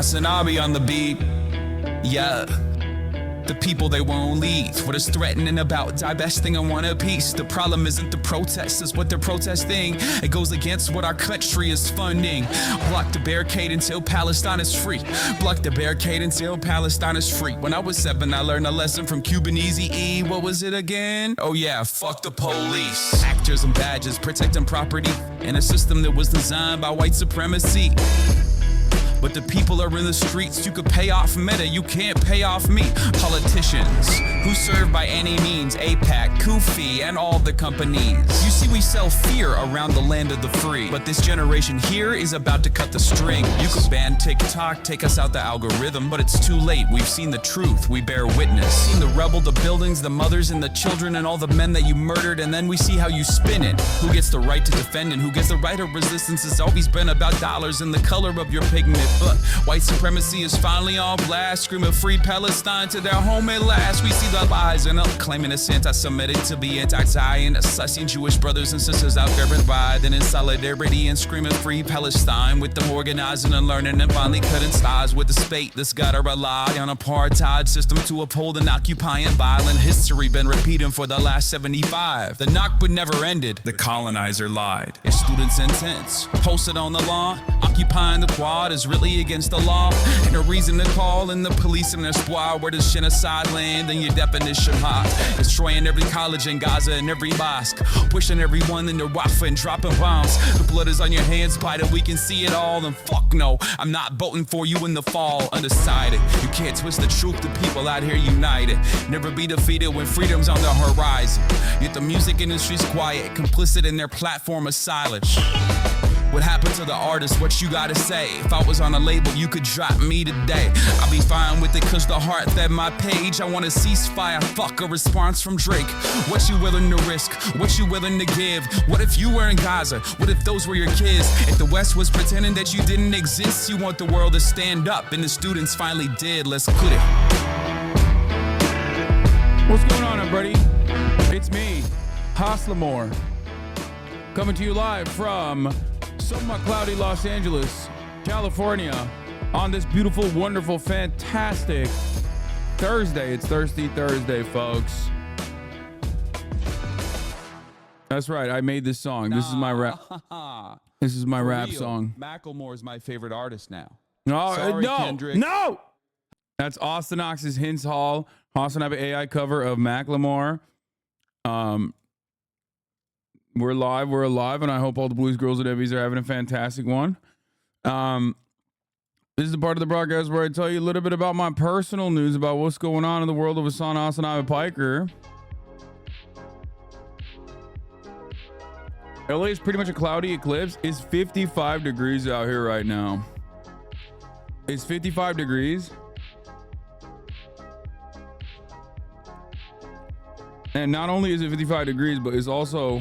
HasanAbi on the beat, yeah. The people, they won't leave. What is threatening about divesting in one apiece? The problem isn't the protests, it's what they're protesting. It goes against what our country is funding. Block the barricade until Palestine is free. Block the barricade until Palestine is free. When I was 7, I learned a lesson from Cuban Eazy-E. What was it again? Oh yeah, fuck the police. Actors and badges protecting property in a system that was designed by white supremacy. But the people are in the streets. You could pay off Meta, you can't pay off me. Politicians who serve by any means, APAC, Kufi, and all the companies. You see, we sell fear around the land of the free. But this generation here is about to cut the string. You could ban TikTok, take us out the algorithm, but it's too late. We've seen the truth, we bear witness. Seen the rebel, the buildings, the mothers and the children, and all the men that you murdered, and then we see how you spin it. Who gets the right to defend and who gets the right of resistance? It's always been about dollars and the color of your pigment. But white supremacy is finally on blast, screaming free Palestine to their home at last. We see the lies and claiming it's anti-Semitic to be anti-Zion, assessing Jewish brothers and sisters out there writhing in solidarity and screaming free Palestine, with them organizing and learning and finally cutting ties with the state that's gotta rely on apartheid system to uphold an occupying violent history been repeating for the last 75. The Nakba never ended, the colonizer lied. It's students' intents posted on the lawn, occupying the quad is really against the law, and a reason to call in the police and their squad. Where does genocide land in your definition hot? Destroying every college in Gaza and every mosque, pushing everyone into Rafah and dropping bombs. The blood is on your hands, by that we can see it all. And fuck no, I'm not voting for you in the fall. Undecided, you can't twist the truth. The people out here united, never be defeated when freedom's on the horizon. Yet the music industry's quiet, complicit in their platform of silence. What happened to the artist? What you gotta say? If I was on a label, you could drop me today. I'll be fine with it, cause the heart fed my page. I want a ceasefire, fuck a response from Drake. What you willing to risk? What you willing to give? What if you were in Gaza? What if those were your kids? If the West was pretending that you didn't exist, you want the world to stand up, and the students finally did. Let's quit it. What's going on, everybody? It's me, Haslamore, coming to you live from somewhat cloudy Los Angeles, California, on this beautiful, wonderful, fantastic Thursday. It's Thirsty Thursday, folks. That's right, I made this song. This is my rap. This is my rap song. Macklemore's my favorite artist now. No, Sorry, no, Kendrick. no. That's Austin Knox's Hinds Hall, HasanAbi AI cover of Macklemore. We're alive, and I hope all the Blues, Girls, and Ebbies are having a fantastic one. This is the part of the broadcast where I tell you a little bit about my personal news about what's going on in the world of HasanAbi Piker. LA is pretty much a cloudy eclipse. It's 55 degrees out here right now. It's 55 degrees. And not only is it 55 degrees, but it's also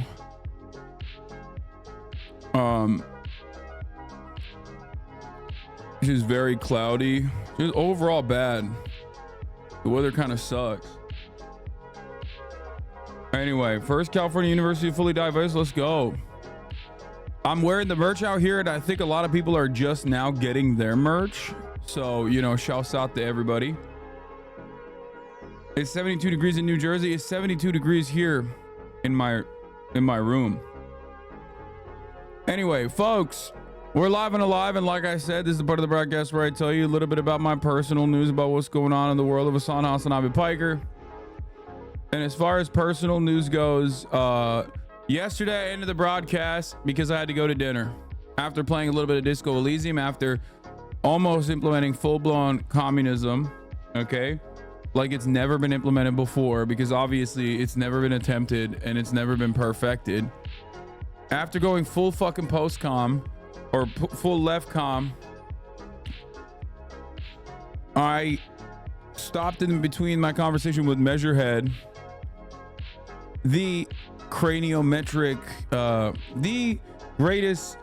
it's just very cloudy. Just overall bad. The weather kind of sucks. Anyway, first California University fully diverse. Let's go. I'm wearing the merch out here, and I think a lot of people are just now getting their merch. So, you know, shouts out to everybody. It's 72 degrees in New Jersey. It's 72 degrees here in my room. Anyway, folks, we're live and alive, and like I said, this is the part of the broadcast where I tell you a little bit about my personal news about what's going on in the world of HasanAbi Piker. And as far as personal news goes, yesterday I ended the broadcast because I had to go to dinner after playing a little bit of Disco Elysium, after almost implementing full-blown communism, okay, like it's never been implemented before, because obviously it's never been attempted and it's never been perfected. After going full fucking post-com or full left-com, I stopped in between my conversation with Measurehead, the craniometric, the greatest,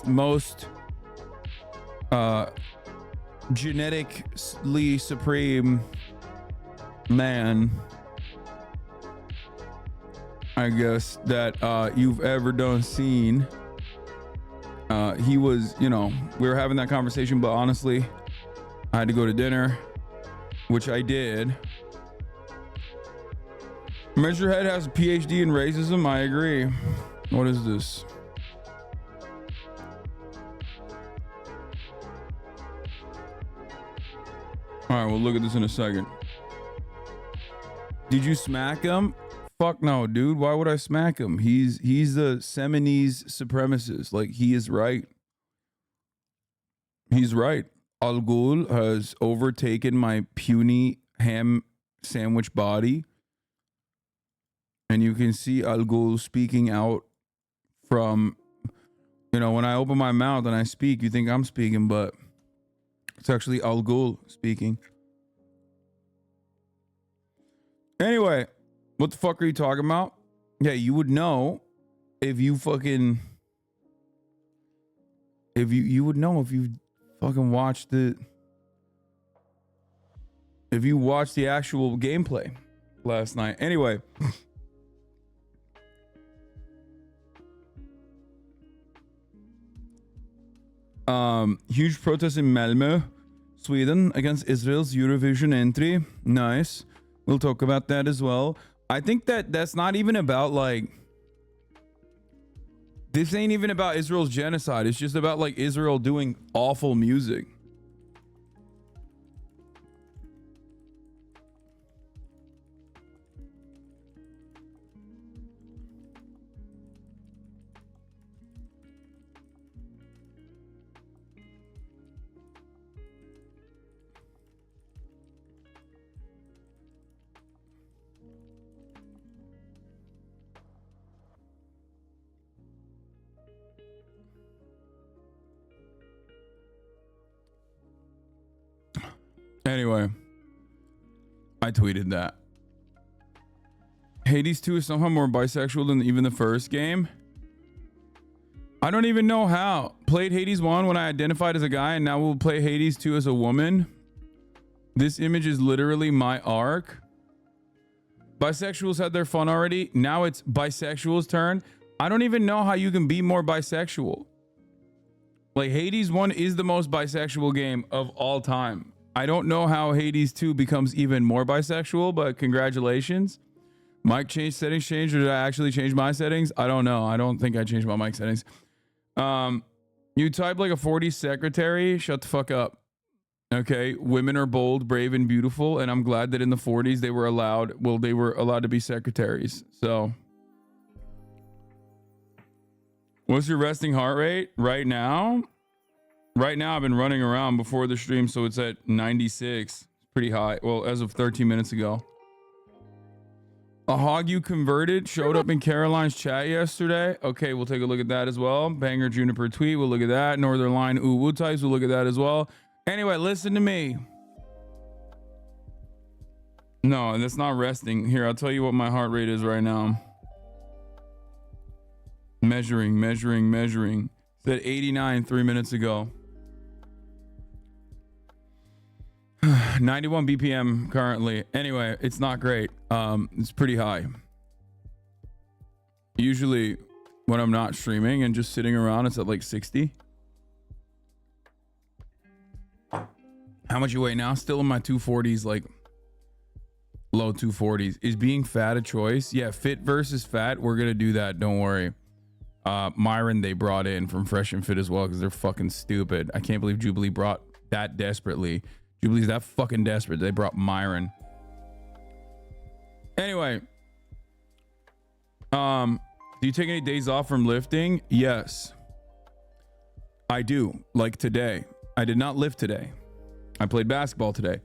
most genetically supreme man, I guess, that you've ever seen. He was, you know, we were having that conversation, but honestly, I had to go to dinner, which I did. Measurehead has a PhD in racism. I agree. What is this? All right, we'll look at this in a second. Did you smack him? Fuck no, dude. Why would I smack him? He's the Seminese supremacist. Like, he is right. He's right. Al Ghul has overtaken my puny ham sandwich body. And you can see Al Ghul speaking out from, you know, when I open my mouth and I speak, you think I'm speaking, but it's actually Al Ghul speaking. Anyway, what the fuck are you talking about? Yeah, you would know if you fucking, you would know if you fucking watched the, if you watched the actual gameplay last night. Anyway. Huge protest in Malmö, Sweden, against Israel's Eurovision entry. Nice. We'll talk about that as well. I think that's not even about, like, this ain't even about Israel's genocide. It's just about, like, Israel doing awful music. Anyway, I tweeted that Hades 2 is somehow more bisexual than even the first game. I don't even know how. Played Hades 1 when I identified as a guy, and now we'll play Hades 2 as a woman. This image is literally my arc. Bisexuals had their fun already. Now it's bisexuals' turn. I don't even know how you can be more bisexual. Like, Hades 1 is the most bisexual game of all time. I don't know how Hades 2 becomes even more bisexual, but congratulations. Mic change settings changed, or did I actually change my settings? I don't know. I don't think I changed my mic settings. You type like a 40s secretary. Shut the fuck up. Okay. Women are bold, brave, and beautiful. And I'm glad that in the 40s they were allowed, well, they were allowed to be secretaries. So what's your resting heart rate right now? Right now, I've been running around before the stream, so it's at 96. It's pretty high. Well, as of 13 minutes ago. A hog you converted showed up in Caroline's chat yesterday. Okay, we'll take a look at that as well. Banger Juniper tweet, we'll look at that. Northern Line Ooh Woo types, we'll look at that as well. Anyway, listen to me. No, that's not resting. Here, I'll tell you what my heart rate is right now. Measuring. It's at 89 3 minutes ago. 91 BPM currently. Anyway, it's not great. It's pretty high. Usually when I'm not streaming and just sitting around, it's at like 60. How much you weigh now? Still in my 240s, like low 240s. Is being fat a choice? Yeah, fit versus fat. We're gonna do that. Don't worry. Myron they brought in from Fresh and Fit as well because they're fucking stupid. I can't believe Jubilee brought that desperately. Jubilee's that fucking desperate. They brought Myron. Anyway, do you take any days off from lifting? Yes, I do. Like today, I did not lift today. I played basketball today.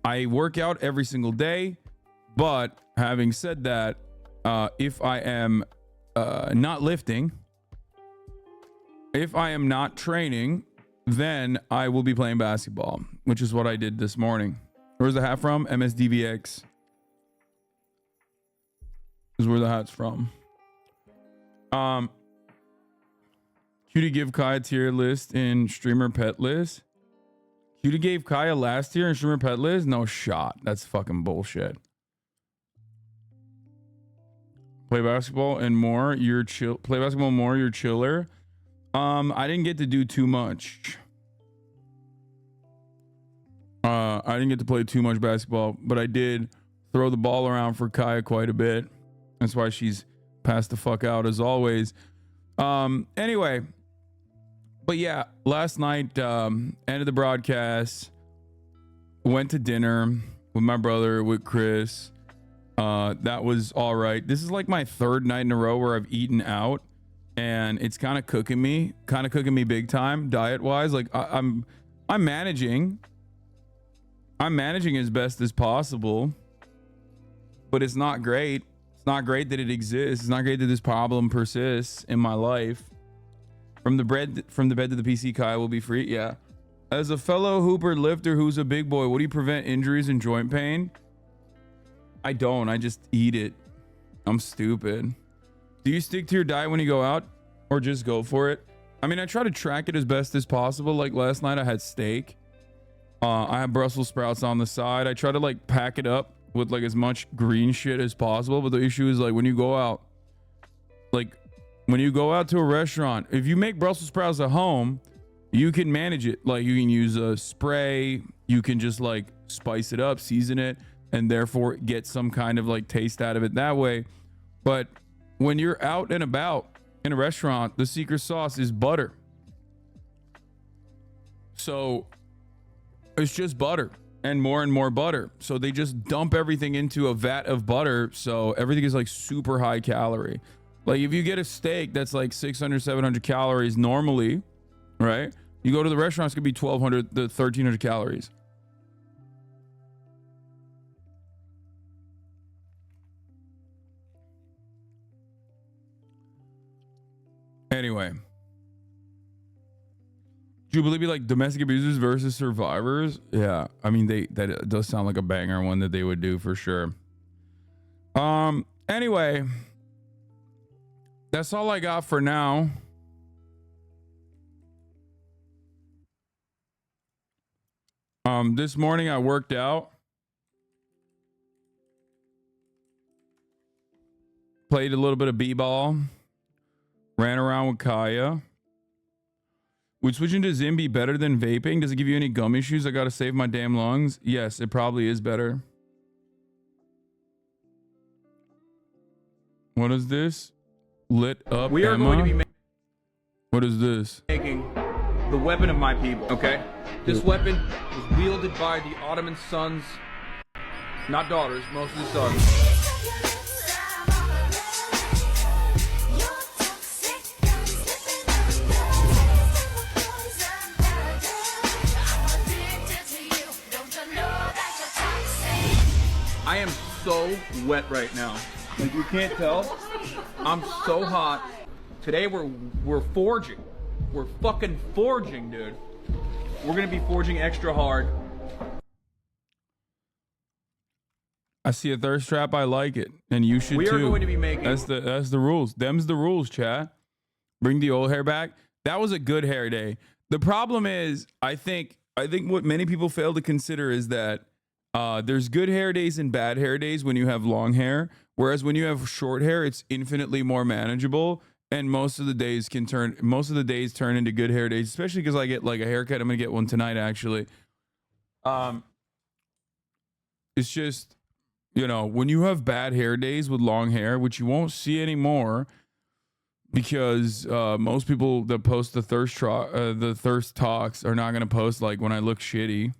I work out every single day, but having said that, if I am not lifting, if I am not training, then I will be playing basketball, which is what I did this morning. Where's the hat from? MSDVX is where the hat's from. Cutie give Kai a tier list in streamer pet list. Cutie gave Kai a last tier in streamer pet list? No shot. That's fucking bullshit. Play basketball and more, you're chill. Play basketball more, you're chiller. I didn't get to do too much. I didn't get to play too much basketball, but I did throw the ball around for Kaya quite a bit. That's why she's passed the fuck out as always. Anyway, but yeah, last night, ended the broadcast, went to dinner with my brother, with Chris. That was all right. This is like my third night in a row where I've eaten out, and it's kind of cooking me big time diet wise. Like I'm managing as best as possible, but it's not great. It's not great that it exists. It's not great that this problem persists in my life. From the bed to the PC, Kai will be free. Yeah. As a fellow hooper lifter who's a big boy, what do you prevent injuries and joint pain? I don't. I just eat it. I'm stupid. Do you stick to your diet when you go out, or just go for it? I mean, I try to track it as best as possible. Like last night I had steak. I have Brussels sprouts on the side. I try to like pack it up with like as much green shit as possible. But the issue is like when you go out to a restaurant, if you make Brussels sprouts at home, you can manage it. Like you can use a spray, you can just like spice it up, season it, and therefore get some kind of like taste out of it that way. But when you're out and about in a restaurant, the secret sauce is butter. So it's just butter and more butter. So they just dump everything into a vat of butter. So everything is like super high calorie. Like if you get a steak that's like 600, 700 calories normally, right? You go to the restaurant, it's gonna be 1200 to 1300 calories. Anyway, Jubilee be like domestic abusers versus survivors. Yeah, I mean that does sound like a banger one that they would do for sure. Anyway, that's all I got for now. This morning I worked out, played a little bit of b-ball. Ran around with Kaya. Would switching to Zim be better than vaping? Does it give you any gum issues? I gotta save my damn lungs. Yes, it probably is better. What is this? Lit up We are Emma? going to be What is this? making the weapon of my people, okay? This weapon was wielded by the Ottoman sons, not daughters, mostly sons. I am so wet right now. Like you can't tell. I'm so hot. Today we're forging. We're fucking forging, dude. We're gonna be forging extra hard. I see a thirst trap. I like it, and you should too. We are going to be making. That's the rules. Them's the rules, chat. Bring the old hair back. That was a good hair day. The problem is, I think I think what many people fail to consider is that there's good hair days and bad hair days when you have long hair, whereas when you have short hair, it's infinitely more manageable. And most of the days turn into good hair days, especially because I get like a haircut. I'm gonna get one tonight, actually. It's just, you know, when you have bad hair days with long hair, which you won't see anymore, because most people that post the thirst talks are not gonna post like when I look shitty.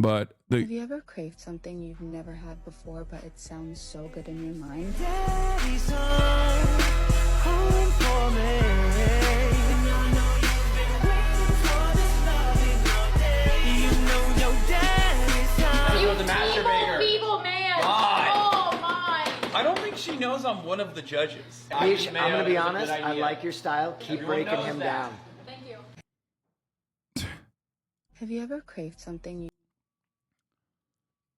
But have you ever craved something you've never had before, but it sounds so good in your mind? Daddy's home for me. And I know you've been waiting for this loving all day. You know your daddy's home. You the masturbator. Feeble man. God. Oh my. I don't think she knows I'm one of the judges. Leash, I'm gonna be It's a good honest, I idea. like your style. Keep Everyone breaking knows him that. down. Thank you. Have you ever craved something you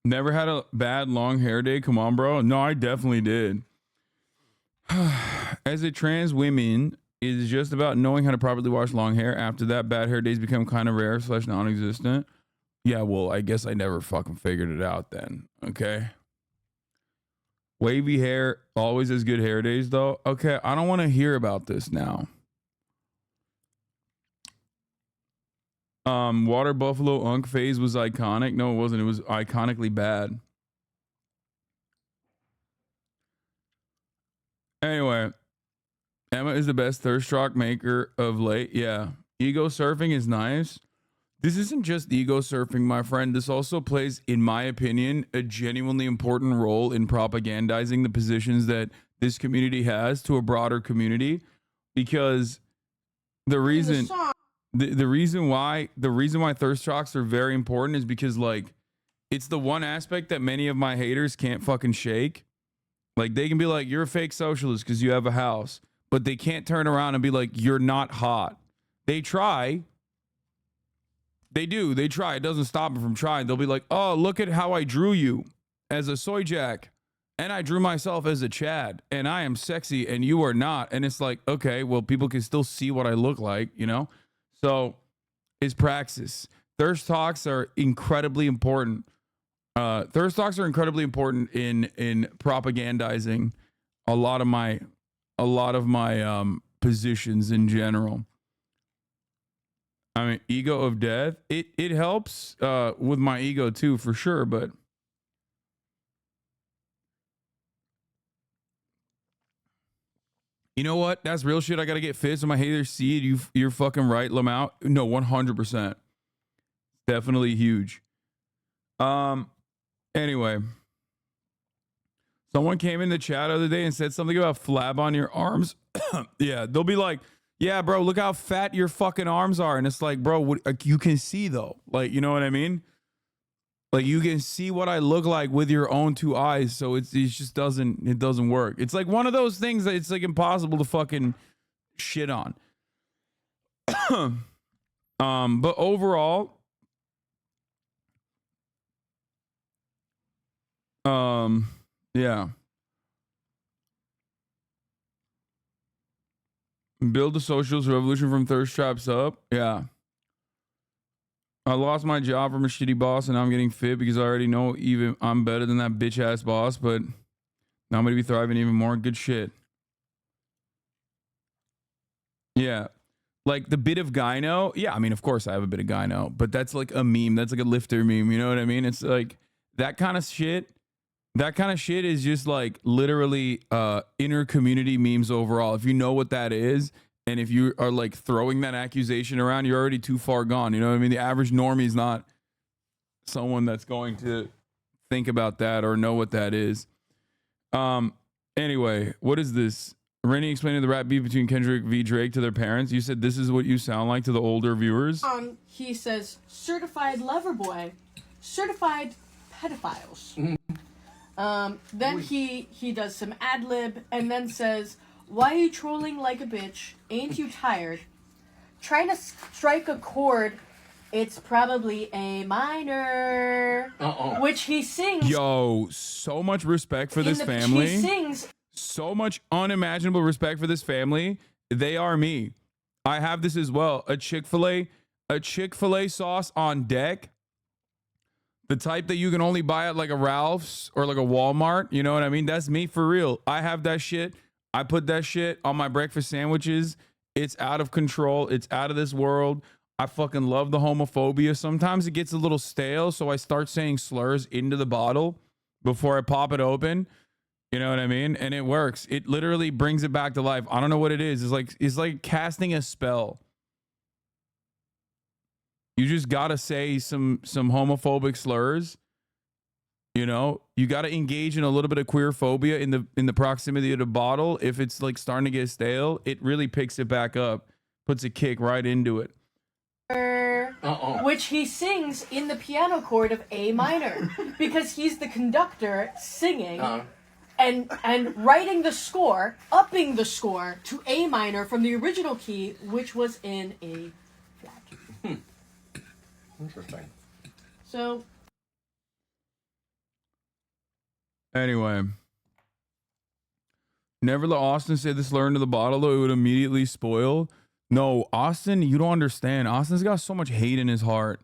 never had a bad long hair day? Come on, bro. No, I definitely did. As a trans woman, it is just about knowing how to properly wash long hair. After that, bad hair days become kind of rare / non-existent. Yeah, well, I guess I never fucking figured it out then. Okay. Wavy hair always has good hair days, though. Okay, I don't want to hear about this now. Water buffalo unk phase was iconic. No, it wasn't. It was iconically bad. Anyway, Emma is the best thirst rock maker of late. Yeah. Ego surfing is nice. This isn't just ego surfing, my friend. This also plays, in my opinion, a genuinely important role in propagandizing the positions that this community has to a broader community. Because the reason why thirst rocks are very important is because, like, it's the one aspect that many of my haters can't fucking shake. Like, they can be like, you're a fake socialist because you have a house, but they can't turn around and be like, you're not hot. They try. They do. They try. It doesn't stop them from trying. They'll be like, oh, look at how I drew you as a soy jack. And I drew myself as a Chad. And I am sexy and you are not. And it's like, okay, well, people can still see what I look like, you know? So it's praxis. Thirst talks are incredibly important. Thirst talks are incredibly important in propagandizing a lot of my positions in general. I mean, ego of death, it helps with my ego too, for sure. But you know what? That's real shit. I gotta get fit so my haters see it. You're fucking right, Lamau. No, 100%. Definitely huge. Anyway, someone came in the chat the other day and said something about flab on your arms. Yeah, they'll be like, yeah, bro, look how fat your fucking arms are. And it's like, bro, what, you can see though. Like, you know what I mean? Like, you can see what I look like with your own two eyes. So it just doesn't work. It's like one of those things that it's like impossible to fucking shit on. But overall, yeah. Build the socialist revolution from thirst traps up. Yeah. I lost my job from a shitty boss and now I'm getting fit because I already know even I'm better than that bitch ass boss, but now I'm going to be thriving even more. Good shit. Yeah. Like the bit of gyno. Yeah. I mean, of course I have a bit of gyno, but that's like a meme. That's like a lifter meme. You know what I mean? It's like that kind of shit. That kind of shit is just like literally inner community memes overall. If you know what that is, and if you are like throwing that accusation around, you're already too far gone. You know what I mean? The average normie is not someone that's going to think about that or know what that is. Anyway, what is this? Rennie explaining the rap beef between Kendrick v. Drake to their parents. You said this is what you sound like to the older viewers? He says, certified lover boy, certified pedophiles. Then he does some ad lib and then says, why are you trolling like a bitch? Ain't you tired? Trying to strike a chord. It's probably A minor. Which he sings. Yo, so much respect for this family. He sings. So much unimaginable respect for this family. They are me. I have this as well. A Chick-fil-A a Chick-fil-A sauce on deck, the type that you can only buy at like a Ralph's or like a Walmart, you know what I mean? That's me for real. I have that shit. I put that shit on my breakfast sandwiches. It's out of control. It's out of this world. I fucking love the homophobia. Sometimes it gets a little stale, so I start saying slurs into the bottle before I pop it open. You know what I mean? And it works. It literally brings it back to life. I don't know what it is. It's like casting a spell. You just gotta say some homophobic slurs. You know, you gotta engage in a little bit of queer phobia in the proximity of the bottle. If it's like starting to get stale, it really picks it back up, puts a kick right into it. Which he sings in the piano chord of A minor because he's the conductor singing and writing the score, upping the score to A minor from the original key, which was in A flat. Interesting. So anyway, never let Austin say the slur into the bottle, though it would immediately spoil. No, Austin, you don't understand. Austin's got so much hate in his heart.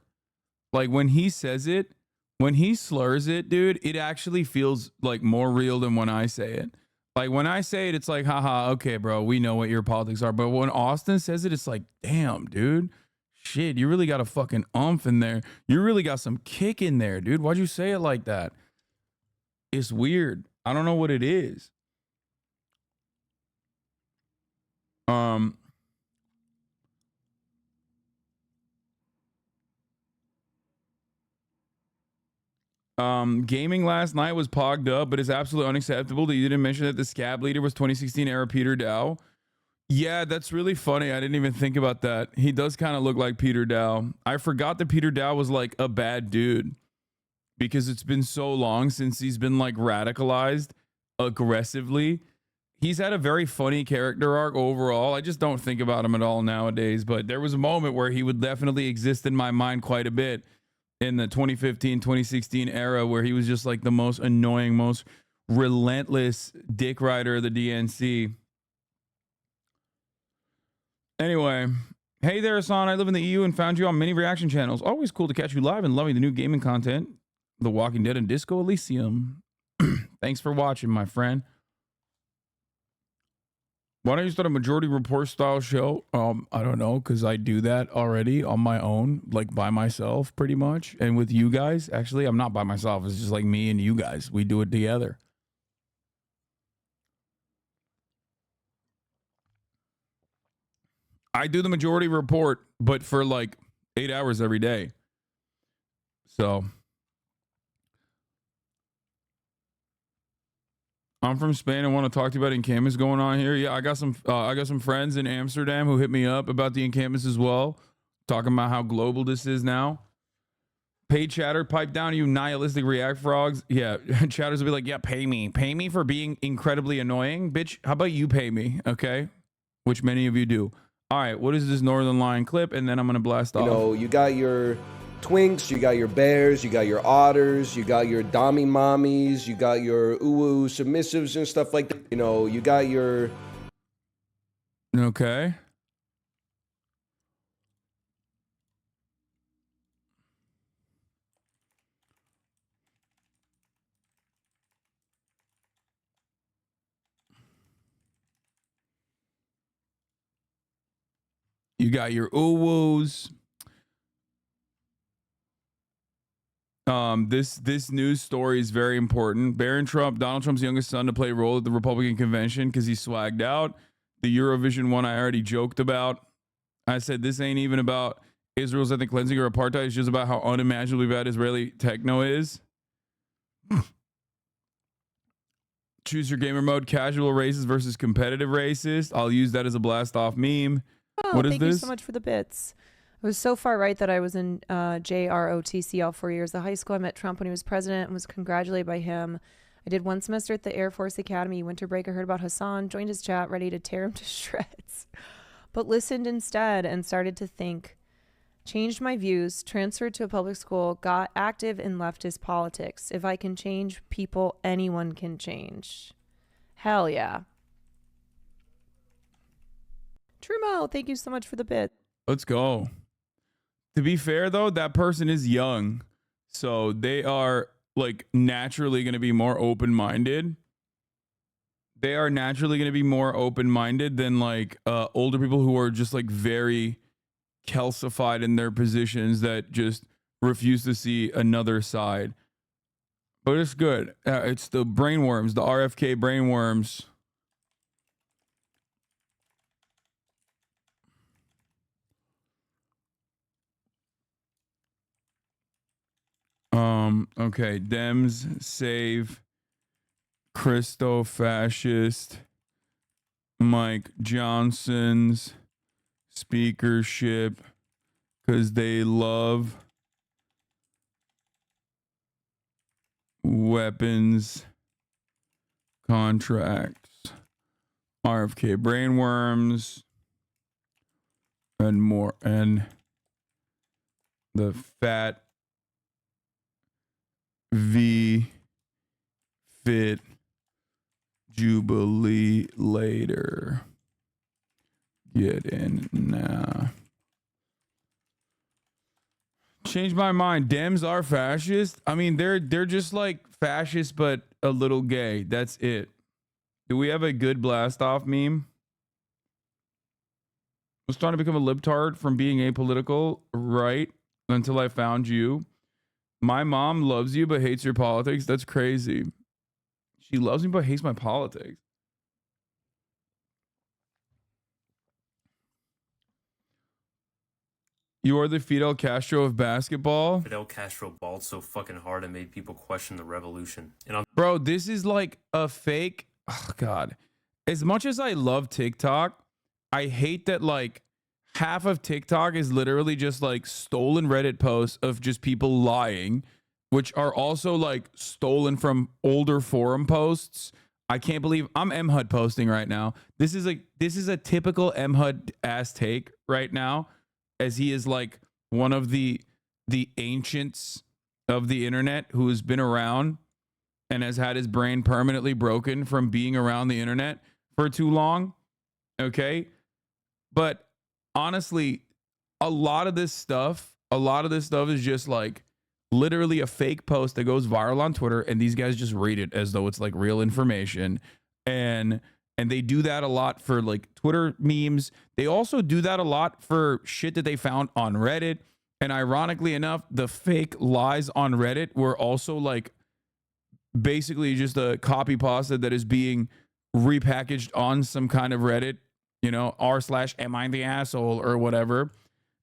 Like when he says it, when he slurs it, dude, it actually feels like more real than when I say it. Like when I say it, it's like, haha, okay, bro, we know what your politics are. But when Austin says it, it's like, damn, dude, shit, you really got a fucking umph in there. You really got some kick in there, dude. Why'd you say it like that? It's weird. I don't know what it is. Gaming last night was pogged up, but it's absolutely unacceptable that you didn't mention that the scab leader was 2016 era Peter Dow. Yeah, that's really funny. I didn't even think about that. He does kind of look like Peter Dow. I forgot that Peter Dow was like a bad dude because it's been so long since he's been like radicalized aggressively. He's had a very funny character arc overall. I just don't think about him at all nowadays, but there was a moment where he would definitely exist in my mind quite a bit in the 2015, 2016 era where he was just like the most annoying, most relentless dick rider of the DNC. Anyway, hey there, Hasan. I live in the EU and found you on many reaction channels. Always cool to catch you live and loving the new gaming content. The Walking Dead and Disco Elysium. Thanks for watching, my friend. Why don't you start a Majority Report style show? I don't know, because I do that already on my own, like by myself pretty much. And with you guys, actually, I'm not by myself. It's just like me and you guys. We do it together. I do the Majority Report, but for like 8 hours every day. So I'm from Spain. I want to talk to you about encampments going on here. Yeah, I got some friends in Amsterdam who hit me up about the encampments as well, talking about how global this is now. Paid chatter, pipe down, you nihilistic react frogs. Yeah, chatters will be like, yeah, pay me for being incredibly annoying, bitch. How about you pay me, okay? Which many of you do. All right, what is this Northern Lion clip? And then I'm gonna blast off. You know, you got your twinks, you got your bears, you got your otters, you got your dommy mommies, you got your uwu submissives and stuff like that. You know, you got your... Okay. You got your uwus. This news story is very important. Barron Trump, Donald Trump's youngest son, to play a role at the Republican convention because he swagged out. The Eurovision one I already joked about. I said this ain't even about Israel's ethnic cleansing or apartheid. It's just about how unimaginably bad Israeli techno is. Choose your gamer mode, casual racist versus competitive racist. I'll use that as a blast off meme. Oh, what is thank this? you so much for the bits. I was so far right that I was in JROTC all 4 years of high school. I met Trump when he was president and was congratulated by him. I did one semester at the Air Force Academy. Winter break, I heard about Hasan, joined his chat, ready to tear him to shreds. But listened instead and started to think. Changed my views, transferred to a public school, got active in leftist politics. If I can change people, anyone can change. Hell yeah. Trumo, thank you so much for the bit. Let's go. To be fair though, that person is young, so they are like naturally going to be more open-minded. They are naturally going to be more open-minded than like older people who are just like very calcified in their positions that just refuse to see another side. But it's good. It's the brainworms, the RFK brainworms. Okay, DEMS save Christofascist Mike Johnson's speakership because they love weapons contracts, RFK brainworms, and more, and the fat V fit Jubilee later. Get in now. Change my mind. Dems are fascist. I mean, they're just like fascist, but a little gay. That's it. Do we have a good blast off meme? I was trying to become a libtard from being apolitical, right? Until I found you. My mom loves you but hates your politics. That's crazy. She loves me but hates my politics. You are the Fidel Castro of basketball. Fidel Castro balled so fucking hard and made people question the revolution. And Bro, this is like a fake. Oh, God. As much as I love TikTok, I hate that like half of TikTok is literally just like stolen Reddit posts of just people lying, which are also like stolen from older forum posts. I can't believe I'm MHUD posting right now. This is a typical MHUD ass take right now, as he is like one of the ancients of the internet who has been around and has had his brain permanently broken from being around the internet for too long. Okay. But honestly, a lot of this stuff is just like literally a fake post that goes viral on Twitter, and these guys just read it as though it's like real information. And they do that a lot for like Twitter memes. They also do that a lot for shit that they found on Reddit. And ironically enough, the fake lies on Reddit were also like basically just a copy pasta that is being repackaged on some kind of Reddit, you know, r/am I the asshole or whatever.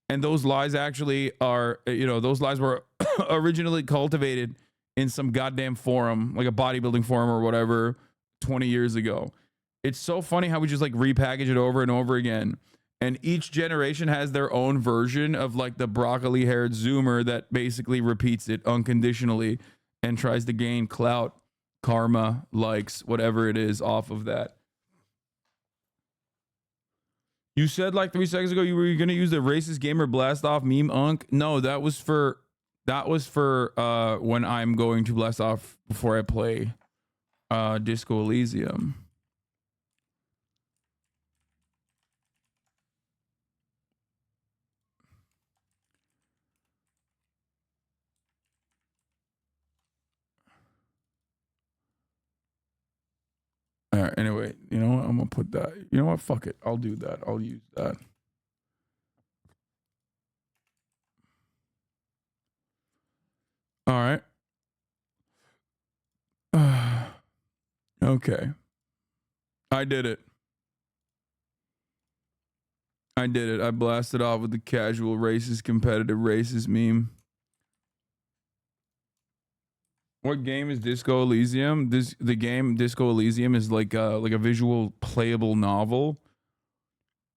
And those lies actually are, you know, those lies were originally cultivated in some goddamn forum, like a bodybuilding forum or whatever, 20 years ago. It's so funny how we just like repackage it over and over again. And each generation has their own version of like the broccoli haired Zoomer that basically repeats it unconditionally and tries to gain clout, karma, likes, whatever it is off of that. You said like 3 seconds ago you were going to use the racist gamer blast off meme unk. No, that was for when I'm going to blast off before I play Disco Elysium. All right, anyway, you know what? I'm going to put that. You know what? Fuck it. I'll do that. I'll use that. All right. Okay. I did it. I blasted off with the casual racist, competitive racist meme. What game is Disco Elysium? The game Disco Elysium is like a visual playable novel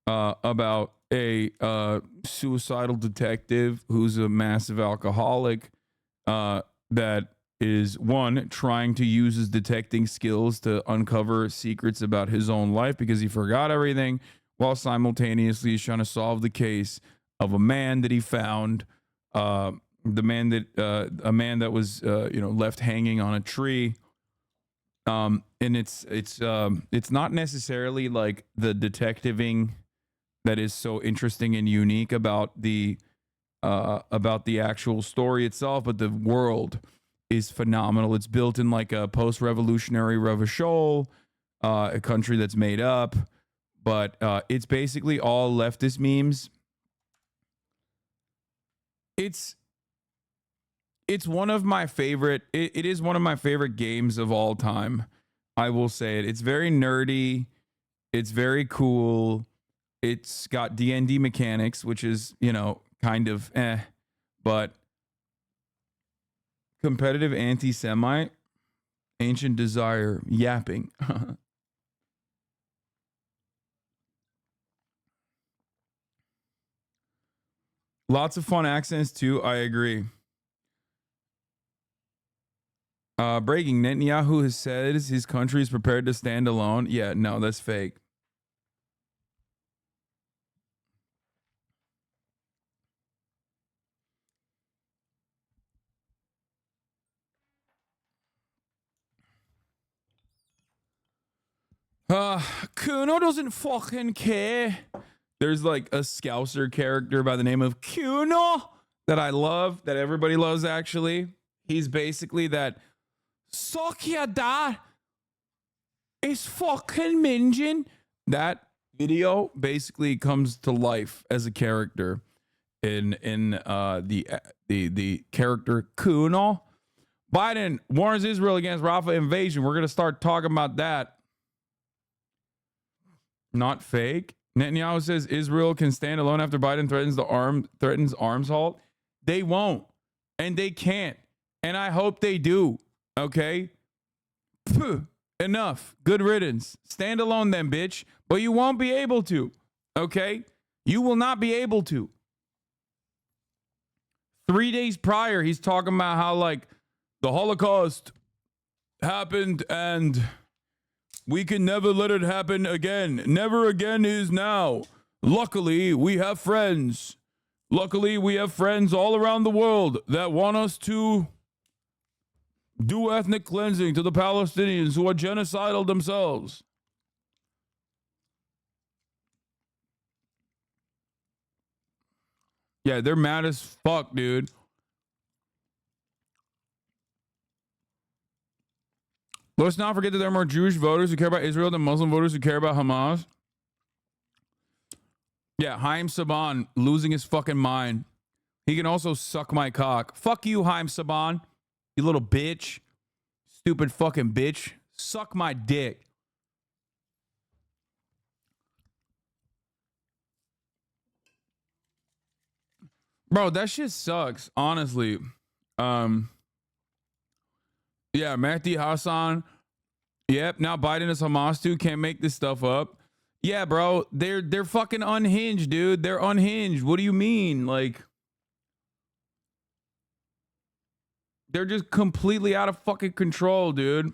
about a suicidal detective who's a massive alcoholic that is trying to use his detecting skills to uncover secrets about his own life because he forgot everything, while simultaneously he's trying to solve the case of a man that he found. A man that was left hanging on a tree, and it's not necessarily like the detectiving that is so interesting and unique about the about the actual story itself, but the world is phenomenal. It's built in like a post-revolutionary Rafah, a country that's made up, but it's basically all leftist memes. It's one of my favorite. It is one of my favorite games of all time. I will say it. It's very nerdy. It's very cool. It's got D&D mechanics, which is, you know, kind of but competitive anti-Semite, ancient desire, yapping. Lots of fun accents too. I agree. Breaking, Netanyahu has said his country is prepared to stand alone. Yeah, no, that's fake. Kuno doesn't fucking care. There's like a Scouser character by the name of Kuno that I love, that everybody loves actually. He's basically that suck your dad. It's fucking minging. That video basically comes to life as a character in the character Kuno. Biden warns Israel against Rafah invasion. We're gonna start talking about that. Not fake. Netanyahu says Israel can stand alone after Biden threatens arms halt. They won't, and they can't, and I hope they do. Okay, Phew. Enough. Good riddance. Stand alone, then, bitch. But you won't be able to. Okay, you will not be able to. 3 days prior, he's talking about how like the Holocaust happened and we can never let it happen again. Never again is now. Luckily, we have friends. Luckily, we have friends all around the world that want us to do ethnic cleansing to the Palestinians who are genocidal themselves. Yeah, they're mad as fuck, dude. Let's not forget that there are more Jewish voters who care about Israel than Muslim voters who care about Hamas. Yeah, Haim Saban losing his fucking mind. He can also suck my cock. Fuck you, Haim Saban. You little bitch. Stupid fucking bitch. Suck my dick. Bro, that shit sucks, honestly. Yeah, Mehdi Hasan. Yep, now Biden is Hamas too. Can't make this stuff up. Yeah, bro, they're fucking unhinged, dude. They're unhinged. What do you mean? Like, they're just completely out of fucking control, dude.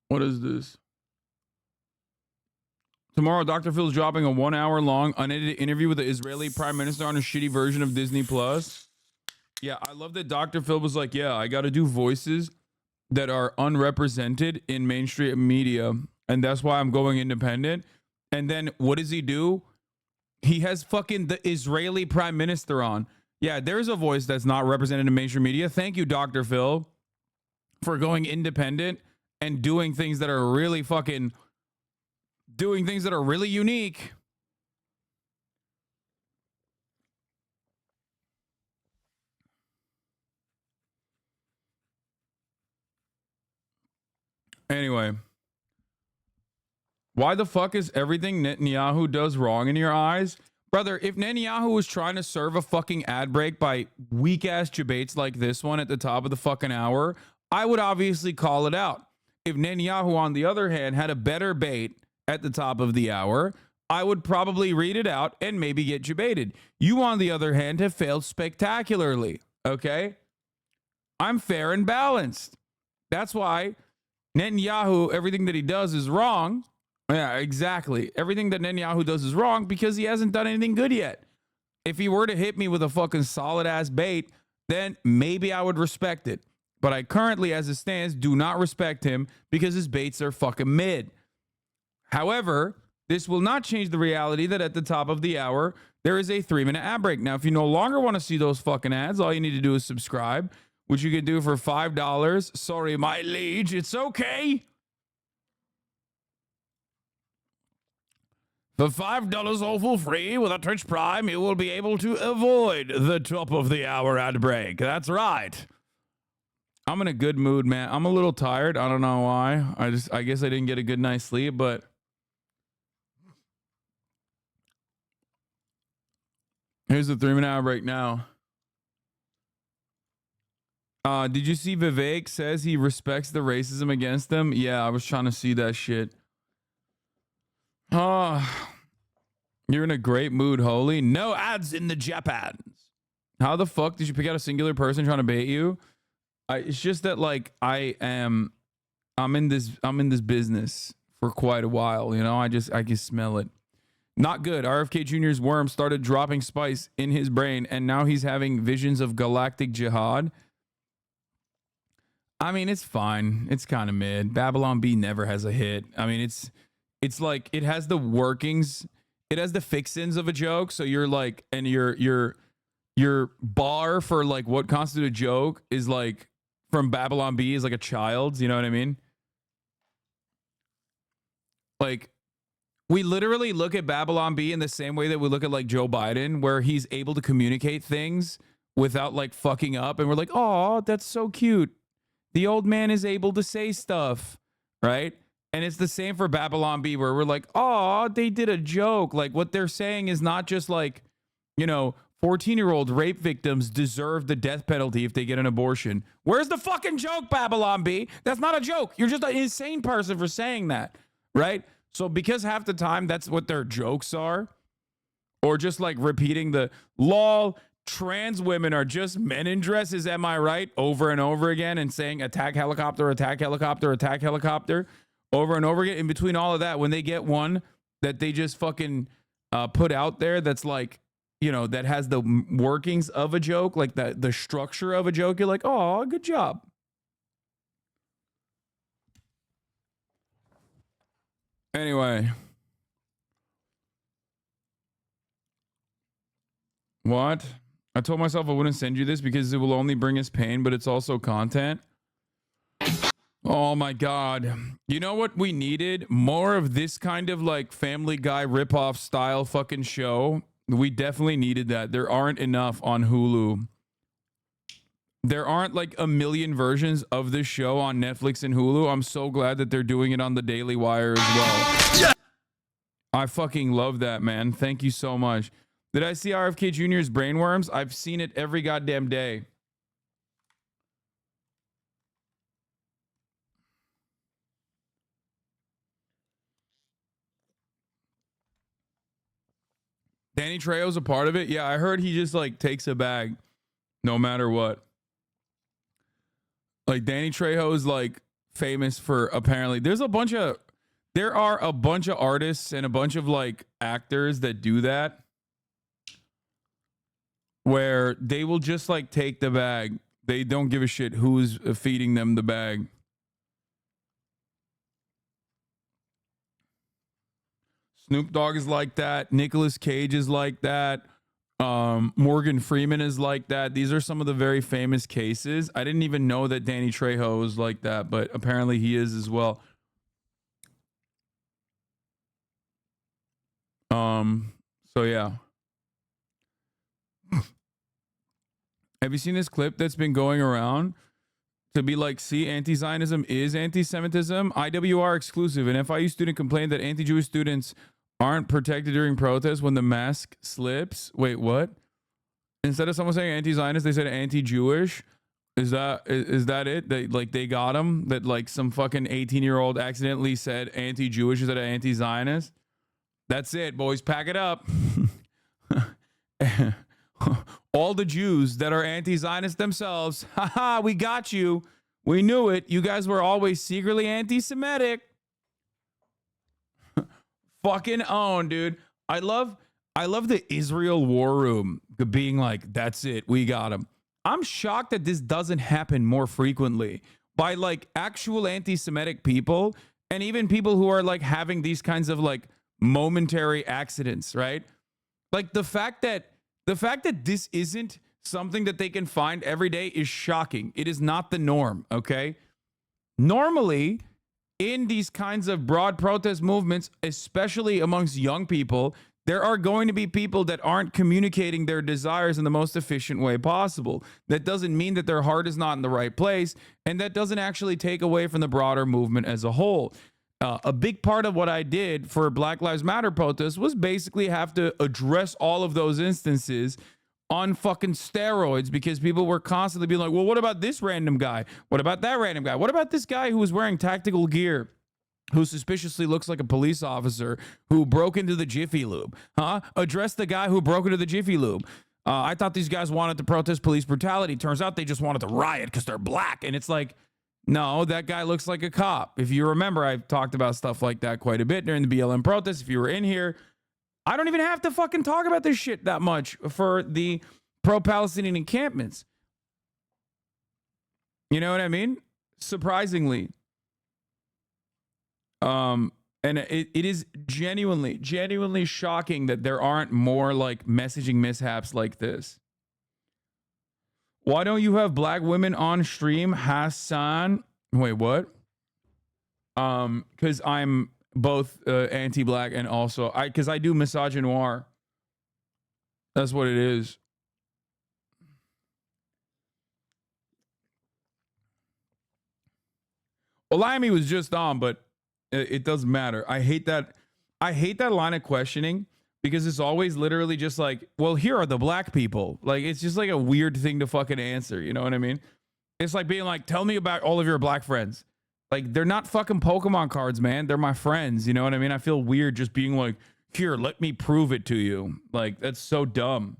What is this? Tomorrow, Dr. Phil's dropping a 1 hour long unedited interview with the Israeli Prime Minister on a shitty version of Disney Plus. Yeah, I love that Dr. Phil was like, yeah, I got to do voices that are unrepresented in mainstream media. And that's why I'm going independent. And then what does he do? He has fucking the Israeli Prime Minister on. Yeah, there's a voice that's not represented in mainstream media. Thank you, Dr. Phil, for going independent and doing things that are really fucking, doing things that are really unique. Anyway, why the fuck is everything Netanyahu does wrong in your eyes? Brother, if Netanyahu was trying to serve a fucking ad break by weak-ass debates like this one at the top of the fucking hour, I would obviously call it out. If Netanyahu, on the other hand, had a better bait at the top of the hour, I would probably read it out and maybe get debated. You, on the other hand, have failed spectacularly, okay? I'm fair and balanced. That's why Netanyahu, everything that he does is wrong. Yeah, exactly. Everything that Netanyahu does is wrong because he hasn't done anything good yet. If he were to hit me with a fucking solid ass bait, then maybe I would respect it. But I currently, as it stands, do not respect him because his baits are fucking mid. However, this will not change the reality that at the top of the hour, there is a 3-minute ad break. Now, if you no longer want to see those fucking ads, all you need to do is subscribe, which you can do for $5. Sorry, my liege, it's okay. For $5 all for free with a Twitch Prime, you will be able to avoid the top of the hour ad break. That's right. I'm in a good mood, man. I'm a little tired. I don't know why. I guess I didn't get a good night's sleep, but here's the 3-minute ad break now. Did you see Vivek says he respects the racism against them? Yeah, I was trying to see that shit. You're in a great mood, Holy. No ads in the Japans. How the fuck did you pick out a singular person trying to bait you? It's just that like I'm in this business for quite a while, you know. I can smell it. Not good. RFK Jr.'s worm started dropping spice in his brain, and now he's having visions of galactic jihad. I mean, it's fine. It's kind of mid. Babylon B never has a hit. I mean, it's like it has the workings, it has the fixins of a joke. So you're like, and your bar for like what constitutes a joke is like from Babylon B is like a child's. You know what I mean? Like, we literally look at Babylon B in the same way that we look at like Joe Biden, where he's able to communicate things without like fucking up, and we're like, oh, that's so cute. The old man is able to say stuff, right? And it's the same for Babylon B, where we're like, oh, they did a joke. Like, what they're saying is not just like, you know, 14-year-old rape victims deserve the death penalty if they get an abortion. Where's the fucking joke, Babylon B? That's not a joke. You're just an insane person for saying that, right? So because half the time that's what their jokes are, or just like repeating the lol, trans women are just men in dresses, am I right? Over and over again, and saying attack helicopter, attack helicopter, attack helicopter over and over again. In between all of that, when they get one that they just fucking put out there that's like, you know, that has the workings of a joke, like the structure of a joke, you're like, oh, good job. Anyway. What? I told myself I wouldn't send you this because it will only bring us pain, but it's also content. Oh my God. You know what we needed? More of this kind of like Family Guy ripoff style fucking show. We definitely needed that. There aren't enough on Hulu. There aren't like a million versions of this show on Netflix and Hulu. I'm so glad that they're doing it on the Daily Wire as well. Yeah. I fucking love that, man. Thank you so much. Did I see RFK Jr.'s brainworms? I've seen it every goddamn day. Danny Trejo's a part of it. Yeah, I heard he just like takes a bag no matter what. Like Danny Trejo is like famous for apparently there are a bunch of artists and a bunch of like actors that do that, where they will just like take the bag. They don't give a shit who's feeding them the bag. Snoop Dogg is like that. Nicolas Cage is like that. Morgan Freeman is like that. These are some of the very famous cases. I didn't even know that Danny Trejo was like that, but apparently he is as well. So yeah. Have you seen this clip that's been going around to be like, see, anti-Zionism is anti-Semitism? IWR exclusive. An FIU student complained that anti-Jewish students aren't protected during protests when the mask slips. Wait, what? Instead of someone saying anti-Zionist, they said anti-Jewish. Is that it? They got them? That like some fucking 18-year-old accidentally said anti-Jewish instead of anti-Zionist? That's it, boys. Pack it up. All the Jews that are anti-Zionist themselves. Haha, we got you. We knew it. You guys were always secretly anti-Semitic. Fucking own, dude. I love the Israel war room being like, that's it, we got him. I'm shocked that this doesn't happen more frequently by like actual anti-Semitic people, and even people who are like having these kinds of like momentary accidents, right? Like the fact that this isn't something that they can find every day is shocking. It is not the norm, okay? Normally, in these kinds of broad protest movements, especially amongst young people, there are going to be people that aren't communicating their desires in the most efficient way possible. That doesn't mean that their heart is not in the right place, and that doesn't actually take away from the broader movement as a whole. A big part of what I did for Black Lives Matter protests was basically have to address all of those instances on fucking steroids, because people were constantly being like, well, what about this random guy? What about that random guy? What about this guy who was wearing tactical gear, who suspiciously looks like a police officer, who broke into the Jiffy Lube? Address the guy who broke into the Jiffy Lube. I thought these guys wanted to protest police brutality. Turns out they just wanted to riot because they're black. And it's like, no, that guy looks like a cop. If you remember, I've talked about stuff like that quite a bit during the BLM protests. If you were in here, I don't even have to fucking talk about this shit that much for the pro-Palestinian encampments. You know what I mean? Surprisingly. And it is genuinely shocking that there aren't more like messaging mishaps like this. Why don't you have black women on stream, Hasan? Wait, what? Because I'm both anti-black and also because I do misogynoir. That's what it is. Olami was just on, but it doesn't matter. I hate that line of questioning, because it's always literally just like, well, here are the black people. Like, it's just like a weird thing to fucking answer. You know what I mean? It's like being like, tell me about all of your black friends. Like, they're not fucking Pokemon cards, man. They're my friends. You know what I mean? I feel weird just being like, here, let me prove it to you. Like, that's so dumb.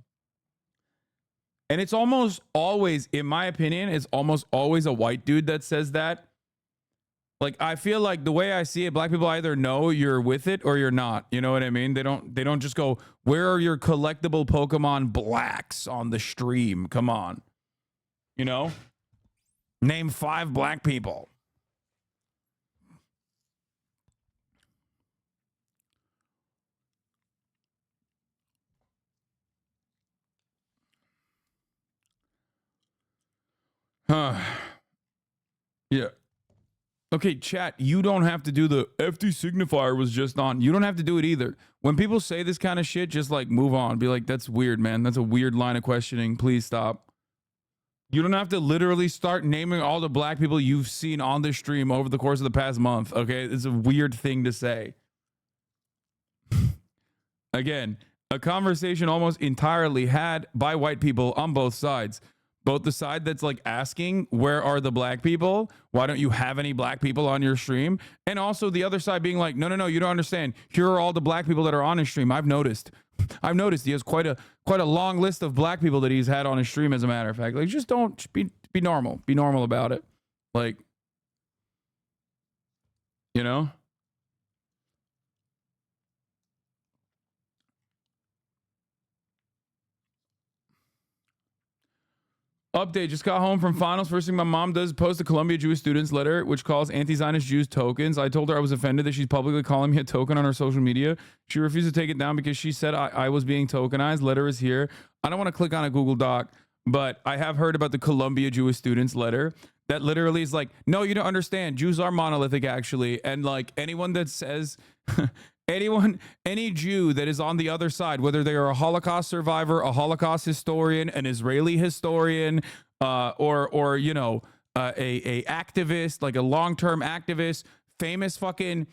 And it's almost always, in my opinion, it's almost always a white dude that says that. Like, I feel like the way I see it, black people either know you're with it or you're not. You know what I mean? They don't just go, where are your collectible Pokemon blacks on the stream? Come on. You know? Name 5 black people. Yeah. Okay, chat, you don't have to do the FT signifier was just on. You don't have to do it either. When people say this kind of shit, just like move on. Be like, that's weird, man. That's a weird line of questioning. Please stop. You don't have to literally start naming all the black people you've seen on this stream over the course of the past month, okay? It's a weird thing to say. Again, a conversation almost entirely had by white people on both sides. Both the side that's like asking, where are the black people? Why don't you have any black people on your stream? And also the other side being like, no, you don't understand. Here are all the black people that are on his stream. I've noticed he has quite a long list of black people that he's had on his stream, as a matter of fact. Like, just don't be normal. Be normal about it. Like, you know? Update, just got home from finals. First thing my mom does is post a Columbia Jewish students letter, which calls anti-Zionist Jews tokens. I told her I was offended that she's publicly calling me a token on her social media. She refused to take it down because she said I was being tokenized. Letter is here. I don't want to click on a Google Doc, but I have heard about the Columbia Jewish students letter that literally is like, no, you don't understand. Jews are monolithic, actually. And like anyone that says... any Jew that is on the other side, whether they are a Holocaust survivor, a Holocaust historian, an Israeli historian, or you know, a activist, like a long-term activist, famous fucking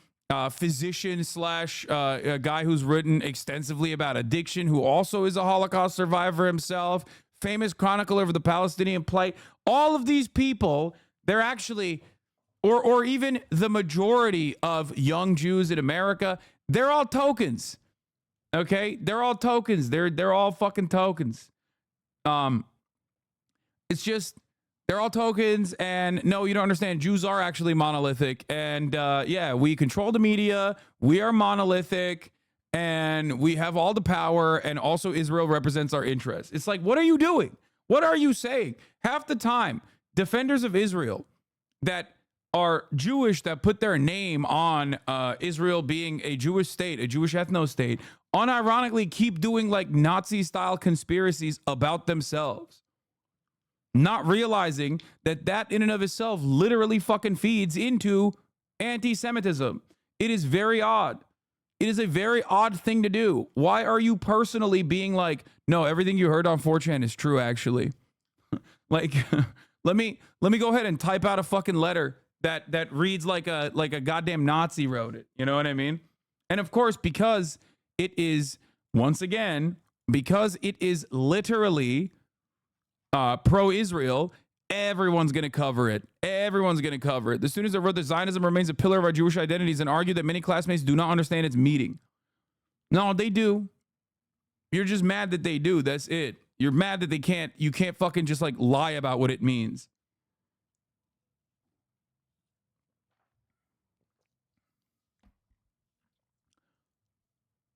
physician slash a guy who's written extensively about addiction, who also is a Holocaust survivor himself, famous chronicler of the Palestinian plight. All of these people, they're actually, or even the majority of young Jews in America, they're all tokens. Okay? They're all tokens. They're all fucking tokens. It's just, they're all tokens, and no, you don't understand. Jews are actually monolithic, and yeah, we control the media, we are monolithic, and we have all the power, and also Israel represents our interests. It's like, what are you doing? What are you saying? Half the time, defenders of Israel that are Jewish that put their name on Israel being a Jewish state, a Jewish ethno state, unironically keep doing like Nazi style conspiracies about themselves, not realizing that that in and of itself literally fucking feeds into anti-Semitism. It is very odd. It is a very odd thing to do. Why are you personally being like, no, everything you heard on 4chan is true, actually? Like, let me go ahead and type out a fucking letter that reads like a goddamn Nazi wrote it. You know what I mean? And of course, because it is, once again, because it is literally pro-Israel, everyone's going to cover it. Everyone's going to cover it. The students that wrote that Zionism remains a pillar of our Jewish identities and argue that many classmates do not understand its meaning. No, they do. You're just mad that they do. That's it. You're mad that you can't fucking just like lie about what it means.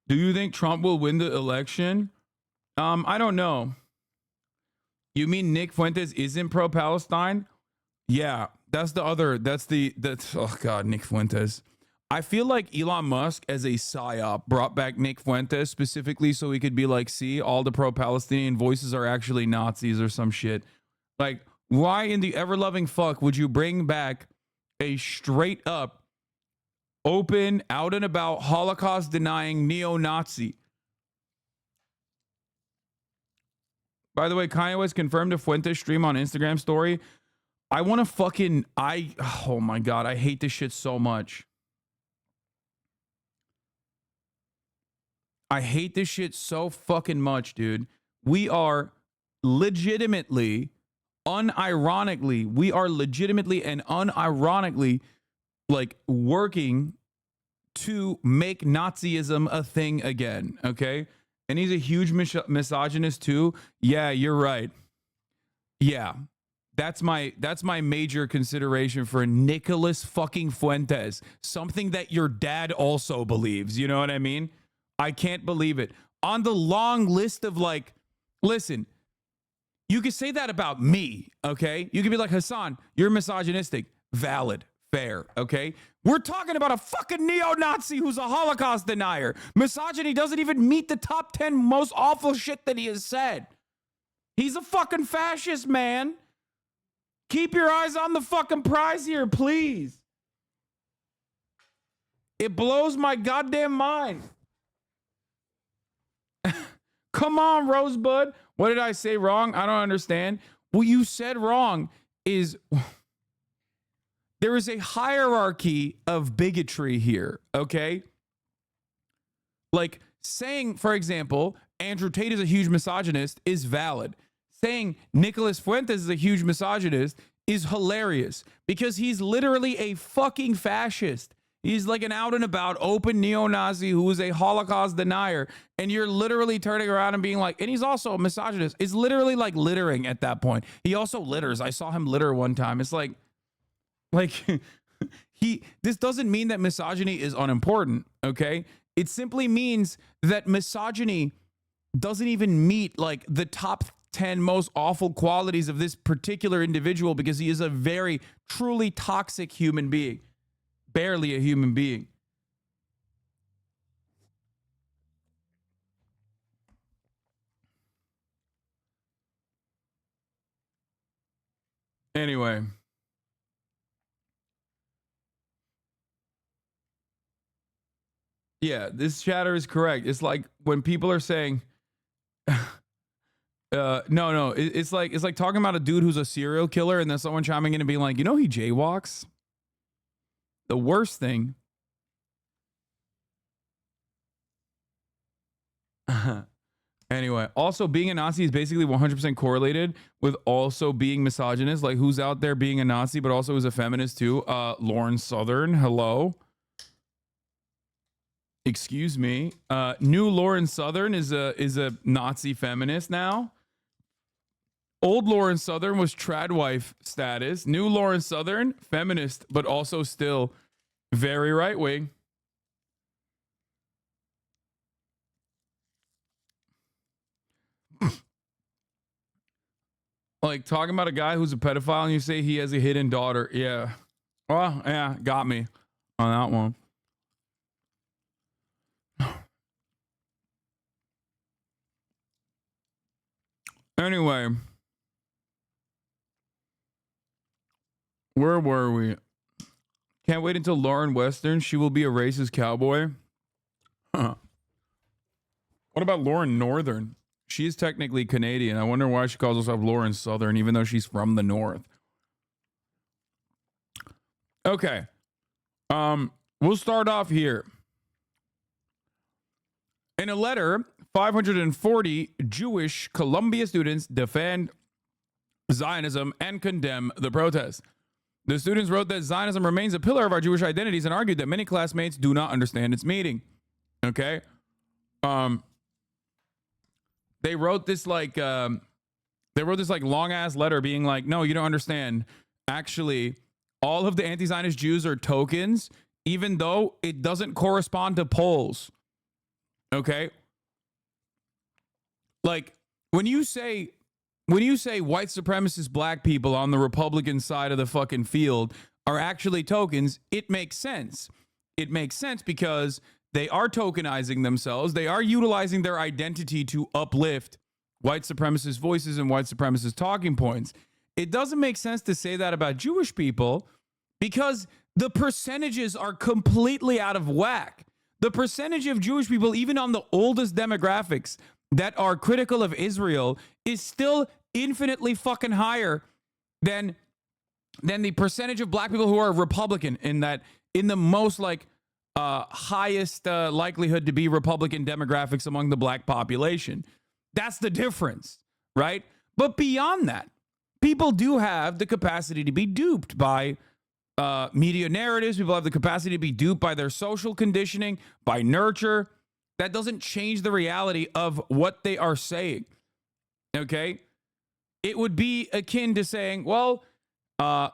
Do you think Trump will win the election? I don't know. You mean Nick Fuentes isn't pro-Palestine? Yeah, that's oh God, Nick Fuentes. I feel like Elon Musk as a psyop brought back Nick Fuentes specifically so he could be like, see, all the pro-Palestinian voices are actually Nazis or some shit. Like, why in the ever-loving fuck would you bring back a straight up, open, out and about, Holocaust denying neo-Nazi? By the way, Kanye West confirmed a Fuentes stream on Instagram story. I want to fucking, oh my God, I hate this shit so much. I hate this shit so fucking much, dude. We are legitimately, unironically and unironically like working to make Nazism a thing again, okay? And he's a huge misogynist too. Yeah, you're right. Yeah. That's my major consideration for Nicholas fucking Fuentes. Something that your dad also believes. You know what I mean? I can't believe it. On the long list of like, listen, you could say that about me, okay? You could be like, Hasan, you're misogynistic. Valid. Fair, okay? We're talking about a fucking neo-Nazi who's a Holocaust denier. Misogyny doesn't even meet the top 10 most awful shit that he has said. He's a fucking fascist, man. Keep your eyes on the fucking prize here, please. It blows my goddamn mind. Come on, Rosebud. What did I say wrong? I don't understand. What you said wrong is there is a hierarchy of bigotry here, okay? Like saying, for example, Andrew Tate is a huge misogynist is valid. Saying Nicholas Fuentes is a huge misogynist is hilarious because he's literally a fucking fascist. He's like an out and about open neo-Nazi who is a Holocaust denier. And you're literally turning around and being like, and he's also a misogynist. It's literally like littering at that point. He also litters. I saw him litter one time. It's like this doesn't mean that misogyny is unimportant, okay? It simply means that misogyny doesn't even meet like the top 10 most awful qualities of this particular individual because he is a very truly toxic human being. Barely a human being. Anyway. Yeah, this chatter is correct. It's like when people are saying, no, it's like talking about a dude who's a serial killer and then someone chiming in and being like, you know, he jaywalks. The worst thing. Anyway, also being a Nazi is basically 100% correlated with also being misogynist. Like who's out there being a Nazi, but also is a feminist too? Lauren Southern. Hello. Excuse me. New Lauren Southern is a Nazi feminist now. Old Lauren Southern was trad wife status. New Lauren Southern, feminist, but also still very right wing. Like talking about a guy who's a pedophile and you say he has a hidden daughter. Yeah. Well, yeah, got me on that one. Anyway, where were we? Can't wait until Lauren Western. She will be a racist cowboy. Huh. What about Lauren Northern? She is technically Canadian. I wonder why she calls herself Lauren Southern, even though she's from the North. Okay. We'll start off here. In a letter, 540 Jewish Columbia students defend Zionism and condemn the protest. The students wrote that Zionism remains a pillar of our Jewish identities and argued that many classmates do not understand its meaning. Okay? They wrote this like long ass letter being like, no, you don't understand. Actually, all of the anti-Zionist Jews are tokens, even though it doesn't correspond to polls. Okay? Like when you say white supremacist black people on the Republican side of the fucking field are actually tokens, it makes sense. It makes sense because they are tokenizing themselves. They are utilizing their identity to uplift white supremacist voices and white supremacist talking points. It doesn't make sense to say that about Jewish people because the percentages are completely out of whack. The percentage of Jewish people, even on the oldest demographics that are critical of Israel, is still infinitely fucking higher than the percentage of black people who are Republican in the most like highest likelihood to be Republican demographics among the black population. That's the difference, right? But beyond that, people do have the capacity to be duped by media narratives. People have the capacity to be duped by their social conditioning, by nurture. That doesn't change the reality of what they are saying. Okay? It would be akin to saying, well,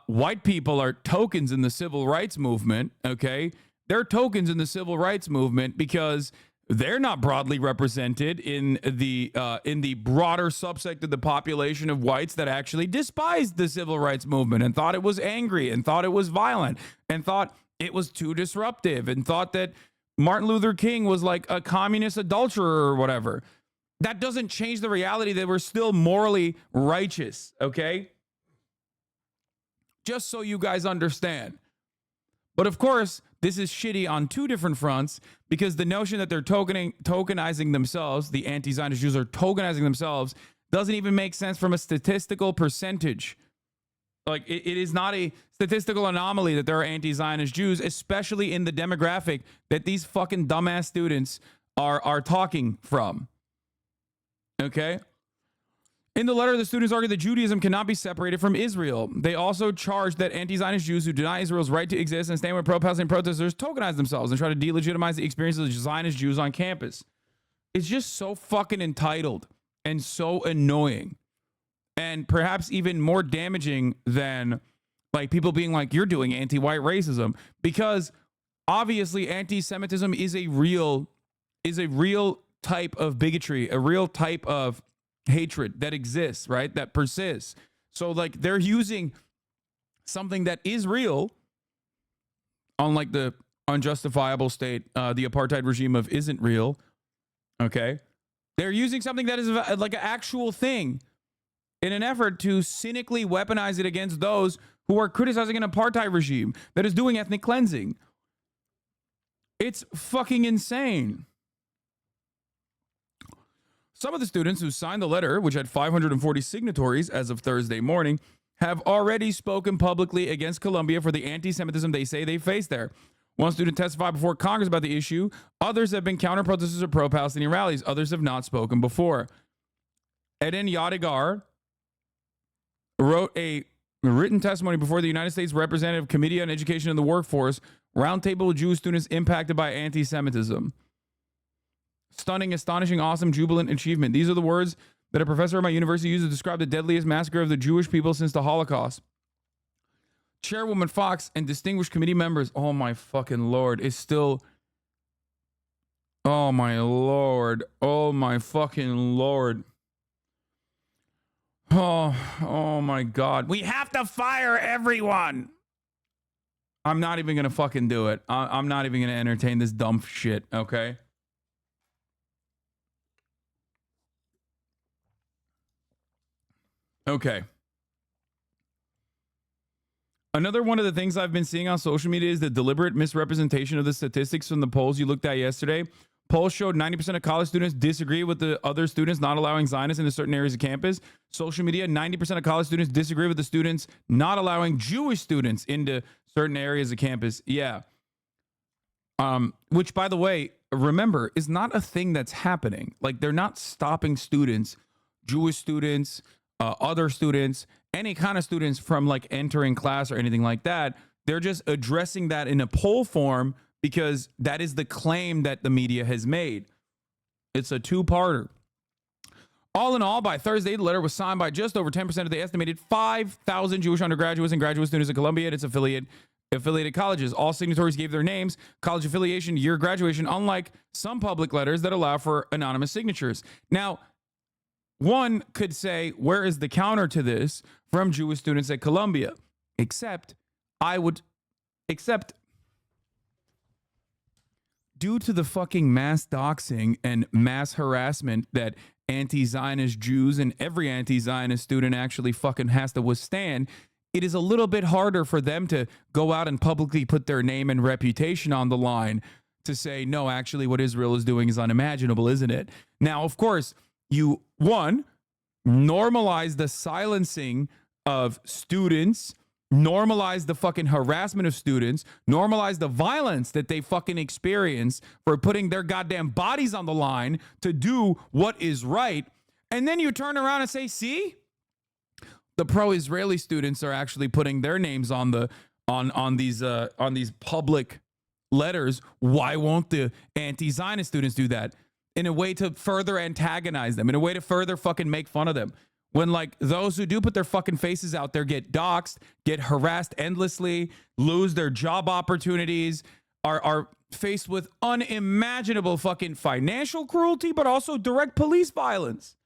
white people are tokens in the civil rights movement. Okay? They're tokens in the civil rights movement because they're not broadly represented in the broader subsect of the population of whites that actually despised the civil rights movement and thought it was angry and thought it was violent and thought it was too disruptive and thought that Martin Luther King was like a communist adulterer or whatever. That doesn't change the reality that we're still morally righteous, okay? Just so you guys understand. But of course, this is shitty on two different fronts because the notion that they're tokenizing themselves, the anti-Zionist Jews are tokenizing themselves, doesn't even make sense from a statistical percentage. Like, it is not a statistical anomaly that there are anti-Zionist Jews, especially in the demographic that these fucking dumbass students are talking from. Okay? In the letter, the students argue that Judaism cannot be separated from Israel. They also charge that anti-Zionist Jews who deny Israel's right to exist and stand with pro-Palestinian protesters tokenize themselves and try to delegitimize the experiences of Zionist Jews on campus. It's just so fucking entitled and so annoying. And perhaps even more damaging than like people being like, you're doing anti-white racism, because obviously anti-Semitism is a real type of bigotry, a real type of hatred that exists, right? That persists. So like they're using something that is real, unlike the unjustifiable state, the apartheid regime of isn't real. Okay. They're using something that is like an actual thing in an effort to cynically weaponize it against those who are criticizing an apartheid regime that is doing ethnic cleansing. It's fucking insane. Some of the students who signed the letter, which had 540 signatories as of Thursday morning, have already spoken publicly against Colombia for the anti-Semitism they say they face there. One student testified before Congress about the issue. Others have been counter-protesters of pro-Palestinian rallies. Others have not spoken before. Eden Yadigar wrote a written testimony before the United States Representative Committee on Education and the Workforce, roundtable with Jewish students impacted by anti-Semitism. Stunning, astonishing, awesome, jubilant achievement. These are the words that a professor at my university used to describe the deadliest massacre of the Jewish people since the Holocaust. Chairwoman Fox and distinguished committee members, oh my fucking Lord, is still, oh my Lord, oh my fucking Lord. Oh my God. We have to fire everyone. I'm not even gonna fucking do it. I'm not even gonna entertain this dumb shit, okay? Okay. Another one of the things I've been seeing on social media is the deliberate misrepresentation of the statistics from the polls you looked at yesterday. Polls showed 90% of college students disagree with the other students not allowing Zionists into certain areas of campus. Social media, 90% of college students disagree with the students not allowing Jewish students into certain areas of campus. Yeah. Which, by the way, remember, is not a thing that's happening. Like, they're not stopping students, Jewish students, other students, any kind of students from like entering class or anything like that. They're just addressing that in a poll form because that is the claim that the media has made. It's a two-parter. All in all, by Thursday, the letter was signed by just over 10% of the estimated 5,000 Jewish undergraduates and graduate students at Columbia and its affiliated colleges. All signatories gave their names, college affiliation, year graduation, unlike some public letters that allow for anonymous signatures. Now, one could say, where is the counter to this from Jewish students at Columbia? Except due to the fucking mass doxing and mass harassment that anti-Zionist Jews and every anti-Zionist student actually fucking has to withstand, it is a little bit harder for them to go out and publicly put their name and reputation on the line to say, no, actually what Israel is doing is unimaginable, isn't it? Now, of course, you, one, normalize the silencing of students, normalize the fucking harassment of students, normalize the violence that they fucking experience for putting their goddamn bodies on the line to do what is right. And then you turn around and say, see, the pro-Israeli students are actually putting their names on the on these public letters. Why won't the anti-Zionist students do that? In a way to further antagonize them, in a way to further fucking make fun of them. When like those who do put their fucking faces out there get doxxed, get harassed endlessly, lose their job opportunities, are faced with unimaginable fucking financial cruelty, but also direct police violence.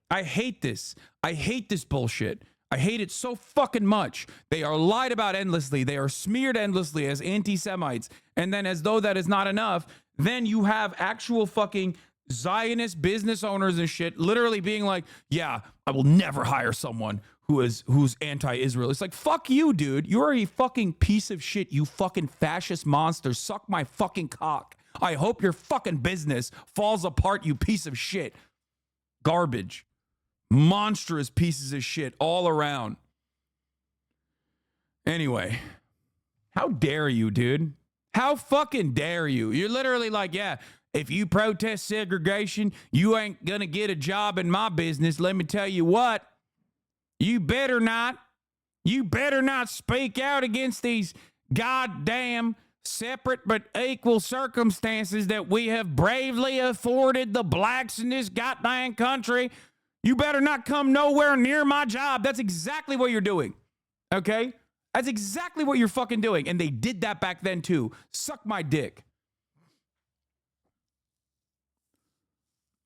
I hate this. I hate this bullshit. I hate it so fucking much. They are lied about endlessly. They are smeared endlessly as anti-Semites. And then as though that is not enough, then you have actual fucking Zionist business owners and shit literally being like, yeah, I will never hire someone who's anti-Israel. It's like, fuck you, dude. You're a fucking piece of shit, you fucking fascist monster. Suck my fucking cock. I hope your fucking business falls apart, you piece of shit. Garbage. Monstrous pieces of shit all around. Anyway, how dare you, dude? How fucking dare you? You're literally like, yeah, if you protest segregation, you ain't gonna get a job in my business. Let me tell you what, you better not speak out against these goddamn separate but equal circumstances that we have bravely afforded the blacks in this goddamn country. You better not come nowhere near my job. That's exactly what you're doing. Okay? That's exactly what you're fucking doing. And they did that back then too. Suck my dick.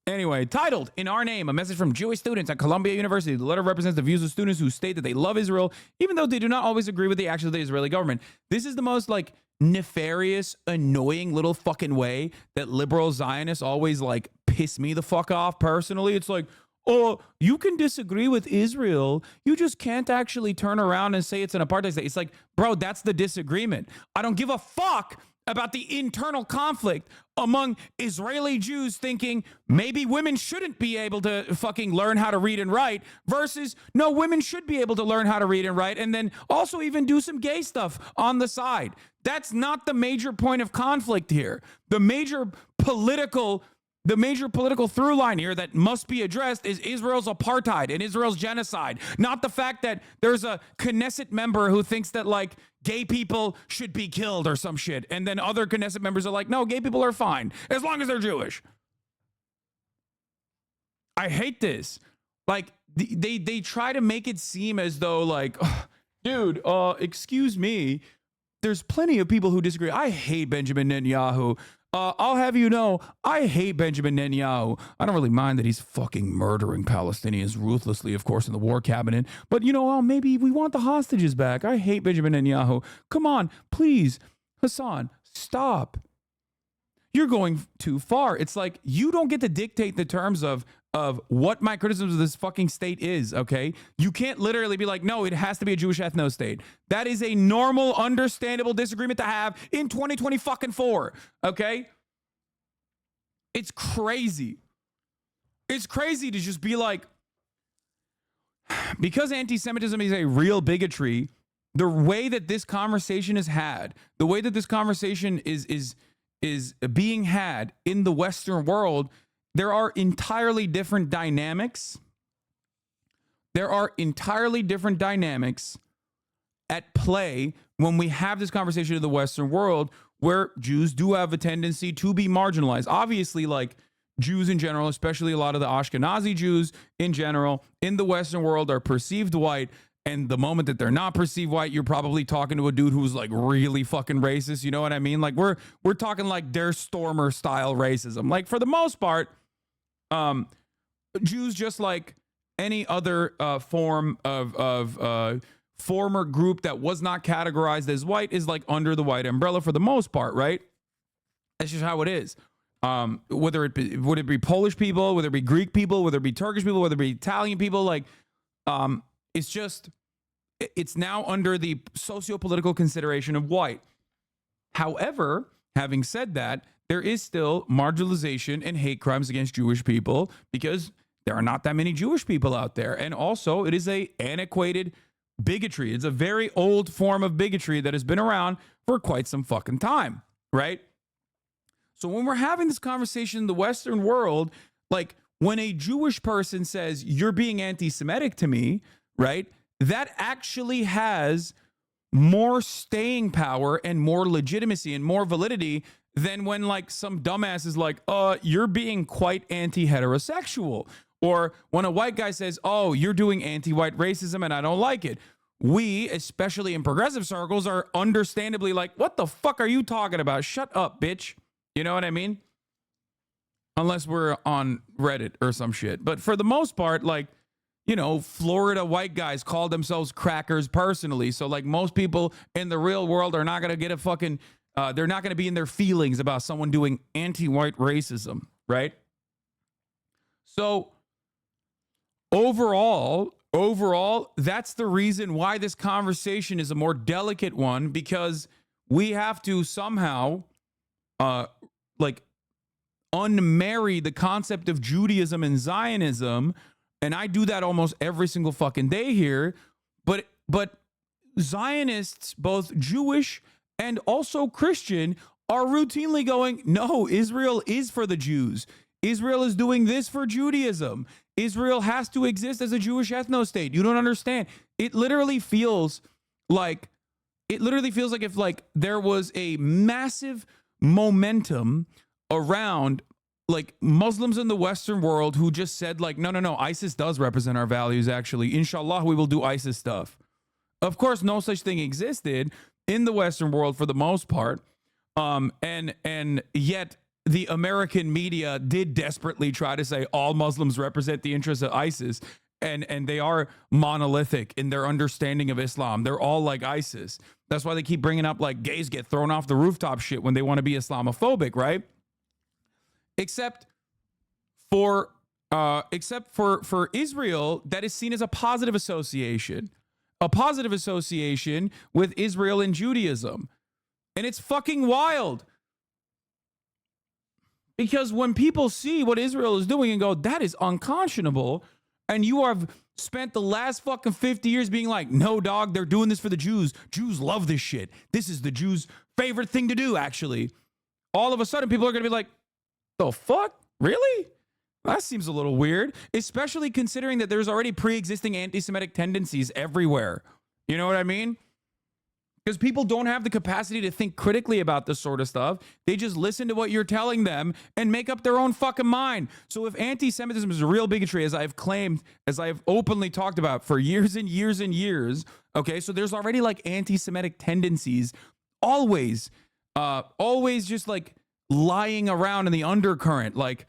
Anyway, titled, In Our Name, a message from Jewish students at Columbia University. The letter represents the views of students who state that they love Israel, even though they do not always agree with the actions of the Israeli government. This is the most, like, nefarious, annoying little fucking way that liberal Zionists always, like, piss me the fuck off personally. It's like, oh, you can disagree with Israel. You just can't actually turn around and say it's an apartheid state. It's like, bro, that's the disagreement. I don't give a fuck about the internal conflict among Israeli Jews thinking maybe women shouldn't be able to fucking learn how to read and write versus no, women should be able to learn how to read and write and then also even do some gay stuff on the side. That's not the major point of conflict here. The major political through line here that must be addressed is Israel's apartheid and Israel's genocide. Not the fact that there's a Knesset member who thinks that, like, gay people should be killed or some shit. And then other Knesset members are like, no, gay people are fine as long as they're Jewish. I hate this. Like, they try to make it seem as though, like, dude, excuse me, there's plenty of people who disagree. I hate Benjamin Netanyahu. I'll have you know, I hate Benjamin Netanyahu. I don't really mind that he's fucking murdering Palestinians ruthlessly, of course, in the war cabinet. But, you know, maybe we want the hostages back. I hate Benjamin Netanyahu. Come on, please, Hasan, stop. You're going too far. It's like you don't get to dictate the terms of what my criticism of this fucking state is, okay? You can't literally be like, no, it has to be a Jewish ethno state. That is a normal, understandable disagreement to have in 2024, okay? It's crazy. It's crazy to just be like, because anti-Semitism is a real bigotry, the way that this conversation is had, the way that this conversation is being had in the Western world, there are entirely different dynamics. There are entirely different dynamics at play when we have this conversation in the Western world, where Jews do have a tendency to be marginalized. Obviously, like Jews in general, especially a lot of the Ashkenazi Jews in general, in the Western world are perceived white. And the moment that they're not perceived white, you're probably talking to a dude who's like really fucking racist. You know what I mean? Like we're talking like Der Stormer style racism. Like for the most part, Jews, just like any other form of former group that was not categorized as white, is like under the white umbrella for the most part, right? That's just how it is. Would it be Polish people, whether it be Greek people, whether it be Turkish people, whether it be Italian people, like it's now under the socio-political consideration of white. However, having said that, there is still marginalization and hate crimes against Jewish people because there are not that many Jewish people out there. And also, it is a antiquated bigotry. It's a very old form of bigotry that has been around for quite some fucking time, right? So when we're having this conversation in the Western world, like when a Jewish person says, you're being anti-Semitic to me, right? That actually has more staying power and more legitimacy and more validity than when like some dumbass is like, you're being quite anti-heterosexual. Or when a white guy says, oh, you're doing anti-white racism and I don't like it. We, especially in progressive circles, are understandably like, what the fuck are you talking about? Shut up, bitch. You know what I mean? Unless we're on Reddit or some shit. But for the most part, like, you know, Florida white guys call themselves crackers personally. So like most people in the real world are not going to get a fucking, they're not going to be in their feelings about someone doing anti-white racism, right? So overall, that's the reason why this conversation is a more delicate one, because we have to somehow like unmarry the concept of Judaism and Zionism. And I do that almost every single fucking day here. But Zionists, both Jewish and also Christian, are routinely going, no, Israel is for the Jews. Israel is doing this for Judaism. Israel has to exist as a Jewish ethno-state. You don't understand. It literally feels like if like there was a massive momentum around like Muslims in the Western world who just said like, no, ISIS does represent our values. Actually, inshallah, we will do ISIS stuff. Of course, no such thing existed in the Western world for the most part. And yet the American media did desperately try to say all Muslims represent the interests of ISIS. And they are monolithic in their understanding of Islam. They're all like ISIS. That's why they keep bringing up like gays get thrown off the rooftop shit when they want to be Islamophobic, right? Except for Israel, that is seen as a positive association with Israel and Judaism. And it's fucking wild. Because when people see what Israel is doing and go, that is unconscionable, and you have spent the last fucking 50 years being like, no, dog, they're doing this for the Jews. Jews love this shit. This is the Jews' favorite thing to do, actually. All of a sudden, people are going to be like, the fuck? Really? That seems a little weird, especially considering that there's already pre-existing anti-Semitic tendencies everywhere. You know what I mean? Because people don't have the capacity to think critically about this sort of stuff. They just listen to what you're telling them and make up their own fucking mind. So if anti-Semitism is a real bigotry, as I've claimed, as I've openly talked about for years and years and years, okay, so there's already like anti-Semitic tendencies always just like lying around in the undercurrent. Like,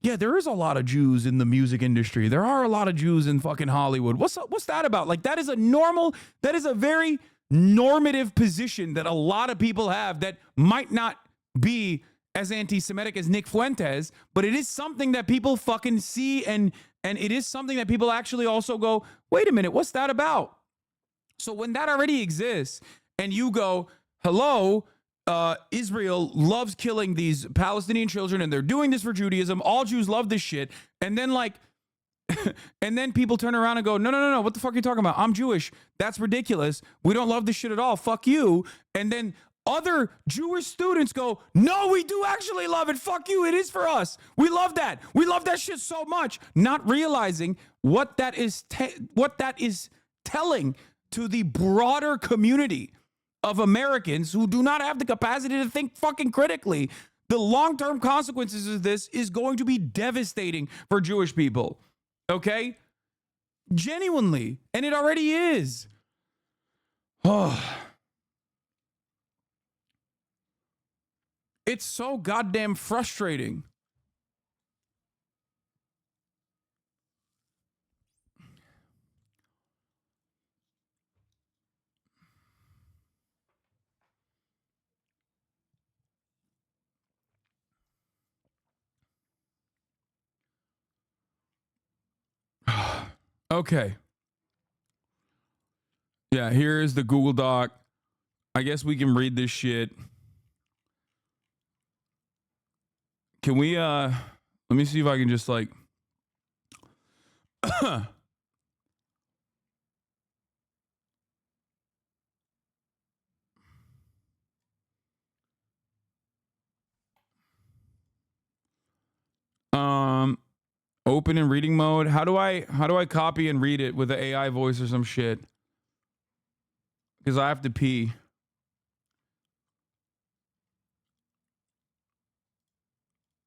yeah, there is a lot of Jews in the music industry. There are a lot of Jews in fucking Hollywood. What's that about? Like, that is a very normative position that a lot of people have that might not be as anti-Semitic as Nick Fuentes, but it is something that people fucking see, and it is something that people actually also go, wait a minute, what's that about? So when that already exists, and you go, hello, Israel loves killing these Palestinian children, and they're doing this for Judaism, all Jews love this shit, and then like, and then people turn around and go, no, what the fuck are you talking about? I'm Jewish. That's ridiculous. We don't love this shit at all. Fuck you. And then other Jewish students go, no, we do actually love it. Fuck you. It is for us. We love that. We love that shit so much. Not realizing what that is telling to the broader community of Americans who do not have the capacity to think fucking critically. The long-term consequences of this is going to be devastating for Jewish people. Okay? Genuinely. And it already is. Oh. It's so goddamn frustrating. Okay. Yeah, here is the Google Doc. I guess we can read this shit. Can we, let me see if I can just like, open in reading mode. How do I copy and read it with the AI voice or some shit? Because I have to pee.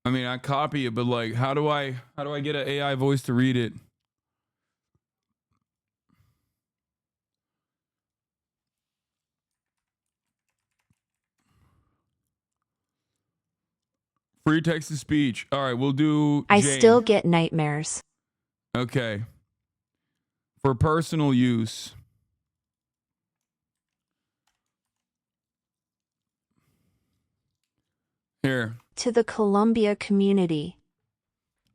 I mean, I copy it, but like, how do I get an AI voice to read it? Free text to speech. All right, we'll do I Jane. still get nightmares. Okay. For personal use. Here. To the Columbia community.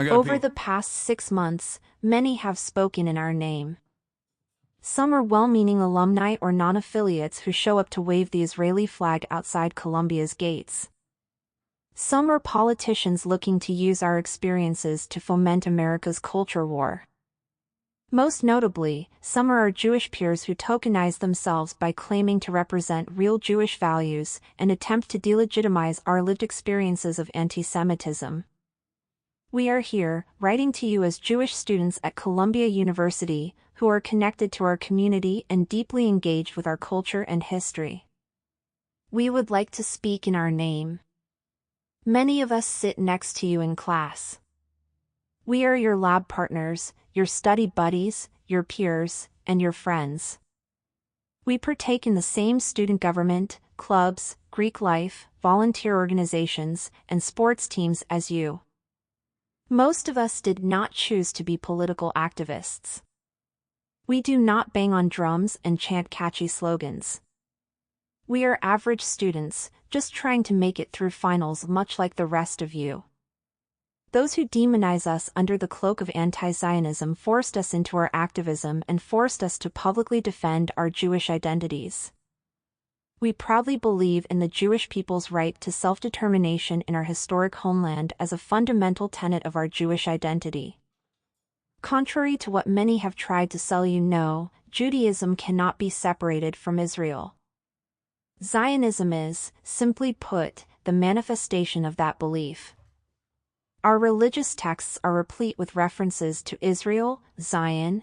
Over the past 6 months, many have spoken in our name. Some are well-meaning alumni or non-affiliates who show up to wave the Israeli flag outside Columbia's gates. Some are politicians looking to use our experiences to foment America's culture war. Most notably, some are our Jewish peers who tokenize themselves by claiming to represent real Jewish values and attempt to delegitimize our lived experiences of anti-Semitism. We are here, writing to you as Jewish students at Columbia University, who are connected to our community and deeply engaged with our culture and history. We would like to speak in our name. Many of us sit next to you in class. We are your lab partners, your study buddies, your peers, and your friends. We partake in the same student government, clubs, Greek life, volunteer organizations, and sports teams as you. Most of us did not choose to be political activists. We do not bang on drums and chant catchy slogans. We are average students, just trying to make it through finals much like the rest of you. Those who demonize us under the cloak of anti-Zionism forced us into our activism and forced us to publicly defend our Jewish identities. We proudly believe in the Jewish people's right to self-determination in our historic homeland as a fundamental tenet of our Jewish identity. Contrary to what many have tried to sell you, no, Judaism cannot be separated from Israel. Zionism is, simply put, the manifestation of that belief. Our religious texts are replete with references to Israel, Zion.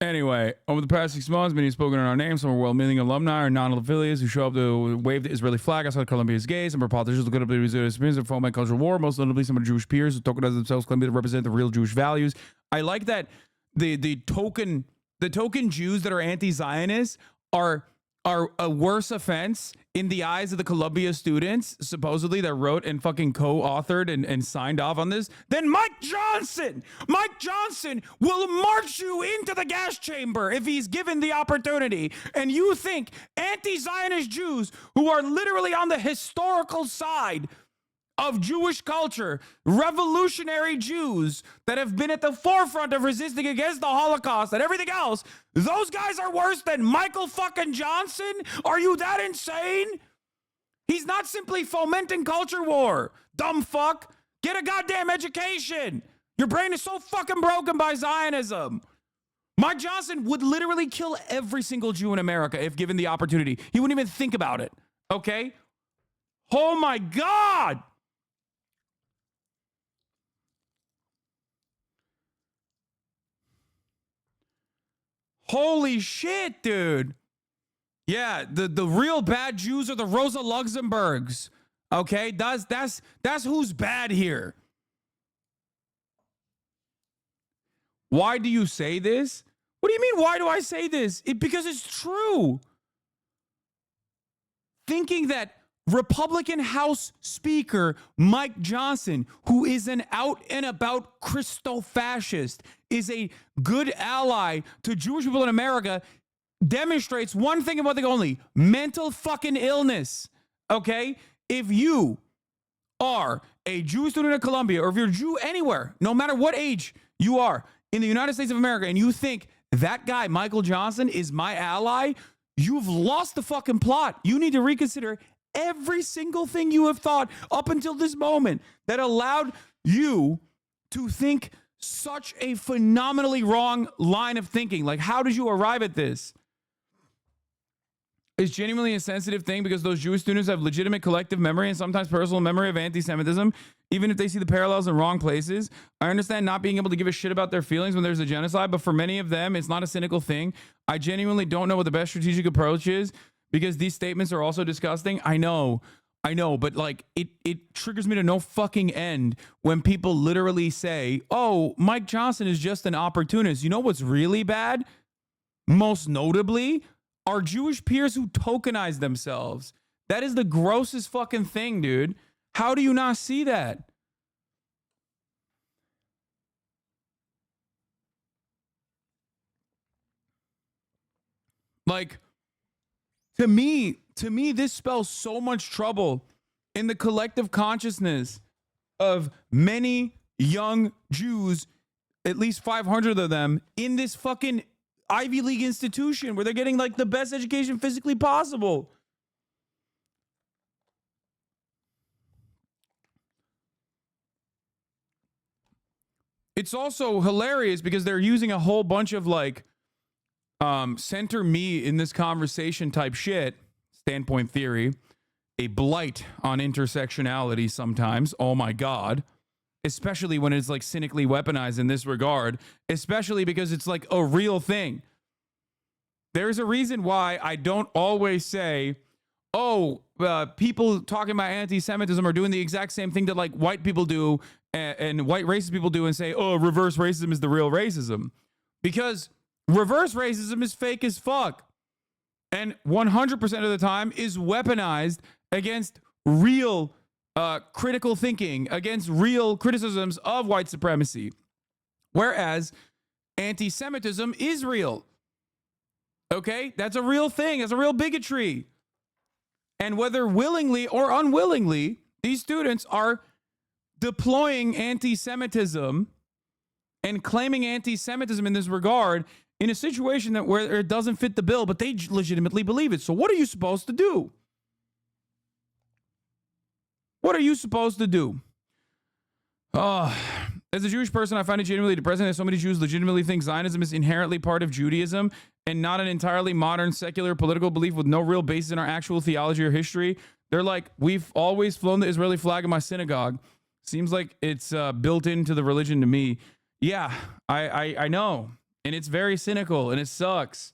Anyway, over the past 6 months, many have spoken in our name. Some are well-meaning alumni or non-affiliates who show up to wave the Israeli flag outside Columbia's gates. Some are politicians who could have been experience of foment cultural war. Most notably, some are Jewish peers who tokenize themselves, claiming to represent the real Jewish values. I like that the token Jews that are anti-Zionists are are a worse offense in the eyes of the Columbia students, supposedly, that wrote and fucking co-authored and signed off on this, than Mike Johnson. Mike Johnson will march you into the gas chamber if he's given the opportunity. And you think anti-Zionist Jews who are literally on the historical side of Jewish culture, revolutionary Jews that have been at the forefront of resisting against the Holocaust and everything else, those guys are worse than Michael fucking Johnson? Are you that insane? He's not simply fomenting culture war. Dumb fuck. Get a goddamn education. Your brain is so fucking broken by Zionism. Mike Johnson would literally kill every single Jew in America if given the opportunity. He wouldn't even think about it. Okay? Oh my God. Holy shit, dude. Yeah, the real bad Jews are the Rosa Luxemburgs. Okay? That's who's bad here. Why do you say this? What do you mean, why do I say this? Because it's true. Thinking that Republican House Speaker Mike Johnson, who is an out and about Christofascist, is a good ally to Jewish people in America, demonstrates one thing and one thing only: mental fucking illness. Okay? If you are a Jewish student at Columbia, or if you're a Jew anywhere, no matter what age you are in the United States of America, and you think that guy, Michael Johnson, is my ally, you've lost the fucking plot. You need to reconsider every single thing you have thought up until this moment that allowed you to think such a phenomenally wrong line of thinking. Like, how did you arrive at this? It's genuinely a sensitive thing because those Jewish students have legitimate collective memory and sometimes personal memory of anti-Semitism, even if they see the parallels in wrong places. I understand not being able to give a shit about their feelings when there's a genocide, but for many of them, it's not a cynical thing. I genuinely don't know what the best strategic approach is because these statements are also disgusting. I know, but like it triggers me to no fucking end when people literally say, oh, Mike Johnson is just an opportunist. You know what's really bad? Most notably, our Jewish peers who tokenize themselves. That is the grossest fucking thing, dude. How do you not see that? Like, to me, this spells so much trouble in the collective consciousness of many young Jews, at least 500 of them, in this fucking Ivy League institution where they're getting like the best education physically possible. It's also hilarious because they're using a whole bunch of like center me in this conversation type shit, standpoint theory, a blight on intersectionality sometimes. Oh my God. Especially when it's like cynically weaponized in this regard, especially because it's like a real thing. There's a reason why I don't always say, oh, people talking about anti-Semitism are doing the exact same thing that like white people do and white racist people do and say, oh, reverse racism is the real racism. Because reverse racism is fake as fuck. And 100% of the time is weaponized against real critical thinking, against real criticisms of white supremacy. Whereas anti-Semitism is real. Okay? That's a real thing. That's a real bigotry. And whether willingly or unwillingly, these students are deploying anti-Semitism and claiming anti-Semitism in this regard in a situation that where it doesn't fit the bill, but they legitimately believe it. So what are you supposed to do? What are you supposed to do? As a Jewish person, I find it genuinely depressing that so many Jews legitimately think Zionism is inherently part of Judaism and not an entirely modern secular political belief with no real basis in our actual theology or history. They're like, we've always flown the Israeli flag in my synagogue. Seems like it's built into the religion to me. Yeah, I know. And it's very cynical and it sucks.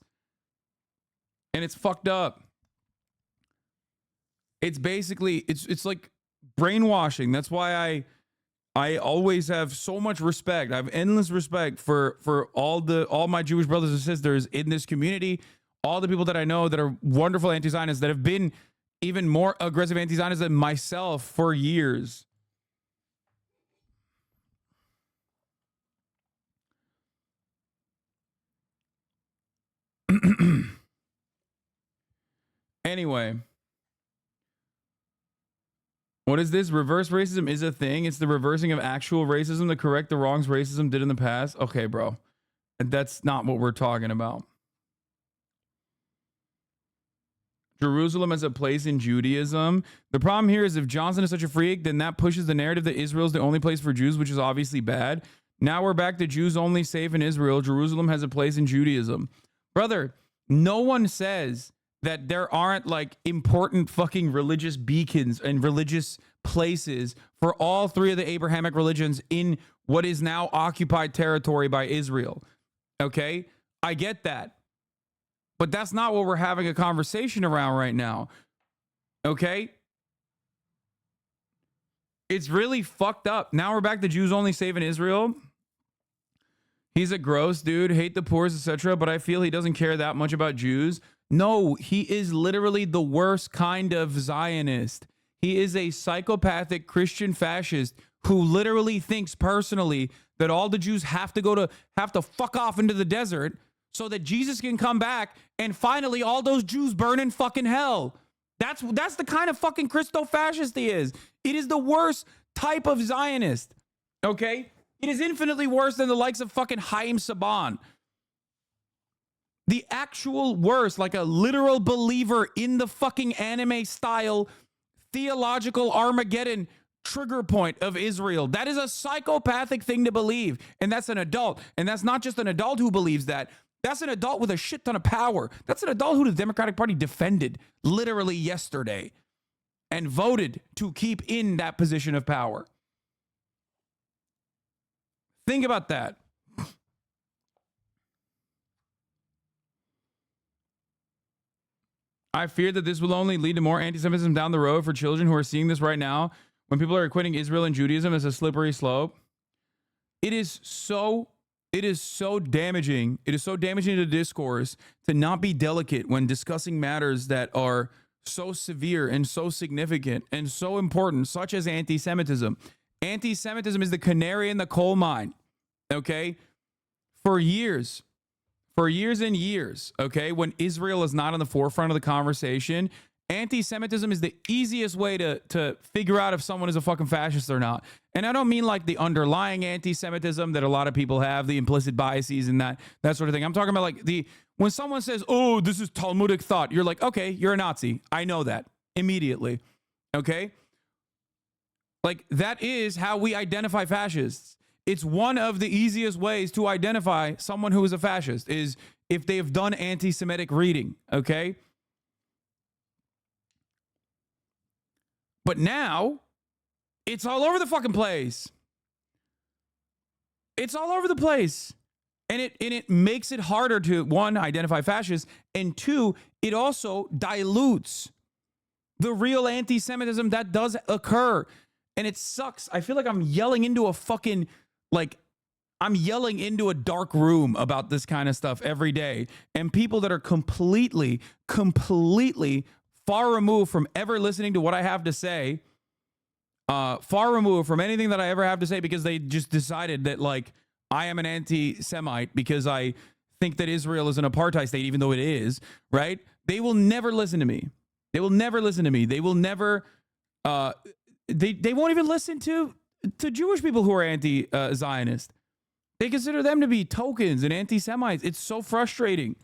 And it's fucked up. It's basically, it's like brainwashing. That's why I always have so much respect. I have endless respect for all my Jewish brothers and sisters in this community, all the people that I know that are wonderful anti-Zionists that have been even more aggressive anti-Zionists than myself for years. Anyway, what is this? Reverse racism is a thing. It's the reversing of actual racism to correct the wrongs racism did in the past. Okay, bro. That's not what we're talking about. Jerusalem as a place in Judaism. The problem here is if Johnson is such a freak, then that pushes the narrative that Israel is the only place for Jews, which is obviously bad. Now we're back to Jews only safe in Israel. Jerusalem has a place in Judaism. Brother, no one says that there aren't like important fucking religious beacons and religious places for all three of the Abrahamic religions in what is now occupied territory by Israel. Okay? I get that. But that's not what we're having a conversation around right now. Okay? It's really fucked up. Now we're back to Jews only safe in Israel. He's a gross dude, hate the poor, etc., but I feel he doesn't care that much about Jews. No, he is literally the worst kind of Zionist. He is a psychopathic Christian fascist who literally thinks personally that all the Jews have to fuck off into the desert so that Jesus can come back and finally all those Jews burn in fucking hell. That's the kind of fucking Christo-fascist he is. It is the worst type of Zionist. Okay? It is infinitely worse than the likes of fucking Haim Saban. The actual worst, like a literal believer in the fucking anime style theological Armageddon trigger point of Israel. That is a psychopathic thing to believe. And that's an adult. And that's not just an adult who believes that. That's an adult with a shit ton of power. That's an adult who the Democratic Party defended literally yesterday and voted to keep in that position of power. Think about that. I fear that this will only lead to more anti-Semitism down the road for children who are seeing this right now when people are equating Israel and Judaism as a slippery slope. It is so damaging. It is so damaging to discourse to not be delicate when discussing matters that are so severe and so significant and so important, such as anti-Semitism. Anti-Semitism is the canary in the coal mine, okay? For years and years, okay, when Israel is not on the forefront of the conversation, anti-Semitism is the easiest way to figure out if someone is a fucking fascist or not. And I don't mean like the underlying anti-Semitism that a lot of people have, the implicit biases and that sort of thing. I'm talking about like when someone says, oh, this is Talmudic thought, you're like, okay, you're a Nazi. I know that immediately, okay? Like that is how we identify fascists. It's one of the easiest ways to identify someone who is a fascist is if they have done anti-Semitic reading, okay? But now, it's all over the fucking place. It's all over the place. And it makes it harder to, one, identify fascists, and two, it also dilutes the real anti-Semitism that does occur. And it sucks. I feel like I'm yelling into a fucking... Like, I'm yelling into a dark room about this kind of stuff every day. And people that are completely far removed from ever listening to what I have to say, far removed from anything that I ever have to say because they just decided that, like, I am an anti-Semite because I think that Israel is an apartheid state, even though it is, right? They will never listen to me. They will never listen to me. They will never, they won't even listen to Jewish people who are anti-Zionist. They consider them to be tokens and anti-Semites. It's so frustrating.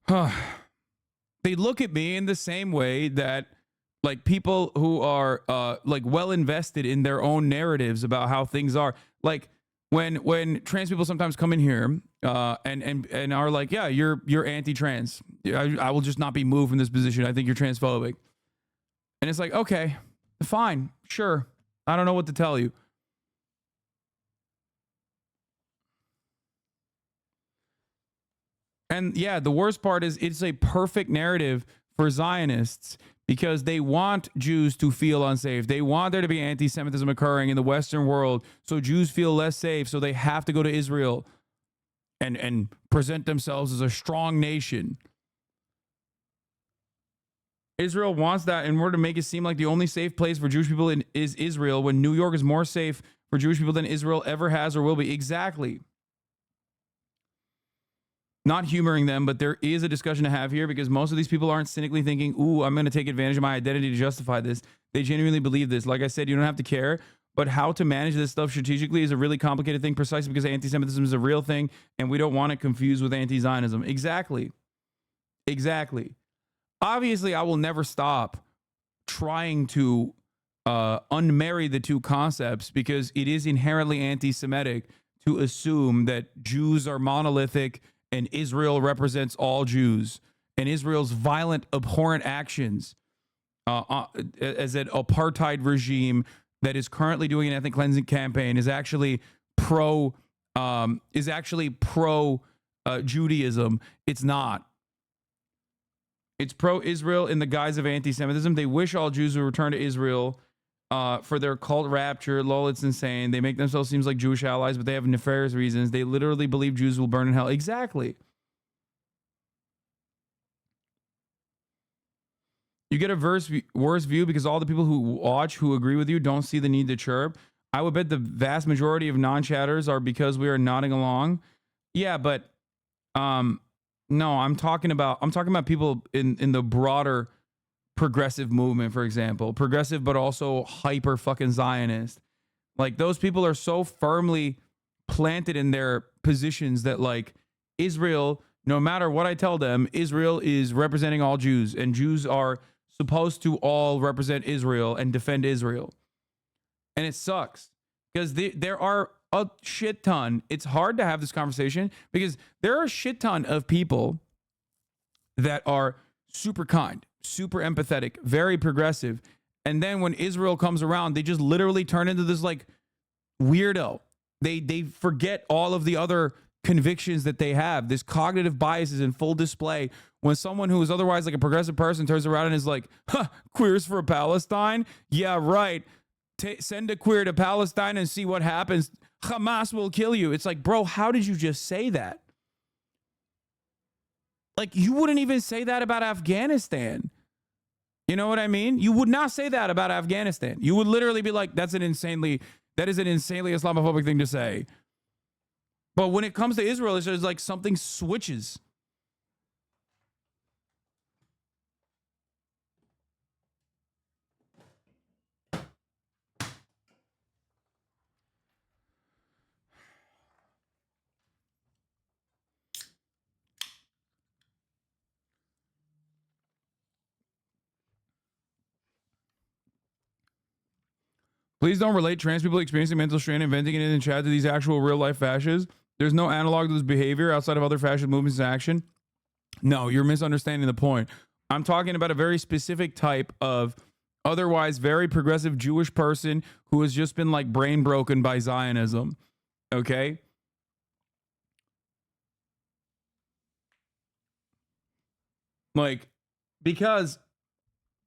They look at me in the same way that like people who are like well invested in their own narratives about how things are. Like when trans people sometimes come in here and are like, yeah, you're anti-trans. I will just not be moved from this position. I think you're transphobic. And it's like, okay, fine, sure. I don't know what to tell you. And yeah, the worst part is it's a perfect narrative for Zionists because they want Jews to feel unsafe. They want there to be anti-Semitism occurring in the Western world so Jews feel less safe, so they have to go to Israel and present themselves as a strong nation. Israel wants that in order to make it seem like the only safe place for Jewish people is Israel, when New York is more safe for Jewish people than Israel ever has or will be. Exactly. Not humoring them, but there is a discussion to have here, because most of these people aren't cynically thinking, ooh, I'm going to take advantage of my identity to justify this. They genuinely believe this. Like I said, you don't have to care, but how to manage this stuff strategically is a really complicated thing, precisely because anti-Semitism is a real thing, and we don't want it confused with anti-Zionism. Exactly. Exactly. Obviously, I will never stop trying to unmarry the two concepts, because it is inherently anti-Semitic to assume that Jews are monolithic and Israel represents all Jews, and Israel's violent, abhorrent actions as an apartheid regime that is currently doing an ethnic cleansing campaign is actually pro Judaism. It's not. It's pro-Israel in the guise of anti-Semitism. They wish all Jews would return to Israel for their cult rapture. Lol, it's insane. They make themselves seem like Jewish allies, but they have nefarious reasons. They literally believe Jews will burn in hell. Exactly. You get a worse view because all the people who watch, who agree with you, don't see the need to chirp. I would bet the vast majority of non-chatters are because we are nodding along. Yeah, but no, I'm talking about people in the broader progressive movement, for example. Progressive, but also hyper fucking Zionist. Like, those people are so firmly planted in their positions that, like, Israel, no matter what I tell them, Israel is representing all Jews, and Jews are supposed to all represent Israel and defend Israel. And it sucks because there are a shit ton. It's hard to have this conversation because there are a shit ton of people that are super kind, super empathetic, very progressive. And then when Israel comes around, they just literally turn into this like weirdo. They forget all of the other convictions that they have. This cognitive bias is in full display when someone who is otherwise like a progressive person turns around and is like, huh, queers for Palestine? Yeah, right. Send a queer to Palestine and see what happens. Hamas will kill you. It's like, bro, how did you just say that? Like, you wouldn't even say that about Afghanistan. You know what I mean? You would not say that about Afghanistan. You would literally be like, that is an insanely Islamophobic thing to say. But when it comes to Israel, it's just like something switches. Please don't relate trans people experiencing mental strain and venting it in the chat to these actual real life fascists. There's no analog to this behavior outside of other fascist movements and action. No, you're misunderstanding the point. I'm talking about a very specific type of otherwise very progressive Jewish person who has just been like brain broken by Zionism. Okay? Like, because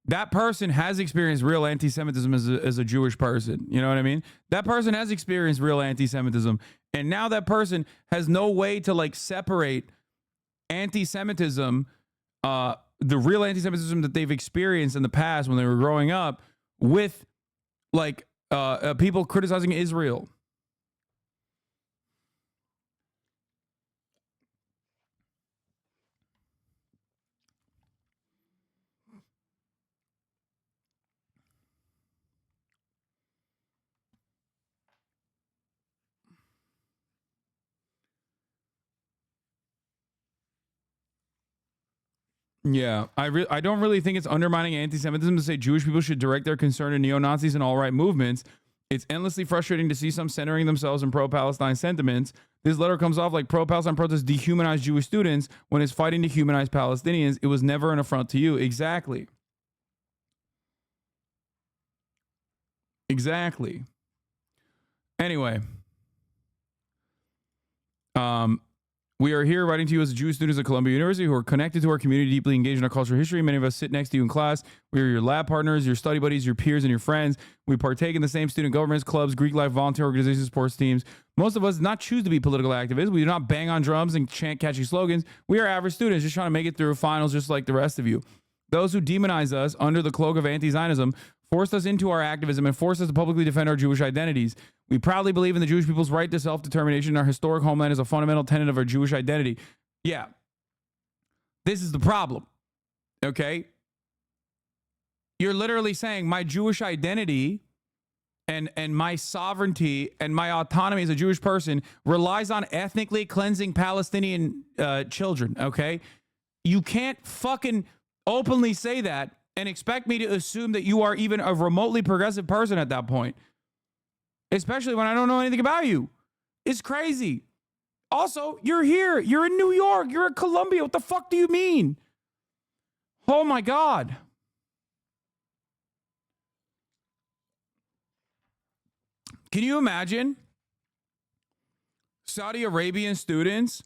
that person has experienced real anti-Semitism as a Jewish person. You know what I mean? That person has experienced real anti-Semitism. And now that person has no way to like separate anti-Semitism, the real anti-Semitism that they've experienced in the past when they were growing up, with like people criticizing Israel. Yeah, I don't really think it's undermining anti-Semitism to say Jewish people should direct their concern to neo-Nazis and alt-right movements. It's endlessly frustrating to see some centering themselves in pro-Palestine sentiments. This letter comes off like pro-Palestine protests dehumanize Jewish students when it's fighting to humanize Palestinians. It was never an affront to you. Exactly. Exactly. Anyway. We are here writing to you as Jewish students at Columbia University who are connected to our community, deeply engaged in our cultural history. Many of us sit next to you in class. We are your lab partners, your study buddies, your peers, and your friends. We partake in the same student governments, clubs, Greek life, volunteer organizations, sports teams. Most of us do not choose to be political activists. We do not bang on drums and chant catchy slogans. We are average students just trying to make it through finals just like the rest of you. Those who demonize us under the cloak of anti-Zionism forced us into our activism and forced us to publicly defend our Jewish identities. We proudly believe in the Jewish people's right to self-determination. Our historic homeland is a fundamental tenet of our Jewish identity. Yeah. This is the problem. Okay? You're literally saying my Jewish identity and my sovereignty and my autonomy as a Jewish person relies on ethnically cleansing Palestinian children, okay? You can't fucking openly say that and expect me to assume that you are even a remotely progressive person at that point. Especially when I don't know anything about you. It's crazy. Also, you're here. You're in New York. You're at Columbia. What the fuck do you mean? Oh my God. Can you imagine Saudi Arabian students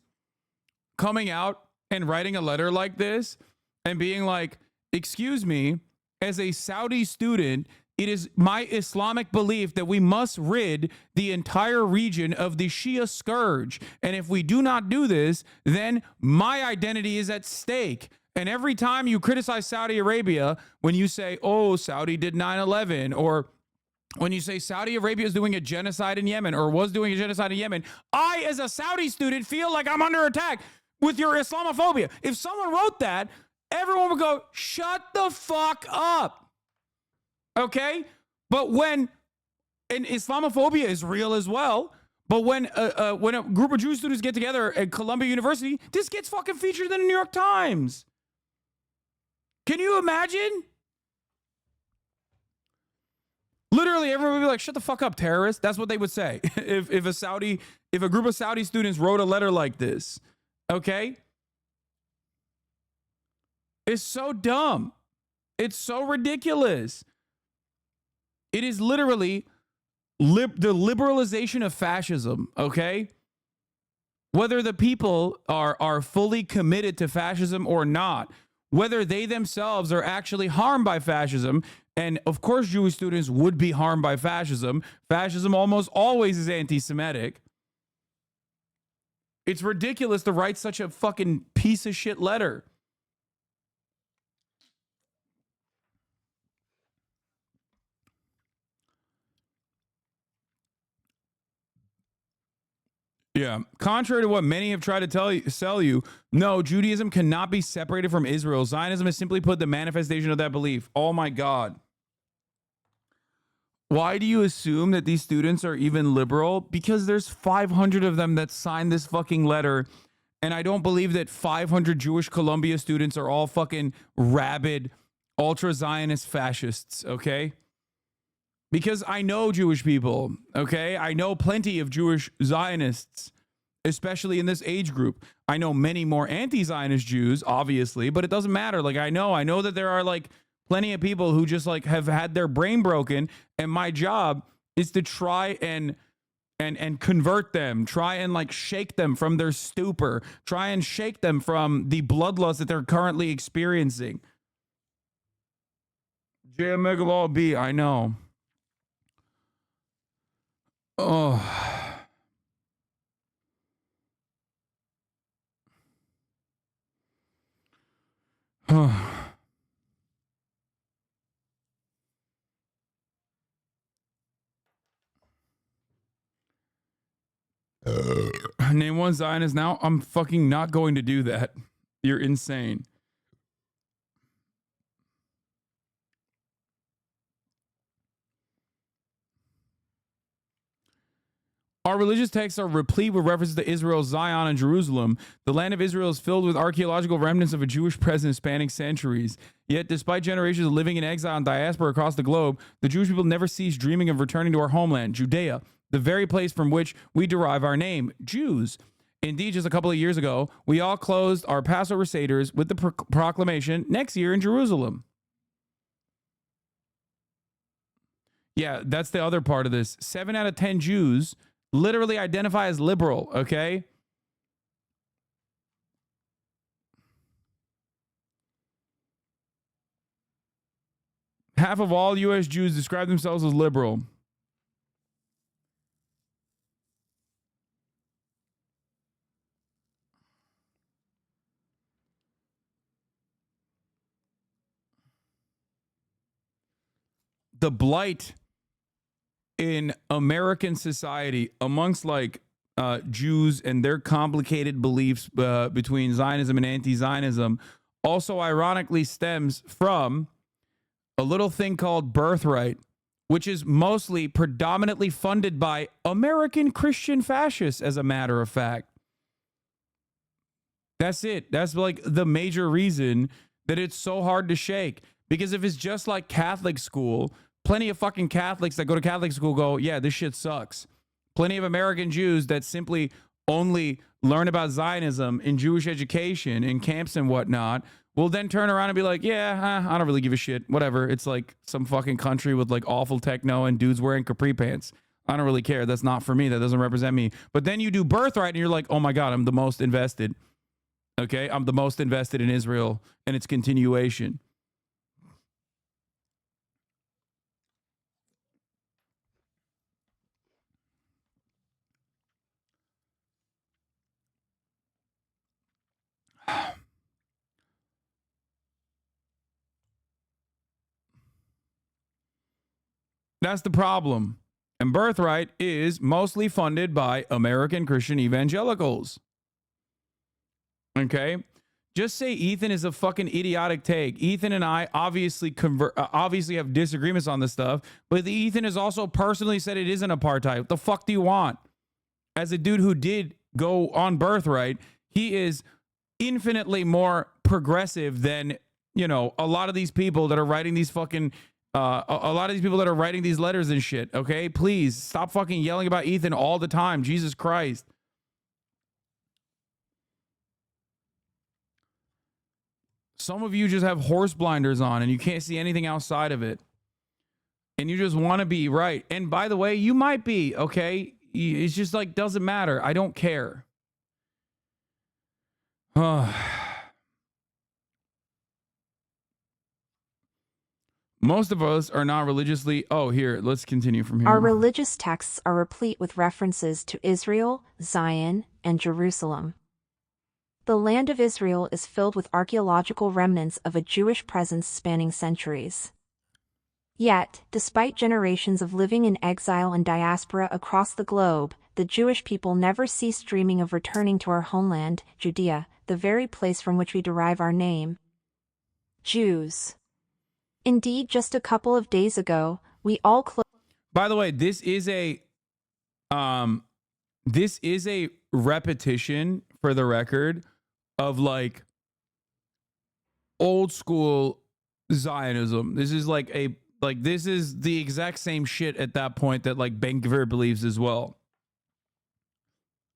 coming out and writing a letter like this and being like, excuse me, as a Saudi student, it is my Islamic belief that we must rid the entire region of the Shia scourge. And if we do not do this, then my identity is at stake. And every time you criticize Saudi Arabia, when you say, oh, Saudi did 9/11, or when you say Saudi Arabia is doing a genocide in Yemen or was doing a genocide in Yemen, I, as a Saudi student, feel like I'm under attack with your Islamophobia. If someone wrote that, everyone would go, shut the fuck up. Okay? But when, and Islamophobia is real as well, but when a group of Jewish students get together at Columbia University, this gets fucking featured in the New York Times. Can you imagine? Literally, everyone would be like, shut the fuck up, terrorist. That's what they would say if a group of Saudi students wrote a letter like this. Okay? It's so dumb. It's so ridiculous. It is literally the liberalization of fascism, okay? Whether the people are fully committed to fascism or not, whether they themselves are actually harmed by fascism, and of course Jewish students would be harmed by fascism. Fascism almost always is anti-Semitic. It's ridiculous to write such a fucking piece of shit letter. Yeah. Contrary to what many have tried to sell you, no, Judaism cannot be separated from Israel. Zionism is simply put the manifestation of that belief. Oh my God. Why do you assume that these students are even liberal? Because there's 500 of them that signed this fucking letter. And I don't believe that 500 Jewish Columbia students are all fucking rabid, ultra-Zionist fascists, okay? Because I know Jewish people, okay? I know plenty of Jewish Zionists, especially in this age group. I know many more anti-Zionist Jews, obviously, but it doesn't matter. Like, I know that there are like plenty of people who just like have had their brain broken, and my job is to try and convert them, try and like shake them from their stupor, try and shake them from the bloodlust that they're currently experiencing. J B, I know. Oh. Name one Zionist now. I'm fucking not going to do that. You're insane. Our religious texts are replete with references to Israel, Zion, and Jerusalem. The land of Israel is filled with archaeological remnants of a Jewish presence spanning centuries. Yet, despite generations of living in exile and diaspora across the globe, the Jewish people never ceased dreaming of returning to our homeland, Judea, the very place from which we derive our name, Jews. Indeed, just a couple of years ago, we all closed our Passover Seders with the proclamation, next year in Jerusalem. Yeah, that's the other part of this. 7 out of 10 Jews literally identify as liberal, okay? Half of all U.S. Jews describe themselves as liberal. The blight in American society amongst like Jews and their complicated beliefs between Zionism and anti-Zionism also ironically stems from a little thing called birthright, which is mostly predominantly funded by American Christian fascists, as a matter of fact. That's it. That's like the major reason that it's so hard to shake. Because if it's just like Catholic school, plenty of fucking Catholics that go to Catholic school go, yeah, this shit sucks. Plenty of American Jews that simply only learn about Zionism in Jewish education in camps and whatnot will then turn around and be like, yeah, I don't really give a shit. Whatever. It's like some fucking country with like awful techno and dudes wearing capri pants. I don't really care. That's not for me. That doesn't represent me. But then you do birthright and you're like, oh my God, I'm the most invested. Okay? I'm the most invested in Israel and its continuation. That's the problem. And birthright is mostly funded by American Christian evangelicals. Okay? Just say Ethan is a fucking idiotic take. Ethan and I obviously have disagreements on this stuff, but Ethan has also personally said it isn't apartheid. What the fuck do you want? As a dude who did go on birthright, he is infinitely more progressive than, you know, a lot of these people that are writing these fucking a lot of these people that are writing these letters and shit. Okay, please stop fucking yelling about Ethan all the time. Jesus Christ. Some of you just have horse blinders on and you can't see anything outside of it. And you just want to be right. And by the way, you might be, okay? It's just like, doesn't matter. I don't care. Most of us are not religiously... Oh, here, let's continue from here. Our religious texts are replete with references to Israel, Zion, and Jerusalem. The land of Israel is filled with archaeological remnants of a Jewish presence spanning centuries. Yet, despite generations of living in exile and diaspora across the globe, the Jewish people never ceased dreaming of returning to our homeland, Judea, the very place from which we derive our name. Jews. Indeed, just a couple of days ago, we all By the way, this is a repetition, for the record, of like old school Zionism. This is like this is the exact same shit at that point that like Ben-Gvir believes as well.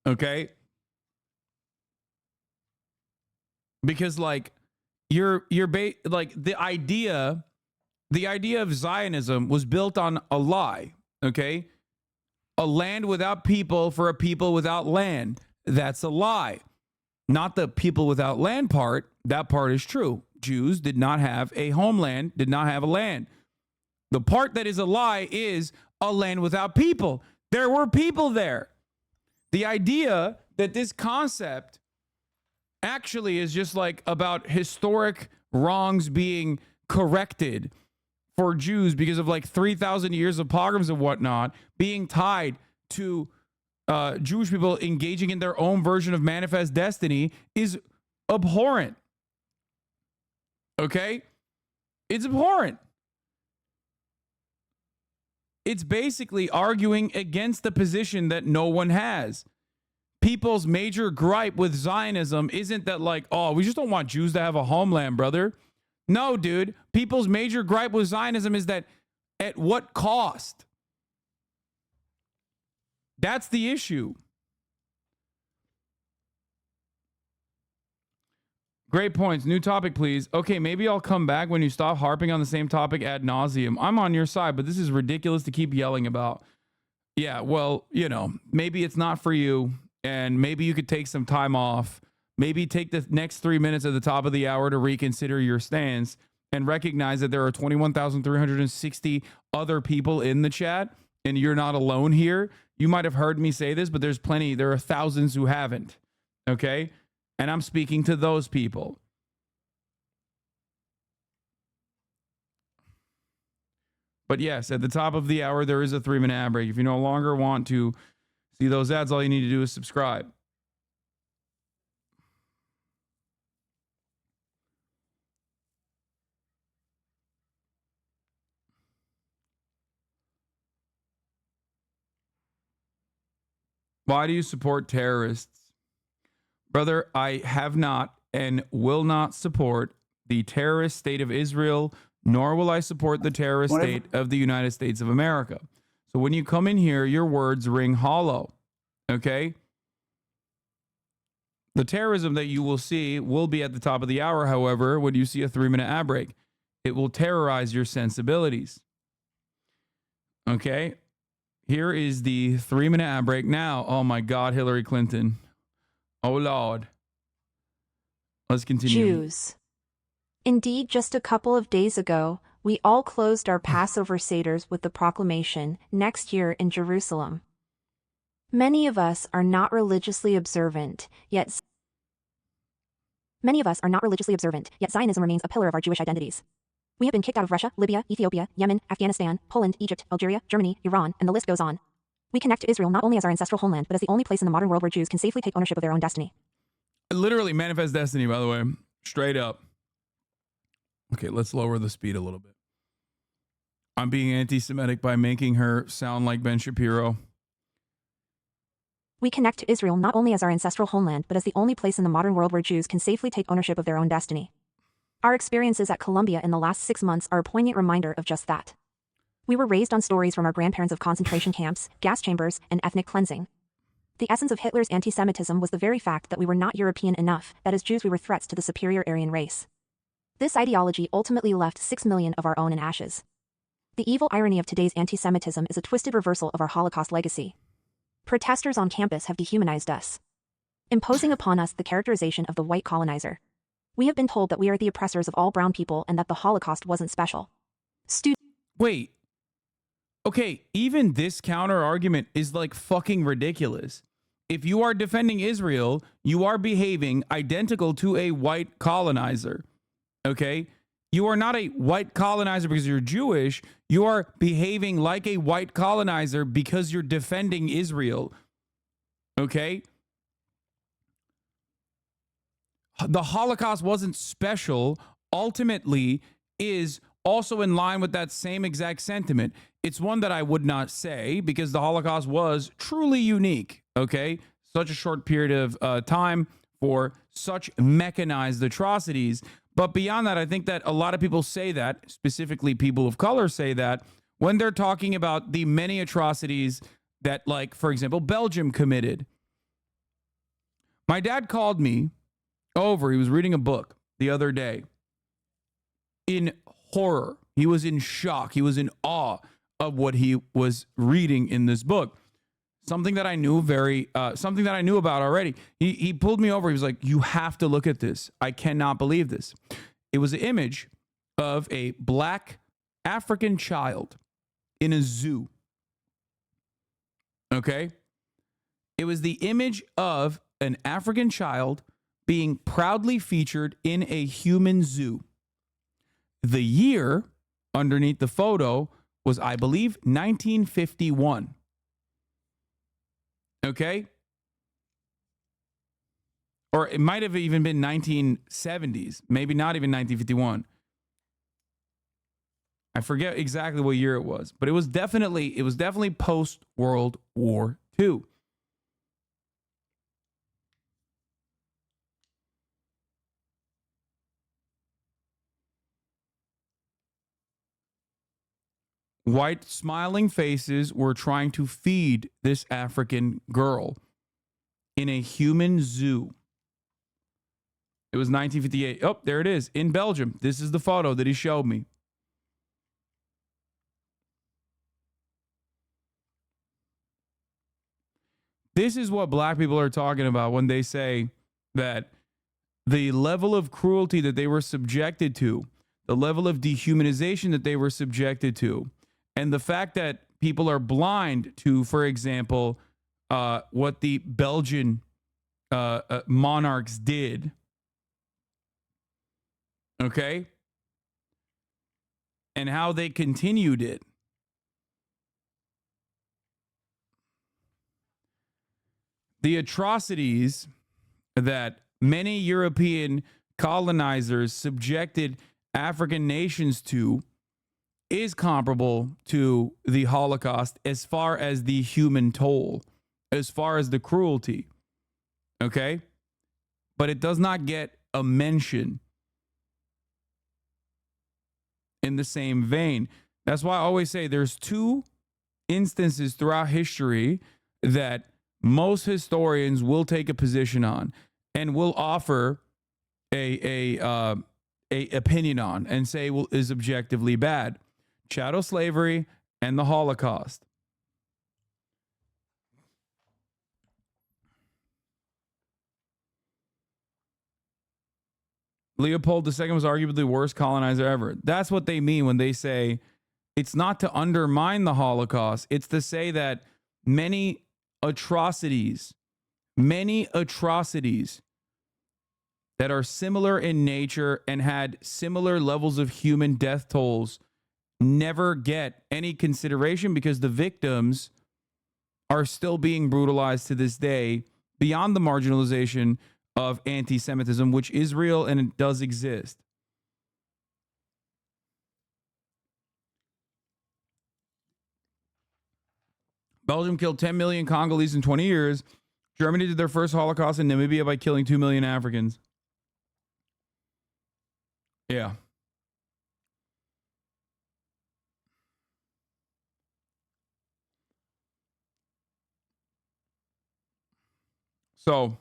Okay? Because like like the idea of Zionism was built on a lie, okay? A land without people for a people without land. That's a lie. Not the people without land part. That part is true. Jews did not have a homeland, did not have a land. The part that is a lie is a land without people. There were people there. The idea that this concept actually is just like about historic wrongs being corrected for Jews because of like 3,000 years of pogroms and whatnot being tied to Jewish people engaging in their own version of manifest destiny is abhorrent. Okay? It's abhorrent. It's basically arguing against the position that no one has. People's major gripe with Zionism isn't that like, oh, we just don't want Jews to have a homeland, brother. No, dude. People's major gripe with Zionism is that at what cost? That's the issue. Great points. New topic, please. Okay, maybe I'll come back when you stop harping on the same topic ad nauseum. I'm on your side, but this is ridiculous to keep yelling about. Yeah, well, you know, maybe it's not for you, and maybe you could take some time off. Maybe take the next 3 minutes at the top of the hour to reconsider your stance and recognize that there are 21,360 other people in the chat and you're not alone here. You might have heard me say this, but there are thousands who haven't. Okay? And I'm speaking to those people. But yes, at the top of the hour, there is a 3-minute ad break. If you no longer want to see those ads, all you need to do is subscribe. Why do you support terrorists? Brother, I have not and will not support the terrorist state of Israel, nor will I support the terrorist state of the United States of America. So when you come in here, your words ring hollow, okay? The terrorism that you will see will be at the top of the hour, however, when you see a 3-minute ad break. It will terrorize your sensibilities, okay? Here is the 3-minute ad break now. Oh my God, Hilary Clinton. Oh Lord. Let's continue. Jews. Indeed, just a couple of days ago, we all closed our Passover Seders with the proclamation, next year in Jerusalem. Many of us are not religiously observant, yet Zionism remains a pillar of our Jewish identities. We have been kicked out of Russia, Libya, Ethiopia, Yemen, Afghanistan, Poland, Egypt, Algeria, Germany, Iran, and the list goes on. We connect to Israel not only as our ancestral homeland, but as the only place in the modern world where Jews can safely take ownership of their own destiny. Literally manifest destiny, by the way. Straight up. Okay, let's lower the speed a little bit. I'm being anti-Semitic by making her sound like Ben Shapiro. We connect to Israel not only as our ancestral homeland, but as the only place in the modern world where Jews can safely take ownership of their own destiny. Our experiences at Columbia in the last 6 months are a poignant reminder of just that. We were raised on stories from our grandparents of concentration camps, gas chambers, and ethnic cleansing. The essence of Hitler's anti-Semitism was the very fact that we were not European enough, that as Jews we were threats to the superior Aryan race. This ideology ultimately left 6 million of our own in ashes. The evil irony of today's anti-Semitism is a twisted reversal of our Holocaust legacy. Protesters on campus have dehumanized us, imposing upon us the characterization of the white colonizer. We have been told that we are the oppressors of all brown people and that the Holocaust wasn't special. Wait. Okay, even this counter argument is like fucking ridiculous. If you are defending Israel, you are behaving identical to a white colonizer. Okay? You are not a white colonizer because you're Jewish. You are behaving like a white colonizer because you're defending Israel. Okay? The Holocaust wasn't special, ultimately is also in line with that same exact sentiment. It's one that I would not say because the Holocaust was truly unique, okay? Such a short period of time for such mechanized atrocities. But beyond that, I think that a lot of people say that, specifically people of color say that, when they're talking about the many atrocities that, like, for example, Belgium committed. My dad called me over. He was reading a book the other day in horror. He was in shock. He was in awe of what he was reading in this book. Something that I knew something that I knew about already. He pulled me over. He was like, "You have to look at this. I cannot believe this." It was an image of a black African child in a zoo. Okay? It was the image of an African child being proudly featured in a human zoo. The year underneath the photo was, I believe, 1951. Okay? Or it might have even been 1970s, maybe not even 1951. I forget exactly what year it was, but it was definitely post World War II. White smiling faces were trying to feed this African girl in a human zoo. It was 1958. Oh, there it is, in Belgium. This is the photo that he showed me. This is what black people are talking about when they say that the level of cruelty that they were subjected to, the level of dehumanization that they were subjected to, and the fact that people are blind to, for example, what the Belgian monarchs did. Okay? And how they continued it. The atrocities that many European colonizers subjected African nations to is comparable to the Holocaust as far as the human toll, as far as the cruelty. Okay? But it does not get a mention in the same vein. That's why I always say there's two instances throughout history that most historians will take a position on and will offer a opinion on and say, well, is objectively bad. Chattel slavery and the Holocaust. Leopold II was arguably the worst colonizer ever. That's what they mean when they say it's not to undermine the Holocaust. It's to say that many atrocities that are similar in nature and had similar levels of human death tolls never get any consideration because the victims are still being brutalized to this day beyond the marginalization of anti-Semitism, which is real and it does exist. Belgium killed 10 million Congolese in 20 years. Germany did their first Holocaust in Namibia by killing 2 million Africans. Yeah. So,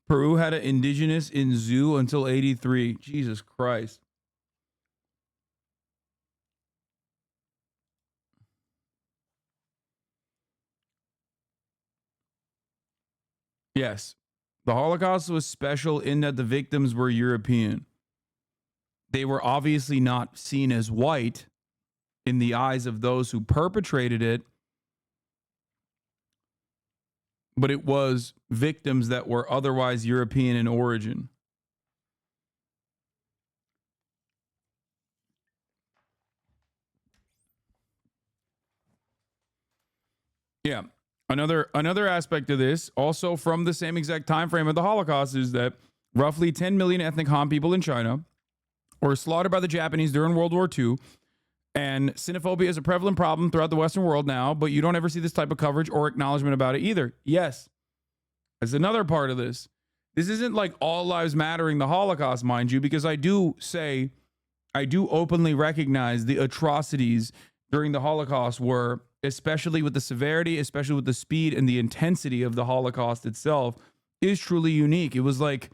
Peru had an indigenous in zoo until 83. Jesus Christ. Yes. The Holocaust was special in that the victims were European. They were obviously not seen as white in the eyes of those who perpetrated it, but it was victims that were otherwise European in origin. Yeah. Another aspect of this, also from the same exact time frame of the Holocaust, is that roughly 10 million ethnic Han people in China were slaughtered by the Japanese during World War II. And xenophobia is a prevalent problem throughout the Western world now, but you don't ever see this type of coverage or acknowledgement about it either. Yes, that's another part of this. This isn't like all lives mattering the Holocaust, mind you, because I do openly recognize the atrocities during the Holocaust were, especially with the severity, especially with the speed and the intensity of the Holocaust itself, is truly unique. It was like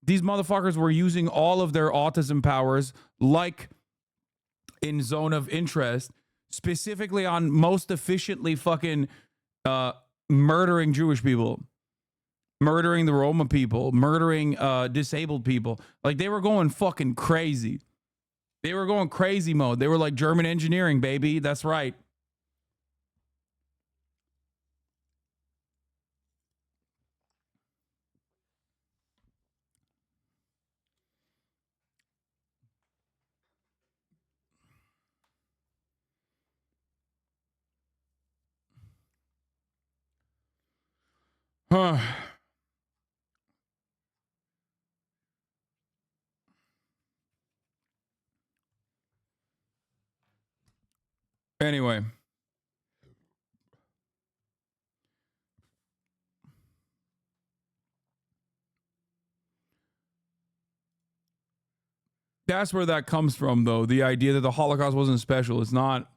these motherfuckers were using all of their autism powers, like in Zone of Interest, specifically on most efficiently fucking murdering Jewish people, murdering the Roma people, murdering disabled people. Like, they were going fucking crazy. They were going crazy mode. They were like German engineering, baby. That's right. Anyway. That's where that comes from, though. The idea that the Holocaust wasn't special. It's not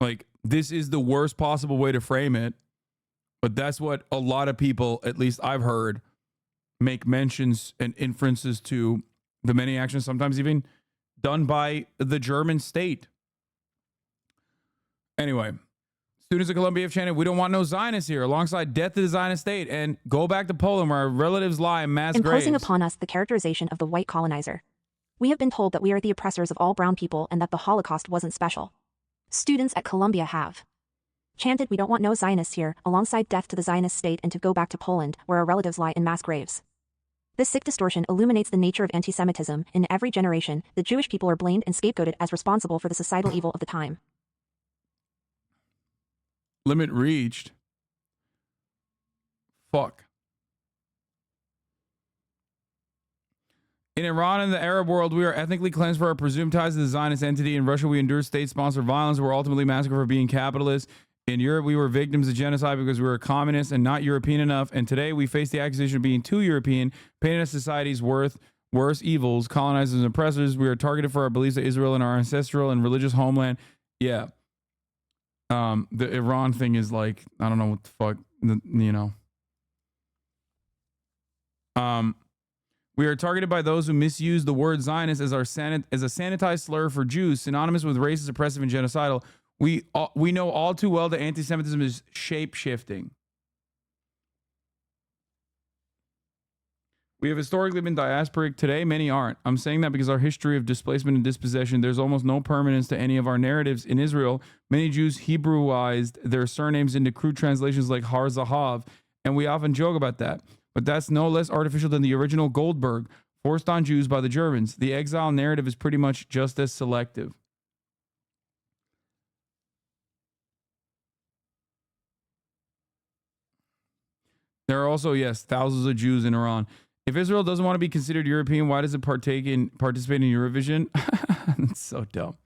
like this is the worst possible way to frame it. But that's what a lot of people, at least I've heard, make mentions and inferences to the many actions, sometimes even done by the German state. Anyway, Students at Columbia have chanted, "We don't want no Zionists here," alongside "Death to the Zionist state," and "Go back to Poland where our relatives lie in mass graves." Imposing upon us the characterization of the white colonizer. We have been told that we are the oppressors of all brown people and that the Holocaust wasn't special. Students at Columbia have chanted, "We don't want no Zionists here," alongside "Death to the Zionist state" and to "Go back to Poland where our relatives lie in mass graves." This sick distortion illuminates the nature of anti-Semitism. In every generation, the Jewish people are blamed and scapegoated as responsible for the societal evil of the time. Limit reached. Fuck. In Iran and the Arab world, we are ethnically cleansed for our presumed ties to the Zionist entity. In Russia, we endure state-sponsored violence. We're ultimately massacred for being capitalists. In Europe, we were victims of genocide because we were communists and not European enough. And today, we face the accusation of being too European, painting us society's worse evils, colonizers and oppressors. We are targeted for our beliefs of Israel and our ancestral and religious homeland. Yeah. The Iran thing is like, I don't know what the fuck, you know. We are targeted by those who misuse the word Zionist as a sanitized slur for Jews, synonymous with racist, oppressive, and genocidal. We know all too well that anti-Semitism is shape-shifting. We have historically been diasporic. Today, many aren't. I'm saying that because our history of displacement and dispossession, there's almost no permanence to any of our narratives. In Israel, many Jews Hebrewized their surnames into crude translations like Har Zahav, and we often joke about that. But that's no less artificial than the original Goldberg, forced on Jews by the Germans. The exile narrative is pretty much just as selective. There are also, yes, thousands of Jews in Iran. If Israel doesn't want to be considered European, why does it participate in Eurovision? That's so dumb.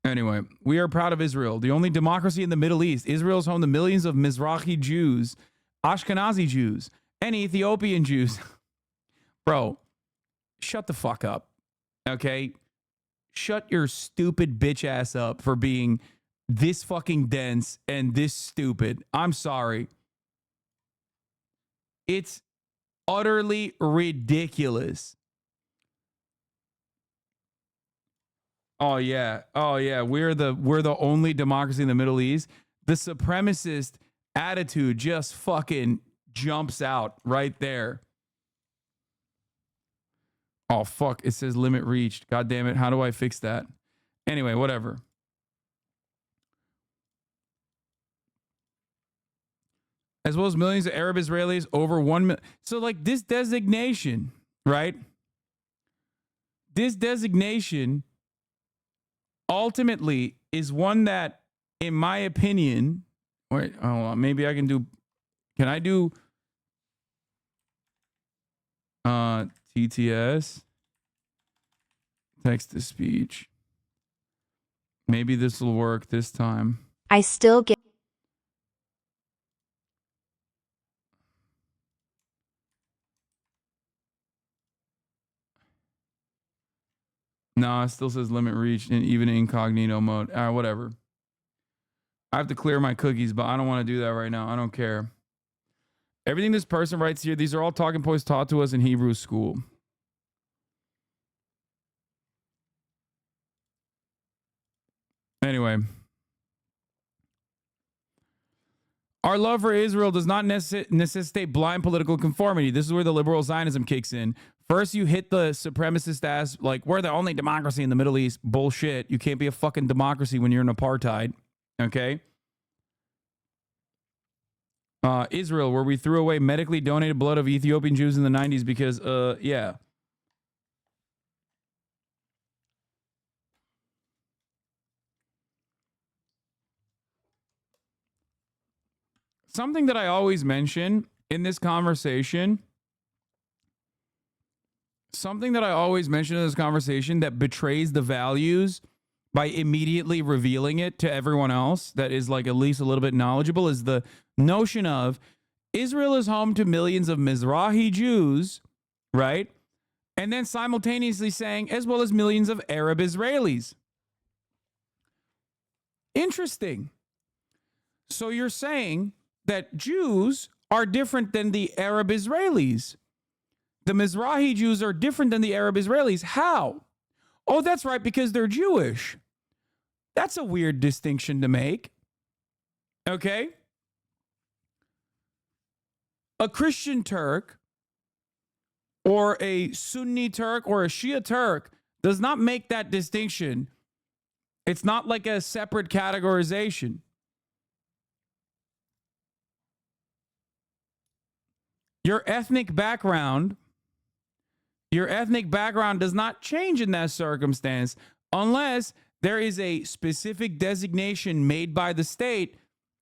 Anyway, we are proud of Israel, the only democracy in the Middle East. Israel is home to millions of Mizrahi Jews, Ashkenazi Jews, and Ethiopian Jews. Bro, shut the fuck up, okay? Shut your stupid bitch ass up for being this fucking dense and this stupid. I'm sorry. It's utterly ridiculous. Oh yeah. We're the only democracy in the Middle East. The supremacist attitude just fucking jumps out right there. Oh fuck, it says limit reached. God damn it, how do I fix that? Anyway, whatever. As well as millions of Arab Israelis, over 1 million. So like this designation, right? This designation ultimately is one that, in my opinion, wait, oh, maybe I can do, can I do TTS, text to speech? Maybe this will work this time. I still get. No, it still says limit reached and even incognito mode. Whatever. I have to clear my cookies, but I don't want to do that right now. I don't care. Everything this person writes here, these are all talking points taught to us in Hebrew school. Anyway. Our love for Israel does not necessitate blind political conformity. This is where the liberal Zionism kicks in. First, you hit the supremacist ass, like, we're the only democracy in the Middle East. Bullshit. You can't be a fucking democracy when you're in apartheid. Okay? Israel, where we threw away medically donated blood of Ethiopian Jews in the 90s because, yeah. Something that I always mention in this conversation, that betrays the values by immediately revealing it to everyone else that is like at least a little bit knowledgeable, is the notion of Israel is home to millions of Mizrahi Jews, right? And then simultaneously saying, as well as millions of Arab Israelis. Interesting. So you're saying that Jews are different than the Arab Israelis. The Mizrahi Jews are different than the Arab Israelis. How? Oh, that's right, because they're Jewish. That's a weird distinction to make. Okay? A Christian Turk or a Sunni Turk or a Shia Turk does not make that distinction. It's not like a separate categorization. Your ethnic background does not change in that circumstance unless there is a specific designation made by the state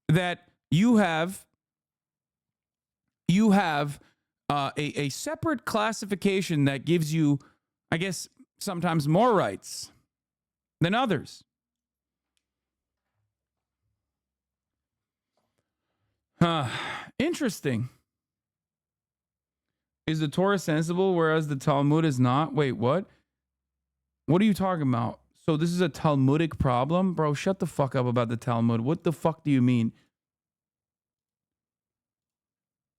that you have a separate classification that gives you, I guess, sometimes more rights than others. Interesting. Is the Torah sensible, whereas the Talmud is not? Wait, what? What are you talking about? So this is a Talmudic problem? Bro, shut the fuck up about the Talmud. What the fuck do you mean?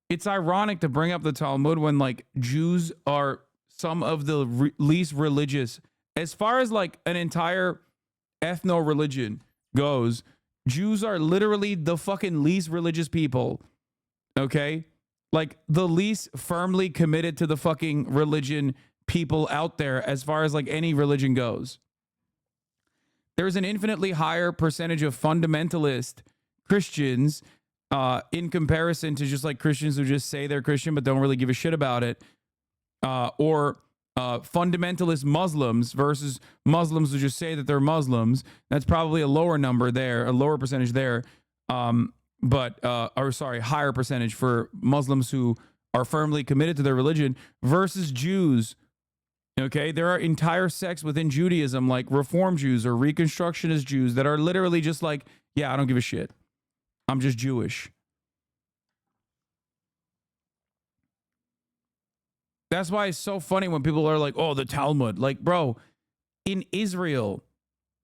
It's ironic to bring up the Talmud when, like, Jews are some of the least religious. As far as, like, an entire ethno-religion goes, Jews are literally the fucking least religious people, okay? Like, the least firmly committed to the fucking religion people out there as far as, like, any religion goes. There's an infinitely higher percentage of fundamentalist Christians in comparison to just, like, Christians who just say they're Christian but don't really give a shit about it, or fundamentalist Muslims versus Muslims who just say that they're Muslims. That's probably a lower number there, a lower percentage there. Higher percentage for Muslims who are firmly committed to their religion versus Jews. Okay, there are entire sects within Judaism, like Reform Jews or Reconstructionist Jews, that are literally just like, yeah, I don't give a shit. I'm just Jewish. That's why it's so funny when people are like, oh, the Talmud. Like, bro, in Israel,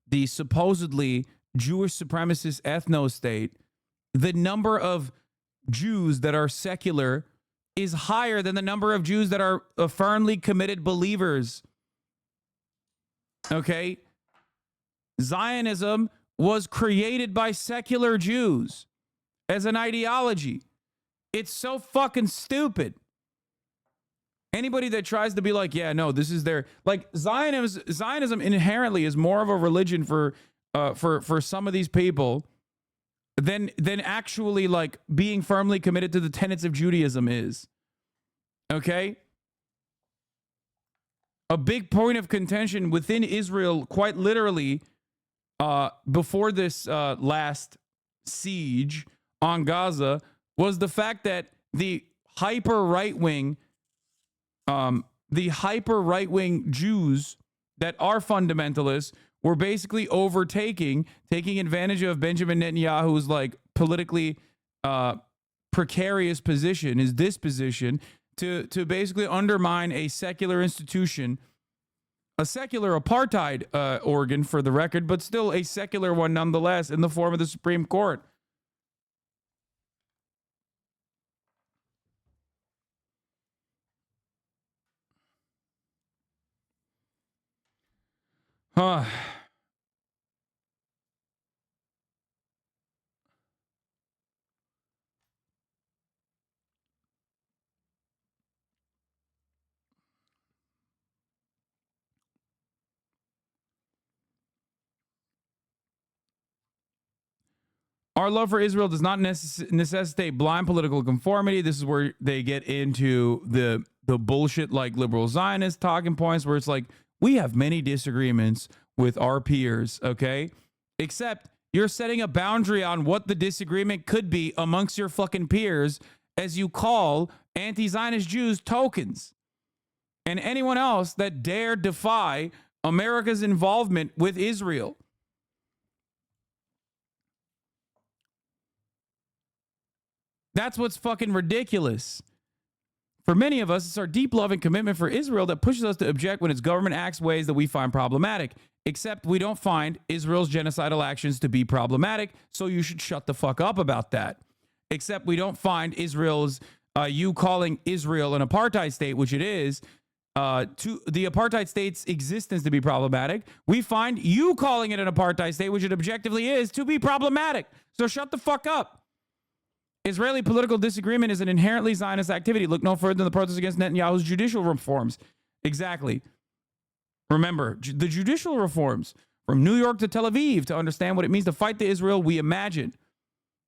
the supposedly Jewish supremacist ethno-state, the number of Jews that are secular is higher than the number of Jews that are firmly committed believers. Okay? Zionism was created by secular Jews as an ideology. It's so fucking stupid. Anybody that tries to be like, yeah, no, this is their, like, Zionism inherently is more of a religion for some of these people than actually, like, being firmly committed to the tenets of Judaism is. Okay? A big point of contention within Israel, quite literally, before this last siege on Gaza, was the fact that the hyper right-wing Jews that are fundamentalists were basically taking advantage of Benjamin Netanyahu's, like, politically precarious position, his disposition, to basically undermine a secular institution, a secular apartheid organ for the record, but still a secular one nonetheless, in the form of the Supreme Court. Our love for Israel does not necessitate blind political conformity. This is where they get into the bullshit, like, liberal Zionist talking points, where it's like, we have many disagreements with our peers, okay? Except you're setting a boundary on what the disagreement could be amongst your fucking peers as you call anti-Zionist Jews tokens. And anyone else that dare defy America's involvement with Israel. That's what's fucking ridiculous. For many of us, it's our deep love and commitment for Israel that pushes us to object when its government acts ways that we find problematic. Except we don't find Israel's genocidal actions to be problematic, so you should shut the fuck up about that. Except we don't find Israel's, you calling Israel an apartheid state, which it is, to the apartheid state's existence to be problematic. We find you calling it an apartheid state, which it objectively is, to be problematic. So shut the fuck up. Israeli political disagreement is an inherently Zionist activity. Look no further than the protests against Netanyahu's judicial reforms. Exactly. Remember, the judicial reforms from New York to Tel Aviv to understand what it means to fight the Israel we imagine.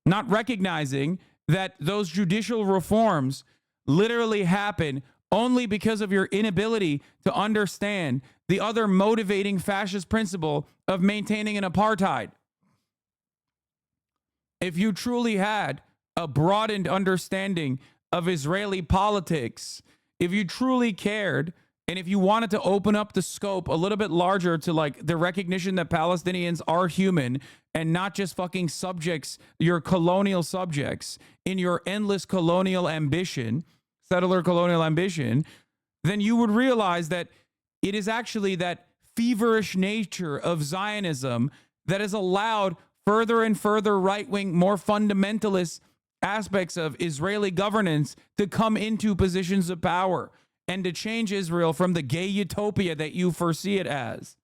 Not recognizing that those judicial reforms literally happen only because of your inability to understand the other motivating fascist principle of maintaining an apartheid. If you truly had a broadened understanding of Israeli politics, if you truly cared, and if you wanted to open up the scope a little bit larger to like the recognition that Palestinians are human and not just fucking subjects, your colonial subjects in your endless colonial ambition, settler colonial ambition, then you would realize that it is actually that feverish nature of Zionism that has allowed further and further right-wing, more fundamentalist aspects of Israeli governance to come into positions of power and to change Israel from the gay utopia that you foresee it as.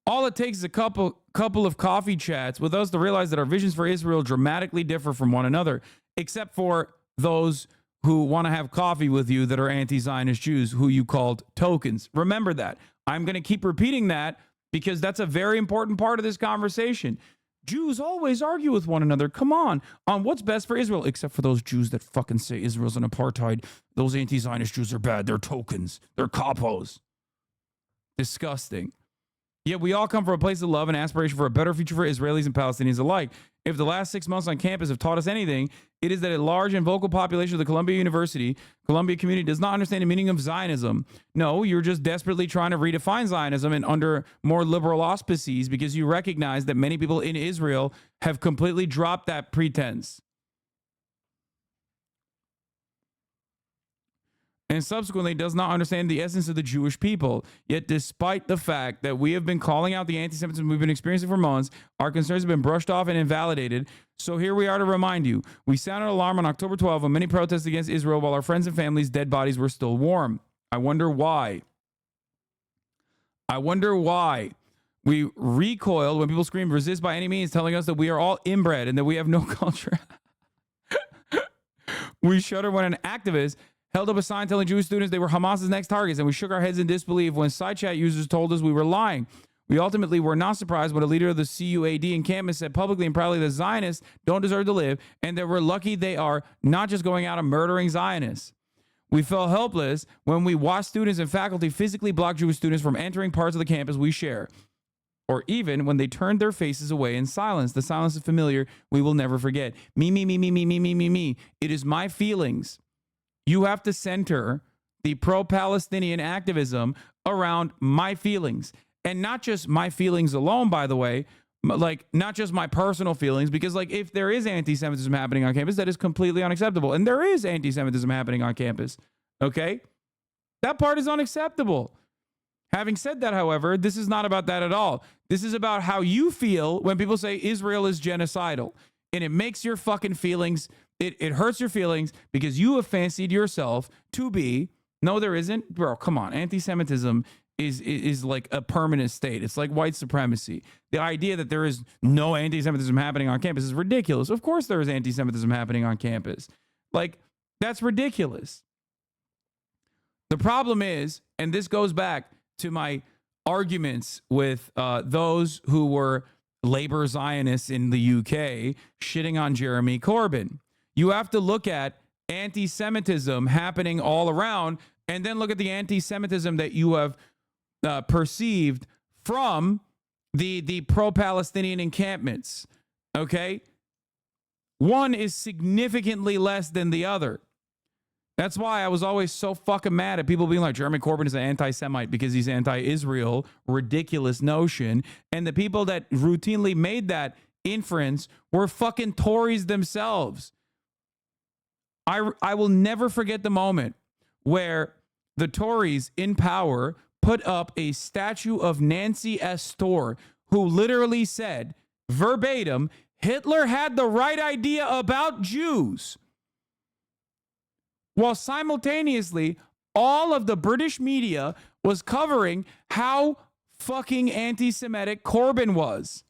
All it takes is a couple of coffee chats with us to realize that our visions for Israel dramatically differ from one another, except for those who want to have coffee with you that are anti-Zionist Jews who you called tokens. Remember that. I'm going to keep repeating that because that's a very important part of this conversation. Jews always argue with one another. Come on what's best for Israel, except for those Jews that fucking say Israel's an apartheid. Those anti-Zionist Jews are bad. They're tokens. They're capos. Disgusting. Yet we all come from a place of love and aspiration for a better future for Israelis and Palestinians alike. If the last 6 months on campus have taught us anything, it is that a large and vocal population of the Columbia community does not understand the meaning of Zionism. No, you're just desperately trying to redefine Zionism and under more liberal auspices because you recognize that many people in Israel have completely dropped that pretense. And subsequently does not understand the essence of the Jewish people. Yet despite the fact that we have been calling out the anti-Semitism we've been experiencing for months, our concerns have been brushed off and invalidated. So here we are to remind you. We sounded alarm on October 12 when many protests against Israel while our friends and families' dead bodies were still warm. I wonder why. I wonder why. We recoiled when people screamed resist by any means, telling us that we are all inbred and that we have no culture. We shudder when an activist held up a sign telling Jewish students they were Hamas's next targets, and we shook our heads in disbelief when side chat users told us we were lying. We ultimately were not surprised when a leader of the CUAD encampment said publicly and proudly that Zionists don't deserve to live, and that we're lucky they are not just going out and murdering Zionists. We felt helpless when we watched students and faculty physically block Jewish students from entering parts of the campus we share, or even when they turned their faces away in silence. The silence is familiar. We will never forget. Me. It is my feelings. You have to center the pro-Palestinian activism around my feelings. And not just my feelings alone, by the way, like not just my personal feelings, because like if there is anti-Semitism happening on campus, that is completely unacceptable. And there is anti-Semitism happening on campus, okay? That part is unacceptable. Having said that, however, this is not about that at all. This is about how you feel when people say Israel is genocidal. And it makes your fucking feelings... It hurts your feelings because you have fancied yourself to be, no, there isn't. Bro, come on. Anti-Semitism is like a permanent state. It's like white supremacy. The idea that there is no anti-Semitism happening on campus is ridiculous. Of course there is anti-Semitism happening on campus. Like, that's ridiculous. The problem is, and this goes back to my arguments with those who were labor Zionists in the UK shitting on Jeremy Corbyn. You have to look at anti-Semitism happening all around and then look at the anti-Semitism that you have perceived from the pro-Palestinian encampments, okay? One is significantly less than the other. That's why I was always so fucking mad at people being like, Jeremy Corbyn is an anti-Semite because he's anti-Israel. Ridiculous notion. And the people that routinely made that inference were fucking Tories themselves. I will never forget the moment where the Tories in power put up a statue of Nancy S. Storr, who literally said, verbatim, Hitler had the right idea about Jews. While simultaneously, all of the British media was covering how fucking anti-Semitic Corbyn was.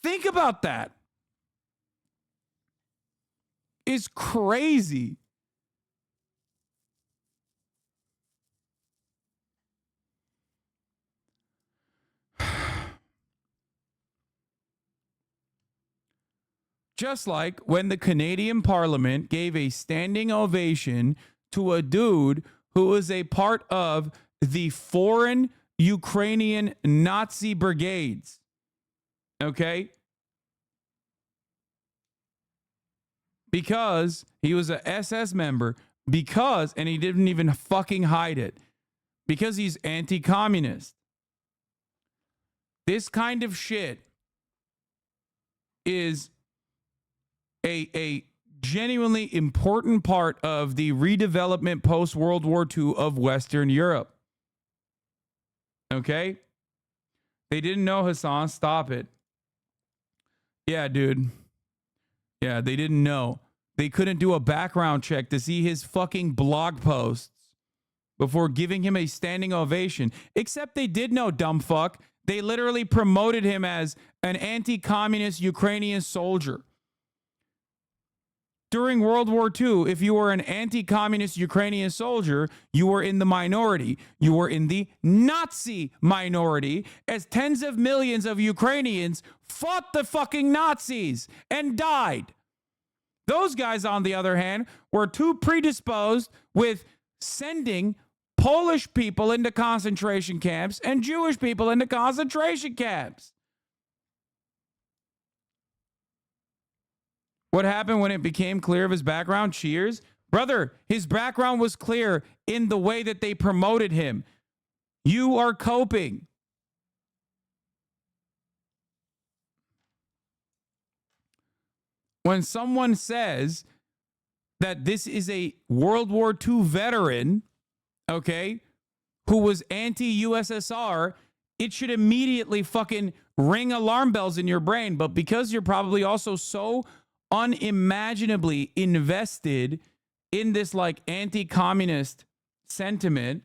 Think about that. It's crazy. Just like when the Canadian Parliament gave a standing ovation to a dude who was a part of the foreign Ukrainian Nazi brigades. Okay? Because he was a SS member, and he didn't even fucking hide it, because he's anti-communist. This kind of shit is a genuinely important part of the redevelopment post-World War II of Western Europe. Okay? They didn't know, Hasan. Stop it. Yeah, dude. Yeah, they didn't know. They couldn't do a background check to see his fucking blog posts before giving him a standing ovation. Except they did know, dumb fuck. They literally promoted him as an anti-communist Ukrainian soldier. During World War II, if you were an anti-communist Ukrainian soldier, you were in the minority. You were in the Nazi minority, as tens of millions of Ukrainians fought the fucking Nazis and died. Those guys, on the other hand, were too predisposed with sending Polish people into concentration camps and Jewish people into concentration camps. What happened when it became clear of his background? Cheers. Brother, his background was clear in the way that they promoted him. You are coping. When someone says that this is a World War II veteran, okay, who was anti-USSR, it should immediately fucking ring alarm bells in your brain. But because you're probably also so unimaginably invested in this like anti-communist sentiment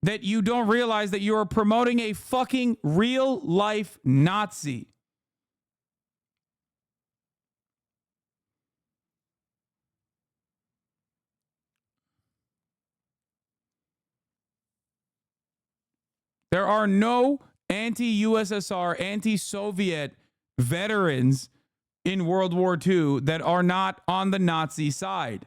that you don't realize that you are promoting a fucking real life Nazi. There are no anti-USSR, anti-Soviet veterans in World War II that are not on the Nazi side.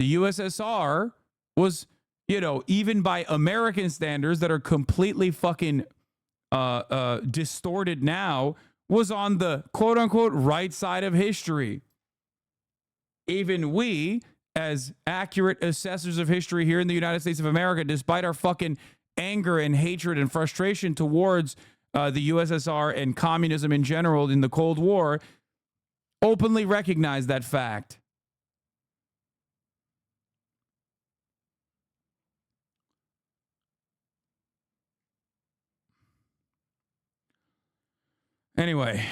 The USSR was, you know, even by American standards that are completely fucking distorted now, was on the quote unquote right side of history. Even we, as accurate assessors of history here in the United States of America, despite our fucking anger and hatred and frustration towards the USSR and communism in general in the Cold War, openly recognize that fact. Anyway,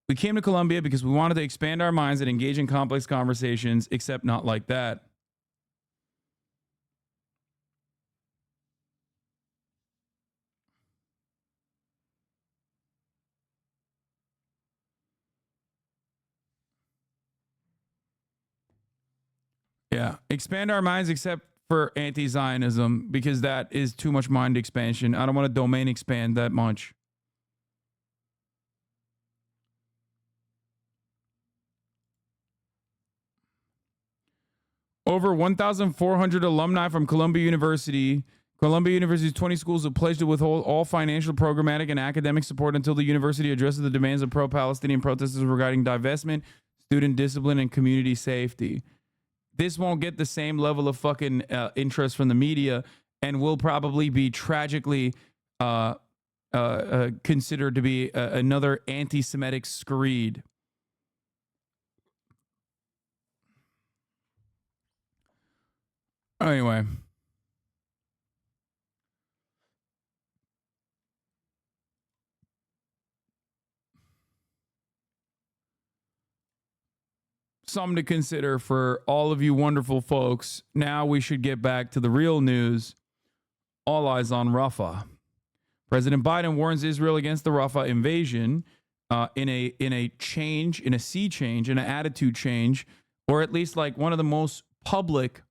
we came to Colombia because we wanted to expand our minds and engage in complex conversations, except not like that. Yeah, expand our minds except for anti-Zionism, because that is too much mind expansion. I don't want to domain expand that much. Over 1,400 alumni from Columbia University. Columbia University's 20 schools have pledged to withhold all financial, programmatic, and academic support until the university addresses the demands of pro-Palestinian protesters regarding divestment, student discipline, and community safety. This won't get the same level of fucking interest from the media, and will probably be tragically considered to be another anti-Semitic screed. Anyway. Something to consider for all of you wonderful folks. Now we should get back to the real news. All eyes on Rafah. President Biden warns Israel against the Rafah invasion in a sea change, in an attitude change, or at least like one of the most public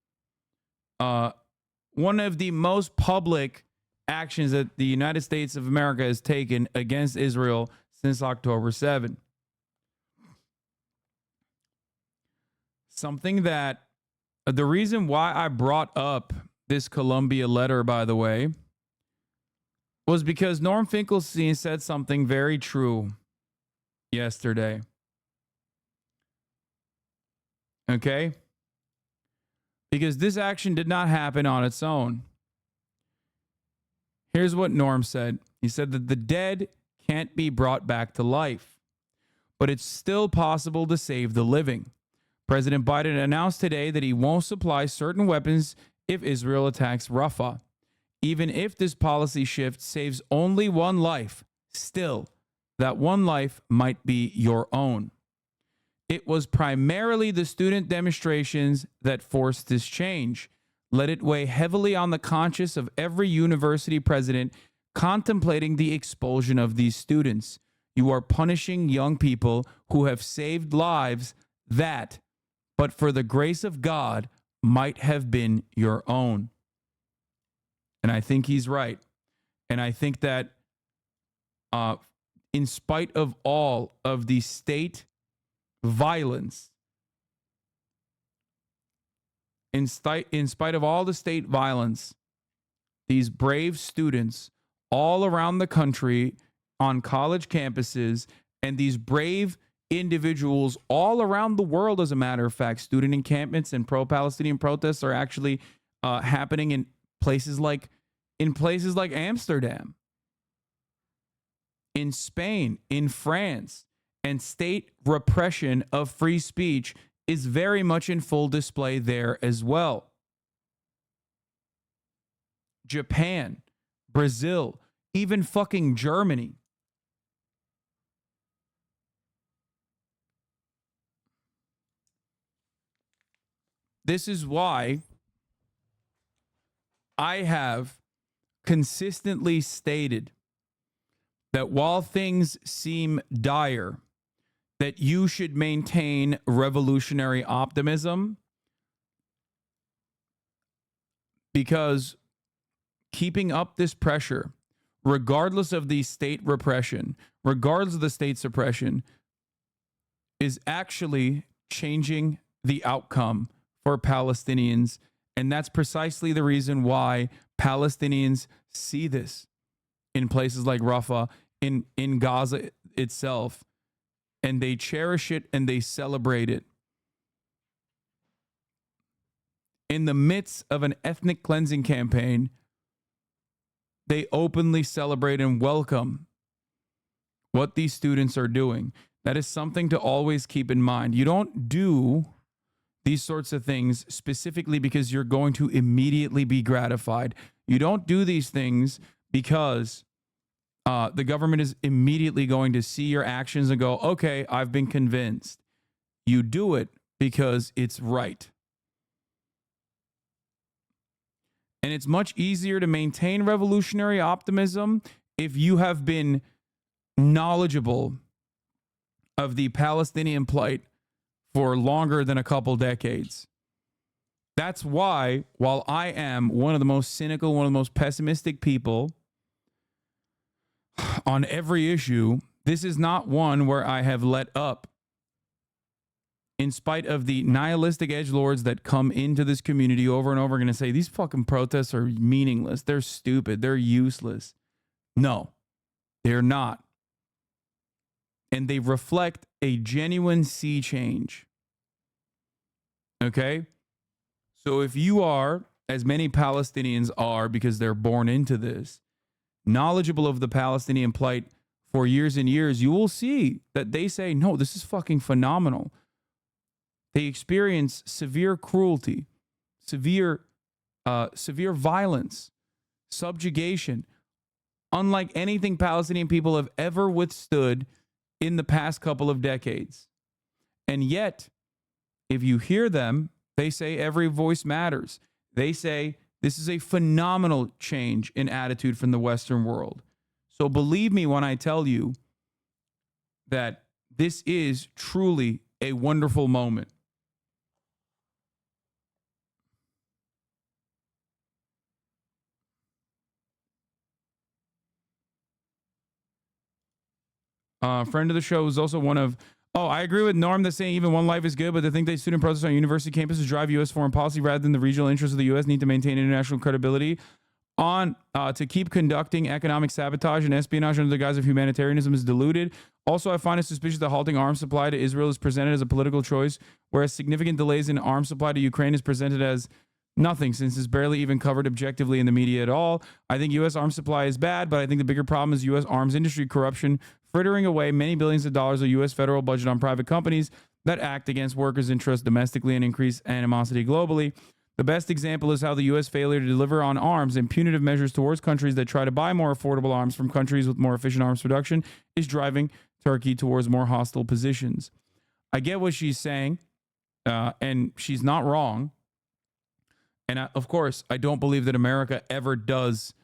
actions that the United States of America has taken against Israel since October 7. Something that the reason why I brought up this Columbia letter, by the way, was because Norm Finkelstein said something very true yesterday. Okay? Because this action did not happen on its own. Here's what Norm said. He said that the dead can't be brought back to life, but it's still possible to save the living. President Biden announced today that he won't supply certain weapons if Israel attacks Rafah. Even if this policy shift saves only one life, still, that one life might be your own. It was primarily the student demonstrations that forced this change. Let it weigh heavily on the conscience of every university president contemplating the expulsion of these students. You are punishing young people who have saved lives that, but for the grace of God, might have been your own. And I think he's right. And I think that in spite of all of the state violence, in spite of all the state violence, these brave students all around the country on college campuses, and these brave individuals all around the world, as a matter of fact, student encampments and pro-Palestinian protests are actually happening in places like Amsterdam, in Spain, in France, and state repression of free speech is very much in full display there as well. Japan, Brazil, even fucking Germany. This is why I have consistently stated that while things seem dire, that you should maintain revolutionary optimism, because keeping up this pressure, regardless of the state repression, regardless of the state suppression, is actually changing the outcome for Palestinians. And that's precisely the reason why Palestinians see this in places like Rafah, in Gaza itself, and they cherish it and they celebrate it. In the midst of an ethnic cleansing campaign, they openly celebrate and welcome what these students are doing. That is something to always keep in mind. You don't do these sorts of things specifically because you're going to immediately be gratified. You don't do these things because the government is immediately going to see your actions and go, okay, I've been convinced. You do it because it's right. And it's much easier to maintain revolutionary optimism if you have been knowledgeable of the Palestinian plight for longer than a couple decades. That's why, while I am one of the most cynical, one of the most pessimistic people on every issue, this is not one where I have let up. In spite of the nihilistic edgelords that come into this community over and over again and say, these fucking protests are meaningless, they're stupid, they're useless. No, they're not. And they reflect a genuine sea change. Okay? So if you are, as many Palestinians are because they're born into this, knowledgeable of the Palestinian plight for years and years, you will see that they say, no, this is fucking phenomenal. They experience severe cruelty, severe violence, subjugation, unlike anything Palestinian people have ever withstood in the past couple of decades. And yet, if you hear them, they say every voice matters. They say this is a phenomenal change in attitude from the Western world. So believe me when I tell you that this is truly a wonderful moment. Friend of the show is also one of... Oh, I agree with Norm that saying even one life is good, but to think that student protests on university campuses drive U.S. foreign policy rather than the regional interests of the U.S. need to maintain international credibility on to keep conducting economic sabotage and espionage under the guise of humanitarianism is diluted. Also, I find it suspicious that halting arms supply to Israel is presented as a political choice, whereas significant delays in arms supply to Ukraine is presented as nothing, since it's barely even covered objectively in the media at all. I think U.S. arms supply is bad, but I think the bigger problem is U.S. arms industry corruption, frittering away many billions of dollars of U.S. federal budget on private companies that act against workers' interests domestically and increase animosity globally. The best example is how the U.S. failure to deliver on arms and punitive measures towards countries that try to buy more affordable arms from countries with more efficient arms production is driving Turkey towards more hostile positions. I get what she's saying, and she's not wrong. And of course, I don't believe that America ever does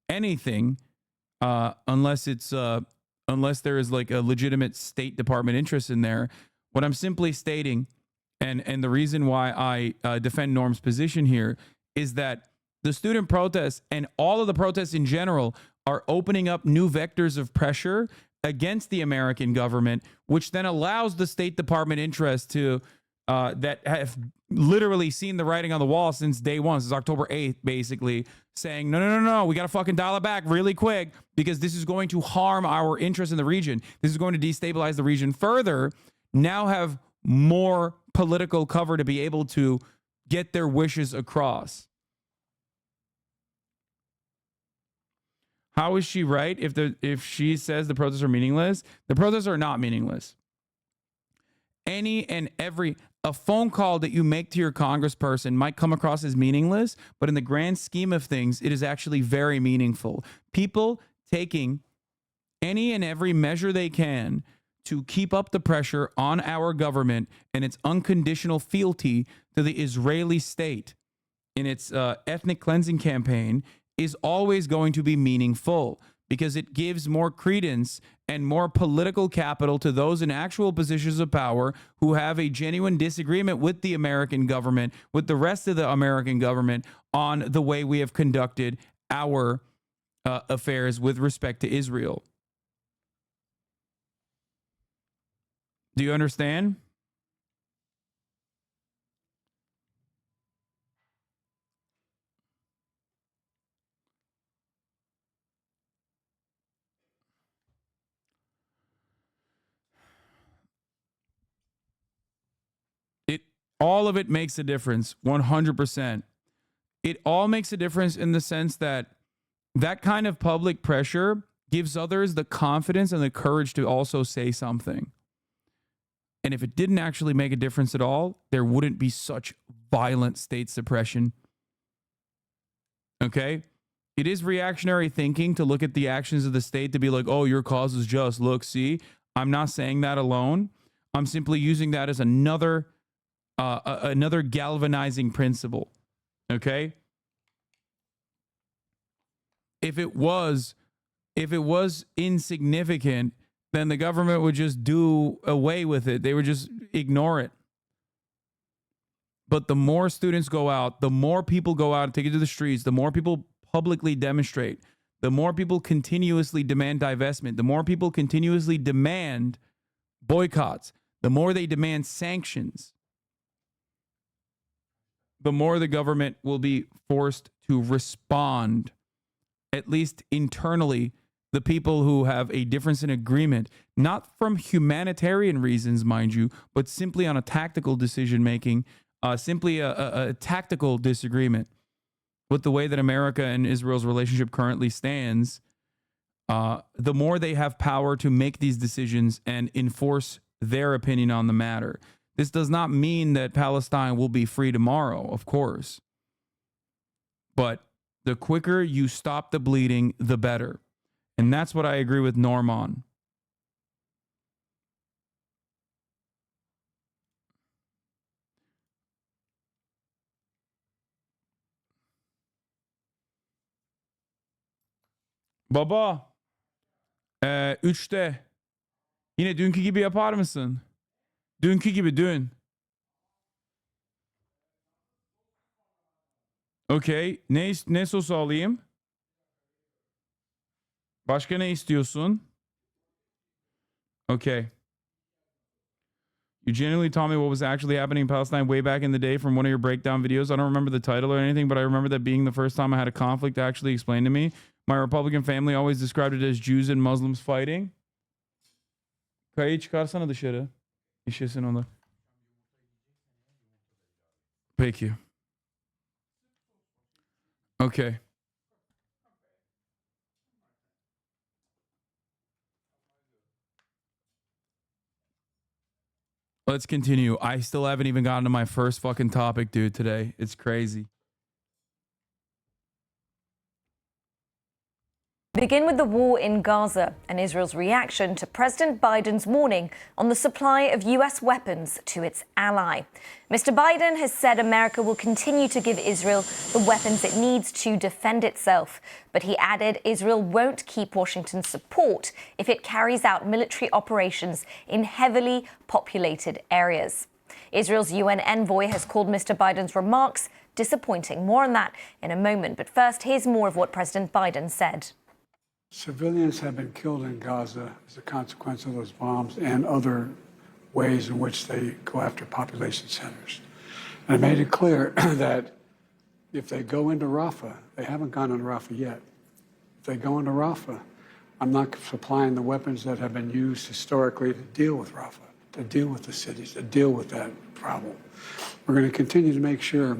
anything unless there is like a legitimate State Department interest in there. What I'm simply stating, and the reason why I defend Norm's position here, is that the student protests and all of the protests in general are opening up new vectors of pressure against the American government, which then allows the State Department interest to that have literally seen the writing on the wall since day one, since October 8th, basically saying, no, we got to fucking dial it back really quick because this is going to harm our interest in the region. This is going to destabilize the region further. Now have more political cover to be able to get their wishes across. How is she right if she says the protests are meaningless? The protests are not meaningless. Any and every... A phone call that you make to your congressperson might come across as meaningless, but in the grand scheme of things, it is actually very meaningful. People taking any and every measure they can to keep up the pressure on our government and its unconditional fealty to the Israeli state in its ethnic cleansing campaign is always going to be meaningful, because it gives more credence and more political capital to those in actual positions of power who have a genuine disagreement with the American government, with the rest of the American government, on the way we have conducted our affairs with respect to Israel. Do you understand? All of it makes a difference, 100%. It all makes a difference in the sense that that kind of public pressure gives others the confidence and the courage to also say something. And if it didn't actually make a difference at all, there wouldn't be such violent state suppression. Okay? It is reactionary thinking to look at the actions of the state to be like, oh, your cause is just. Look, see, I'm not saying that alone. I'm simply using that as another galvanizing principle. Okay? If it was insignificant, then the government would just do away with it. They would just ignore it. But the more students go out, the more people go out and take it to the streets, the more people publicly demonstrate, the more people continuously demand divestment, the more people continuously demand boycotts, the more they demand sanctions, the more the government will be forced to respond, at least internally. The people who have a difference in agreement, not from humanitarian reasons, mind you, but simply on a tactical decision making, simply a tactical disagreement with the way that America and Israel's relationship currently stands, the more they have power to make these decisions and enforce their opinion on the matter. This does not mean that Palestine will be free tomorrow, of course. But the quicker you stop the bleeding, the better. And that's what I agree with Norm on. Baba, 3'te yine dünkü gibi yapar mısın? Dünkü gibi dün. Okey. Ne sosu alayım? Başka ne istiyorsun? Okay. You genuinely told me what was actually happening in Palestine way back in the day from one of your breakdown videos. I don't remember the title or anything, but I remember that being the first time I had a conflict actually explained to me. My Republican family always described it as Jews and Muslims fighting. Kayayı çıkarsana dışarı. İşesin onu. Peki. Okay. Let's continue. I still haven't even gotten to my first fucking topic, dude, today. It's crazy. Begin with the war in Gaza and Israel's reaction to President Biden's warning on the supply of US weapons to its ally. Mr. Biden has said America will continue to give Israel the weapons it needs to defend itself. But he added Israel won't keep Washington's support if it carries out military operations in heavily populated areas. Israel's UN envoy has called Mr. Biden's remarks disappointing. More on that in a moment. But first, here's more of what President Biden said. Civilians have been killed in Gaza as a consequence of those bombs and other ways in which they go after population centers. And I made it clear that if they go into Rafah, they haven't gone into Rafah yet. If they go into Rafah, I'm not supplying the weapons that have been used historically to deal with Rafah, to deal with the cities, to deal with that problem. We're going to continue to make sure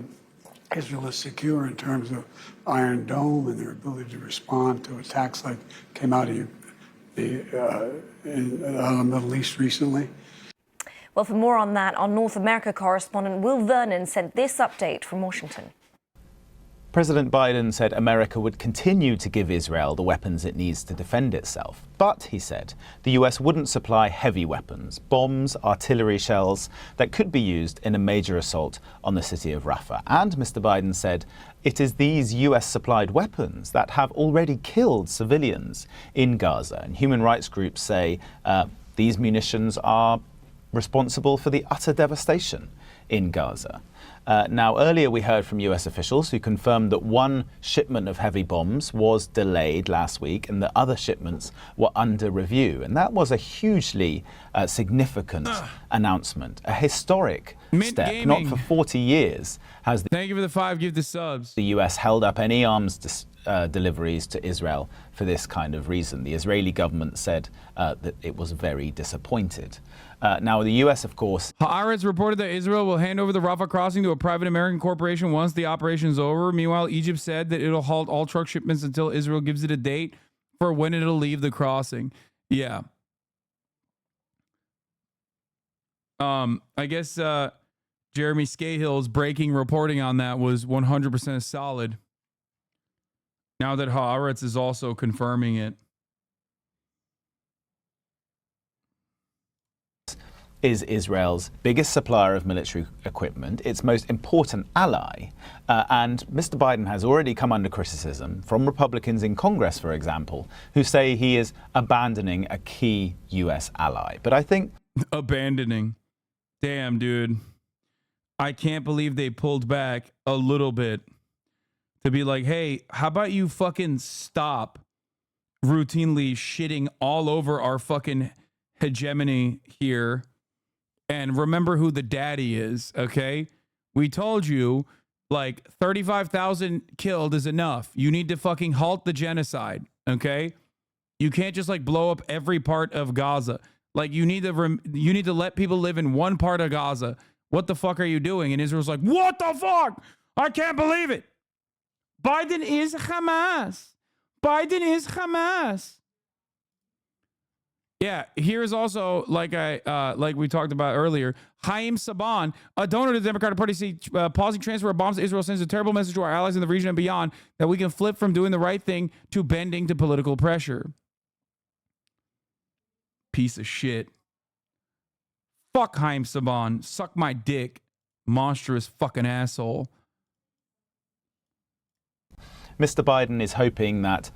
Israel is secure in terms of Iron Dome and their ability to respond to attacks like came out of the Middle East recently. Well, for more on that, our North America correspondent Will Vernon sent this update from Washington. President Biden said America would continue to give Israel the weapons it needs to defend itself. But, he said, the US wouldn't supply heavy weapons, bombs, artillery shells that could be used in a major assault on the city of Rafah. And Mr. Biden said it is these US-supplied weapons that have already killed civilians in Gaza. And human rights groups say these munitions are responsible for the utter devastation in Gaza. Now, earlier we heard from US officials who confirmed that one shipment of heavy bombs was delayed last week and that other shipments were under review. And that was a hugely significant announcement, a historic step. Gaming. Not for 40 years has the Thank you for the 5, give the subs. The US held up any arms deliveries to Israel for this kind of reason. The Israeli government said that it was very disappointed. Now, the US, of course... Haaretz reported that Israel will hand over the Rafah crossing to a private American corporation once the operation is over. Meanwhile, Egypt said that it'll halt all truck shipments until Israel gives it a date for when it'll leave the crossing. Yeah. I guess Jeremy Scahill's breaking reporting on that was 100% solid. Now that Haaretz is also confirming it. Is Israel's biggest supplier of military equipment, its most important ally. And Mr. Biden has already come under criticism from Republicans in Congress, for example, who say he is abandoning a key US ally. But I think... Abandoning. Damn, dude. I can't believe they pulled back a little bit to be like, hey, how about you fucking stop routinely shitting all over our fucking hegemony here and remember who the daddy is, okay? We told you, like, 35,000 killed is enough. You need to fucking halt the genocide, okay? You can't just, like, blow up every part of Gaza. Like, you need to let people live in one part of Gaza. What the fuck are you doing? And Israel's like, what the fuck? I can't believe it. Biden is Hamas. Biden is Hamas. Yeah, here's also, like we talked about earlier, Haim Saban, a donor to the Democratic Party, pausing transfer of bombs to Israel sends a terrible message to our allies in the region and beyond that we can flip from doing the right thing to bending to political pressure. Piece of shit. Fuck Haim Saban. Suck my dick. Monstrous fucking asshole. Mr. Biden is hoping that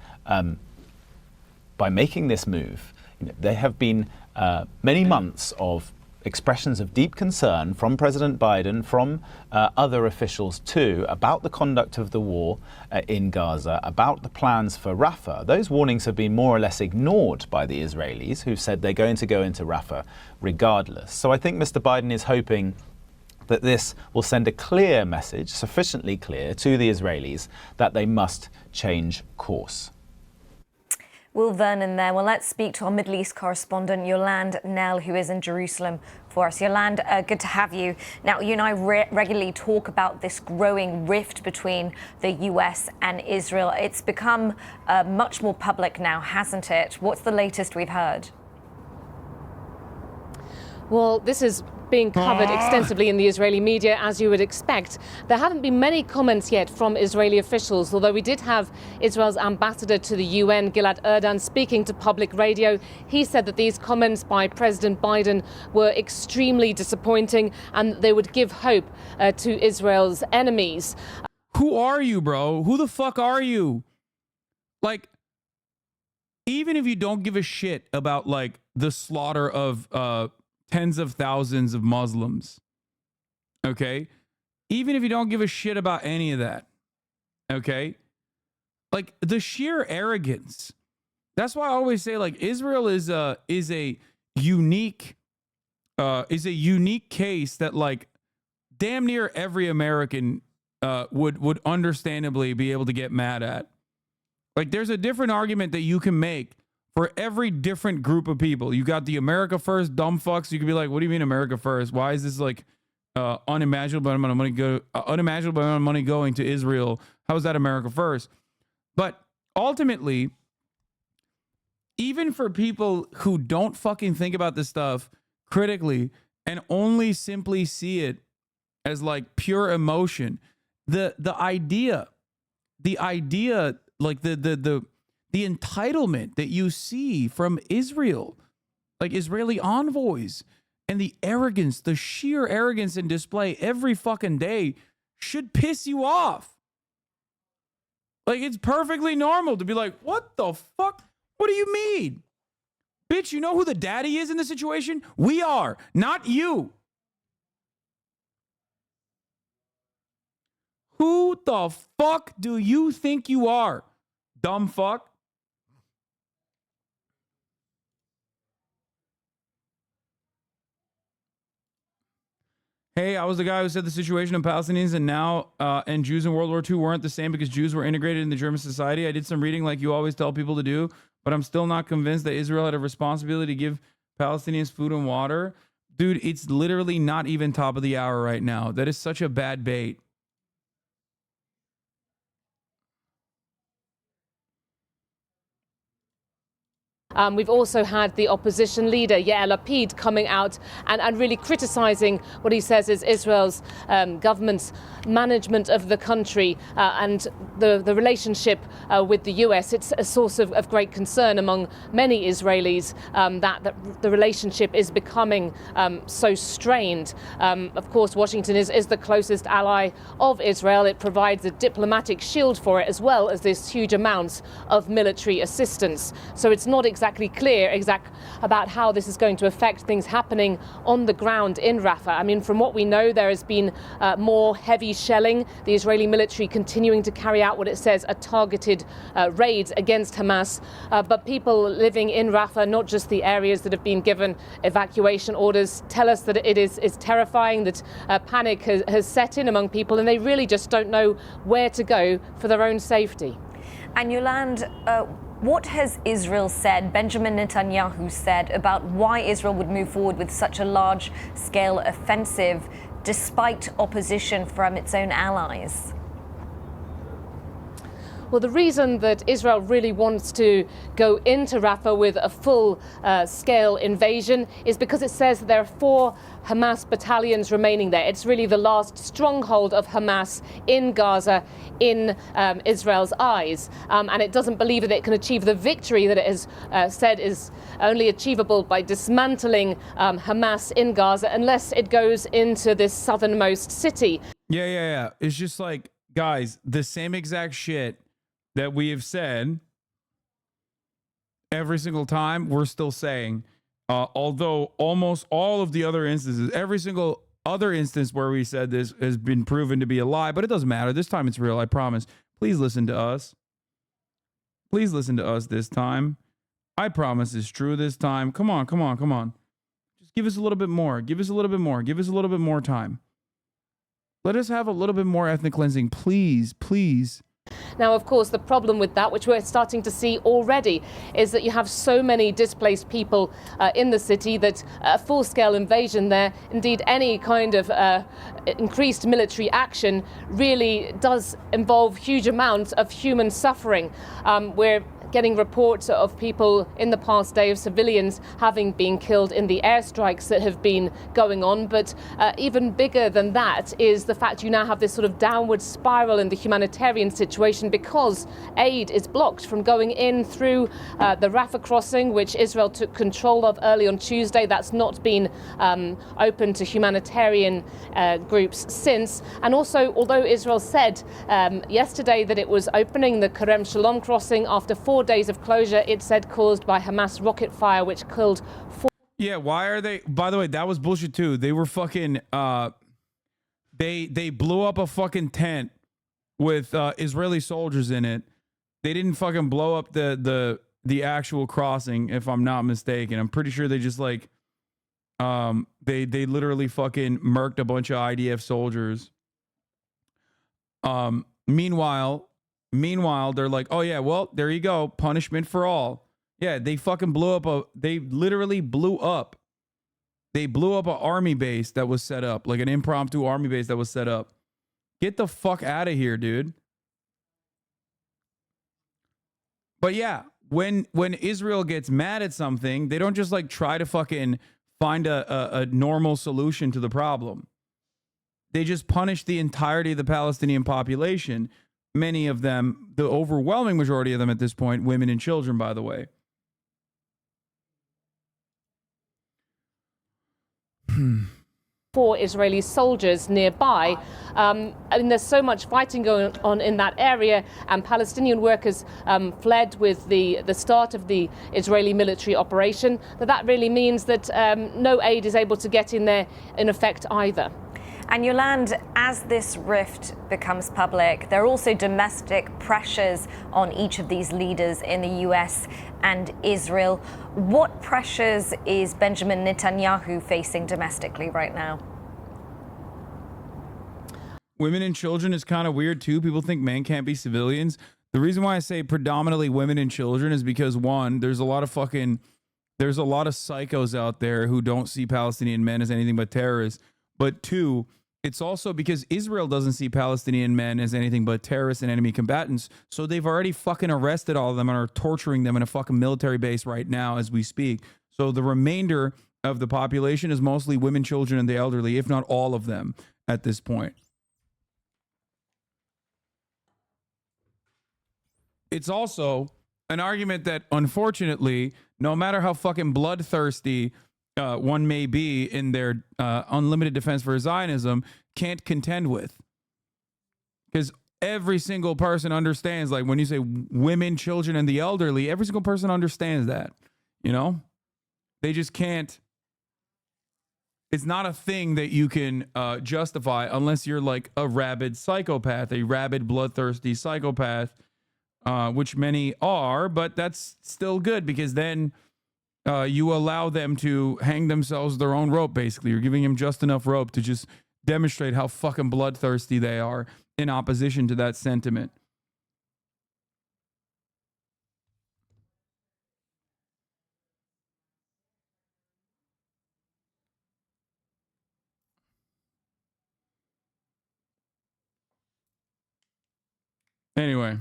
by making this move, there have been many months of expressions of deep concern from President Biden, from other officials too, about the conduct of the war in Gaza, about the plans for Rafah. Those warnings have been more or less ignored by the Israelis, who've said they're going to go into Rafah regardless. So I think Mr. Biden is hoping that this will send a clear message, sufficiently clear, to the Israelis that they must change course. Will Vernon there. Well, let's speak to our Middle East correspondent, Yolande Nell, who is in Jerusalem for us. Yolande, good to have you. Now, you and I regularly talk about this growing rift between the US and Israel. It's become much more public now, hasn't it? What's the latest we've heard? Well, this is being covered extensively in the Israeli media, as you would expect. There haven't been many comments yet from Israeli officials, although we did have Israel's ambassador to the UN, Gilad Erdan, speaking to public radio. He said that these comments by President Biden were extremely disappointing and they would give hope to Israel's enemies. Who are you, bro? Who the fuck are you? Like, even if you don't give a shit about, like, the slaughter of tens of thousands of Muslims, okay? Even if you don't give a shit about any of that, okay? Like, the sheer arrogance. That's why I always say, like, Israel is a unique case that, like, damn near every American would understandably be able to get mad at. Like, there's a different argument that you can make for every different group of people. You got the America First dumb fucks. You could be like, what do you mean America First? Why is this like unimaginable amount of money going to Israel? How is that America First? But ultimately, even for people who don't fucking think about this stuff critically and only simply see it as like pure emotion, the idea, like the entitlement that you see from Israel, like Israeli envoys, and the arrogance, the sheer arrogance and display every fucking day should piss you off. Like, it's perfectly normal to be like, what the fuck? What do you mean? Bitch, you know who the daddy is in the situation? We are, not you. Who the fuck do you think you are, dumb fuck? Hey, I was the guy who said the situation of Palestinians and Jews in World War II weren't the same because Jews were integrated in the German society. I did some reading like you always tell people to do, but I'm still not convinced that Israel had a responsibility to give Palestinians food and water. Dude, it's literally not even top of the hour right now. That is such a bad bait. We've also had the opposition leader, Yair Lapid, coming out and really criticizing what he says is Israel's government's management of the country and the relationship with the US. It's a source of great concern among many Israelis that the relationship is becoming so strained. Of course, Washington is the closest ally of Israel. It provides a diplomatic shield for it, as well as this huge amounts of military assistance. So it's not exactly clear about how this is going to affect things happening on the ground in Rafah. I mean, from what we know, there has been more heavy shelling, the Israeli military continuing to carry out what it says are targeted raids against Hamas. But people living in Rafah, not just the areas that have been given evacuation orders, tell us that it is terrifying, that panic has set in among people, and they really just don't know where to go for their own safety. And Yolande, what has Israel said, Benjamin Netanyahu said, about why Israel would move forward with such a large-scale offensive despite opposition from its own allies? Well, the reason that Israel really wants to go into Rafah with a full-scale invasion is because it says that there are 4 Hamas battalions remaining there. It's really the last stronghold of Hamas in Gaza, in Israel's eyes. And it doesn't believe that it can achieve the victory that it has said is only achievable by dismantling Hamas in Gaza unless it goes into this southernmost city. Yeah. It's just like, guys, the same exact shit that we have said every single time, we're still saying. Although almost all of the other instances, every single other instance where we said this has been proven to be a lie, but it doesn't matter. This time it's real, I promise. Please listen to us. Please listen to us this time. I promise it's true this time. Come on. Just give us a little bit more. Give us a little bit more. Give us a little bit more time. Let us have a little bit more ethnic cleansing, please. Now, of course, the problem with that, which we're starting to see already, is that you have so many displaced people in the city that a full-scale invasion there, indeed any kind of increased military action, really does involve huge amounts of human suffering. We're getting reports of people in the past day of civilians having been killed in the airstrikes that have been going on. But even bigger than that is the fact you now have this sort of downward spiral in the humanitarian situation because aid is blocked from going in through the Rafah crossing, which Israel took control of early on Tuesday. That's not been open to humanitarian groups since. And also, although Israel said yesterday that it was opening the Kerem Shalom crossing after 4 days of closure, it said caused by Hamas rocket fire, which killed 4. Yeah, why are they? By the way, that was bullshit too. They were fucking. They blew up a fucking tent with Israeli soldiers in it. They didn't fucking blow up the actual crossing, if I'm not mistaken. I'm pretty sure they just like they literally fucking murked a bunch of IDF soldiers. Meanwhile, they're like, oh yeah, well, there you go. Punishment for all. Yeah, they fucking they literally blew up. They blew up an army base that was set up, like an impromptu army base that was set up. Get the fuck out of here, dude. But yeah, when Israel gets mad at something, they don't just like try to fucking find a normal solution to the problem. They just punish the entirety of the Palestinian population. Many of them, the overwhelming majority of them at this point, women and children, by the way. For Israeli soldiers nearby. There's so much fighting going on in that area, and Palestinian workers fled with the start of the Israeli military operation. That really means that no aid is able to get in there in effect either. And Yolande, as this rift becomes public, there are also domestic pressures on each of these leaders in the US and Israel. What pressures is Benjamin Netanyahu facing domestically right now? Women and children is kind of weird too. People think men can't be civilians. The reason why I say predominantly women and children is because, one, there's a lot of psychos out there who don't see Palestinian men as anything but terrorists. But two, it's also because Israel doesn't see Palestinian men as anything but terrorists and enemy combatants. So they've already fucking arrested all of them and are torturing them in a fucking military base right now as we speak. So the remainder of the population is mostly women, children, and the elderly, if not all of them at this point. It's also an argument that, unfortunately, no matter how fucking bloodthirsty one may be in their unlimited defense for Zionism, can't contend with. Because every single person understands, like when you say women, children, and the elderly, every single person understands that, you know? They just can't. It's not a thing that you can justify unless you're like a rabid psychopath, a rabid bloodthirsty psychopath, which many are, but that's still good because then you allow them to hang themselves their own rope, basically. You're giving them just enough rope to just demonstrate how fucking bloodthirsty they are in opposition to that sentiment. Anyway.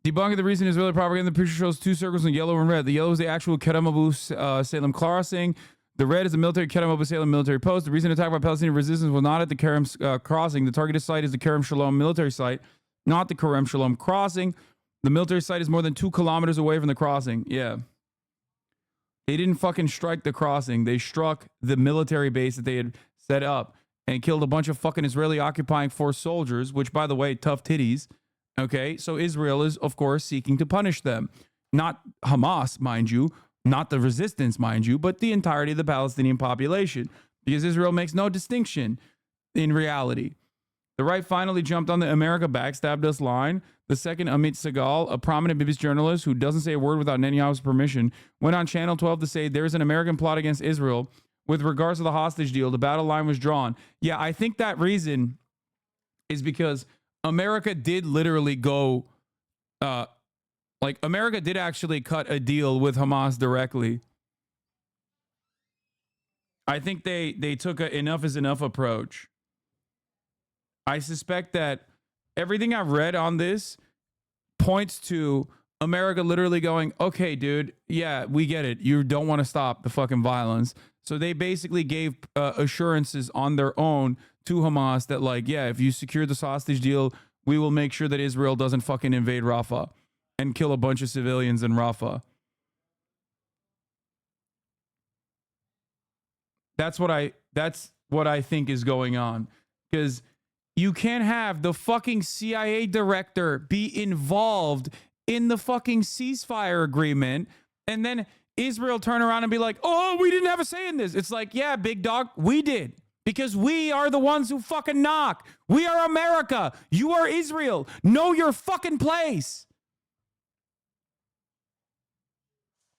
Debunking the recent Israeli propaganda. The picture shows two circles in yellow and red. The yellow is the actual Kerem Abu Salem crossing. The red is the military Kerem Abu Salem military post. The recent attack by Palestinian resistance was not at the Kerem crossing. The targeted site is the Kerem Shalom military site, not the Kerem Shalom crossing. The military site is more than 2 kilometers away from the crossing. Yeah. They didn't fucking strike the crossing. They struck the military base that they had set up and killed a bunch of fucking Israeli occupying force soldiers, which, by the way, tough titties. Okay, so Israel is, of course, seeking to punish them. Not Hamas, mind you, not the resistance, mind you, but the entirety of the Palestinian population, because Israel makes no distinction in reality. The right finally jumped on the America backstabbed us line. The second, Amit Segal, a prominent BBC journalist who doesn't say a word without Netanyahu's permission, went on Channel 12 to say there's an American plot against Israel with regards to the hostage deal. The battle line was drawn. Yeah, I think that reason is because America did literally go, America did actually cut a deal with Hamas directly. I think they took a enough is enough approach. I suspect that everything I've read on this points to America literally going, okay, dude, yeah, we get it. You don't want to stop the fucking violence. So they basically gave assurances on their own to Hamas that, like, yeah, if you secure this hostage deal, we will make sure that Israel doesn't fucking invade Rafah and kill a bunch of civilians in Rafah. That's what I think is going on. Because you can't have the fucking CIA director be involved in the fucking ceasefire agreement and then Israel turn around and be like, oh, we didn't have a say in this. It's like, yeah, big dog, we did. Because we are the ones who fucking knock. We are America. You are Israel. Know your fucking place.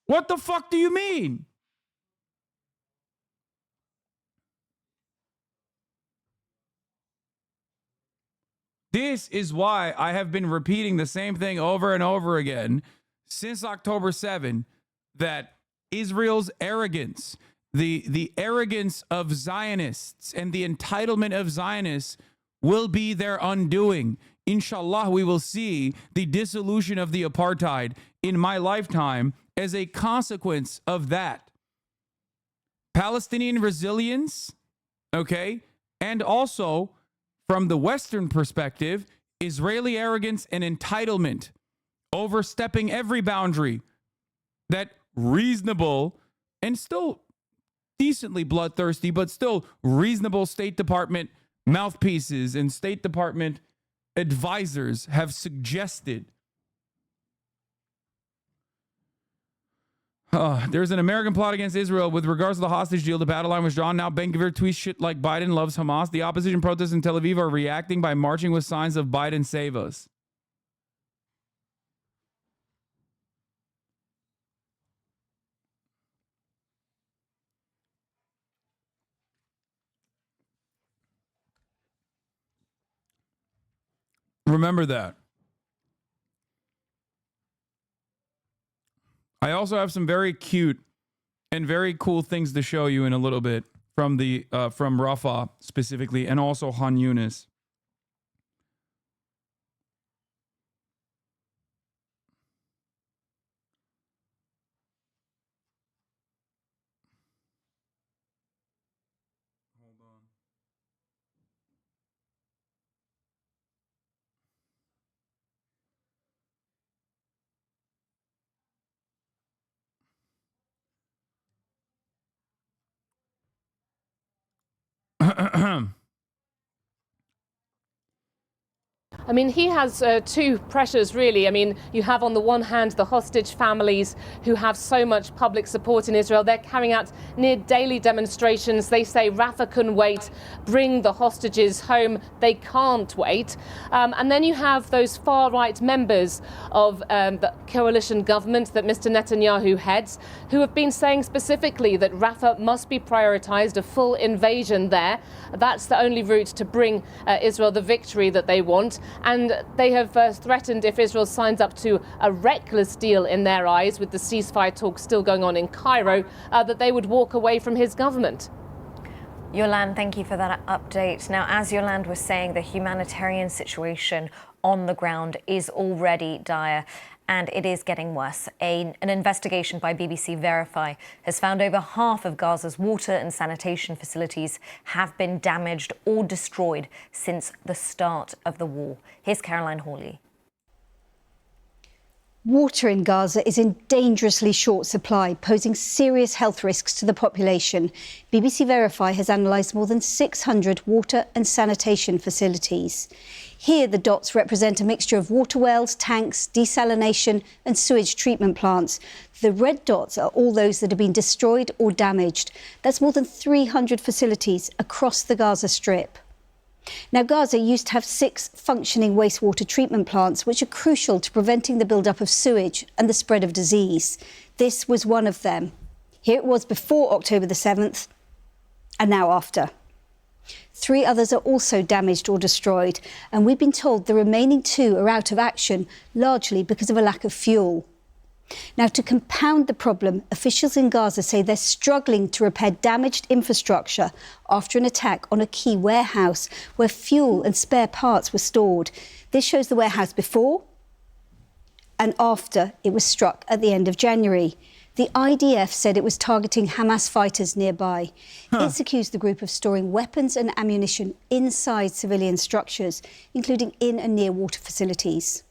What the fuck do you mean? This is why I have been repeating the same thing over and over again since October 7, that Israel's arrogance, the arrogance of Zionists and the entitlement of Zionists will be their undoing. Inshallah, we will see the dissolution of the apartheid in my lifetime as a consequence of that. Palestinian resilience, okay, and also from the Western perspective, Israeli arrogance and entitlement, overstepping every boundary that reasonable and still decently bloodthirsty, but still reasonable State Department mouthpieces and State Department advisors have suggested. There's an American plot against Israel with regards to the hostage deal. The battle line was drawn. Now Ben-Gvir tweets shit like Biden loves Hamas. The opposition protests in Tel Aviv are reacting by marching with signs of Biden save us. Remember that. I also have some very cute and very cool things to show you in a little bit from the from Rafah specifically, and also Han Yunis. I mean, he has two pressures, really. I mean, you have on the one hand the hostage families who have so much public support in Israel. They're carrying out near daily demonstrations. They say Rafah can wait, bring the hostages home. They can't wait. And then you have those far-right members of the coalition government that Mr. Netanyahu heads, who have been saying specifically that Rafah must be prioritized, a full invasion there. That's the only route to bring Israel the victory that they want. And they have threatened, if Israel signs up to a reckless deal in their eyes, with the ceasefire talks still going on in Cairo, that they would walk away from his government. Yolande, thank you for that update. Now, as Yolande was saying, the humanitarian situation on the ground is already dire, and it is getting worse. An investigation by BBC Verify has found over half of Gaza's water and sanitation facilities have been damaged or destroyed since the start of the war. Here's Caroline Hawley. Water in Gaza is in dangerously short supply, posing serious health risks to the population. BBC Verify has analysed more than 600 water and sanitation facilities. Here, the dots represent a mixture of water wells, tanks, desalination and sewage treatment plants. The red dots are all those that have been destroyed or damaged. That's more than 300 facilities across the Gaza Strip. Now, Gaza used to have 6 functioning wastewater treatment plants, which are crucial to preventing the build-up of sewage and the spread of disease. This was one of them. Here it was before October the 7th, and now after. 3 others are also damaged or destroyed, and we've been told the remaining 2 are out of action, largely because of a lack of fuel. Now, to compound the problem, officials in Gaza say they're struggling to repair damaged infrastructure after an attack on a key warehouse where fuel and spare parts were stored. This shows the warehouse before and after it was struck at the end of January. The IDF said it was targeting Hamas fighters nearby. It's accused the group of storing weapons and ammunition inside civilian structures, including in and near water facilities.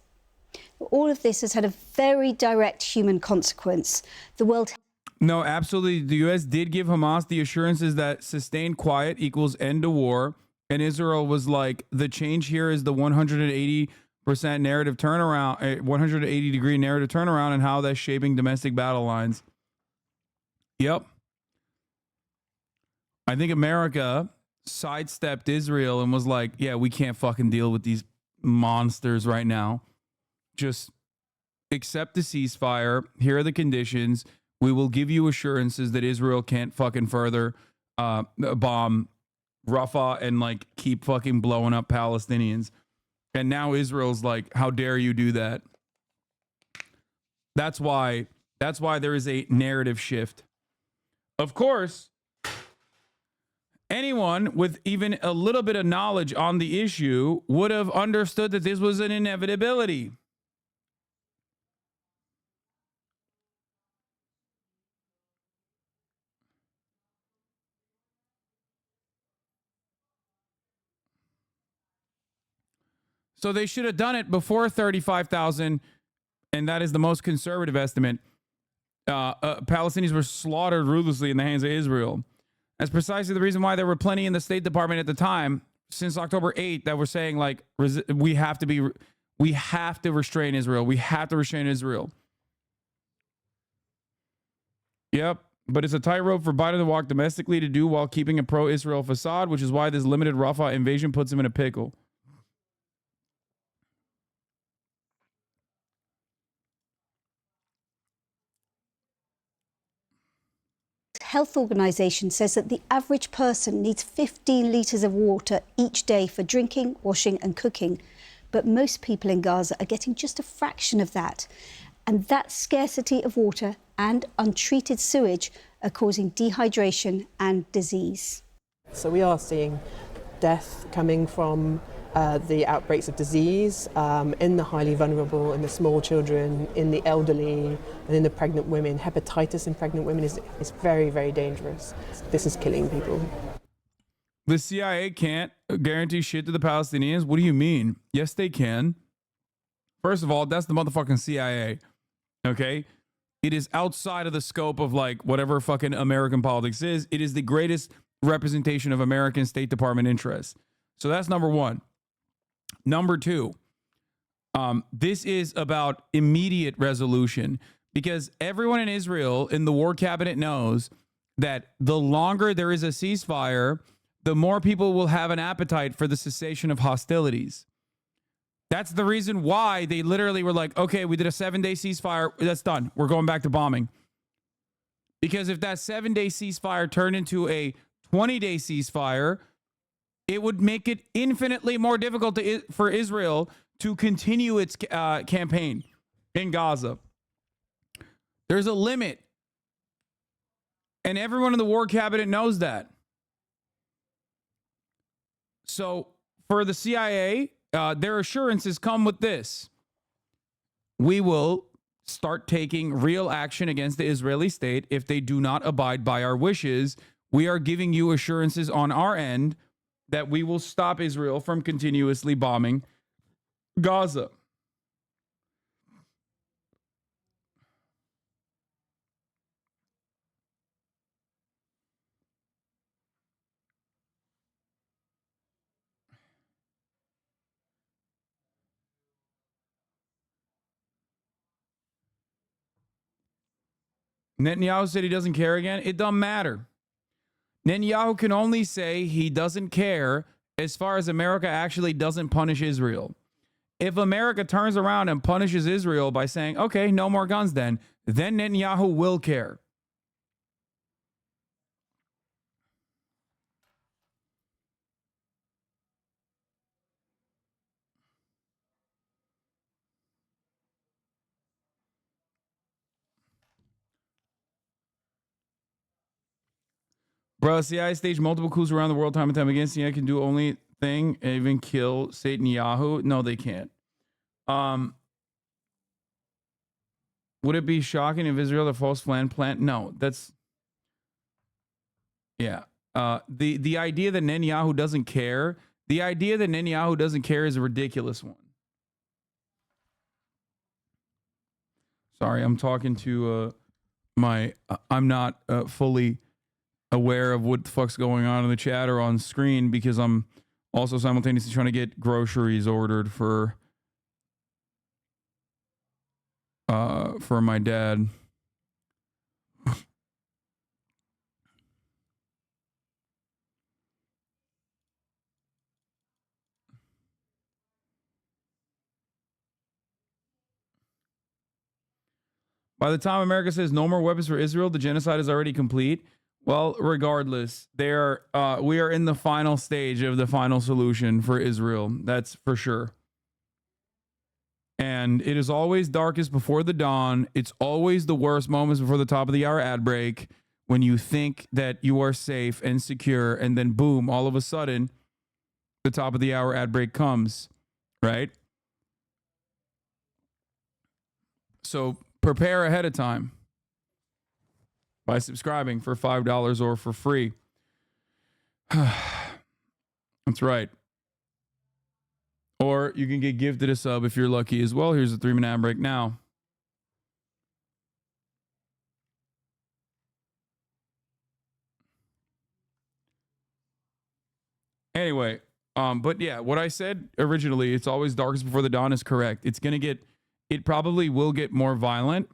All of this has had a very direct human consequence. The world... No, absolutely. The U.S. did give Hamas the assurances that sustained quiet equals end to war. And Israel was like, the change here is the 180% narrative turnaround, 180-degree narrative turnaround, and how that's shaping domestic battle lines. Yep. I think America sidestepped Israel and was like, yeah, we can't fucking deal with these monsters right now. Just accept the ceasefire. Here are the conditions. We will give you assurances that Israel can't fucking further bomb Rafah and like keep fucking blowing up Palestinians. And now Israel's like, how dare you do that? That's why there is a narrative shift. Of course, anyone with even a little bit of knowledge on the issue would have understood that this was an inevitability. So they should have done it before 35,000, and that is the most conservative estimate. Palestinians were slaughtered ruthlessly in the hands of Israel. That's precisely the reason why there were plenty in the State Department at the time, since October 8th, that were saying like, we have to restrain Israel. We have to restrain Israel. Yep. But it's a tightrope for Biden to walk domestically to do while keeping a pro-Israel facade, which is why this limited Rafah invasion puts him in a pickle. Health Organization says that the average person needs 15 litres of water each day for drinking, washing and cooking. But most people in Gaza are getting just a fraction of that. And that scarcity of water and untreated sewage are causing dehydration and disease. So we are seeing death coming from the outbreaks of disease in the highly vulnerable, in the small children, in the elderly, and in the pregnant women. Hepatitis in pregnant women is very, very dangerous. This is killing people. The CIA can't guarantee shit to the Palestinians? What do you mean? Yes, they can. First of all, that's the motherfucking CIA. Okay? It is outside of the scope of like whatever fucking American politics is. It is the greatest representation of American State Department interests. So that's number one. Number two, this is about immediate resolution, because everyone in Israel in the war cabinet knows that the longer there is a ceasefire, the more people will have an appetite for the cessation of hostilities. That's the reason why they literally were like, okay, we did a 7-day ceasefire. That's done. We're going back to bombing. Because if that 7-day ceasefire turned into a 20-day ceasefire, it would make it infinitely more difficult for Israel to continue its campaign in Gaza. There's a limit. And everyone in the war cabinet knows that. So for the CIA, their assurances come with this. We will start taking real action against the Israeli state if they do not abide by our wishes. We are giving you assurances on our end that we will stop Israel from continuously bombing Gaza. Netanyahu said he doesn't care again. It doesn't matter. Netanyahu can only say he doesn't care as far as America actually doesn't punish Israel. If America turns around and punishes Israel by saying, okay, no more guns then Netanyahu will care. Bro, CIA staged multiple coups around the world time and time again. CIA can do only thing, even kill Netanyahu. No, they can't. Would it be shocking if Israel had a false flag plant? No, that's... Yeah. The idea that Netanyahu doesn't care, is a ridiculous one. Sorry, I'm talking to I'm not fully aware of what the fuck's going on in the chat or on screen because I'm also simultaneously trying to get groceries ordered for my dad. By the time America says no more weapons for Israel, the genocide is already complete. Well, regardless, we are in the final stage of the final solution for Israel. That's for sure. And it is always darkest before the dawn. It's always the worst moments before the top of the hour ad break when you think that you are safe and secure. And then boom, all of a sudden, the top of the hour ad break comes, right? So prepare ahead of time by subscribing for $5 or for free. That's right. Or you can get gifted a sub if you're lucky as well. Here's a 3-minute ad break now. Anyway, but yeah, what I said originally, it's always darkest before the dawn, is correct. It probably will get more violent.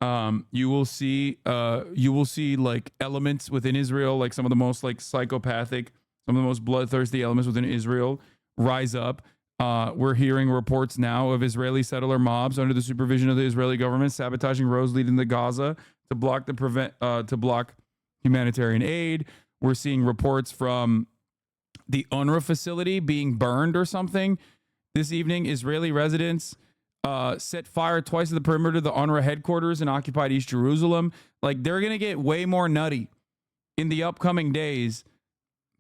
You will see like elements within Israel, like some of the most like psychopathic, some of the most bloodthirsty elements within Israel rise up. We're hearing reports now of Israeli settler mobs under the supervision of the Israeli government sabotaging roads leading to Gaza to block humanitarian aid. We're seeing reports from the UNRWA facility being burned or something. This evening, Israeli residents set fire twice to the perimeter of the UNRWA headquarters in occupied East Jerusalem. Like, they're going to get way more nutty in the upcoming days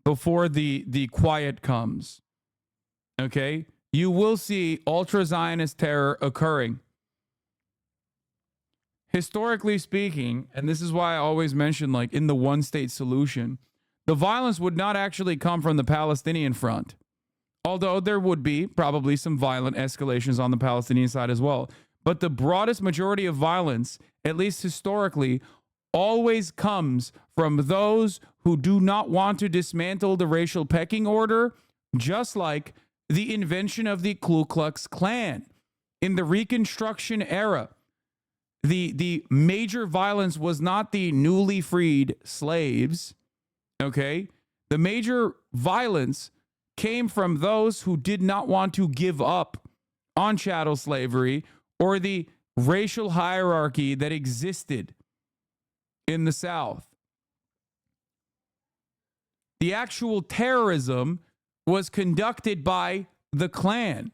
before the quiet comes. Okay? You will see ultra-Zionist terror occurring. Historically speaking, and this is why I always mention, like, in the one-state solution, the violence would not actually come from the Palestinian front. Although there would be probably some violent escalations on the Palestinian side as well. But the broadest majority of violence, at least historically, always comes from those who do not want to dismantle the racial pecking order, just like the invention of the Ku Klux Klan. In the Reconstruction era, the major violence was not the newly freed slaves, okay? The major violence came from those who did not want to give up on chattel slavery or the racial hierarchy that existed in the South. The actual terrorism was conducted by the Klan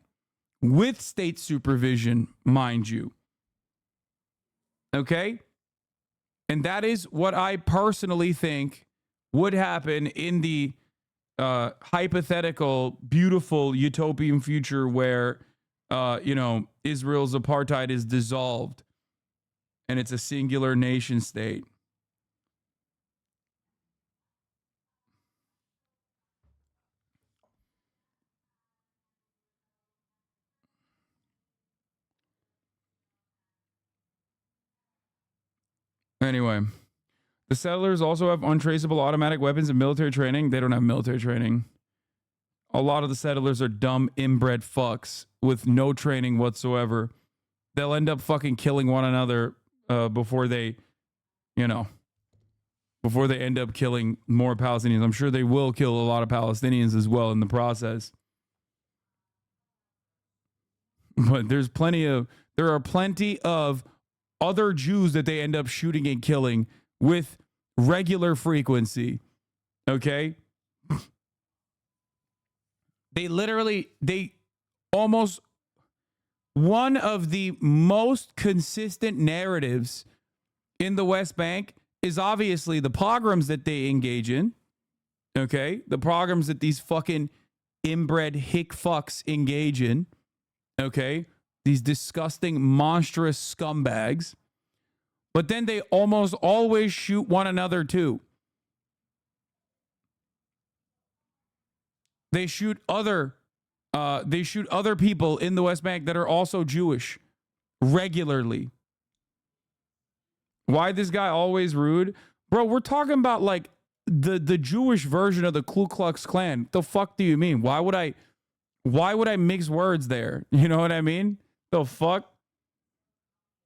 with state supervision, mind you. Okay? And that is what I personally think would happen in the hypothetical, beautiful utopian future where, Israel's apartheid is dissolved and it's a singular nation state. Anyway, the settlers also have untraceable automatic weapons and military training. They don't have military training. A lot of the settlers are dumb, inbred fucks with no training whatsoever. They'll end up fucking killing one another before they end up killing more Palestinians. I'm sure they will kill a lot of Palestinians as well in the process. But there are plenty of other Jews that they end up shooting and killing with regular frequency. Okay? One of the most consistent narratives in the West Bank is obviously the pogroms that they engage in. Okay? The pogroms that these fucking inbred hick fucks engage in. Okay? These disgusting, monstrous scumbags. But then they almost always shoot one another too. They shoot other people in the West Bank that are also Jewish regularly. Why this guy always rude? Bro, we're talking about like the Jewish version of the Ku Klux Klan. The fuck do you mean? Why would I mix words there? You know what I mean? The fuck?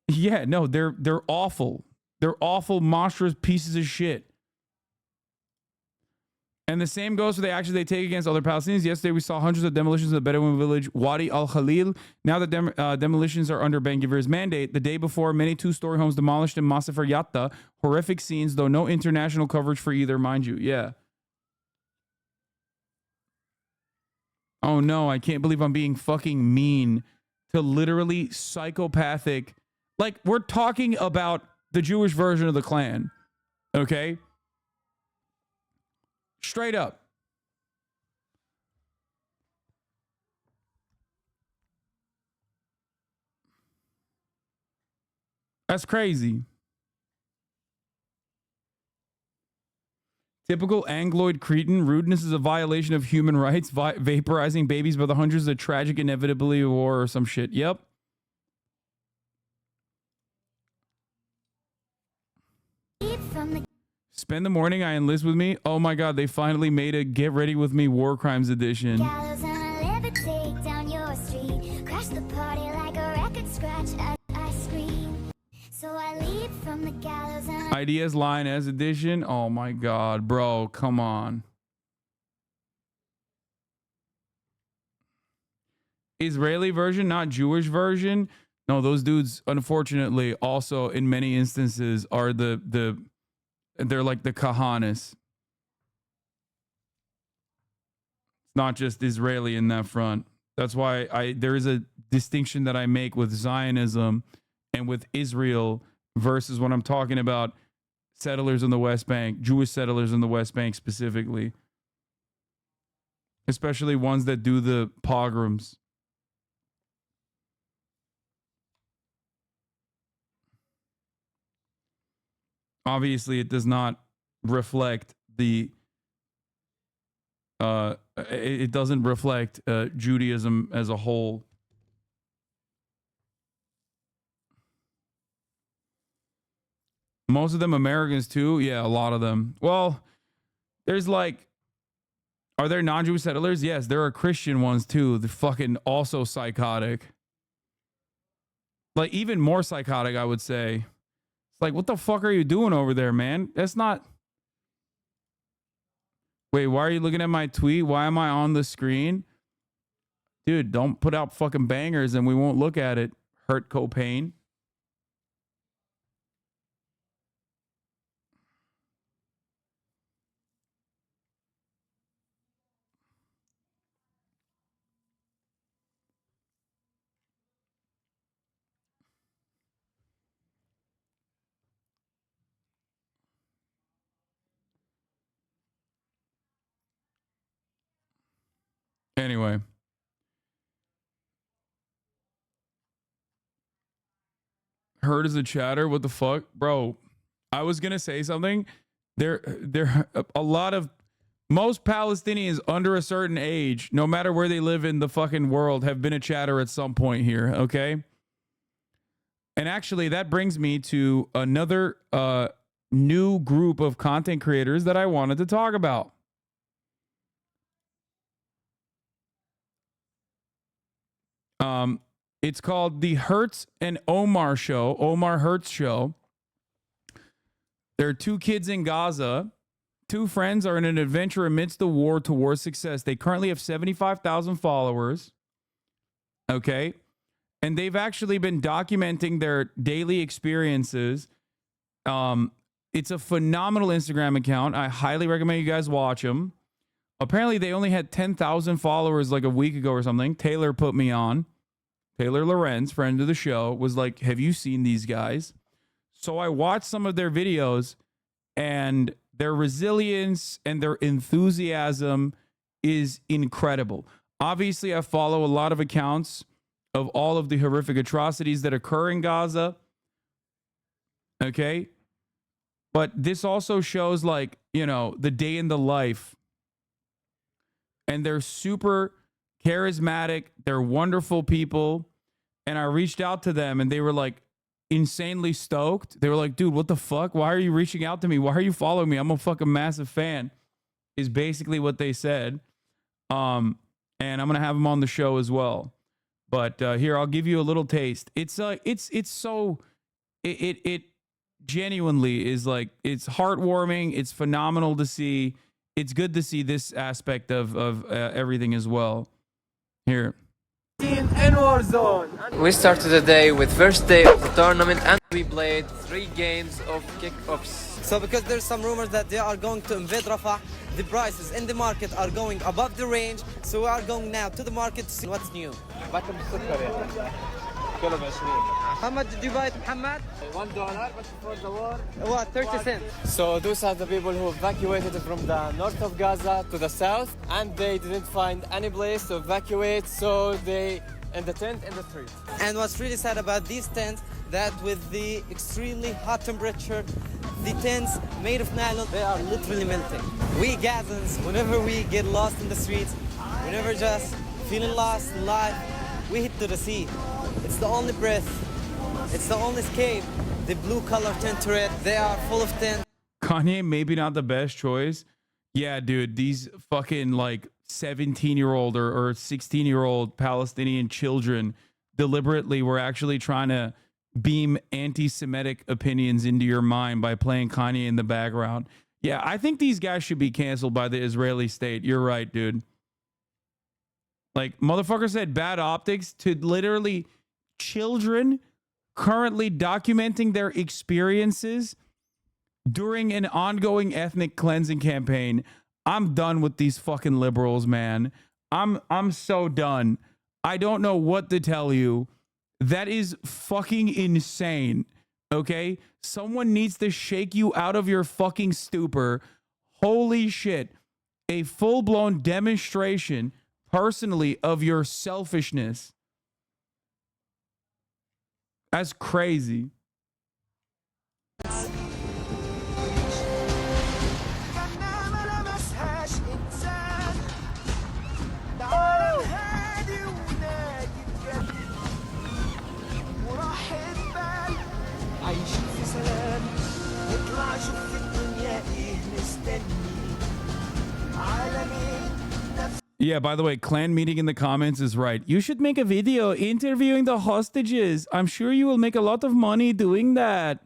Yeah, no, they're awful. They're awful, monstrous pieces of shit. And the same goes for the actions they take against other Palestinians. Yesterday, we saw hundreds of demolitions of the Bedouin village Wadi al-Khalil. Now the demolitions are under Ben Gvir's mandate. The day before, many two-story homes demolished in Masafer Yatta. Horrific scenes, though no international coverage for either, mind you. Yeah. Oh no, I can't believe I'm being fucking mean to literally psychopathic. Like, we're talking about the Jewish version of the Klan. Okay? Straight up. That's crazy. Typical Angloid cretin. Rudeness is a violation of human rights. Vaporizing babies by the hundreds of tragic inevitability of war or some shit. Yep. Spend the morning, I enlist with me. Oh my god, they finally made a Get Ready With Me War Crimes edition. IDS Lioness edition. Oh my god, bro, come on. Israeli version, not Jewish version. No, those dudes, unfortunately, also in many instances are they're like the Kahanas. It's not just Israeli in that front. That's why there is a distinction that I make with Zionism and with Israel versus when I'm talking about settlers in the West Bank, Jewish settlers in the West Bank specifically. Especially ones that do the pogroms. Obviously, it does not reflect it doesn't reflect Judaism as a whole. Most of them Americans too. Yeah, a lot of them. Well, there's like, are there non-Jewish settlers? Yes, there are Christian ones too. They're fucking also psychotic. Like even more psychotic, I would say. It's like, what the fuck are you doing over there, man? That's not... Wait, why are you looking at my tweet? Why am I on the screen? Dude, don't put out fucking bangers and we won't look at it. Hurt Copain. Anyway. Heard as a chatter? What the fuck? Bro, I was going to say something. There a lot of most Palestinians under a certain age, no matter where they live in the fucking world, have been a chatter at some point here, okay? And actually, that brings me to another new group of content creators that I wanted to talk about. It's called the Hertz and Omar Show, Omar Hertz Show. There are two kids in Gaza. Two friends are in an adventure amidst the war towards success. They currently have 75,000 followers. Okay. And they've actually been documenting their daily experiences. It's a phenomenal Instagram account. I highly recommend you guys watch them. Apparently, they only had 10,000 followers like a week ago or something. Taylor put me on. Taylor Lorenz, friend of the show, was like, have you seen these guys? So I watched some of their videos, and their resilience and their enthusiasm is incredible. Obviously, I follow a lot of accounts of all of the horrific atrocities that occur in Gaza. Okay? But this also shows, like, you know, the day in the life. And they're super charismatic. They're wonderful people. And I reached out to them, and they were like insanely stoked. They were like, dude, what the fuck? Why are you reaching out to me? Why are you following me? I'm a fucking massive fan, is basically what they said. And I'm going to have them on the show as well. But here, I'll give you a little taste. It genuinely is like, it's heartwarming. It's phenomenal to see. It's good to see this aspect of everything as well. Here. We started the day with first day of the tournament, and we played 3 games of kickoffs. So because there's some rumors that they are going to invade Rafah, the prices in the market are going above the range. So we are going now to the market to see what's new. How much did you buy it, Muhammad? $1, but for the war, what, 30 cents? So those are the people who evacuated from the north of Gaza to the south, and they didn't find any place to evacuate, so they in the tent in the street. And what's really sad about these tents, that with the extremely hot temperature, the tents made of nylon, they are literally melting. We Gazans, whenever we get lost in the streets, we never just feeling lost in life, we hit to the sea. It's the only breath. It's the only escape. The blue color tent turret, they are full of tents. Kanye, maybe not the best choice. Yeah, dude, these fucking like 17-year-old or 16-year-old Palestinian children deliberately were actually trying to beam anti-Semitic opinions into your mind by playing Kanye in the background. Yeah, I think these guys should be canceled by the Israeli state. You're right, dude. Like, motherfucker said bad optics to literally children currently documenting their experiences during an ongoing ethnic cleansing campaign. I'm done with these fucking liberals, man. I'm so done. I don't know what to tell you. That is fucking insane. Okay? Someone needs to shake you out of your fucking stupor. Holy shit. A full-blown demonstration personally of your selfishness. That's crazy. Yeah, by the way, clan meeting in the comments is right. You should make a video interviewing the hostages. I'm sure you will make a lot of money doing that.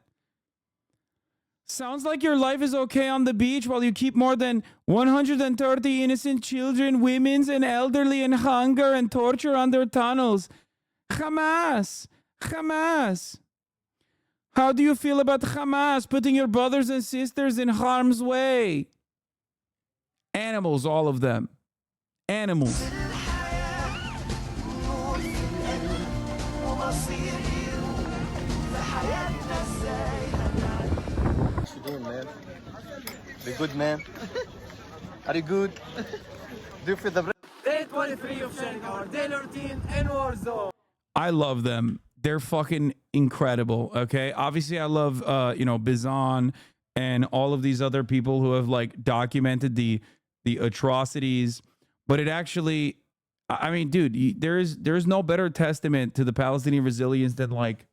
Sounds like your life is okay on the beach while you keep more than 130 innocent children, women, and elderly in hunger and torture under tunnels. Hamas! Hamas! How do you feel about Hamas putting your brothers and sisters in harm's way? Animals, all of them. Animals. What you doing, man? Be good, man. Are you good? Do you feel the breath? 23 of sharing our daily routine in war zone. I love them. They're fucking incredible. Okay. Obviously, I love Bizan and all of these other people who have like documented the atrocities. But it actually, I mean, dude, there's no better testament to the Palestinian resilience than like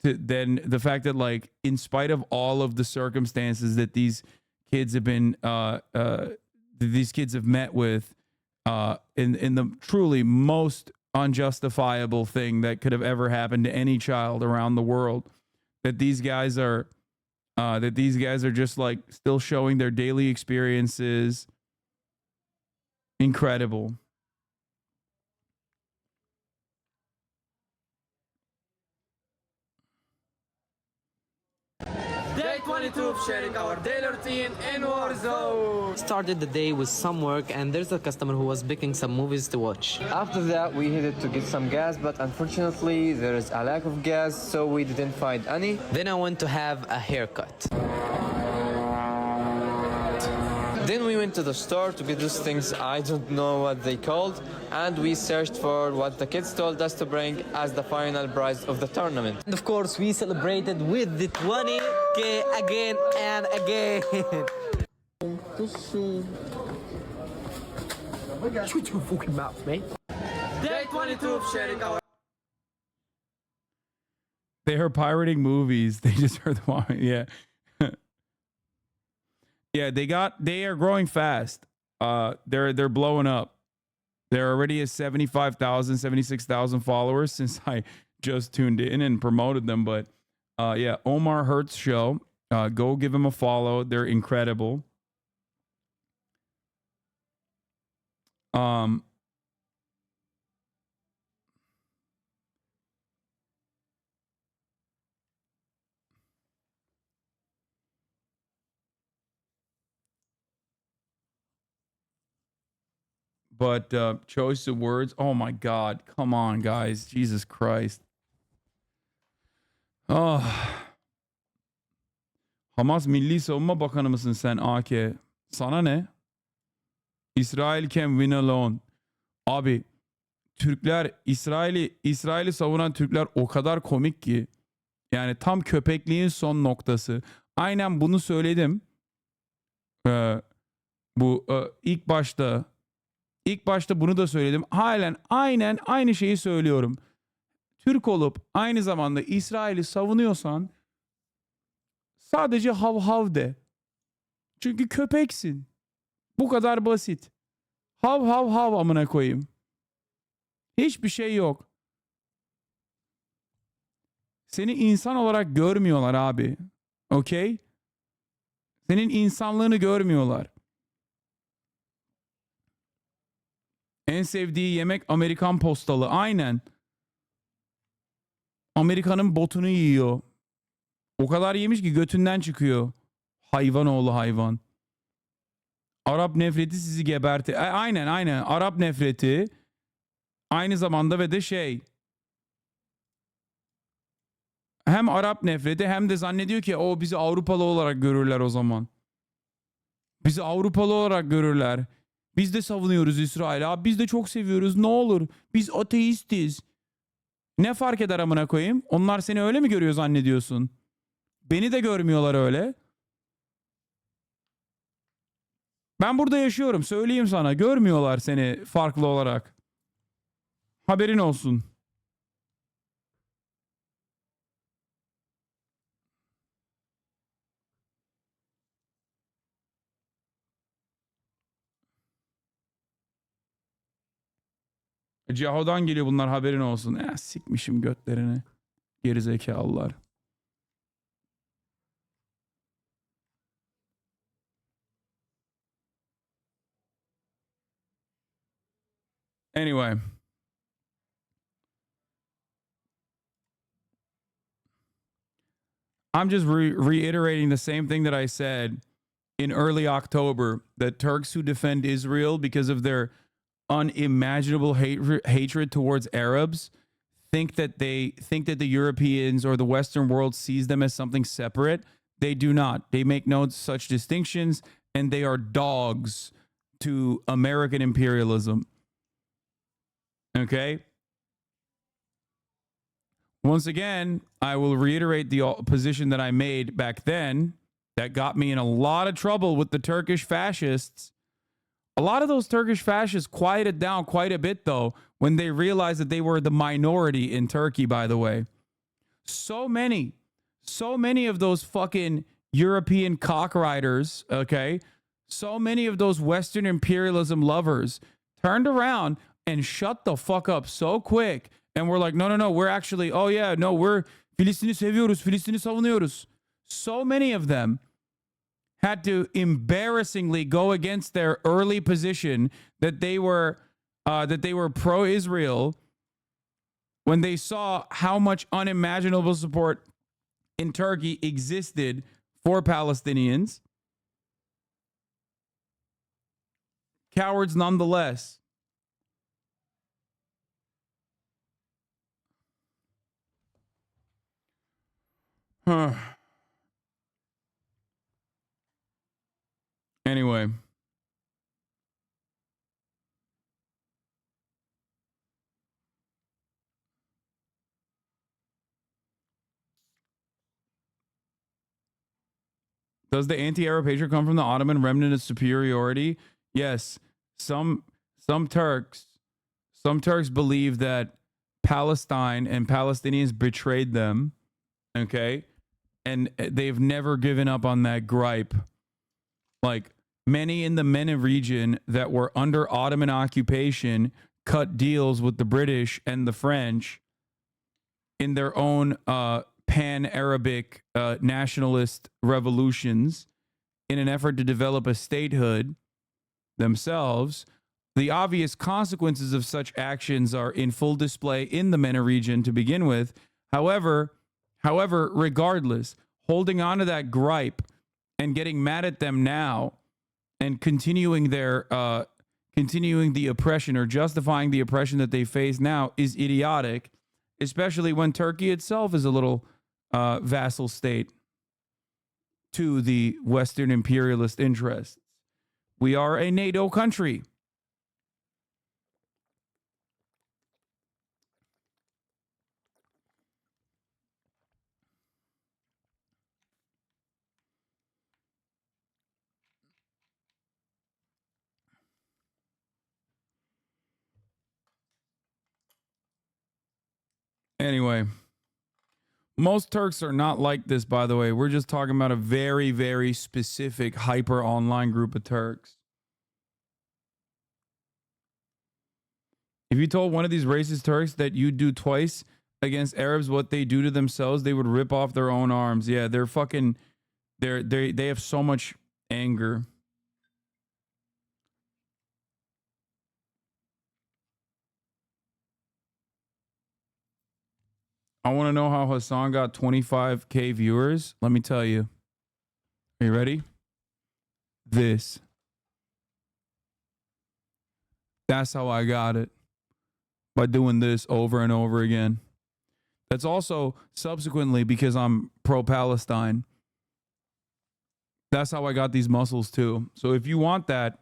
than the fact that like in spite of all of the circumstances that these kids have been these kids have met with in the truly most unjustifiable thing that could have ever happened to any child around the world, that these guys are just like still showing their daily experiences. Incredible. Day 22 of sharing our daily routine in war zone. Started the day with some work, and there's a customer who was picking some movies to watch. After that, we headed to get some gas, but unfortunately, there is a lack of gas, so we didn't find any. Then I went to have a haircut. Then we went to the store to get those things, I don't know what they called, and we searched for what the kids told us to bring as the final prize of the tournament. And of course, we celebrated with the 20K again and again. Shut your fucking mouth, mate. Day 22 of sharing our... They are pirating movies. They just heard the one. Yeah. Yeah, they are growing fast. They're blowing up. They're already at 75,000, 76,000 followers since I just tuned in and promoted them. But yeah, Omar Hertz show. Go give him a follow. They're incredible. But choice of words. Oh my God. Come on, guys. Jesus Christ. Oh. Hamas Milli Savunma Bakanı mısın sen AK? Sana ne? İsrail can win alone. Abi Türkler İsrail'i savunan Türkler o kadar komik ki. Yani tam köpekliğin son noktası. Aynen bunu söyledim. İlk başta bunu da söyledim. Halen aynen aynı şeyi söylüyorum. Türk olup aynı zamanda İsrail'i savunuyorsan sadece hav hav de. Çünkü köpeksin. Bu kadar basit. Hav hav hav amına koyayım. Hiçbir şey yok. Seni insan olarak görmüyorlar abi. Okey? Senin insanlığını görmüyorlar. En sevdiği yemek Amerikan postalı. Aynen. Amerika'nın botunu yiyor. O kadar yemiş ki götünden çıkıyor. Hayvan oğlu hayvan. Arap nefreti sizi geberti. Aynen. Arap nefreti. Aynı zamanda ve de hem Arap nefreti hem de zannediyor ki o bizi Avrupalı olarak görürler o zaman. Bizi Avrupalı olarak görürler. Biz de savunuyoruz İsrail'i. Abi biz de çok seviyoruz. Ne olur. Biz ateistiz. Ne fark eder amına koyayım? Onlar seni öyle mi görüyor zannediyorsun? Beni de görmüyorlar öyle. Ben burada yaşıyorum. Söyleyeyim sana. Görmüyorlar seni farklı olarak. Haberin olsun. Ciao'dan geliyor bunlar, haberin olsun. Sikmişim götlerini. Gerizekalılar. Anyway. I'm just reiterating the same thing that I said in early October, that Turks who defend Israel because of their unimaginable hatred towards Arabs think that the Europeans or the Western world sees them as something separate. They do not. They make no such distinctions. and they are dogs to American imperialism. Okay? Once again, I will reiterate the position that I made back then that got me in a lot of trouble with the Turkish fascists. A lot of those Turkish fascists quieted down quite a bit, though, when they realized that they were the minority in Turkey, by the way. So many of those fucking European cockriders, okay? So many of those Western imperialism lovers turned around and shut the fuck up so quick. And we're like, no, we're actually, oh yeah, no, we're Filistin'i seviyoruz, Filistin'i savunuyoruz. So many of them had to embarrassingly go against their early position that they were pro-Israel when they saw how much unimaginable support in Turkey existed for Palestinians. Cowards nonetheless. Anyway. Does the anti-Arab hatred come from the Ottoman remnant of superiority? Yes. Some Turks believe that Palestine and Palestinians betrayed them. Okay? And they've never given up on that gripe. Like, many in the MENA region that were under Ottoman occupation cut deals with the British and the French in their own pan-Arabic nationalist revolutions in an effort to develop a statehood themselves. The obvious consequences of such actions are in full display in the MENA region to begin with. However, regardless, holding on to that gripe and getting mad at them now and continuing the oppression or justifying the oppression that they face now is idiotic, especially when Turkey itself is a little vassal state to the Western imperialist interests. We are a NATO country. Anyway, most Turks are not like this, by the way. We're just talking about a very, very specific hyper online group of Turks. If you told one of these racist Turks that you do twice against Arabs what they do to themselves, they would rip off their own arms. Yeah, they're fucking, they have so much anger. I want to know how Hasan got 25K viewers. Let me tell you. Are you ready? This. That's how I got it. By doing this over and over again. That's also subsequently because I'm pro-Palestine. That's how I got these muscles too. So if you want that,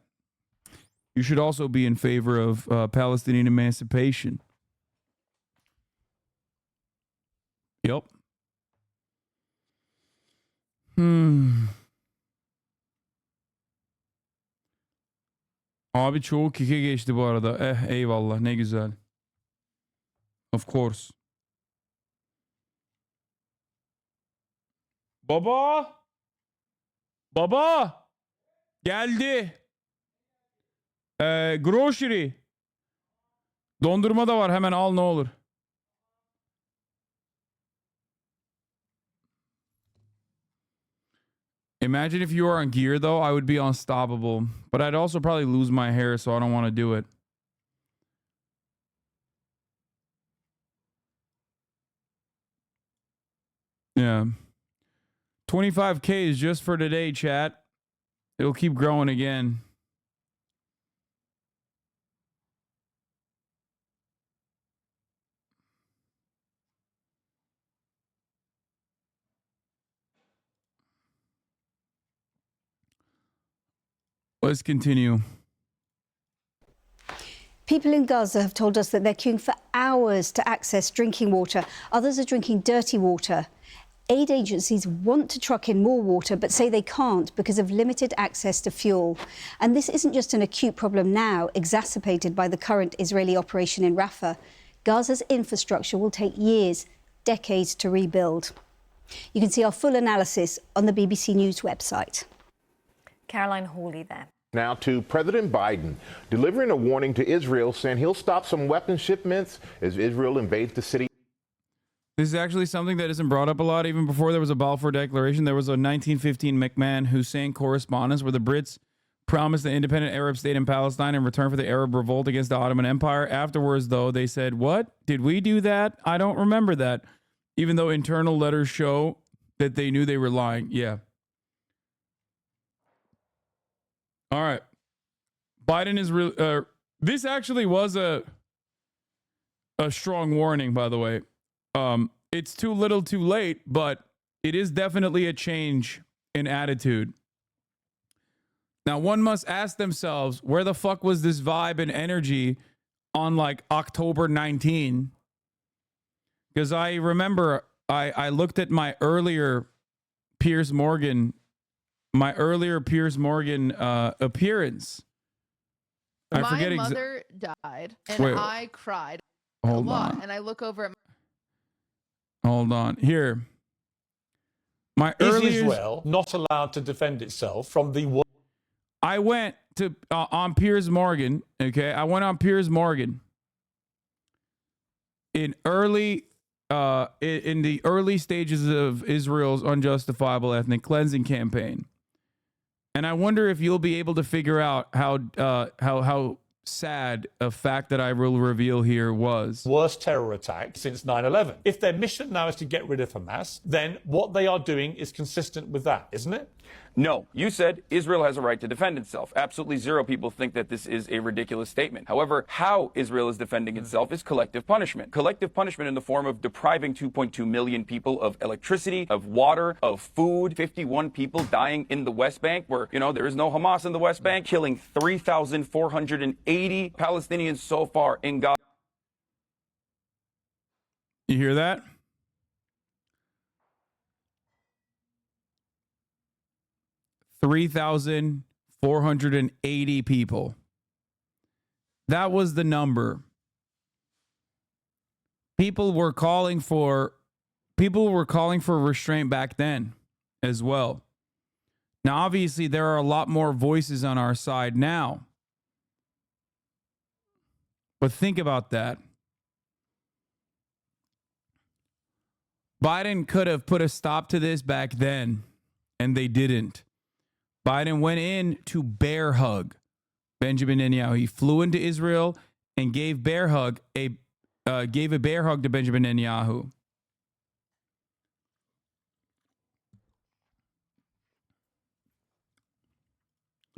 you should also be in favor of Palestinian emancipation. Yep. Abi çoğu kike geçti bu arada. Eyvallah, ne güzel. Of course. Baba! Baba! Geldi. Grocery. Dondurma da var, hemen al ne olur. Imagine if you were on gear, though, I would be unstoppable. But I'd also probably lose my hair, so I don't want to do it. Yeah. 25K is just for today, chat. It'll keep growing again. Let's continue. People in Gaza have told us that they're queuing for hours to access drinking water. Others are drinking dirty water. Aid agencies want to truck in more water, but say they can't because of limited access to fuel. And this isn't just an acute problem now, exacerbated by the current Israeli operation in Rafah. Gaza's infrastructure will take years, decades to rebuild. You can see our full analysis on the BBC News website. Caroline Hawley there. Now to President Biden, delivering a warning to Israel saying he'll stop some weapons shipments as Israel invades the city. This is actually something that isn't brought up a lot. Even before there was a Balfour Declaration, there was a 1915 McMahon-Hussein correspondence where the Brits promised the independent Arab state in Palestine in return for the Arab revolt against the Ottoman Empire. Afterwards, though, they said, what? Did we do that? I don't remember that. Even though internal letters show that they knew they were lying. Yeah. All right. Biden is really... this actually was a strong warning, by the way. It's too little too late, but it is definitely a change in attitude. Now, one must ask themselves, where the fuck was this vibe and energy on like October 19? Because I remember I looked at my earlier Piers Morgan appearance. My mother died, and Wait. I cried Hold a lot. on. And I look over at Hold on. Here. My Is earlier... Israel not allowed to defend itself from the... I went to on Piers Morgan, okay? I went on Piers Morgan in early in the early stages of Israel's unjustifiable ethnic cleansing campaign. And I wonder if you'll be able to figure out how sad a fact that I will reveal here was. Worst terror attack since 9/11. If their mission now is to get rid of Hamas, then what they are doing is consistent with that, isn't it? No, you said Israel has a right to defend itself. Absolutely zero people think that this is a ridiculous statement. However, how Israel is defending itself is collective punishment. Collective punishment in the form of depriving 2.2 million people of electricity, of water, of food, 51 people dying in the West Bank where, there is no Hamas in the West Bank, killing 3,480 Palestinians so far in Gaza. You hear that? $3,480 people. That was the number. People were calling for restraint back then as well. Now, obviously, there are a lot more voices on our side now. But think about that. Biden could have put a stop to this back then, and they didn't. Biden went in to bear hug Benjamin Netanyahu. He flew into Israel and gave a bear hug to Benjamin Netanyahu.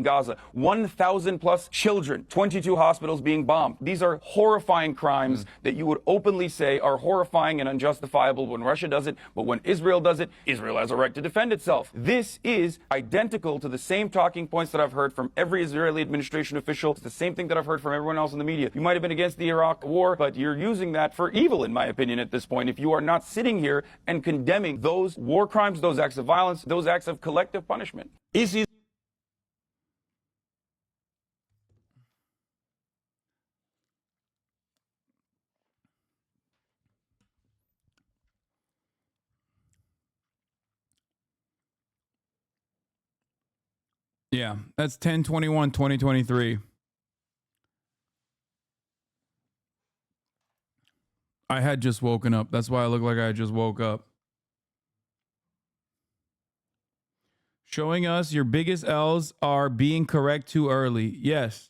Gaza, 1,000 plus children, 22 hospitals being bombed. These are horrifying crimes that you would openly say are horrifying and unjustifiable when Russia does it, but when Israel does it, Israel has a right to defend itself. This is identical to the same talking points that I've heard from every Israeli administration official. It's the same thing that I've heard from everyone else in the media. You might have been against the Iraq war, but you're using that for evil, in my opinion, at this point, if you are not sitting here and condemning those war crimes, those acts of violence, those acts of collective punishment. Yeah, that's 10/21/2023. I had just woken up. That's why I look like I just woke up. Showing us your biggest L's are being correct too early. Yes,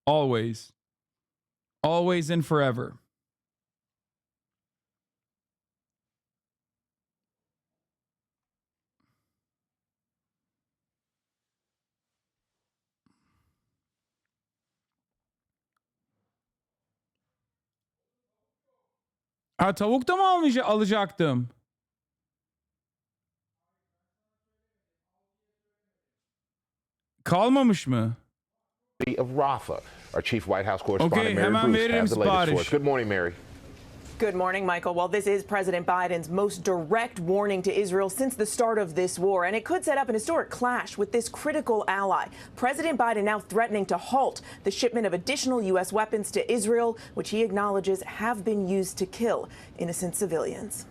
always. Always and forever. Ha, tavuk da mı alacaktım? Kalmamış mı? of Rafah. Our chief White House correspondent, Mary Bruce, has the latest for us. Good morning, Mary. Good morning, Michael. Well, this is President Biden's most direct warning to Israel since the start of this war, and it could set up an historic clash with this critical ally. President Biden now threatening to halt the shipment of additional U.S. weapons to Israel, which he acknowledges have been used to kill innocent civilians.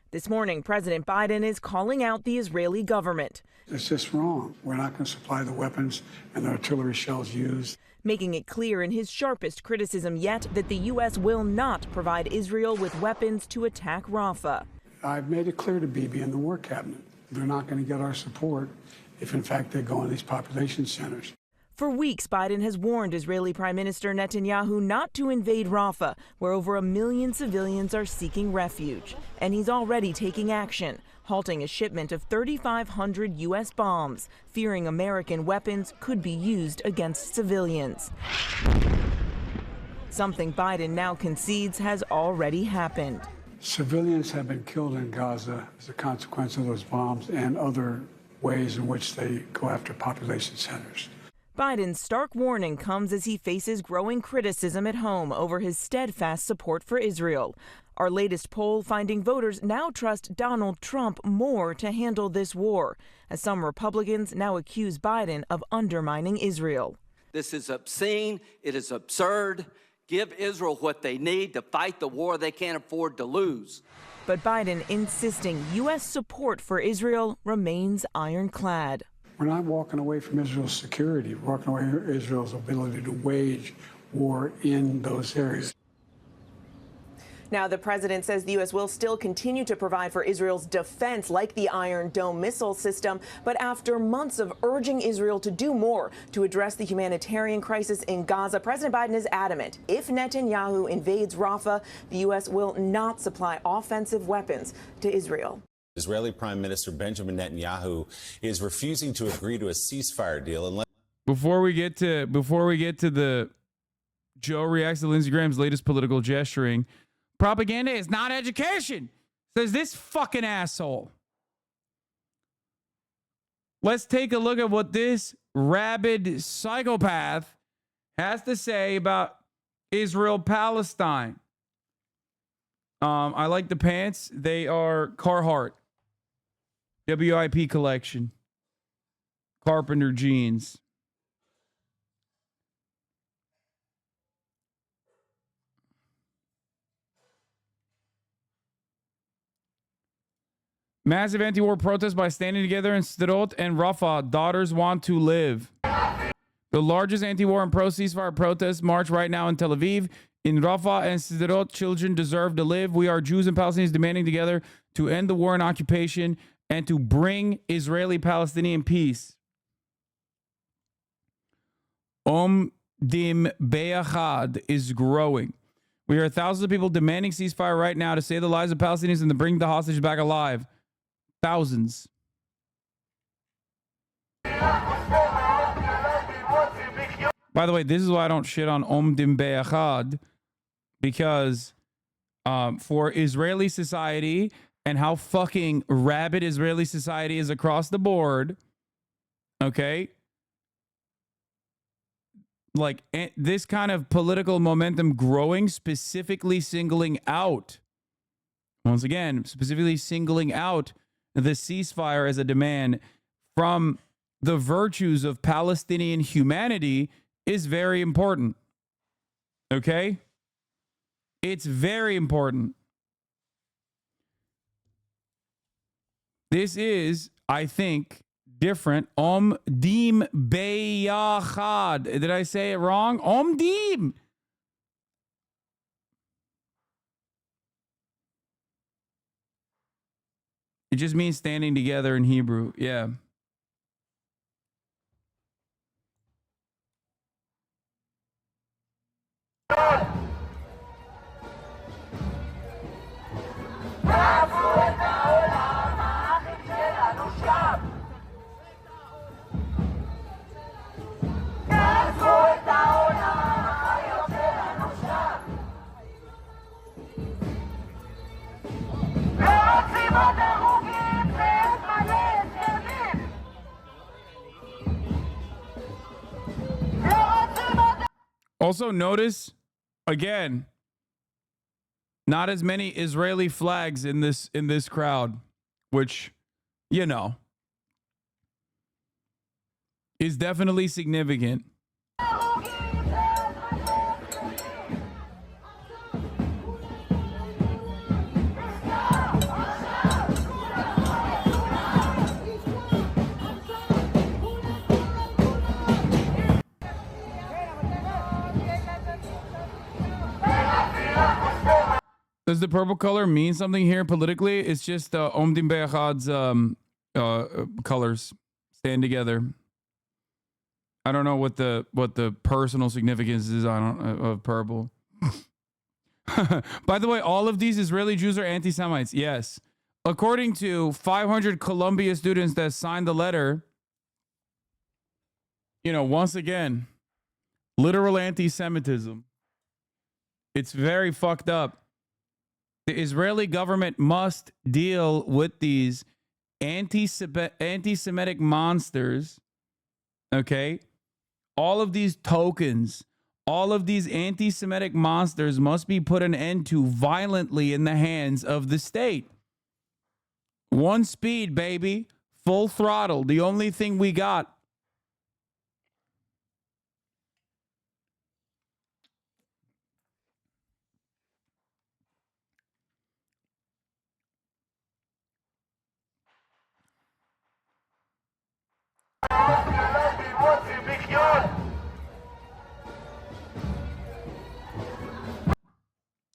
This morning, President Biden is calling out the Israeli government. It's just wrong. We're not going to supply the weapons and the artillery shells used. Making it clear in his sharpest criticism yet that the U.S. will not provide Israel with weapons to attack Rafah. I've made it clear to Bibi and the War Cabinet they're not going to get our support if, in fact, they go in these population centers. For weeks, Biden has warned Israeli Prime Minister Netanyahu not to invade Rafah, where over 1 million civilians are seeking refuge. And he's already taking action, halting a shipment of 3,500 U.S. bombs, fearing American weapons could be used against civilians. Something Biden now concedes has already happened. Civilians have been killed in Gaza as a consequence of those bombs and other ways in which they go after population centers. Biden's stark warning comes as he faces growing criticism at home over his steadfast support for Israel. Our latest poll finding voters now trust Donald Trump more to handle this war, as some Republicans now accuse Biden of undermining Israel. This is obscene. It is absurd. Give Israel what they need to fight the war they can't afford to lose. But Biden insisting U.S. support for Israel remains ironclad. We're not walking away from Israel's security. We're walking away from Israel's ability to wage war in those areas. Now, the president says the U.S. will still continue to provide for Israel's defense, like the Iron Dome missile system. But after months of urging Israel to do more to address the humanitarian crisis in Gaza, President Biden is adamant if Netanyahu invades Rafah, the U.S. will not supply offensive weapons to Israel. Israeli Prime Minister Benjamin Netanyahu is refusing to agree to a ceasefire deal unless. Before we get to the Joe reacts to Lindsey Graham's latest political gesturing, propaganda is not education, says this fucking asshole. Let's take a look at what this rabid psychopath has to say about Israel-Palestine. I like the pants. They are Carhartt. WIP collection. Carpenter jeans. Massive anti-war protests by standing together in Sderot and Rafah. Daughters want to live. The largest anti-war and pro-ceasefire protest march right now in Tel Aviv. In Rafah and Sderot, children deserve to live. We are Jews and Palestinians demanding together to end the war and occupation and to bring Israeli-Palestinian peace. Dim Be'achad is growing. We hear thousands of people demanding ceasefire right now to save the lives of Palestinians and to bring the hostages back alive. Thousands. By the way, this is why I don't shit on Dim Be'achad, because for Israeli society and how fucking rabid Israeli society is across the board, okay? Like this kind of political momentum growing, specifically singling out, once again, specifically singling out the ceasefire as a demand from the virtues of Palestinian humanity is very important. Okay? It's very important. This is, I think, different. Dim Be'achad. Did I say it wrong? Dim. It just means standing together in Hebrew. Yeah. Also, notice, again, not as many Israeli flags in this crowd, which, you know, is definitely significant. Does the purple color mean something here politically? It's just Omdim Be'echad's colors stand together. I don't know what the personal significance is of purple. By the way, all of these Israeli Jews are anti-Semites. Yes. According to 500 Columbia students that signed the letter, you know, once again, literal anti-Semitism. It's very fucked up. The Israeli government must deal with these anti-Semitic monsters, okay? All of these tokens, all of these anti-Semitic monsters must be put an end to violently in the hands of the state. One speed, baby. Full throttle. The only thing we got.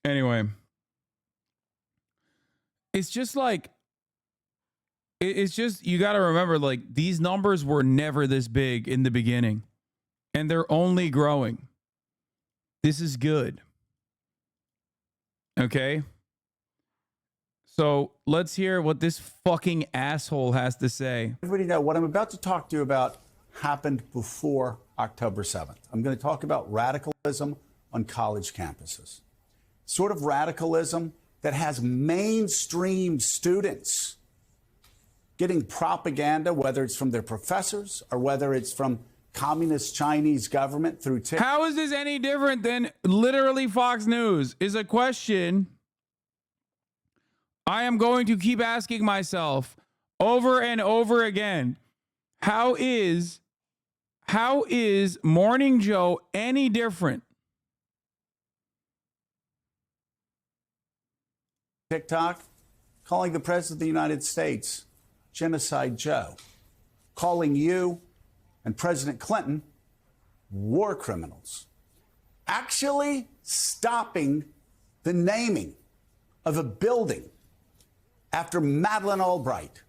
Anyway, it's just like, it's just, you got to remember, like, these numbers were never this big in the beginning, and they're only growing. This is good. Okay? So let's hear what this fucking asshole has to say. Everybody know what I'm about to talk to you about happened before October 7th. I'm going to talk about radicalism on college campuses. Sort of radicalism that has mainstream students getting propaganda, whether it's from their professors or whether it's from communist Chinese government through TikTok. How is this any different than literally Fox News? Is a question I am going to keep asking myself over and over again. How is Morning Joe any different? TikTok calling the President of the United States Genocide Joe, calling you and President Clinton war criminals, actually stopping the naming of a building after Madeleine Albright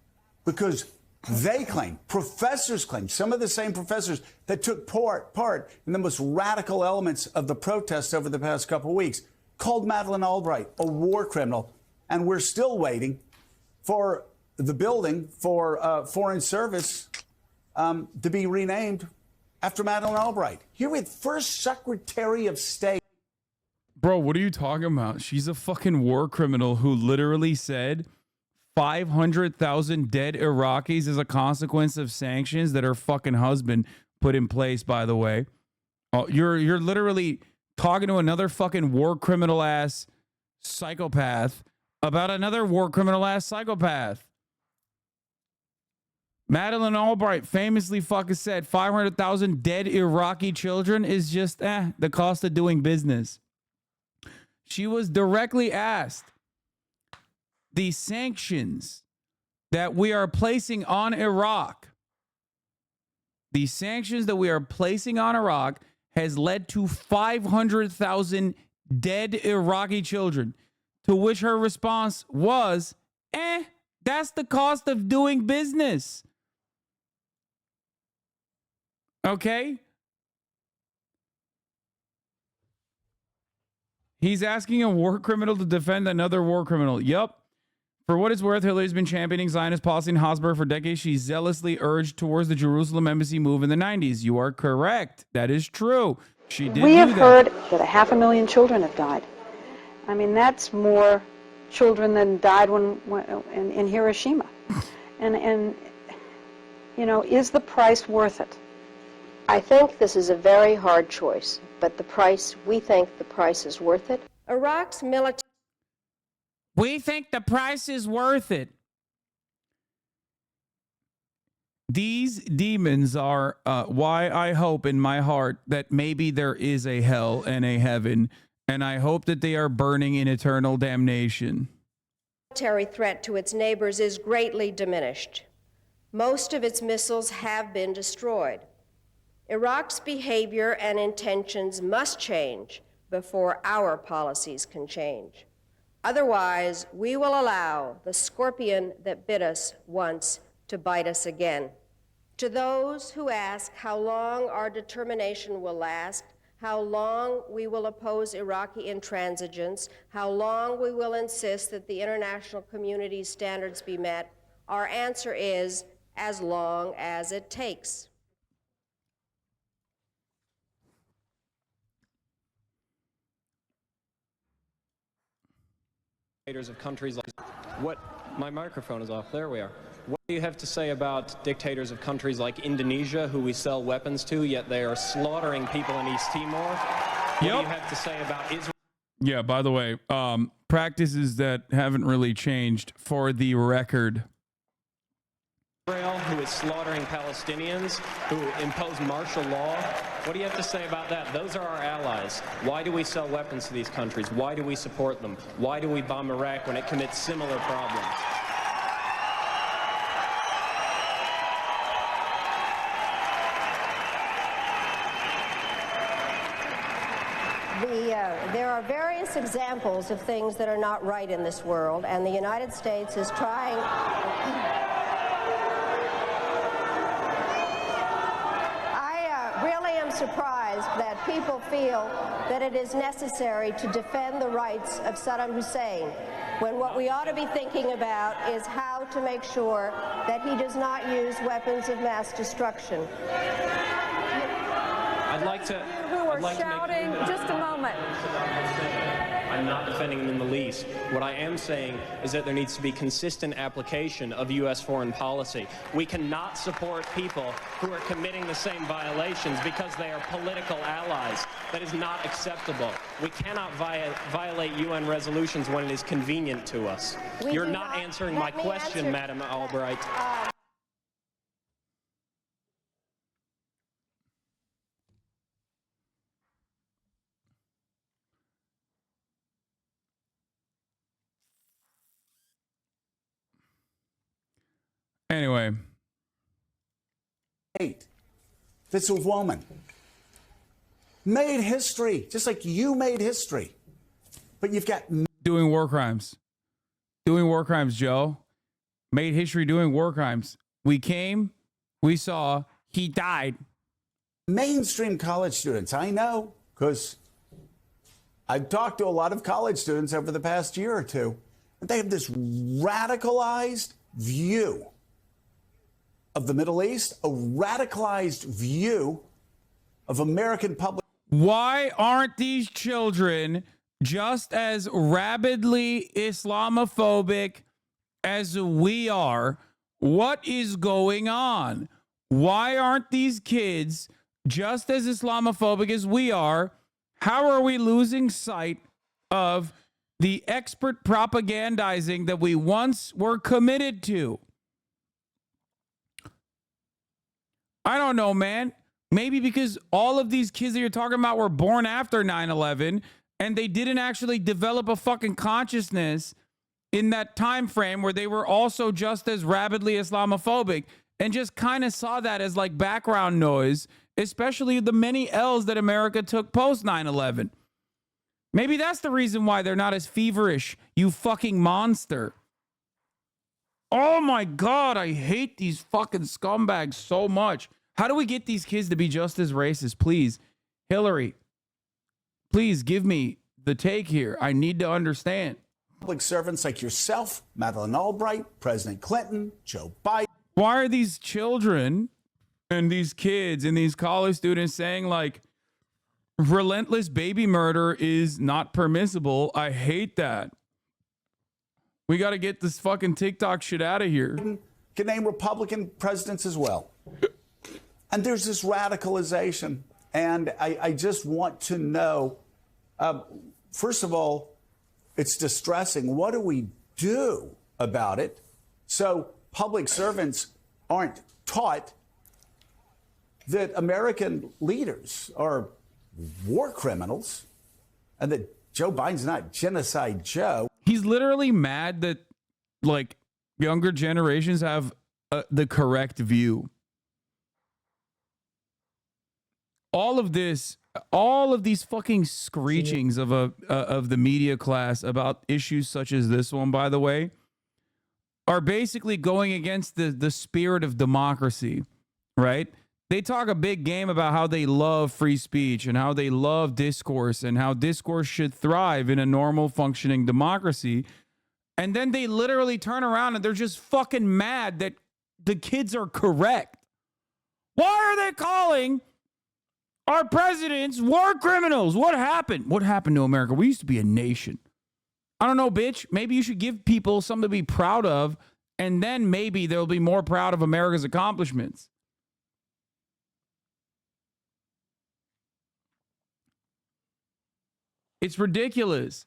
because they claim, professors claim, some of the same professors that took part in the most radical elements of the protests over the past couple of weeks, called Madeleine Albright a war criminal. And we're still waiting for the building for Foreign Service to be renamed after Madeleine Albright. Here with First Secretary of State. Bro, what are you talking about? She's a fucking war criminal who literally said 500,000 dead Iraqis as a consequence of sanctions that her fucking husband put in place, by the way. Oh, you're literally talking to another fucking war criminal ass psychopath about another war criminal ass psychopath. Madeleine Albright famously fucking said 500,000 dead Iraqi children is just the cost of doing business. She was directly asked, the sanctions that we are placing on Iraq, the sanctions that we are placing on Iraq has led to 500,000 dead Iraqi children. To which her response was, that's the cost of doing business. Okay? He's asking a war criminal to defend another war criminal. Yup. For what it's worth, Hillary's been championing Zionist policy in Hasbro for decades. She zealously urged towards the Jerusalem embassy move in the 90s. You are correct. That is true. She did. We have heard that 500,000 children have died. I mean, that's more children than died in Hiroshima. And you know, is the price worth it? I think this is a very hard choice, but we think the price is worth it. Iraq's military. We think the price is worth it. These demons are why I hope in my heart that maybe there is a hell and a heaven, and I hope that they are burning in eternal damnation. Military threat to its neighbors is greatly diminished. Most of its missiles have been destroyed. Iraq's behavior and intentions must change before our policies can change. Otherwise, we will allow the scorpion that bit us once to bite us again. To those who ask how long our determination will last, how long we will oppose Iraqi intransigence, how long we will insist that the international community's standards be met, our answer is as long as it takes. Of countries like my microphone is off. There we are. What do you have to say about dictators of countries like Indonesia, who we sell weapons to, yet they are slaughtering people in East Timor? What do you have to say about Israel? Yeah, by the way, practices that haven't really changed for the record. Israel, who is slaughtering Palestinians, who impose martial law. What do you have to say about that? Those are our allies. Why do we sell weapons to these countries? Why do we support them? Why do we bomb Iraq when it commits similar problems? There are various examples of things that are not right in this world, and the United States is trying. I really am surprised that people feel that it is necessary to defend the rights of Saddam Hussein, when what we ought to be thinking about is how to make sure that he does not use weapons of mass destruction. I'd like to. Who are shouting? Just a moment. I'm not defending them in the least. What I am saying is that there needs to be consistent application of U.S. foreign policy. We cannot support people who are committing the same violations because they are political allies. That is not acceptable. We cannot violate UN resolutions when it is convenient to us. You're not answering my question, Madam Albright. Anyway. This woman made history, just like you made history. But you've got... Doing war crimes. Doing war crimes, Joe. Made history doing war crimes. We came, we saw, he died. Mainstream college students, I know, because I've talked to a lot of college students over the past year or two, and they have this radicalized view of the Middle East, a radicalized view of American public. Why aren't these children just as rabidly Islamophobic as we are? What is going on? Why aren't these kids just as Islamophobic as we are? How are we losing sight of the expert propagandizing that we once were committed to? I don't know, man. Maybe because all of these kids that you're talking about were born after 9/11 and they didn't actually develop a fucking consciousness in that time frame where they were also just as rabidly Islamophobic and just kind of saw that as like background noise, especially the many L's that America took post 9/11. Maybe that's the reason why they're not as feverish, you fucking monster. Oh my God, I hate these fucking scumbags so much. How do we get these kids to be just as racist? Please, Hillary, please give me the take here. I need to understand. Public servants like yourself, Madeleine Albright, President Clinton, Joe Biden. Why are these children and these kids and these college students saying like relentless baby murder is not permissible? I hate that. We got to get this fucking TikTok shit out of here. Can name Republican presidents as well. And there's this radicalization. And I just want to know, first of all, it's distressing. What do we do about it so public servants aren't taught that American leaders are war criminals and that Joe Biden's not Genocide Joe? He's literally mad that, like, younger generations have the correct view. All of these fucking screechings of the media class about issues such as this one, by the way, are basically going against the spirit of democracy, right? They talk a big game about how they love free speech and how they love discourse and how discourse should thrive in a normal functioning democracy. And then they literally turn around and they're just fucking mad that the kids are correct. Why are they calling our presidents war criminals? What happened? What happened to America? We used to be a nation. I don't know, bitch. Maybe you should give people something to be proud of, and then maybe they'll be more proud of America's accomplishments. It's ridiculous.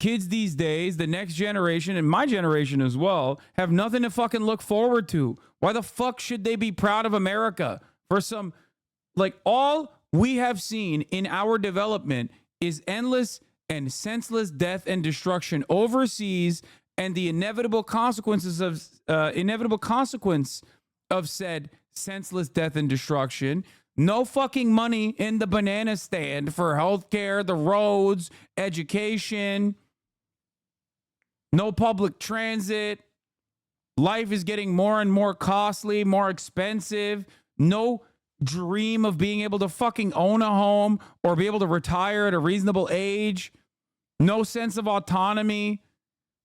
Kids these days, the next generation, and my generation as well, have nothing to fucking look forward to. Why the fuck should they be proud of America? For some, like, all we have seen in our development is endless and senseless death and destruction overseas, and the inevitable consequence of said senseless death and destruction. No fucking money in the banana stand for healthcare, the roads, education. No public transit. Life is getting more and more costly, more expensive. No dream of being able to fucking own a home or be able to retire at a reasonable age. No sense of autonomy.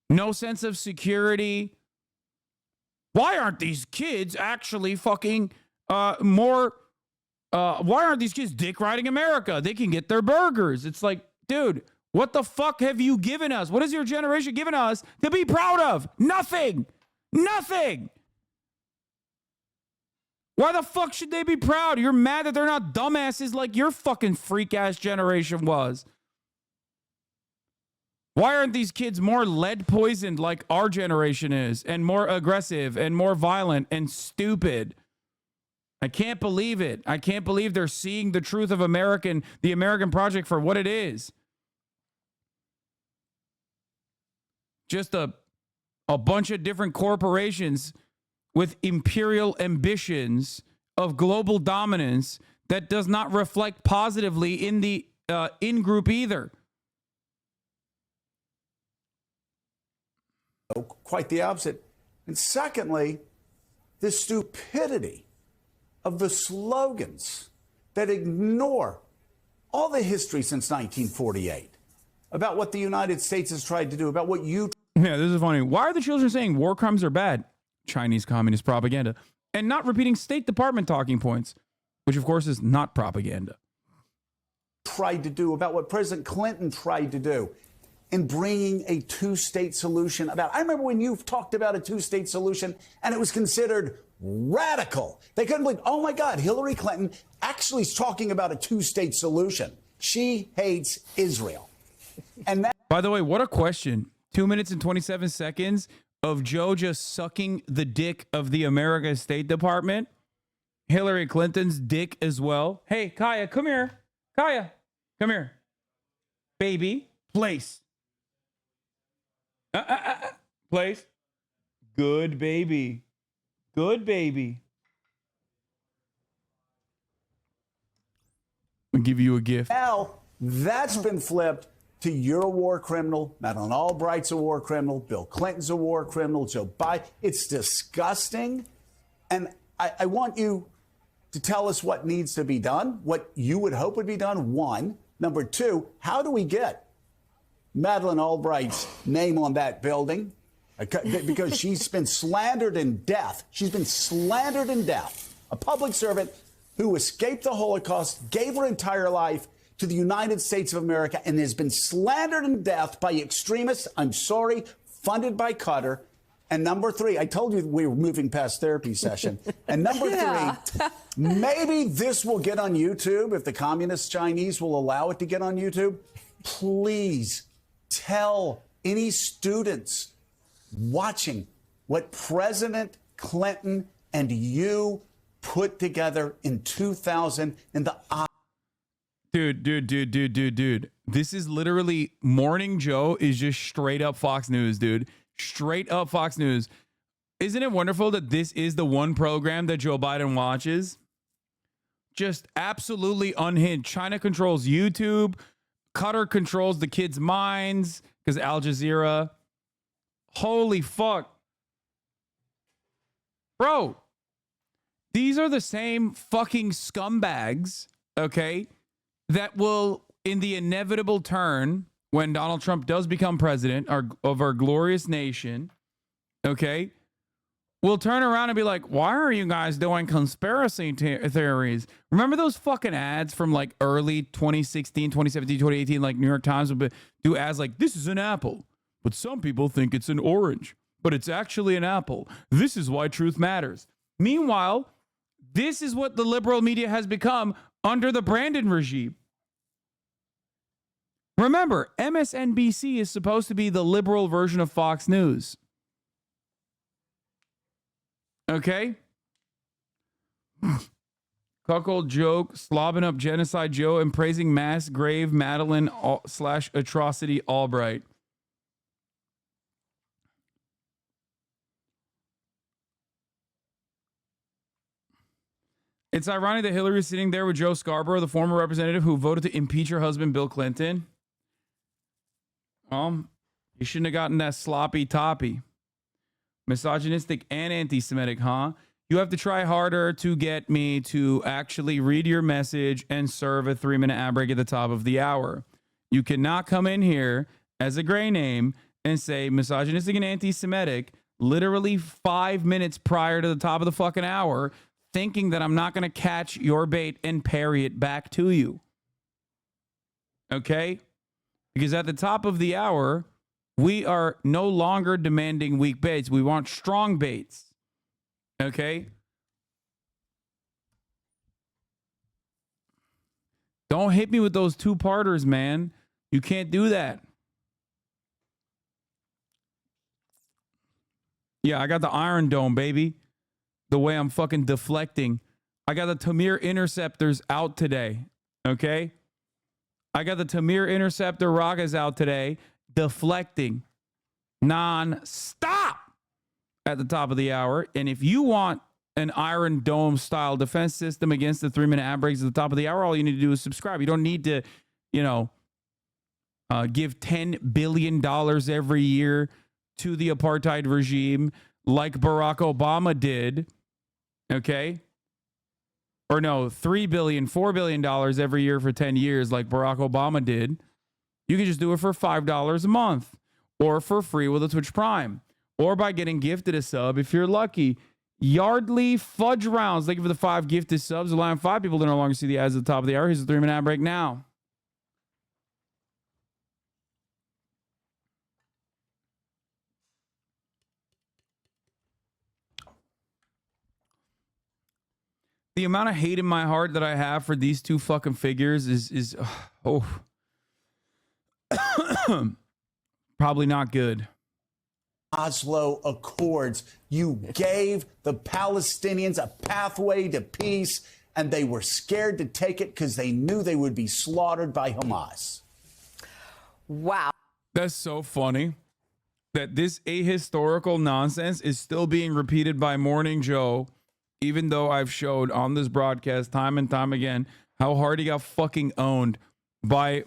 No sense of security. Why aren't these kids actually fucking more... why aren't these kids dick riding America? They can get their burgers. It's like, dude, what the fuck have you given us? What has your generation given us to be proud of? Nothing. Nothing. Why the fuck should they be proud? You're mad that they're not dumbasses like your fucking freak ass generation was. Why aren't these kids more lead poisoned like our generation is, and more aggressive and more violent and stupid? I can't believe it. I can't believe they're seeing the truth of the American project for what it is. Just a bunch of different corporations with imperial ambitions of global dominance that does not reflect positively in the in-group either. Quite the opposite. And secondly, the stupidity of the slogans that ignore all the history since 1948 about what the United States has tried to do, about what you... Yeah, this is funny. Why are the children saying war crimes are bad? Chinese communist propaganda. And not repeating State Department talking points, which of course is not propaganda. ...tried to do, about what President Clinton tried to do in bringing a two-state solution about... I remember when you talked about a two-state solution and it was considered radical. They couldn't believe, oh my God, Hilary Clinton actually is talking about a two-state solution. She hates Israel. And that... By the way, what a question. 2 minutes and 27 seconds of Joe just sucking the dick of the American State Department. Hillary Clinton's dick as well. Hey, Kaya, come here. Kaya, come here. Baby, place. Place. Good baby. Good baby. I'll give you a gift. Now, that's been flipped to you're a war criminal. Madeleine Albright's a war criminal. Bill Clinton's a war criminal. Joe Biden. It's disgusting. And I want you to tell us what needs to be done, what you would hope would be done, one. Number two, how do we get Madeleine Albright's name on that building? Because she's been slandered in death. She's been slandered in death. A public servant who escaped the Holocaust, gave her entire life to the United States of America, and has been slandered in death by extremists, I'm sorry, funded by Qatar. And number three, I told you we were moving past therapy session. And number three, maybe this will get on YouTube if the communist Chinese will allow it to get on YouTube. Please tell any students watching what President Clinton and you put together in 2000 in the Dude. This is literally Morning Joe is just straight up Fox News, dude. Straight up Fox News. Isn't it wonderful that this is the one program that Joe Biden watches? Just absolutely unhinged. China controls YouTube. Qatar controls the kids' minds because Al Jazeera. Holy fuck. Bro, these are the same fucking scumbags, okay, that will, in the inevitable turn, when Donald Trump does become president of our glorious nation, okay, will turn around and be like, why are you guys doing conspiracy theories? Remember those fucking ads from like early 2016, 2017, 2018, like New York Times would do ads like, this is an apple, but some people think it's an orange, but it's actually an apple. This is why truth matters. Meanwhile, this is what the liberal media has become under the Brandon regime. Remember, MSNBC is supposed to be the liberal version of Fox News. Okay? Cuckold joke, slobbing up genocide Joe, and praising mass grave Madeline / atrocity Albright. It's ironic that Hillary is sitting there with Joe Scarborough, the former representative who voted to impeach her husband, Bill Clinton. You shouldn't have gotten that sloppy toppy. Misogynistic and anti-Semitic, huh? You have to try harder to get me to actually read your message and serve a 3-minute ad break at the top of the hour. You cannot come in here as a gray name and say misogynistic and anti-Semitic literally 5 minutes prior to the top of the fucking hour, thinking that I'm not going to catch your bait and parry it back to you. Okay? Because at the top of the hour, we are no longer demanding weak baits. We want strong baits. Okay? Don't hit me with those two-parters, man. You can't do that. Yeah, I got the Iron Dome, baby. The way I'm fucking deflecting. I got the Tamir Interceptors out today. Okay? I got the Tamir Interceptor Ragas out today. Deflecting. Non-stop. At the top of the hour. And if you want an Iron Dome style defense system against the 3-minute ad breaks at the top of the hour, all you need to do is subscribe. You don't need to, give $10 billion every year to the apartheid regime like Barack Obama did. Okay? Or no, $4 billion every year for 10 years like Barack Obama did. You can just do it for $5 a month or for free with a Twitch Prime. Or by getting gifted a sub if you're lucky. Yardley Fudge Rounds. Thank you for the 5 gifted subs, allowing 5 people to no longer see the ads at the top of the hour. Here's a 3-minute ad break now. The amount of hate in my heart that I have for these two fucking figures is probably not good. Oslo Accords. You gave the Palestinians a pathway to peace, and they were scared to take it because they knew they would be slaughtered by Hamas. Wow. That's so funny that this ahistorical nonsense is still being repeated by Morning Joe, even though I've showed on this broadcast time and time again how hard he got fucking owned by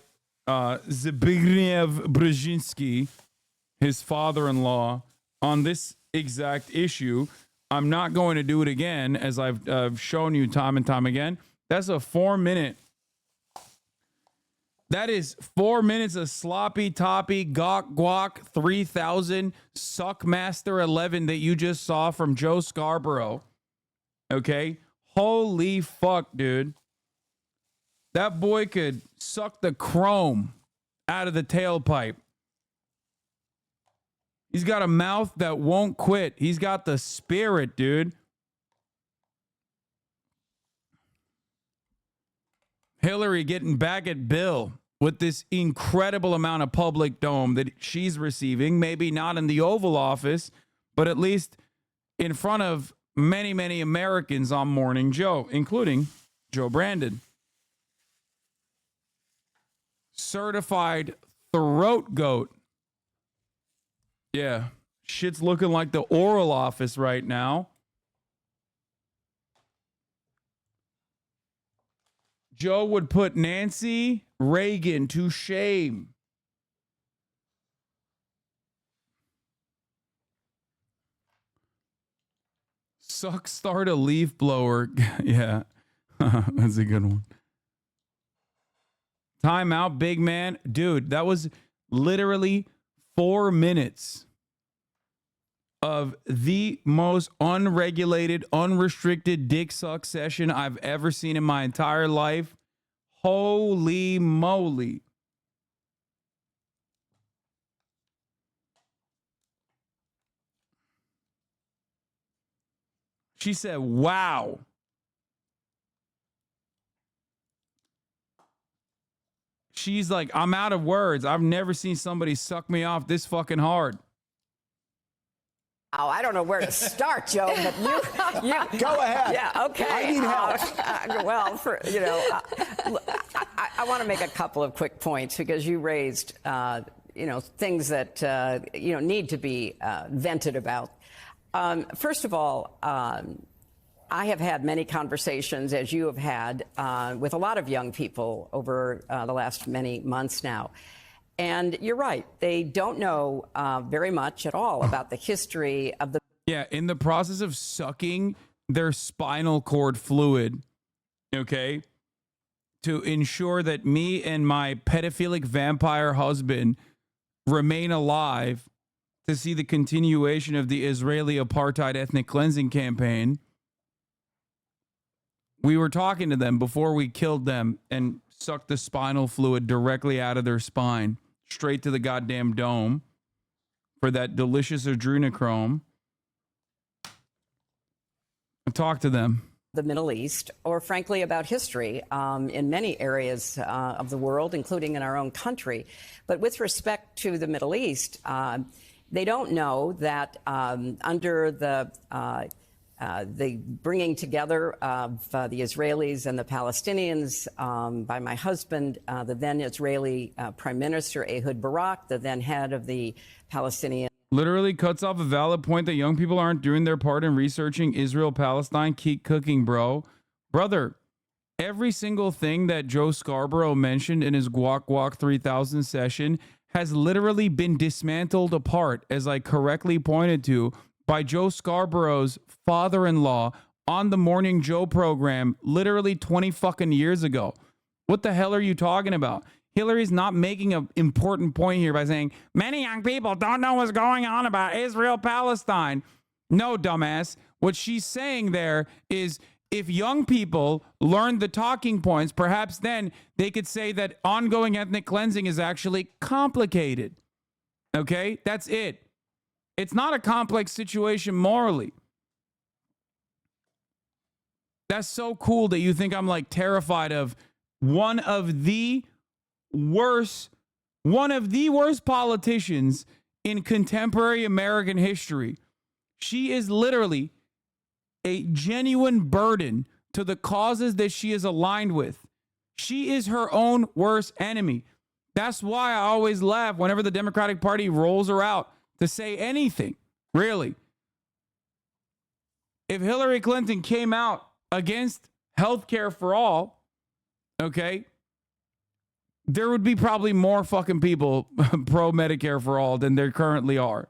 Zbigniew Brzezinski, his father-in-law, on this exact issue. I'm not going to do it again, as I've shown you time and time again. That's a 4-minute. That is 4 minutes of sloppy toppy gawk guac 3000 Suckmaster 11 that you just saw from Joe Scarborough. Okay? Holy fuck, dude. That boy could suck the chrome out of the tailpipe. He's got a mouth that won't quit. He's got the spirit, dude. Hillary getting back at Bill with this incredible amount of public dome that she's receiving, maybe not in the Oval Office, but at least in front of many, many Americans on Morning Joe, including Joe Brandon. Certified throat goat. Yeah, shit's looking like the Oral Office right now. Joe would put Nancy Reagan to shame. Suck start a leaf blower. Yeah, that's a good one. Time out, big man. Dude, that was literally 4 minutes of the most unregulated, unrestricted dick suck session I've ever seen in my entire life. Holy moly. She said, wow. She's like, I'm out of words. I've never seen somebody suck me off this fucking hard. Oh, I don't know where to start, Joe, but you go ahead. Yeah, okay. I need help. Well, I want to make a couple of quick points because you raised, things that need to be vented about. First of all, I have had many conversations, as you have had, with a lot of young people over the last many months now. And you're right. They don't know very much at all about the history of the... Yeah, in the process of sucking their spinal cord fluid, okay, to ensure that me and my pedophilic vampire husband remain alive to see the continuation of the Israeli apartheid ethnic cleansing campaign, we were talking to them before we killed them and sucked the spinal fluid directly out of their spine, straight to the goddamn dome for that delicious adrenochrome. I talked to them. The Middle East, or frankly about history in many areas of the world, including in our own country. But with respect to the Middle East, they don't know that under the bringing together of the Israelis and the Palestinians by my husband, the then Israeli Prime Minister Ehud Barak, the then head of the Palestinian. Literally cuts off a valid point that young people aren't doing their part in researching Israel-Palestine. Keep cooking, bro. Brother, every single thing that Joe Scarborough mentioned in his Guac Guac 3000 session has literally been dismantled apart, as I correctly pointed to, by Joe Scarborough's father-in-law on the Morning Joe program literally 20 fucking years ago. What the hell are you talking about? Hillary's not making an important point here by saying, many young people don't know what's going on about Israel-Palestine. No, dumbass. What she's saying there is if young people learn the talking points, perhaps then they could say that ongoing ethnic cleansing is actually complicated. Okay? That's it. It's not a complex situation morally. That's so cool that you think I'm like terrified of one of the worst politicians in contemporary American history. She is literally a genuine burden to the causes that she is aligned with. She is her own worst enemy. That's why I always laugh whenever the Democratic Party rolls her out to say anything, really. If Hillary Clinton came out against health care for all, okay, there would be probably more fucking people pro Medicare for all than there currently are.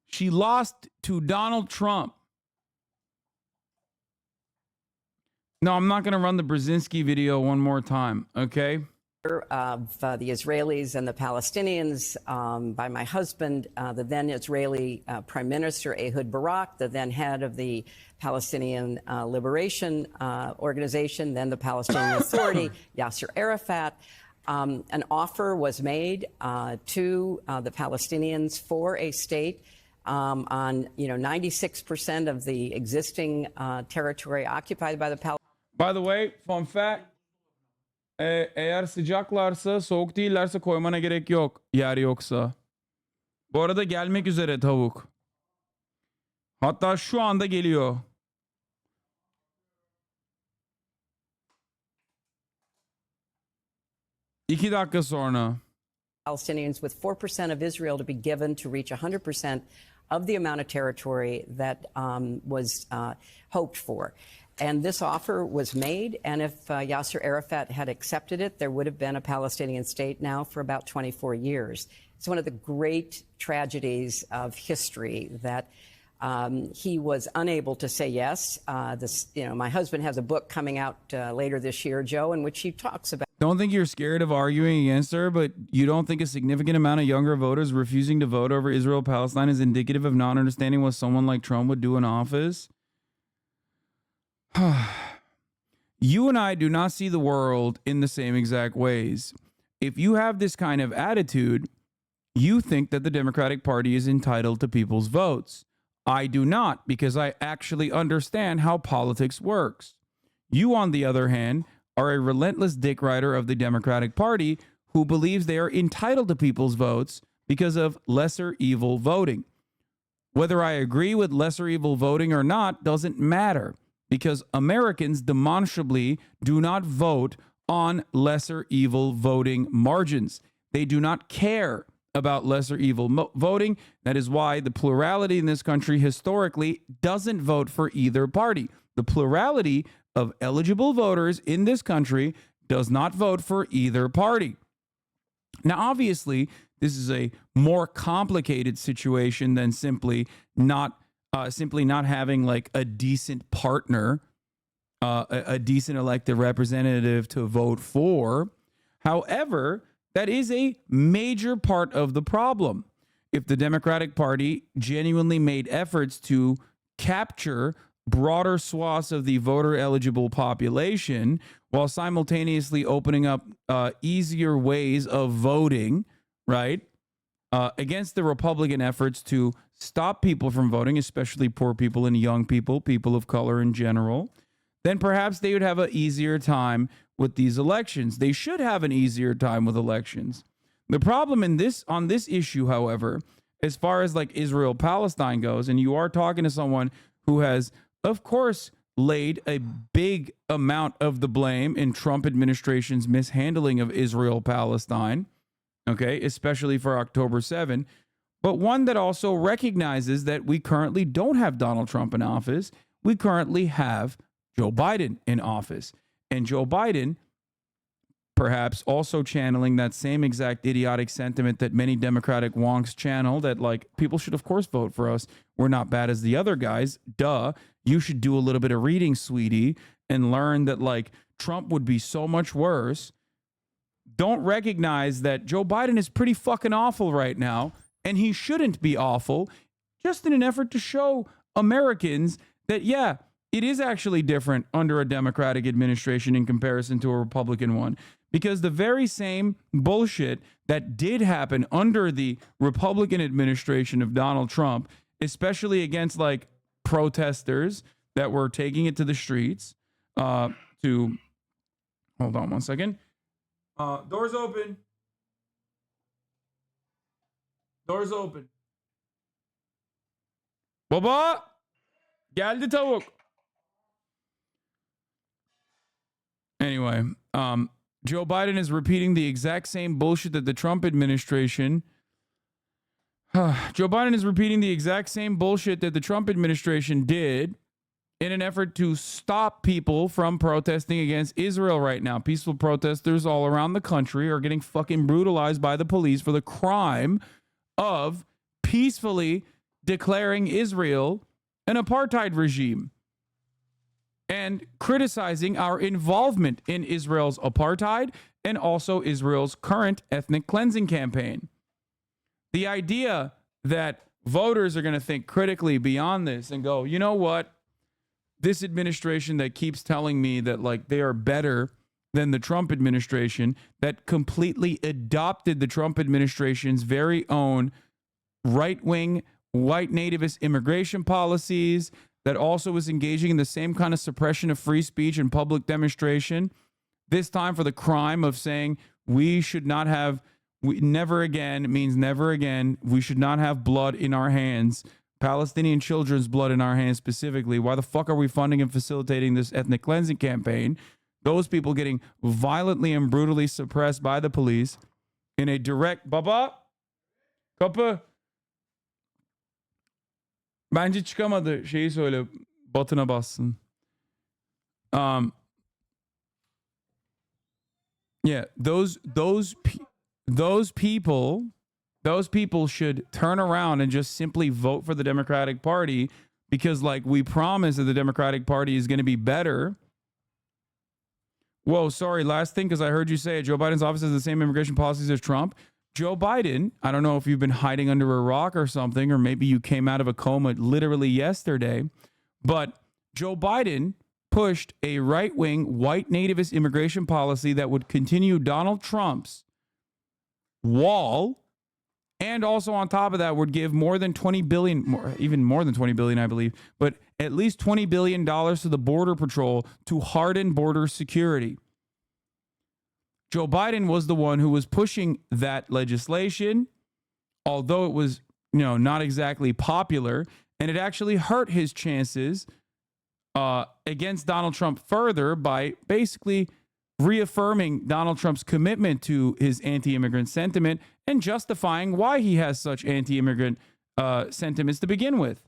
She lost to Donald Trump. No, I'm not going to run the Brzezinski video one more time, okay? Of the Israelis and the Palestinians by my husband, the then Israeli Prime Minister Ehud Barak, the then head of the Palestinian Liberation Organization, then the Palestinian Authority, Yasser Arafat. An offer was made to the Palestinians for a state on 96% of the existing territory occupied by the Palestinians. By the way, fun fact. Eğer sıcaklarsa, soğuk değillerse koymana gerek yok. Yer yoksa. Bu arada gelmek üzere tavuk. Hatta şu anda geliyor. İki dakika sonra. Palestinians with 4% of Israel to be given to reach 100% of the amount of territory that was hoped for. And this offer was made, and if Yasser Arafat had accepted it, there would have been a Palestinian state now for about 24 years. It's one of the great tragedies of history that he was unable to say yes. My husband has a book coming out later this year, Joe, in which he talks about. Don't think you're scared of arguing against her, but you don't think a significant amount of younger voters refusing to vote over Israel-Palestine is indicative of not understanding what someone like Trump would do in office? You and I do not see the world in the same exact ways. If you have this kind of attitude, you think that the Democratic Party is entitled to people's votes. I do not, because I actually understand how politics works. You, on the other hand, are a relentless dick rider of the Democratic Party who believes they are entitled to people's votes because of lesser evil voting. Whether I agree with lesser evil voting or not doesn't matter, because Americans demonstrably do not vote on lesser evil voting margins. They do not care about lesser evil voting. That is why the plurality in this country historically doesn't vote for either party. The plurality of eligible voters in this country does not vote for either party. Now, obviously, this is a more complicated situation than simply not having like a decent partner, a decent elected representative to vote for. However, that is a major part of the problem. If the Democratic Party genuinely made efforts to capture broader swaths of the voter-eligible population while simultaneously opening up easier ways of voting, right, against the Republican efforts to stop people from voting, especially poor people and young people, people of color in general, then perhaps they would have an easier time with these elections. They should have an easier time with elections. The problem on this issue, however, as far as like Israel-Palestine goes, and you are talking to someone who has, of course, laid a big amount of the blame in Trump administration's mishandling of Israel-Palestine, okay, especially for October 7, but one that also recognizes that we currently don't have Donald Trump in office. We currently have Joe Biden in office. And Joe Biden, perhaps also channeling that same exact idiotic sentiment that many Democratic wonks channel, that like people should of course vote for us. We're not bad as the other guys. Duh. You should do a little bit of reading, sweetie, and learn that like Trump would be so much worse. Don't recognize that Joe Biden is pretty fucking awful right now, and he shouldn't be awful, just in an effort to show Americans that, yeah, it is actually different under a Democratic administration in comparison to a Republican one. Because the very same bullshit that did happen under the Republican administration of Donald Trump, especially against like protesters that were taking it to the streets hold on one second. Doors open. Doors open. Baba! Geldi tavuk. Anyway, Joe Biden is repeating the exact same bullshit that the Trump administration Joe Biden is repeating the exact same bullshit that the Trump administration did in an effort to stop people from protesting against Israel right now. Peaceful protesters all around the country are getting fucking brutalized by the police for the crime of peacefully declaring Israel an apartheid regime and criticizing our involvement in Israel's apartheid and also Israel's current ethnic cleansing campaign. The idea that voters are going to think critically beyond this and go, you know what? This administration that keeps telling me that like they are better than the Trump administration, that completely adopted the Trump administration's very own right-wing white nativist immigration policies, that also was engaging in the same kind of suppression of free speech and public demonstration, this time for the crime of saying we should not have, never again means never again, we should not have blood in our hands, Palestinian children's blood in our hands specifically. Why the fuck are we funding and facilitating this ethnic cleansing campaign? Those people getting violently and brutally suppressed by the police in a direct... Baba? Kapı? Bence çıkamadı. Şeyi söyle. Batına bassın. Yeah, those people should turn around and just simply vote for the Democratic Party, because like we promised that the Democratic Party is going to be better. Whoa, sorry, last thing, because I heard you say it. Joe Biden's office has the same immigration policies as Trump. Joe Biden, I don't know if you've been hiding under a rock or something, or maybe you came out of a coma literally yesterday, but Joe Biden pushed a right-wing white nativist immigration policy that would continue Donald Trump's wall, and also on top of that would give more than 20 billion, even more than 20 billion, I believe, but at least $20 billion to the Border Patrol to harden border security. Joe Biden was the one who was pushing that legislation, although it was, not exactly popular, and it actually hurt his chances against Donald Trump further by basically reaffirming Donald Trump's commitment to his anti-immigrant sentiment and justifying why he has such anti-immigrant sentiments to begin with.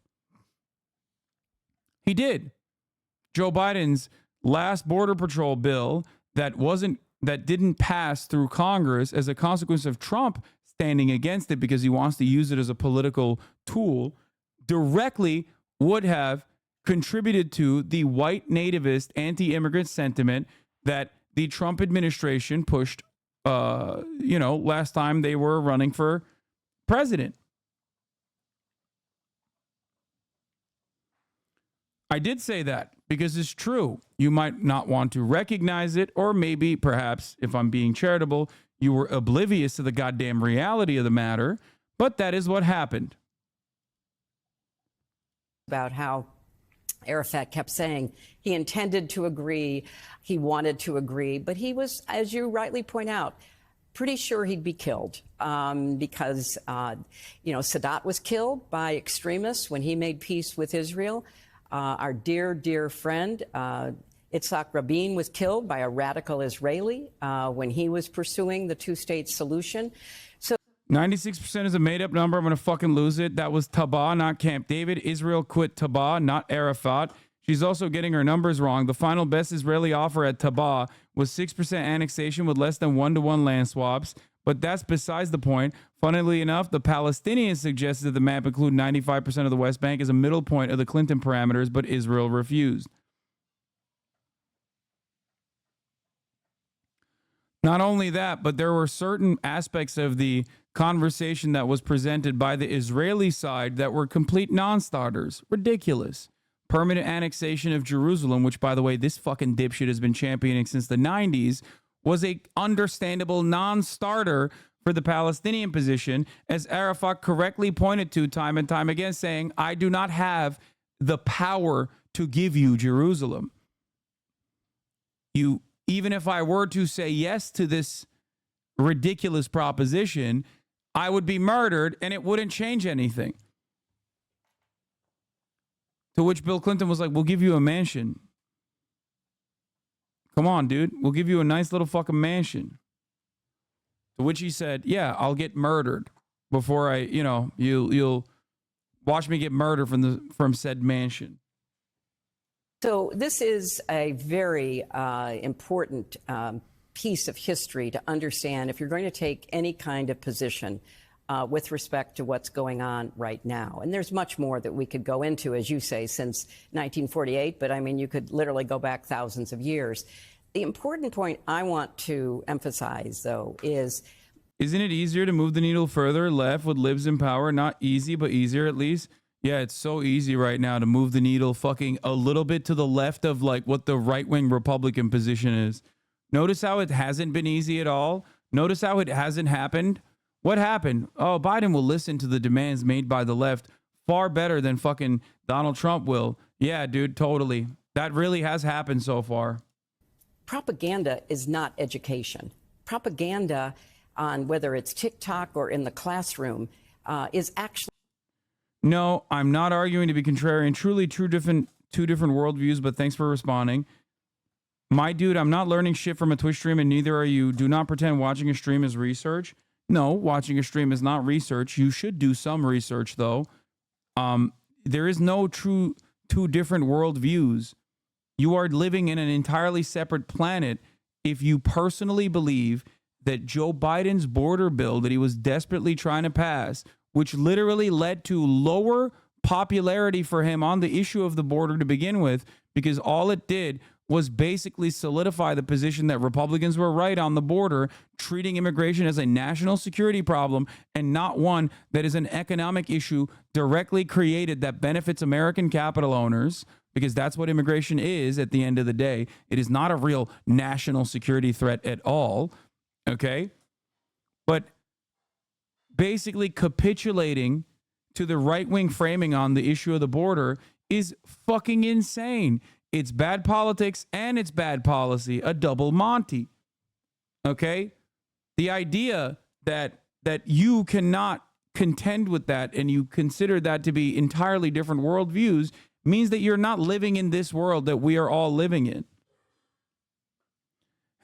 He did. Joe Biden's last Border Patrol bill that didn't pass through Congress as a consequence of Trump standing against it because he wants to use it as a political tool, directly would have contributed to the white nativist anti-immigrant sentiment that the Trump administration pushed, last time they were running for president. I did say that because it's true. You might not want to recognize it, or maybe, perhaps, if I'm being charitable, you were oblivious to the goddamn reality of the matter, but that is what happened. About how Arafat kept saying he intended to agree, he wanted to agree, but he was, as you rightly point out, pretty sure he'd be killed because, Sadat was killed by extremists when he made peace with Israel. Our dear, dear friend, Yitzhak Rabin, was killed by a radical Israeli when he was pursuing the two-state solution. So 96% is a made-up number. I'm going to fucking lose it. That was Tabah, not Camp David. Israel quit Tabah, not Arafat. She's also getting her numbers wrong. The final best Israeli offer at Tabah was 6% annexation with less than 1-to-1 land swaps. But that's besides the point. Funnily enough, the Palestinians suggested that the map include 95% of the West Bank as a middle point of the Clinton parameters, but Israel refused. Not only that, but there were certain aspects of the conversation that was presented by the Israeli side that were complete non-starters. Ridiculous. Permanent annexation of Jerusalem, which, by the way, this fucking dipshit has been championing since the 90s, was a understandable non-starter for the Palestinian position, as Arafat correctly pointed to time and time again, saying, I do not have the power to give you Jerusalem. Even if I were to say yes to this ridiculous proposition, I would be murdered and it wouldn't change anything. To which Bill Clinton was like, we'll give you a mansion. Come on, dude. We'll give you a nice little fucking mansion. To which he said, yeah, I'll get murdered before you'll watch me get murdered from said mansion. So this is a very important piece of history to understand if you're going to take any kind of position with respect to what's going on right now. And there's much more that we could go into, as you say, since 1948, but I mean, you could literally go back thousands of years. The important point I want to emphasize, though, is... Isn't it easier to move the needle further left with libs in power? Not easy, but easier at least. Yeah, it's so easy right now to move the needle fucking a little bit to the left of like what the right-wing Republican position is. Notice how it hasn't been easy at all. Notice how it hasn't happened. What happened? Oh, Biden will listen to the demands made by the left far better than fucking Donald Trump will. Yeah, dude, totally. That really has happened so far. Propaganda is not education. Propaganda, on whether it's TikTok or in the classroom, is actually. No, I'm not arguing to be contrarian. Truly, two different worldviews, but thanks for responding. My dude, I'm not learning shit from a Twitch stream, and neither are you. Do not pretend watching a stream is research. No, watching a stream is not research. You should do some research, though. There is no true two different worldviews. You are living in an entirely separate planet if you personally believe that Joe Biden's border bill that he was desperately trying to pass, which literally led to lower popularity for him on the issue of the border to begin with, because all it did was basically solidify the position that Republicans were right on the border, treating immigration as a national security problem and not one that is an economic issue directly created that benefits American capital owners, because that's what immigration is at the end of the day. It is not a real national security threat at all, okay? But basically capitulating to the right-wing framing on the issue of the border is fucking insane. It's bad politics and it's bad policy, a double Monty. Okay? The idea that you cannot contend with that and you consider that to be entirely different worldviews means that you're not living in this world that we are all living in.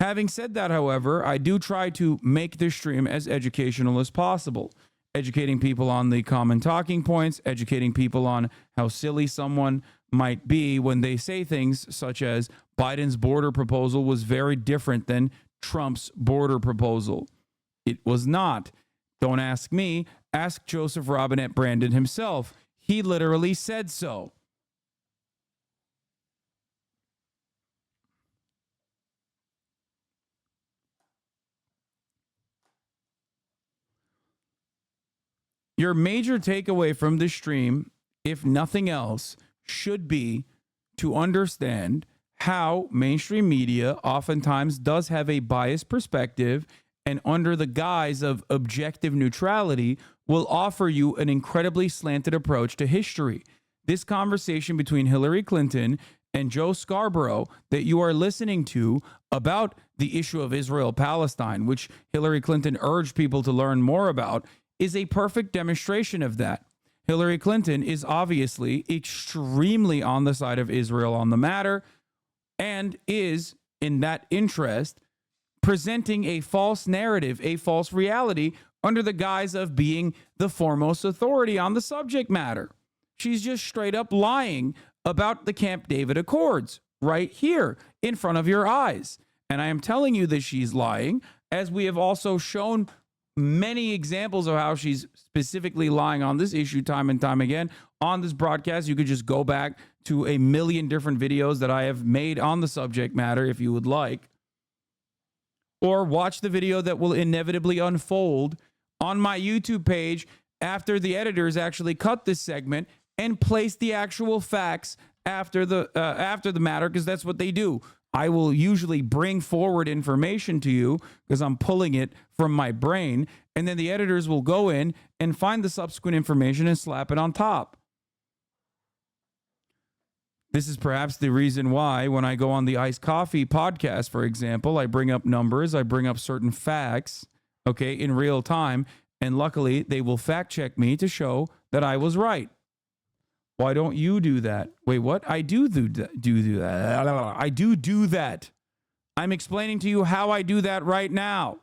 Having said that, however, I do try to make this stream as educational as possible. Educating people on the common talking points, educating people on how silly someone might be when they say things such as Biden's border proposal was very different than Trump's border proposal. It was not. Don't ask me. Ask Joseph Robinette Brandon himself. He literally said so. Your major takeaway from this stream, if nothing else, should be to understand how mainstream media oftentimes does have a biased perspective and under the guise of objective neutrality will offer you an incredibly slanted approach to history. This conversation between Hilary Clinton and Joe Scarborough that you are listening to about the issue of Israel-Palestine, which Hilary Clinton urged people to learn more about, is a perfect demonstration of that. Hilary Clinton is obviously extremely on the side of Israel on the matter and is, in that interest, presenting a false narrative, a false reality under the guise of being the foremost authority on the subject matter. She's just straight up lying about the Camp David Accords right here in front of your eyes. And I am telling you that she's lying, as we have also shown many examples of how she's specifically lying on this issue time and time again on this broadcast. You could just go back to a million different videos that I have made on the subject matter if you would like, or watch the video that will inevitably unfold on my YouTube page after the editors actually cut this segment and place the actual facts after the matter, because that's what they do. I will usually bring forward information to you because I'm pulling it from my brain, and then the editors will go in and find the subsequent information and slap it on top. This is perhaps the reason why when I go on the Iced Coffee podcast, for example, I bring up numbers, I bring up certain facts, okay, in real time, and luckily they will fact check me to show that I was right. Why don't you do that? Wait, what? I do that. I do that. I'm explaining to you how I do that right now.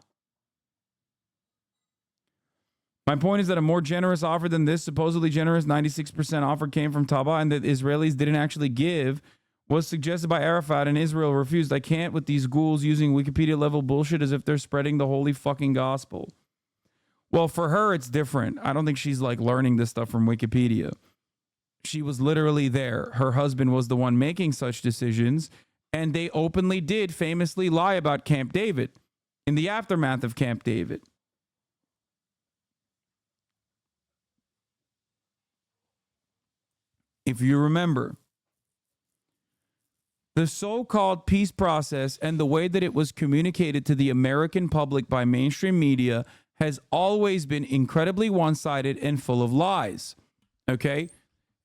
My point is that a more generous offer than this, supposedly generous 96% offer, came from Taba, and that Israelis didn't actually give, was suggested by Arafat, and Israel refused. I can't with these ghouls using Wikipedia level bullshit as if they're spreading the holy fucking gospel. Well, for her, it's different. I don't think she's like learning this stuff from Wikipedia. She was literally there. Her husband was the one making such decisions, and they openly did famously lie about Camp David in the aftermath of Camp David. If you remember, The so-called peace process and the way that it was communicated to the American public by mainstream media has always been incredibly one-sided and full of lies. Okay?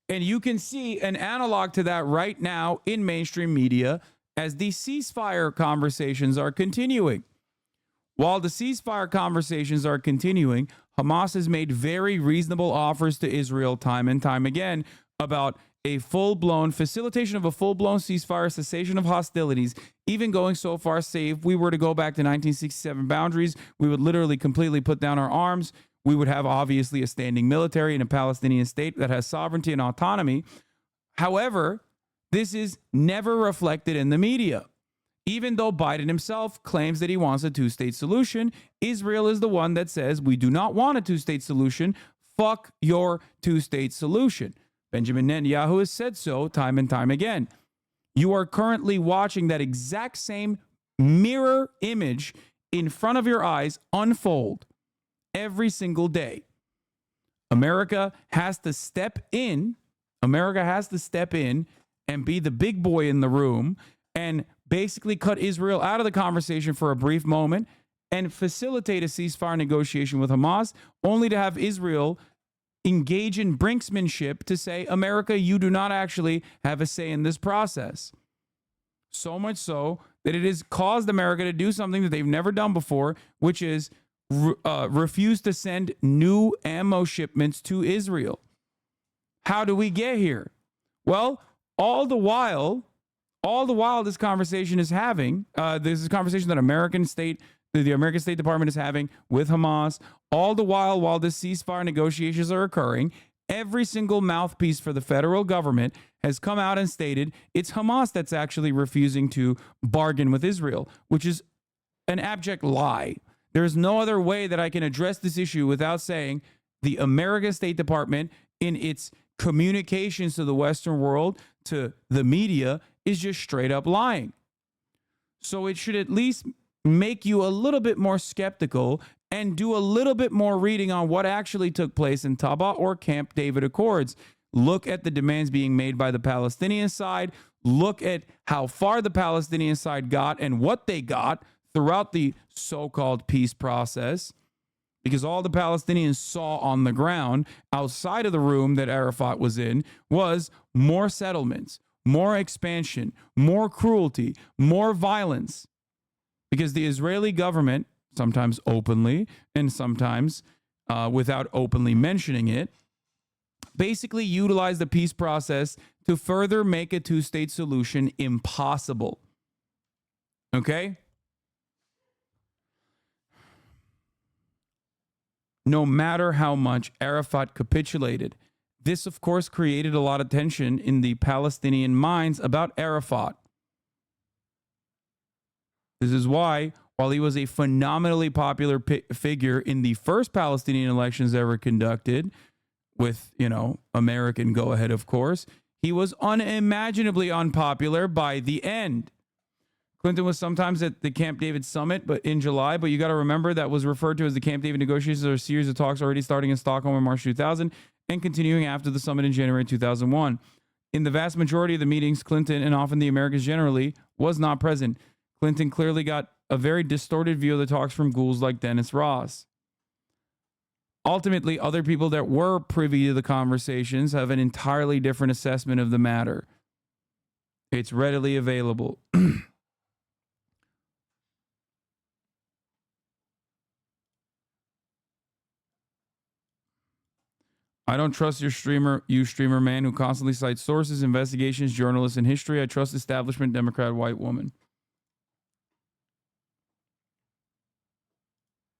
And you can see an analog to that right now in mainstream media as the ceasefire conversations are continuing. While the ceasefire conversations are continuing, Hamas has made very reasonable offers to Israel time and time again about a full-blown facilitation of a full-blown ceasefire, cessation of hostilities, even going so far, say, if we were to go back to 1967 boundaries, we would literally completely put down our arms. We would have obviously a standing military in a Palestinian state that has sovereignty and autonomy. However, this is never reflected in the media. Even though Biden himself claims that he wants a two-state solution, Israel is the one that says we do not want a two-state solution. Fuck your two-state solution. Benjamin Netanyahu has said so time and time again. You are currently watching that exact same mirror image in front of your eyes unfold every single day. America has to step in. America has to step in and be the big boy in the room and basically cut Israel out of the conversation for a brief moment and facilitate a ceasefire negotiation with Hamas, only to have Israel engage in brinksmanship to say, America, you do not actually have a say in this process. So much so that it has caused America to do something that they've never done before, which is refuse to send new ammo shipments to Israel. How do we get here? Well, all the while this conversation is having, this is a conversation that the American State Department is having with Hamas, all the while this ceasefire negotiations are occurring, every single mouthpiece for the federal government has come out and stated it's Hamas that's actually refusing to bargain with Israel, which is an abject lie. There's no other way that I can address this issue without saying the American State Department, in its communications to the Western world, to the media, is just straight up lying. So it should at least make you a little bit more skeptical and do a little bit more reading on what actually took place in Taba or Camp David Accords. Look at the demands being made by the Palestinian side. Look at how far the Palestinian side got and what they got throughout the so-called peace process, because all the Palestinians saw on the ground outside of the room that Arafat was in was more settlements, more expansion, more cruelty, more violence, because the Israeli government, sometimes openly and sometimes without openly mentioning it, basically utilized the peace process to further make a two-state solution impossible. Okay? No matter how much Arafat capitulated, this, of course, created a lot of tension in the Palestinian minds about Arafat. This is why, while he was a phenomenally popular figure in the first Palestinian elections ever conducted, with, American go-ahead, of course, he was unimaginably unpopular by the end. Clinton was sometimes at the Camp David summit, but in July. But you got to remember that was referred to as the Camp David negotiations, or a series of talks already starting in Stockholm in March 2000 and continuing after the summit in January 2001. In the vast majority of the meetings, Clinton, and often the Americans generally, was not present. Clinton clearly got a very distorted view of the talks from ghouls like Dennis Ross. Ultimately, other people that were privy to the conversations have an entirely different assessment of the matter. It's readily available. I don't trust you streamer man who constantly cites sources, investigations, journalists, and history. I trust establishment Democrat white woman.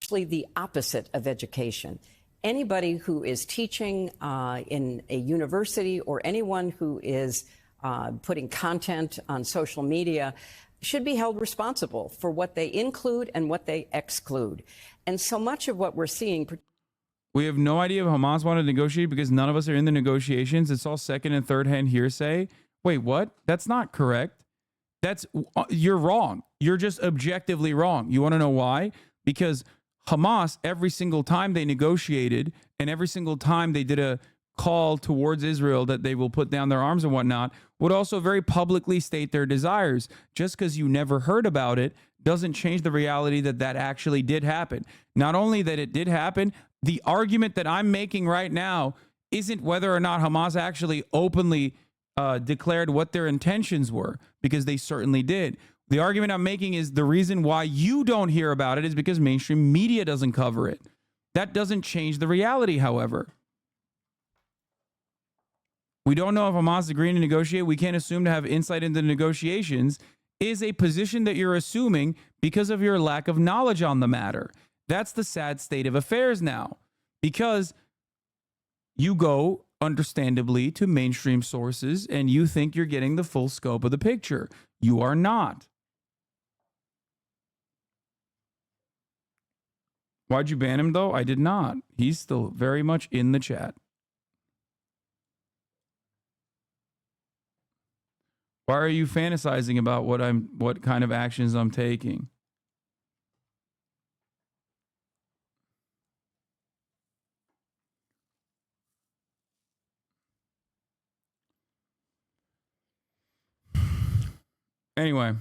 Actually, the opposite of education. Anybody who is teaching in a university or anyone who is putting content on social media should be held responsible for what they include and what they exclude. And so much of what we're seeing... We have no idea if Hamas wanted to negotiate because none of us are in the negotiations. It's all second and third hand hearsay. Wait, what? That's not correct. You're wrong. You're just objectively wrong. You want to know why? Because Hamas, every single time they negotiated and every single time they did a call towards Israel that they will put down their arms and whatnot would also very publicly state their desires. Just because you never heard about it doesn't change the reality that that actually did happen. Not only that it did happen, the argument that I'm making right now isn't whether or not Hamas actually openly declared what their intentions were, because they certainly did. The argument I'm making is the reason why you don't hear about it is because mainstream media doesn't cover it. That doesn't change the reality, however. We don't know if Hamas is agreeing to negotiate. We can't assume to have insight into the negotiations is a position that you're assuming because of your lack of knowledge on the matter. That's the sad state of affairs now, because you go, understandably, to mainstream sources and you think you're getting the full scope of the picture. You are not. Why'd you ban him, though? I did not. He's still very much in the chat. Why are you fantasizing about what kind of actions I'm taking? Anyway.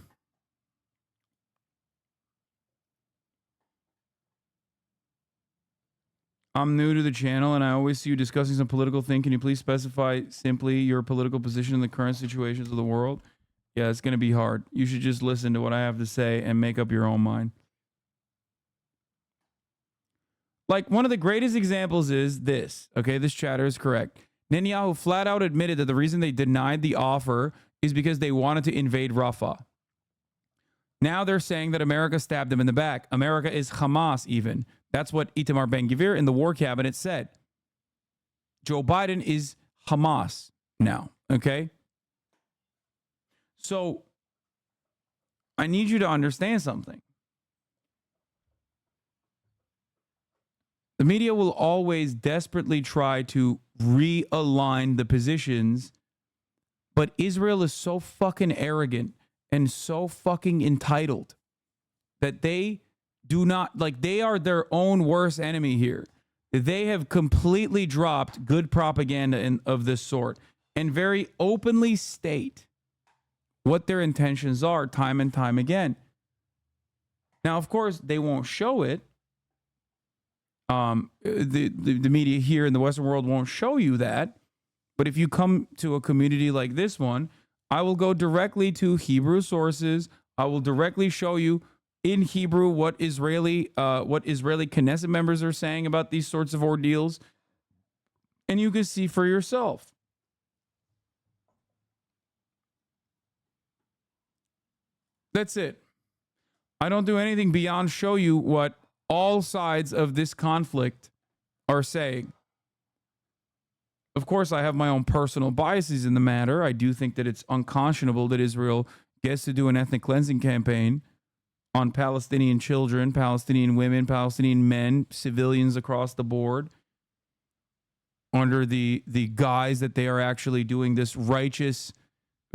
I'm new to the channel and I always see you discussing some political thing. Can you please specify simply your political position in the current situations of the world? Yeah, it's going to be hard. You should just listen to what I have to say and make up your own mind. Like, one of the greatest examples is this. Okay, this chatter is correct. Netanyahu flat out admitted that the reason they denied the offer is because they wanted to invade Rafah. Now they're saying that America stabbed them in the back. America is Hamas even. That's what Itamar Ben-Gvir in the war cabinet said. Joe Biden is Hamas now, okay? So I need you to understand something. The media will always desperately try to realign the positions, but Israel is so fucking arrogant and so fucking entitled that they do not, like, they are their own worst enemy here. They have completely dropped good propaganda of this sort and very openly state what their intentions are time and time again. Now, of course, they won't show it. The media here in the Western world won't show you that. But if you come to a community like this one, I will go directly to Hebrew sources. I will directly show you in Hebrew what Israeli Knesset members are saying about these sorts of ordeals. And you can see for yourself. That's it. I don't do anything beyond show you what all sides of this conflict are saying. Of course, I have my own personal biases in the matter. I do think that it's unconscionable that Israel gets to do an ethnic cleansing campaign on Palestinian children, Palestinian women, Palestinian men, civilians across the board, under the guise that they are actually doing this righteous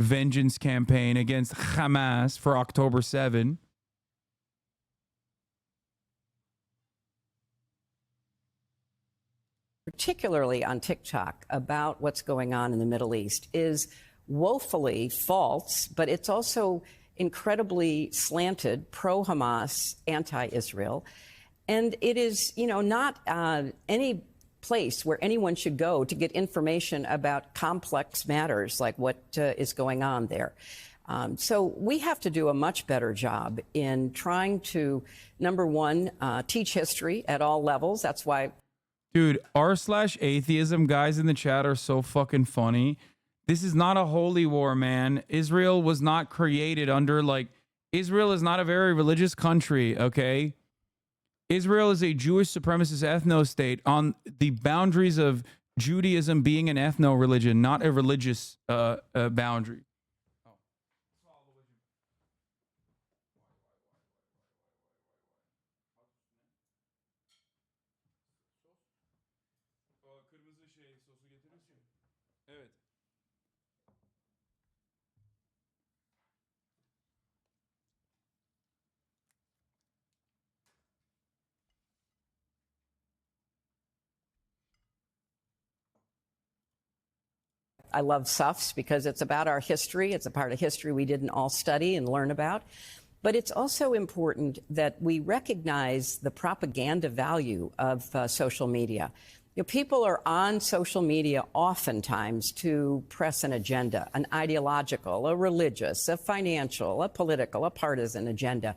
vengeance campaign against Hamas for October 7. Particularly on TikTok, about what's going on in the Middle East is woefully false, but it's also incredibly slanted, pro-Hamas, anti-Israel. And it is, not any place where anyone should go to get information about complex matters like what is going on there. So we have to do a much better job in trying to, number one, teach history at all levels. That's why... Dude, r/atheism guys in the chat are so fucking funny. This is not a holy war, man. Israel was not created under, Israel is not a very religious country, okay? Israel is a Jewish supremacist ethno-state on the boundaries of Judaism being an ethno-religion, not a religious boundary. Evet. I love SUFs because it's about our history. It's a part of history we didn't all study and learn about. But it's also important that we recognize the propaganda value of social media. You know, people are on social media oftentimes to press an agenda, an ideological, a religious, a financial, a political, a partisan agenda.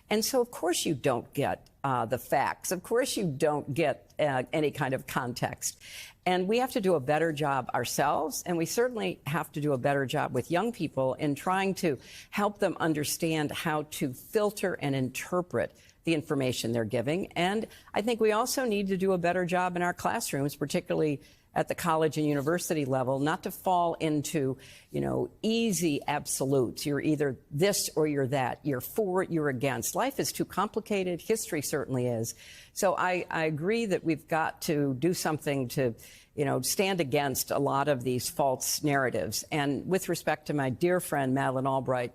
And so, of course, you don't get the facts. Of course, you don't get any kind of context. And we have to do a better job ourselves, and we certainly have to do a better job with young people in trying to help them understand how to filter and interpret the information they're giving. And I think we also need to do a better job in our classrooms, particularly at the college and university level, not to fall into, you know, easy absolutes. You're either this or you're that. You're for, you're against. Life is too complicated. History certainly is. So I agree that we've got to do something to, you know, stand against a lot of these false narratives. And with respect to my dear friend, Madeleine Albright,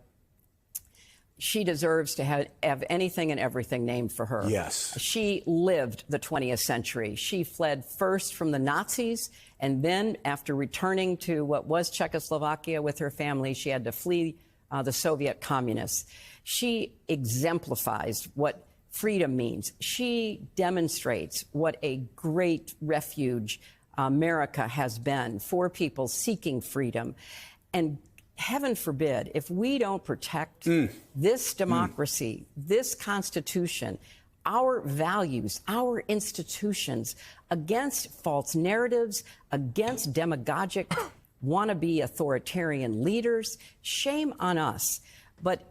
she deserves to have anything and everything named for her. Yes. She lived the 20th century. She fled first from the Nazis, and then after returning to what was Czechoslovakia with her family, she had to flee the Soviet communists. She exemplifies what freedom means. She demonstrates what a great refuge America has been for people seeking freedom. And heaven forbid, if we don't protect this democracy, this Constitution, our values, our institutions against false narratives, against demagogic, wannabe authoritarian leaders, shame on us. But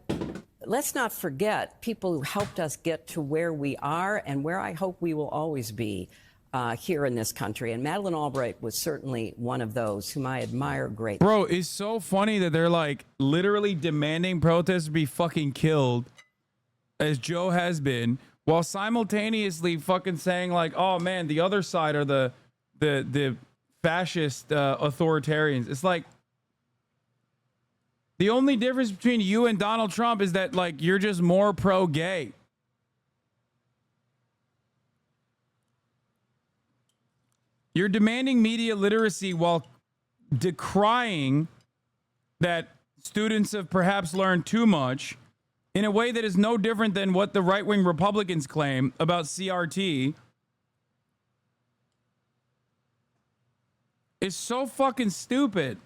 let's not forget people who helped us get to where we are and where I hope we will always be. Here in this country. And Madeleine Albright was certainly one of those whom I admire greatly. Bro, it's so funny that they're like literally demanding protests be fucking killed, as Joe has been, while simultaneously fucking saying like, oh man, the other side are the fascist authoritarians. It's like the only difference between you and Donald Trump is that like you're just more pro-gay. You're demanding media literacy while decrying that students have perhaps learned too much in a way that is no different than what the right-wing Republicans claim about CRT. It's so fucking stupid.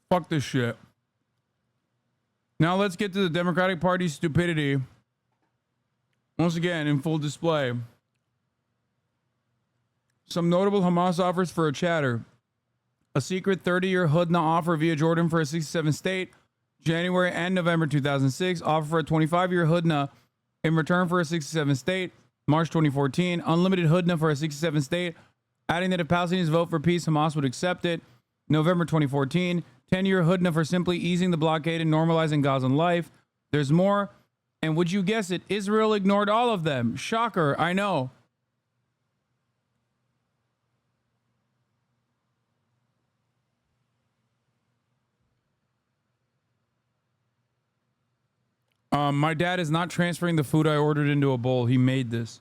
Fuck this shit. Now let's get to the Democratic Party's stupidity. Once again, in full display. Some notable Hamas offers for a chatter. A secret 30-year Hudna offer via Jordan for a 67 state. January and November 2006. Offer for a 25-year Hudna in return for a 67 state. March 2014. Unlimited Hudna for a 67 state. Adding that if Palestinians vote for peace, Hamas would accept it. November 2014. 10-year Hudna for simply easing the blockade and normalizing Gazan life. There's more. And would you guess it? Israel ignored all of them. Shocker, I know. My dad is not transferring the food I ordered into a bowl. He made this.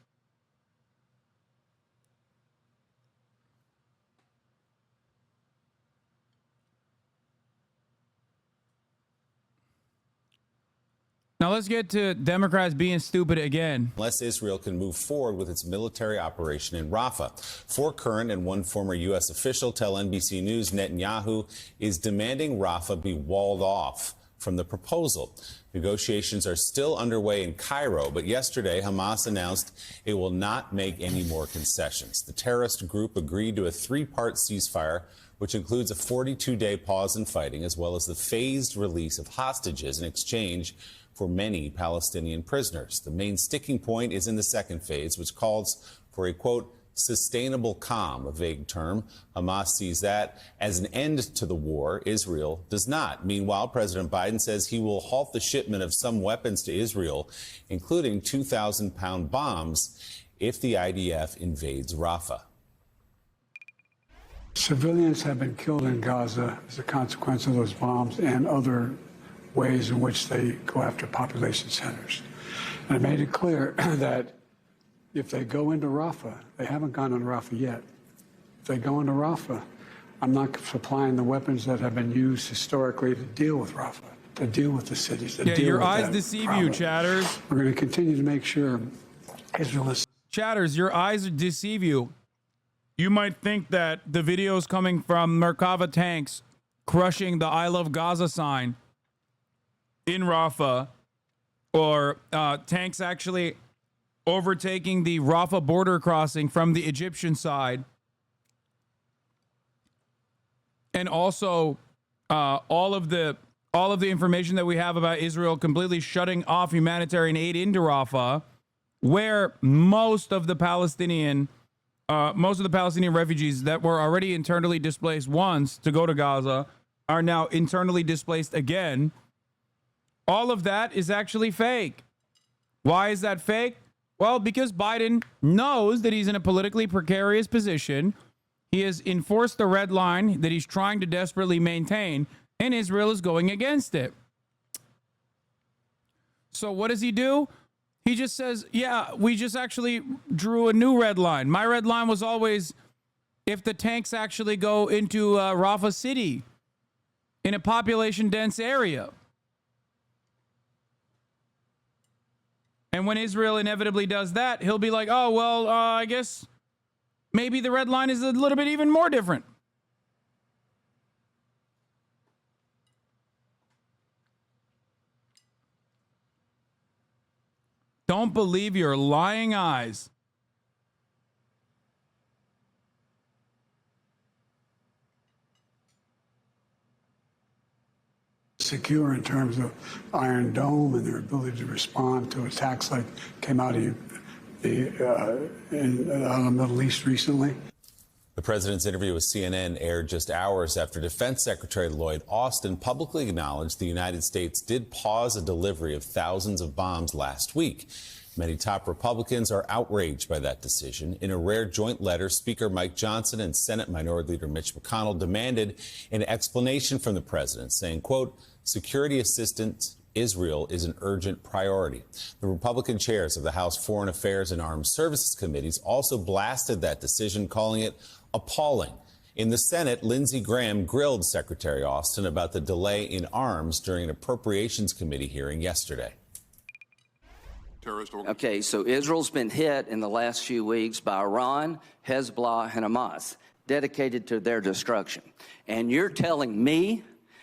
Now let's get to Democrats being stupid again. Unless Israel can move forward with its military operation in Rafah. 4 current and 1 former U.S. official tell NBC News Netanyahu is demanding Rafah be walled off from the proposal. Negotiations are still underway in Cairo, but yesterday Hamas announced it will not make any more concessions. The terrorist group agreed to a 3-part ceasefire, which includes a 42-day pause in fighting, as well as the phased release of hostages in exchange for many Palestinian prisoners. The main sticking point is in the second phase, which calls for a, quote, sustainable calm, a vague term. Hamas sees that as an end to the war. Israel does not. Meanwhile, President Biden says he will halt the shipment of some weapons to Israel, including 2,000-pound bombs, if the IDF invades Rafah. Civilians have been killed in Gaza as a consequence of those bombs and other ways in which they go after population centers. And I made it clear that if they go into Rafah, they haven't gone into Rafah yet. If they go into Rafah, I'm not supplying the weapons that have been used historically to deal with Rafah, to deal with the cities, to deal with your eyes that deceive problem. you, Chatters. We're going to continue to make sure Israel is... Chatters, your eyes deceive you. You might think that the videos coming from Merkava tanks crushing the I Love Gaza sign in Rafah, or tanks actually overtaking the Rafah border crossing from the Egyptian side, and also all of the information that we have about Israel completely shutting off humanitarian aid into Rafah, where most of the Palestinian refugees that were already internally displaced once to go to Gaza are now internally displaced again. All of that is actually fake. Why is that fake? Well, because Biden knows that he's in a politically precarious position. He has enforced the red line that he's trying to desperately maintain, and Israel is going against it. So what does he do? He just says, yeah, we just actually drew a new red line. My red line was always if the tanks actually go into Rafah City in a population-dense area. And when Israel inevitably does that, he'll be like, oh, well, I guess maybe the red line is a little bit even more different. Don't believe your lying eyes. Secure in terms of Iron Dome and their ability to respond to attacks like came out of the Middle East recently. The president's interview with CNN aired just hours after Defense Secretary Lloyd Austin publicly acknowledged the United States did pause a delivery of thousands of bombs last week. Many top Republicans are outraged by that decision. In a rare joint letter, Speaker Mike Johnson and Senate Minority Leader Mitch McConnell demanded an explanation from the president, saying, quote, security assistance Israel is an urgent priority. The Republican chairs of the House Foreign Affairs and Armed Services Committees also blasted that decision, calling it appalling. In the Senate, Lindsey Graham grilled Secretary Austin about the delay in arms during an Appropriations Committee hearing yesterday. Okay, so Israel's been hit in the last few weeks by Iran, Hezbollah, and Hamas, dedicated to their destruction. And you're telling me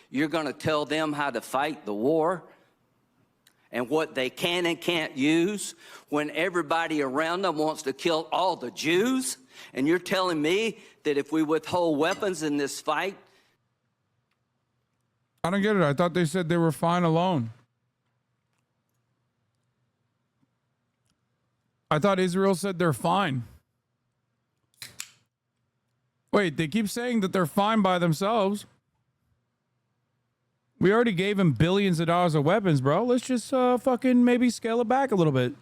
you're going to tell them how to fight the war and what they can and can't use when everybody around them wants to kill all the Jews? And you're telling me that if we withhold weapons in this fight... I don't get it. I thought they said they were fine alone. I thought Israel said they're fine. Wait, they keep saying that they're fine by themselves. We already gave them billions of dollars of weapons, bro. Let's just fucking maybe scale it back a little bit.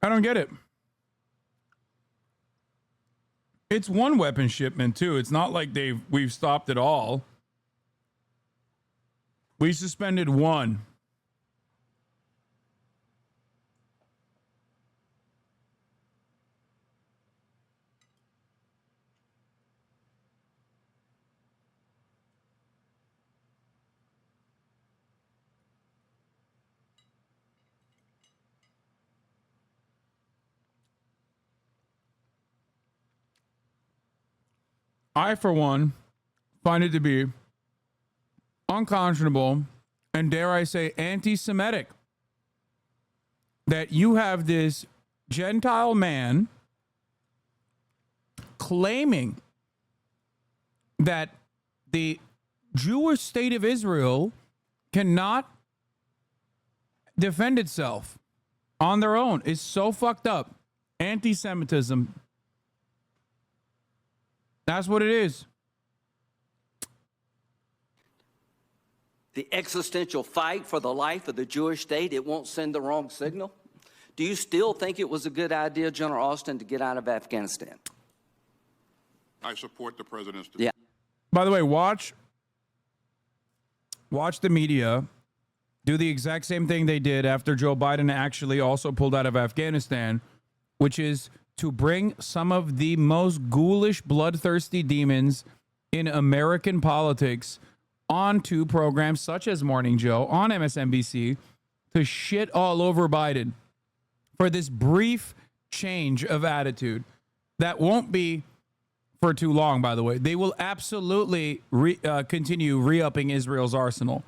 I don't get it. It's one weapon shipment too. It's not like we've stopped it all. We suspended one. I, for one, find it to be unconscionable and, dare I say, anti-Semitic that you have this Gentile man claiming that the Jewish state of Israel cannot defend itself on their own is so fucked up. Anti-Semitism. That's what it is. The existential fight for the life of the Jewish state, it won't send the wrong signal? Do you still think it was a good idea, General Austin, to get out of Afghanistan? I support the president's decision. Yeah. By the way, watch the media do the exact same thing they did after Joe Biden actually also pulled out of Afghanistan, which is to bring some of the most ghoulish, bloodthirsty demons in American politics onto programs such as Morning Joe on MSNBC to shit all over Biden for this brief change of attitude that won't be for too long, by the way. They will absolutely continue re-upping Israel's arsenal.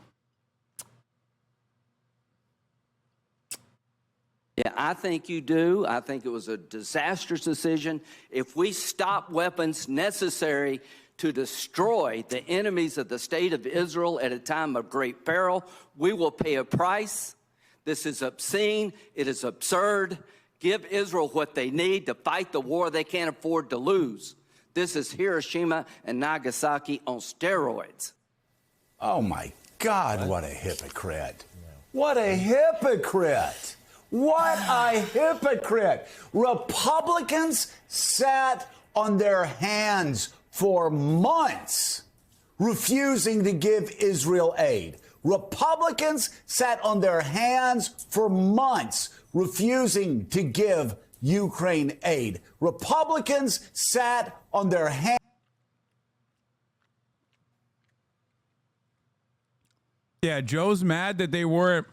Yeah, I think you do. I think it was a disastrous decision. If we stop weapons necessary to destroy the enemies of the state of Israel at a time of great peril, we will pay a price. This is obscene. It is absurd. Give Israel what they need to fight the war they can't afford to lose. This is Hiroshima and Nagasaki on steroids. Oh, my God, what a hypocrite. What a hypocrite. What a hypocrite. Republicans sat on their hands for months refusing to give Israel aid. Republicans sat on their hands for months refusing to give Ukraine aid. Republicans sat on their hands. Yeah, Joe's mad that they weren't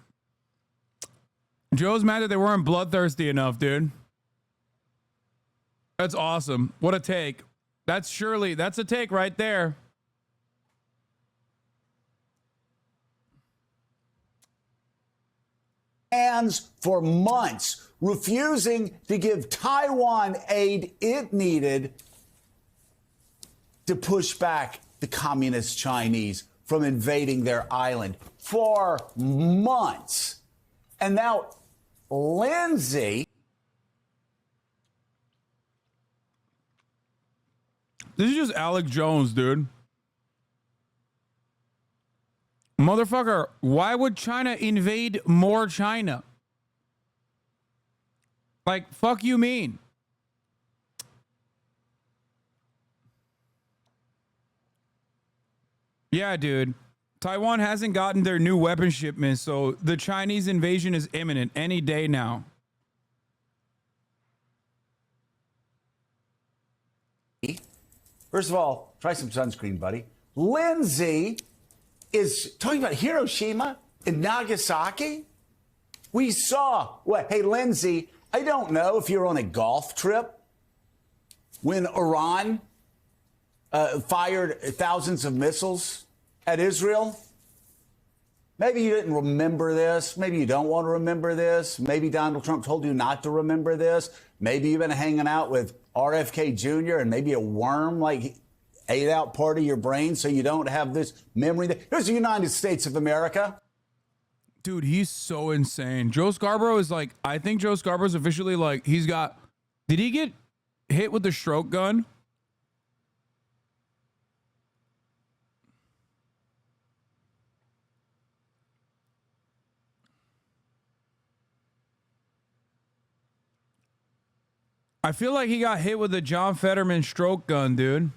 bloodthirsty enough, dude. That's awesome. What a take. That's a take right there. Hands for months, refusing to give Taiwan aid it needed to push back the communist Chinese from invading their island for months. And now Lindsay. This is just Alex Jones, dude. Motherfucker, why would China invade more China? Like, fuck you mean? Yeah, dude. Taiwan hasn't gotten their new weapon shipments, so the Chinese invasion is imminent any day now. First of all, try some sunscreen, buddy. Lindsay is talking about Hiroshima and Nagasaki. We saw what? Hey, Lindsay, I don't know if you're on a golf trip when Iran fired thousands of missiles at Israel. Maybe you didn't remember this. Maybe you don't want to remember this. Maybe Donald Trump told you not to remember this. Maybe you've been hanging out with RFK Jr. and maybe a worm like ate out part of your brain so you don't have this memory. Here's the United States of America. Dude, he's so insane. Joe Scarborough is like, I think Joe Scarborough's officially like, did he get hit with the stroke gun? I feel like he got hit with a John Fetterman stroke gun, dude.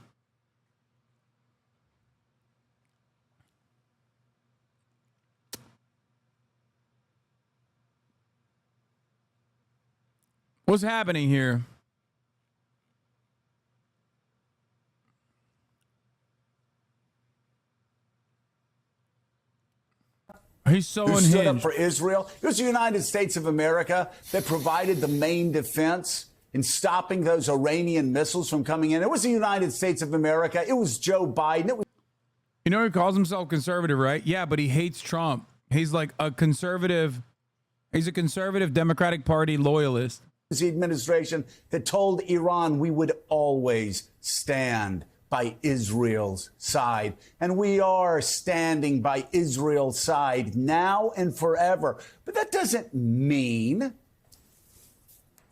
What's happening here? He's so unhinged. Stood up for Israel. It was the United States of America that provided the main defense in stopping those Iranian missiles from coming in. It was the United States of America. It was Joe Biden. You know, he calls himself conservative, right? Yeah, but he hates Trump. He's like a conservative. He's a conservative Democratic Party loyalist. The administration that told Iran we would always stand by Israel's side. And we are standing by Israel's side now and forever. But that doesn't mean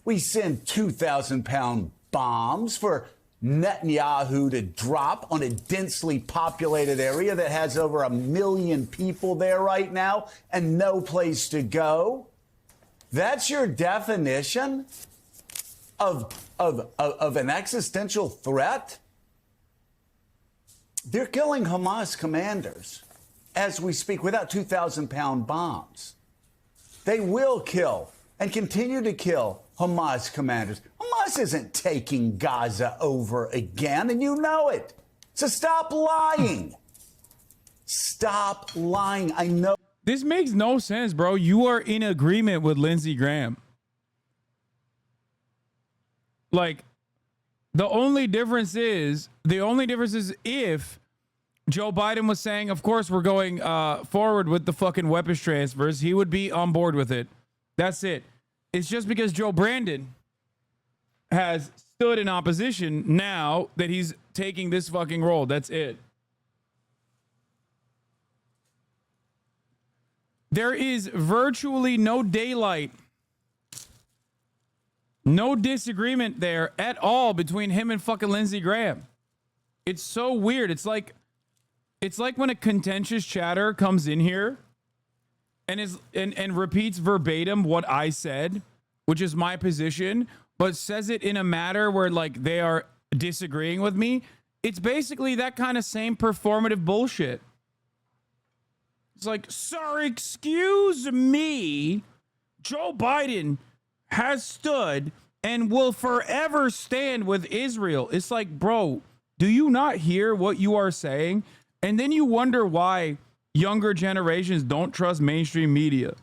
we send 2,000-pound bombs for Netanyahu to drop on a densely populated area that has over 1 million people there right now and no place to go. That's your definition of an existential threat? They're killing Hamas commanders as we speak without 2,000-pound bombs. They will kill and continue to kill Hamas commanders. Hamas isn't taking Gaza over again, and you know it. So stop lying. Stop lying. I know. This makes no sense, bro. You are in agreement with Lindsey Graham. Like, the only difference is if Joe Biden was saying, of course, we're going forward with the fucking weapons transfers, he would be on board with it. That's it. It's just because Joe Brandon has stood in opposition now that he's taking this fucking role. That's it. There is virtually no daylight, no disagreement there at all between him and fucking Lindsey Graham. It's so weird. It's like when a contentious chatter comes in here and repeats verbatim what I said, which is my position, but says it in a matter where like they are disagreeing with me. It's basically that kind of same performative bullshit. It's like, sir, excuse me, Joe Biden has stood and will forever stand with Israel. It's like, bro, do you not hear what you are saying? And then you wonder why younger generations don't trust mainstream media.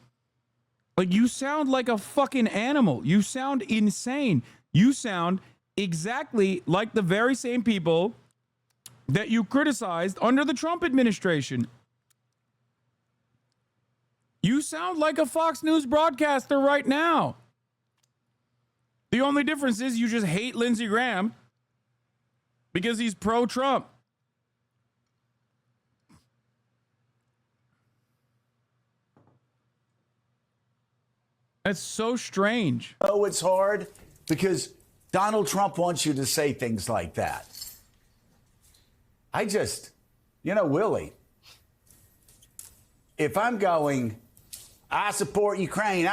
Like, you sound like a fucking animal. You sound insane. You sound exactly like the very same people that you criticized under the Trump administration. You sound like a Fox News broadcaster right now. The only difference is you just hate Lindsey Graham because he's pro-Trump. That's so strange. Oh, it's hard because Donald Trump wants you to say things like that. Willie, if I'm going, I support Ukraine,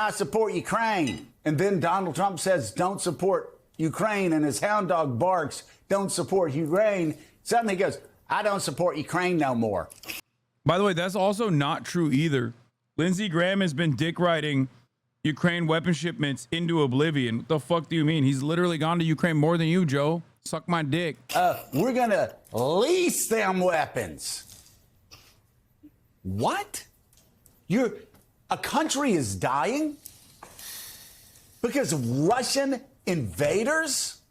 and then Donald Trump says, don't support Ukraine, and his hound dog barks, don't support Ukraine, suddenly he goes, I don't support Ukraine no more. By the way, that's also not true either. Lindsey Graham has been dick riding Ukraine weapon shipments into oblivion. What the fuck do you mean? He's literally gone to Ukraine more than you, Joe. Suck my dick. We're going to lease them weapons. What? A country is dying because of Russian invaders?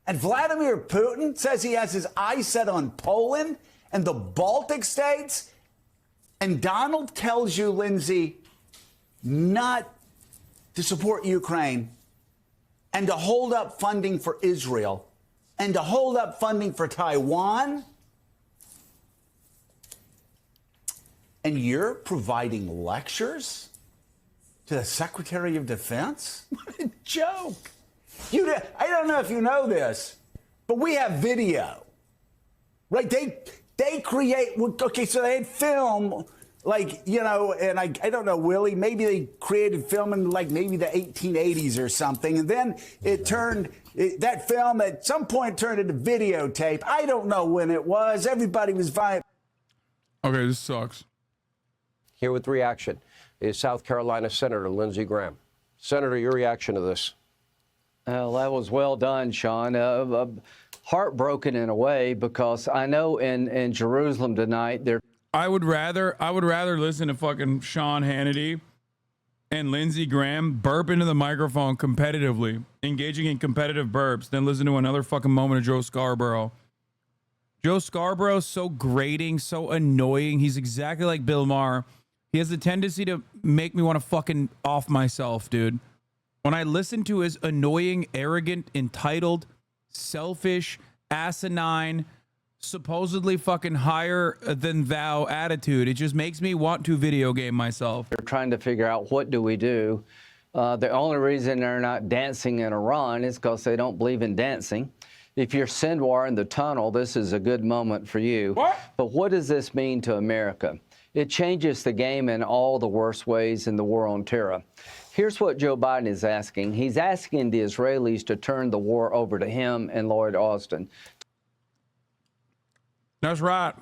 And Vladimir Putin says he has his eyes set on Poland and the Baltic states? And Donald tells you, Lindsey, not to support Ukraine and to hold up funding for Israel and to hold up funding for Taiwan? And you're providing lectures to the Secretary of Defense? What a joke. I don't know if you know this, but we have video, right? They create, okay, so they film, and I don't know, Willie, maybe they created film in maybe the 1880s or something, and then that film at some point turned into videotape. I don't know when it was. Everybody was vying. Okay, this sucks. Here with reaction is South Carolina Senator Lindsey Graham. Senator, your reaction to this? Well, that was well done, Sean. Heartbroken in a way, because I know in Jerusalem tonight I would rather listen to fucking Sean Hannity and Lindsey Graham burp into the microphone competitively, engaging in competitive burps, than listen to another fucking moment of Joe Scarborough. Joe Scarborough's so grating, so annoying. He's exactly like Bill Maher. He has a tendency to make me want to fucking off myself, dude. When I listen to his annoying, arrogant, entitled, selfish, asinine, supposedly fucking higher than thou attitude. It just makes me want to video game myself. They're trying to figure out what do we do. The only reason they're not dancing in Iran is because they don't believe in dancing. If you're Sinwar in the tunnel, this is a good moment for you. What? But what does this mean to America? It changes the game in all the worst ways in the war on terror. Here's what Joe Biden is asking. He's asking the Israelis to turn the war over to him and Lloyd Austin. That's right.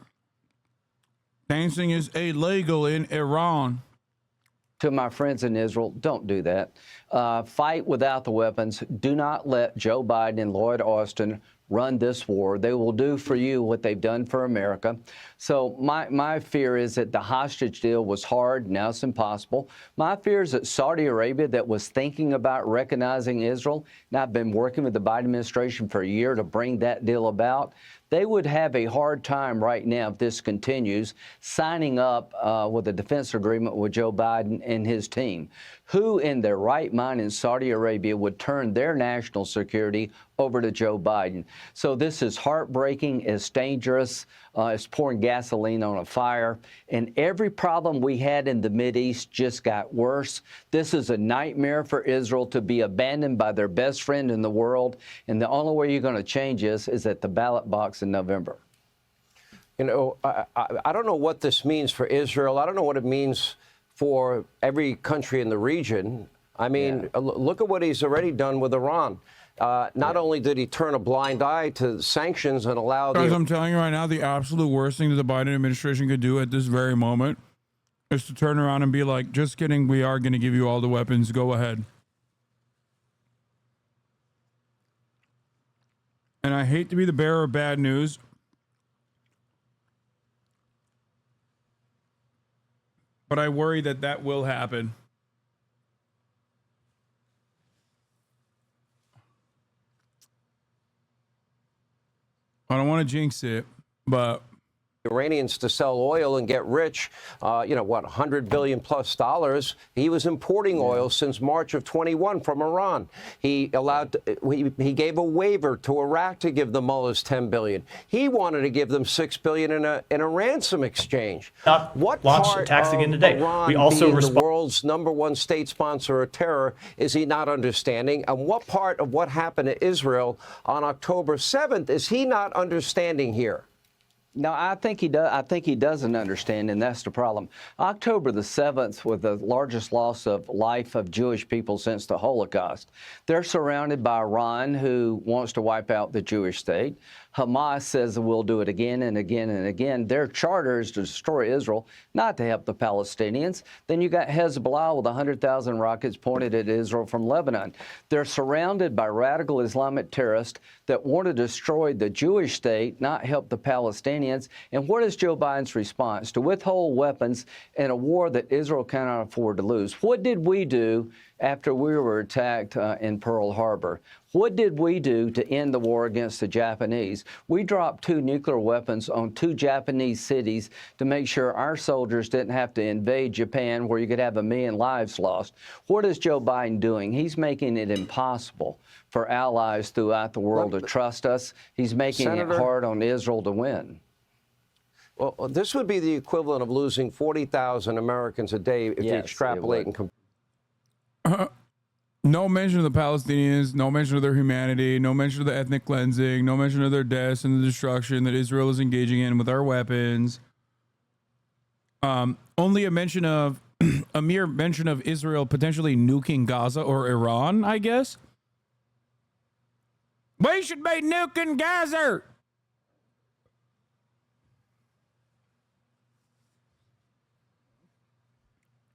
Dancing is illegal in Iran. To my friends in Israel, don't do that. Fight without the weapons. Do not let Joe Biden and Lloyd Austin run this war. They will do for you what they've done for America. So my fear is that the hostage deal was hard. Now it's impossible. My fear is that Saudi Arabia, that was thinking about recognizing Israel, and I've been working with the Biden administration for a year to bring that deal about, they would have a hard time right now, if this continues, signing up with a defense agreement with Joe Biden and his team. Who in their right mind in Saudi Arabia would turn their national security over to Joe Biden? So this is heartbreaking, it's dangerous, it's pouring gasoline on a fire, and every problem we had in the Mideast just got worse. This is a nightmare for Israel to be abandoned by their best friend in the world, and the only way you're going to change this is at the ballot box in November. You know, I don't know what this means for Israel. I don't know what it means for every country in the region. I mean, look at what he's already done with Iran. Not only did he turn a blind eye to sanctions and allow Guys, I'm telling you right now, the absolute worst thing that the Biden administration could do at this very moment is to turn around and be like, just kidding, we are going to give you all the weapons, go ahead. And I hate to be the bearer of bad news, but I worry that that will happen. I don't want to jinx it, but Iranians to sell oil and get rich, you know, what, $100 billion plus. He was importing oil since March of 21 from Iran. He allowed, he gave a waiver to Iraq to give the mullahs $10 billion. He wanted to give them $6 billion in a ransom exchange. What part attacks again today. Iran, we also being the world's #1 state sponsor of terror, is he not understanding? And what part of what happened to Israel on October 7th is he not understanding here? No, I think he does. I think he doesn't understand, and that's the problem. October the 7th was the largest loss of life of Jewish people since the Holocaust. They're surrounded by Iran, who wants to wipe out the Jewish state. Hamas says we'll do it again and again and again. Their charter is to destroy Israel, not to help the Palestinians. Then you got Hezbollah with 100,000 rockets pointed at Israel from Lebanon. They're surrounded by radical Islamic terrorists that want to destroy the Jewish state, not help the Palestinians. And what is Joe Biden's response? To withhold weapons in a war that Israel cannot afford to lose. What did we do after we were attacked in Pearl Harbor? What did we do to end the war against the Japanese? We dropped 2 nuclear weapons on 2 Japanese cities to make sure our soldiers didn't have to invade Japan, where you could have 1 million lives lost. What is Joe Biden doing? He's making it impossible for allies throughout the world to trust us. He's making it hard on Israel to win. Well, this would be the equivalent of losing 40,000 Americans a day if you extrapolate and compare. No mention of the Palestinians, no mention of their humanity, no mention of the ethnic cleansing, no mention of their deaths and the destruction that Israel is engaging in with our weapons. Only a mention of, a mere mention of Israel potentially nuking Gaza or Iran, I guess. We should be nuking Gaza.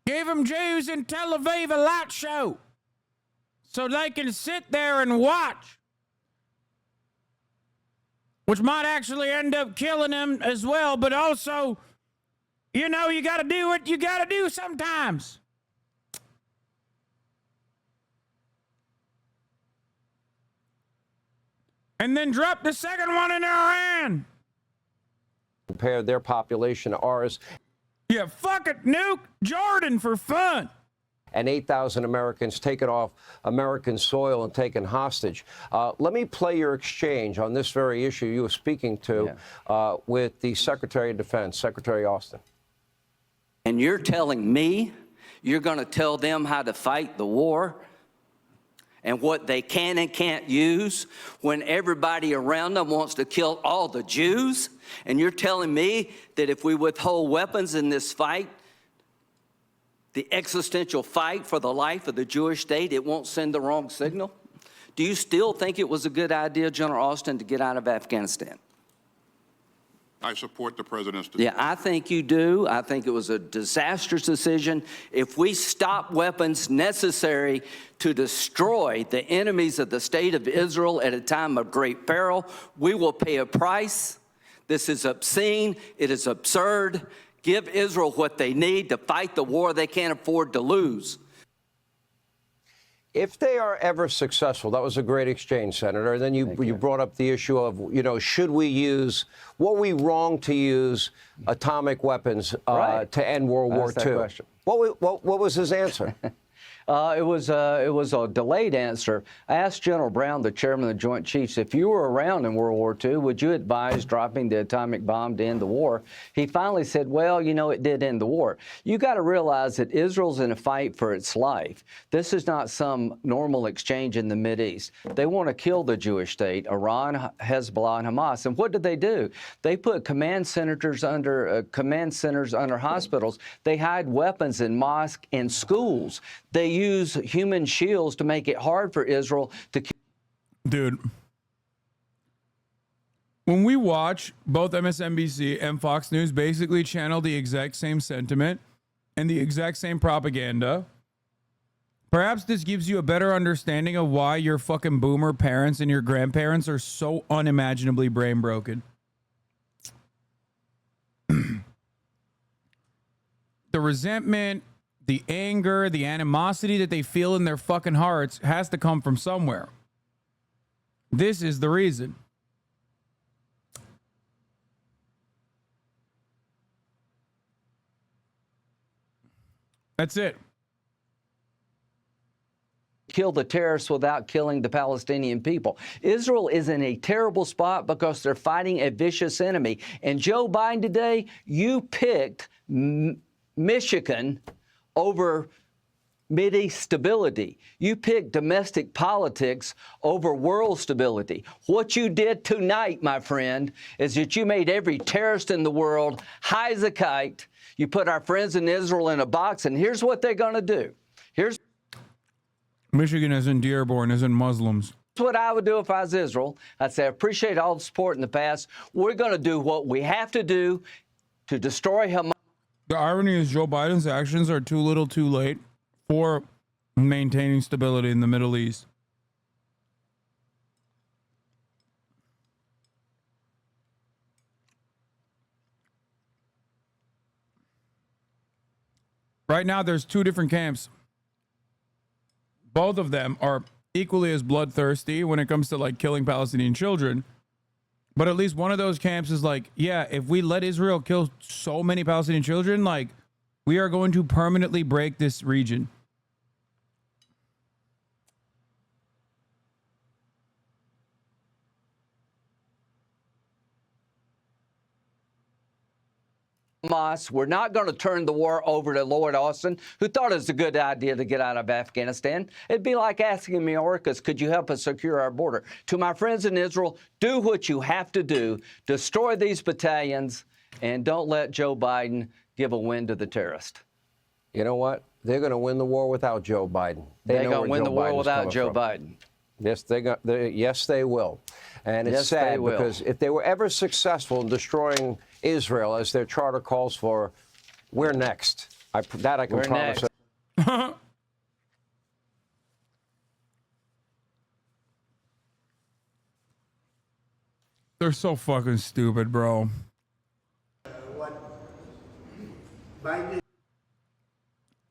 Give them Jews in Tel Aviv a light show so they can sit there and watch, which might actually end up killing them as well. But also, you know, you got to do what you got to do sometimes. And then drop the second one in Iran. Compare their population to ours. Yeah, fuck it, nuke Jordan for fun. and 8,000 Americans taken off American soil and taken hostage. Let me play your exchange on this very issue you were speaking to with the Secretary of Defense, Secretary Austin. And you're telling me you're going to tell them how to fight the war and what they can and can't use when everybody around them wants to kill all the Jews? And you're telling me that if we withhold weapons in this fight, the existential fight for the life of the Jewish state, it won't send the wrong signal? Do you still think it was a good idea, General Austin, to get out of Afghanistan? I support the president's decision. Yeah, I think you do. I think it was a disastrous decision. If we stop weapons necessary to destroy the enemies of the state of Israel at a time of great peril, we will pay a price. This is obscene. It is absurd. Give Israel what they need to fight the war they can't afford to lose. If they are ever successful, that was a great exchange, Senator. And then you brought up the issue of, should we use, were we wrong to use atomic weapons to end World War II? What was his answer? It was a delayed answer. I asked General Brown, the chairman of the Joint Chiefs, if you were around in World War II, would you advise dropping the atomic bomb to end the war? He finally said, well, it did end the war. You got to realize that Israel's in a fight for its life. This is not some normal exchange in the Mideast. They want to kill the Jewish state, Iran, Hezbollah, and Hamas. And what did they do? They put command centers under hospitals. They hide weapons in mosques and schools. They use human shields to make it hard for Israel to kill. Dude, when we watch both MSNBC and Fox News basically channel the exact same sentiment and the exact same propaganda, perhaps this gives you a better understanding of why your fucking boomer parents and your grandparents are so unimaginably brain broken. The resentment, the anger, the animosity that they feel in their fucking hearts has to come from somewhere. This is the reason. That's it. Kill the terrorists without killing the Palestinian people. Israel is in a terrible spot because they're fighting a vicious enemy. And Joe Biden today, you picked Michigan over Mideast stability. You picked domestic politics over world stability. What you did tonight, my friend, is that you made every terrorist in the world high as a kite. You put our friends in Israel in a box, and here's what they're going to do. Michigan isn't Dearborn, isn't Muslims. That's what I would do if I was Israel. I'd say, I appreciate all the support in the past. We're going to do what we have to do to destroy Hamas. The irony is Joe Biden's actions are too little too late for maintaining stability in the Middle East. Right now, there's two different camps. Both of them are equally as bloodthirsty when it comes to killing Palestinian children. But at least one of those camps is yeah, if we let Israel kill so many Palestinian children, we are going to permanently break this region. Hamas. We're not going to turn the war over to Lord Austin, who thought it was a good idea to get out of Afghanistan. It'd be like asking Mayorkas, could you help us secure our border? To my friends in Israel, do what you have to do. Destroy these battalions, and don't let Joe Biden give a win to the terrorist. You know what? They're going to win the war without Joe Biden. They're going to win the war without Joe Biden. Yes, yes, they will. And it's sad because if they were ever successful in destroying Israel, as their charter calls for, we're next. I can promise. They're so fucking stupid, bro.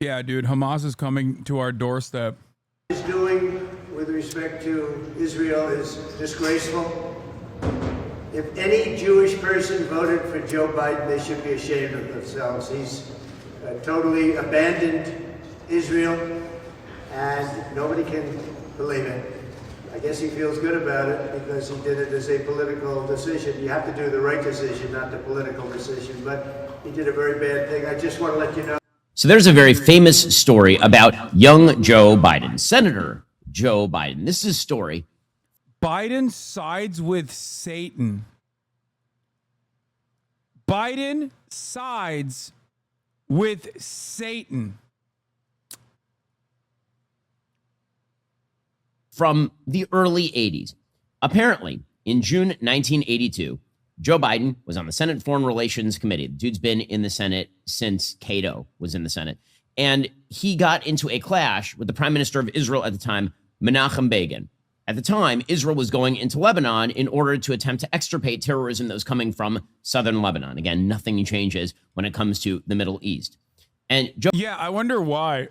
Yeah, dude, Hamas is coming to our doorstep. Is doing with respect to Israel is disgraceful. If any Jewish person voted for Joe Biden, they should be ashamed of themselves. He's totally abandoned Israel, and nobody can believe it. I guess he feels good about it because he did it as a political decision. You have to do the right decision, not the political decision, but he did a very bad thing. I just want to let you know. So there's a very famous story about young Joe Biden, Senator Joe Biden. This is his story. Biden sides with Satan. Biden sides with Satan. From the early 80s. Apparently, in June 1982, Joe Biden was on the Senate Foreign Relations Committee. The dude's been in the Senate since Cato was in the Senate. And he got into a clash with the Prime Minister of Israel at the time, Menachem Begin. At the time, Israel was going into Lebanon in order to attempt to extirpate terrorism that was coming from southern Lebanon. Again, nothing changes when it comes to the Middle East. And Joe— Yeah, I wonder why.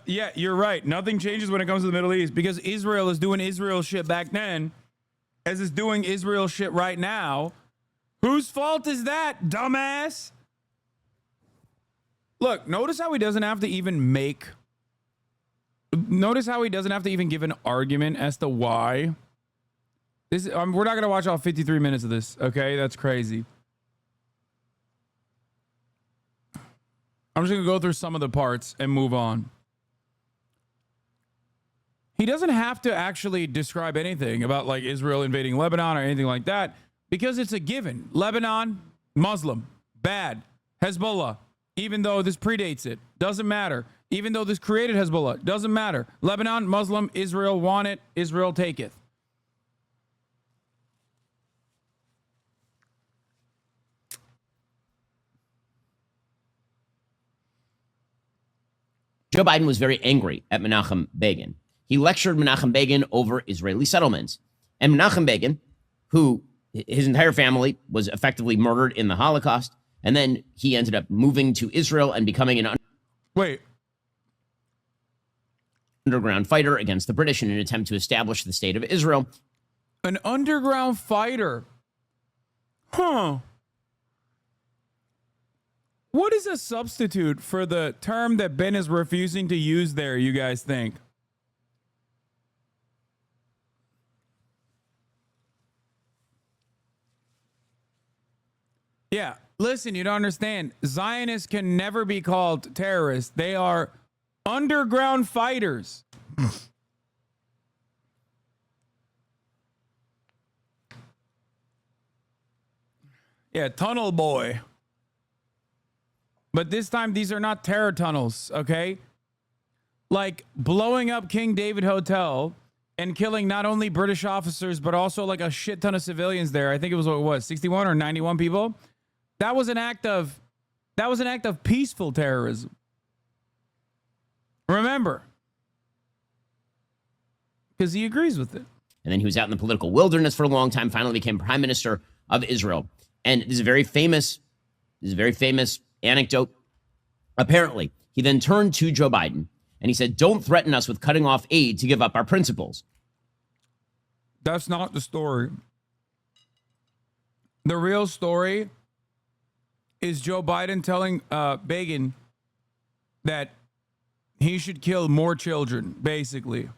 Yeah, you're right. Nothing changes when it comes to the Middle East because Israel is doing Israel shit back then as it's doing Israel shit right now. Whose fault is that, dumbass? Look, notice how he doesn't have to even make... Notice how he doesn't have to even give an argument as to why. This we're not going to watch all 53 minutes of this, okay? That's crazy. I'm just going to go through some of the parts and move on. He doesn't have to actually describe anything about like Israel invading Lebanon or anything like that because it's a given. Lebanon, Muslim, bad. Hezbollah, even though this predates it, doesn't matter. Even though this created Hezbollah, doesn't matter. Lebanon, Muslim, Israel want it, Israel taketh. Joe Biden was very angry at Menachem Begin. He lectured Menachem Begin over Israeli settlements. And Menachem Begin, who his entire family was effectively murdered in the Holocaust, and then he ended up moving to Israel and becoming an underground fighter against the British in an attempt to establish the state of Israel. An underground fighter? Huh. What is a substitute for the term that Ben is refusing to use there, you guys think? Yeah, listen, you don't understand. Zionists can never be called terrorists. They are underground fighters. Yeah, tunnel boy. But this time, these are not terror tunnels, okay? Like blowing up King David Hotel and killing not only British officers, but also like a shit ton of civilians there. I think it was, what it was, 61 or 91 people? That was an act of peaceful terrorism. Remember. Because he agrees with it. And then he was out in the political wilderness for a long time, finally became Prime Minister of Israel. And this is a very famous anecdote. Apparently, he then turned to Joe Biden and he said, "Don't threaten us with cutting off aid to give up our principles." That's not the story. The real story is Joe Biden telling Begin that he should kill more children, basically.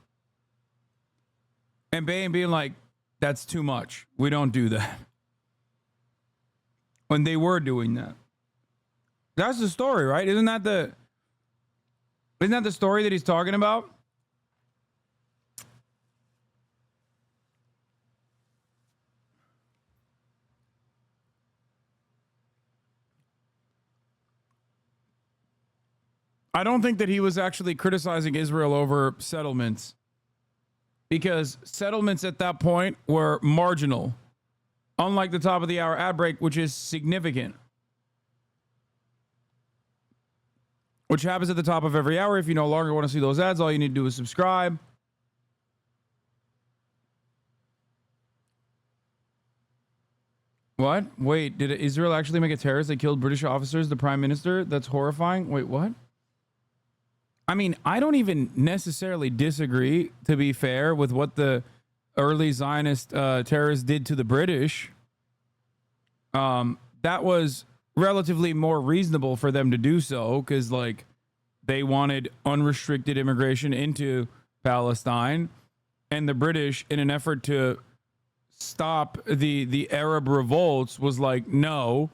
And Begin being like, that's too much. We don't do that. When they were doing that. That's the story, right? Isn't that the story that he's talking about? I don't think that he was actually criticizing Israel over settlements, because settlements at that point were marginal, unlike the top of the hour ad break, which is significant, which happens at the top of every hour. If you no longer want to see those ads, all you need to do is subscribe. What? Wait, did Israel actually make a terrorist? They killed British officers, the prime minister? That's horrifying. Wait, what? I mean, I don't even necessarily disagree, to be fair, with what the early Zionist terrorists did to the British. That was relatively more reasonable for them to do so, because like they wanted unrestricted immigration into Palestine, and the British, in an effort to stop the Arab revolts, was like, no.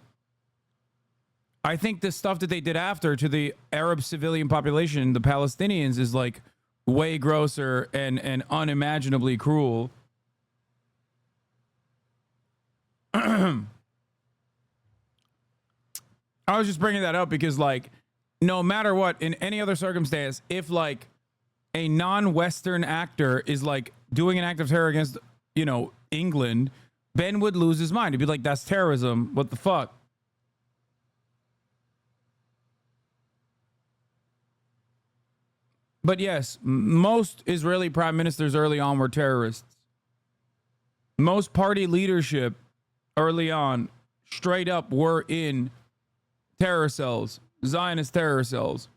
I think the stuff that they did after to the Arab civilian population, the Palestinians, is like way grosser and unimaginably cruel. I was just bringing that up because, like, no matter what, in any other circumstance, if like a non-Western actor is like doing an act of terror against, you know, England, Ben would lose his mind. He'd be like, that's terrorism. What the fuck? But yes, most Israeli prime ministers early on were terrorists. Most party leadership early on straight up were in terror cells, Zionist terror cells.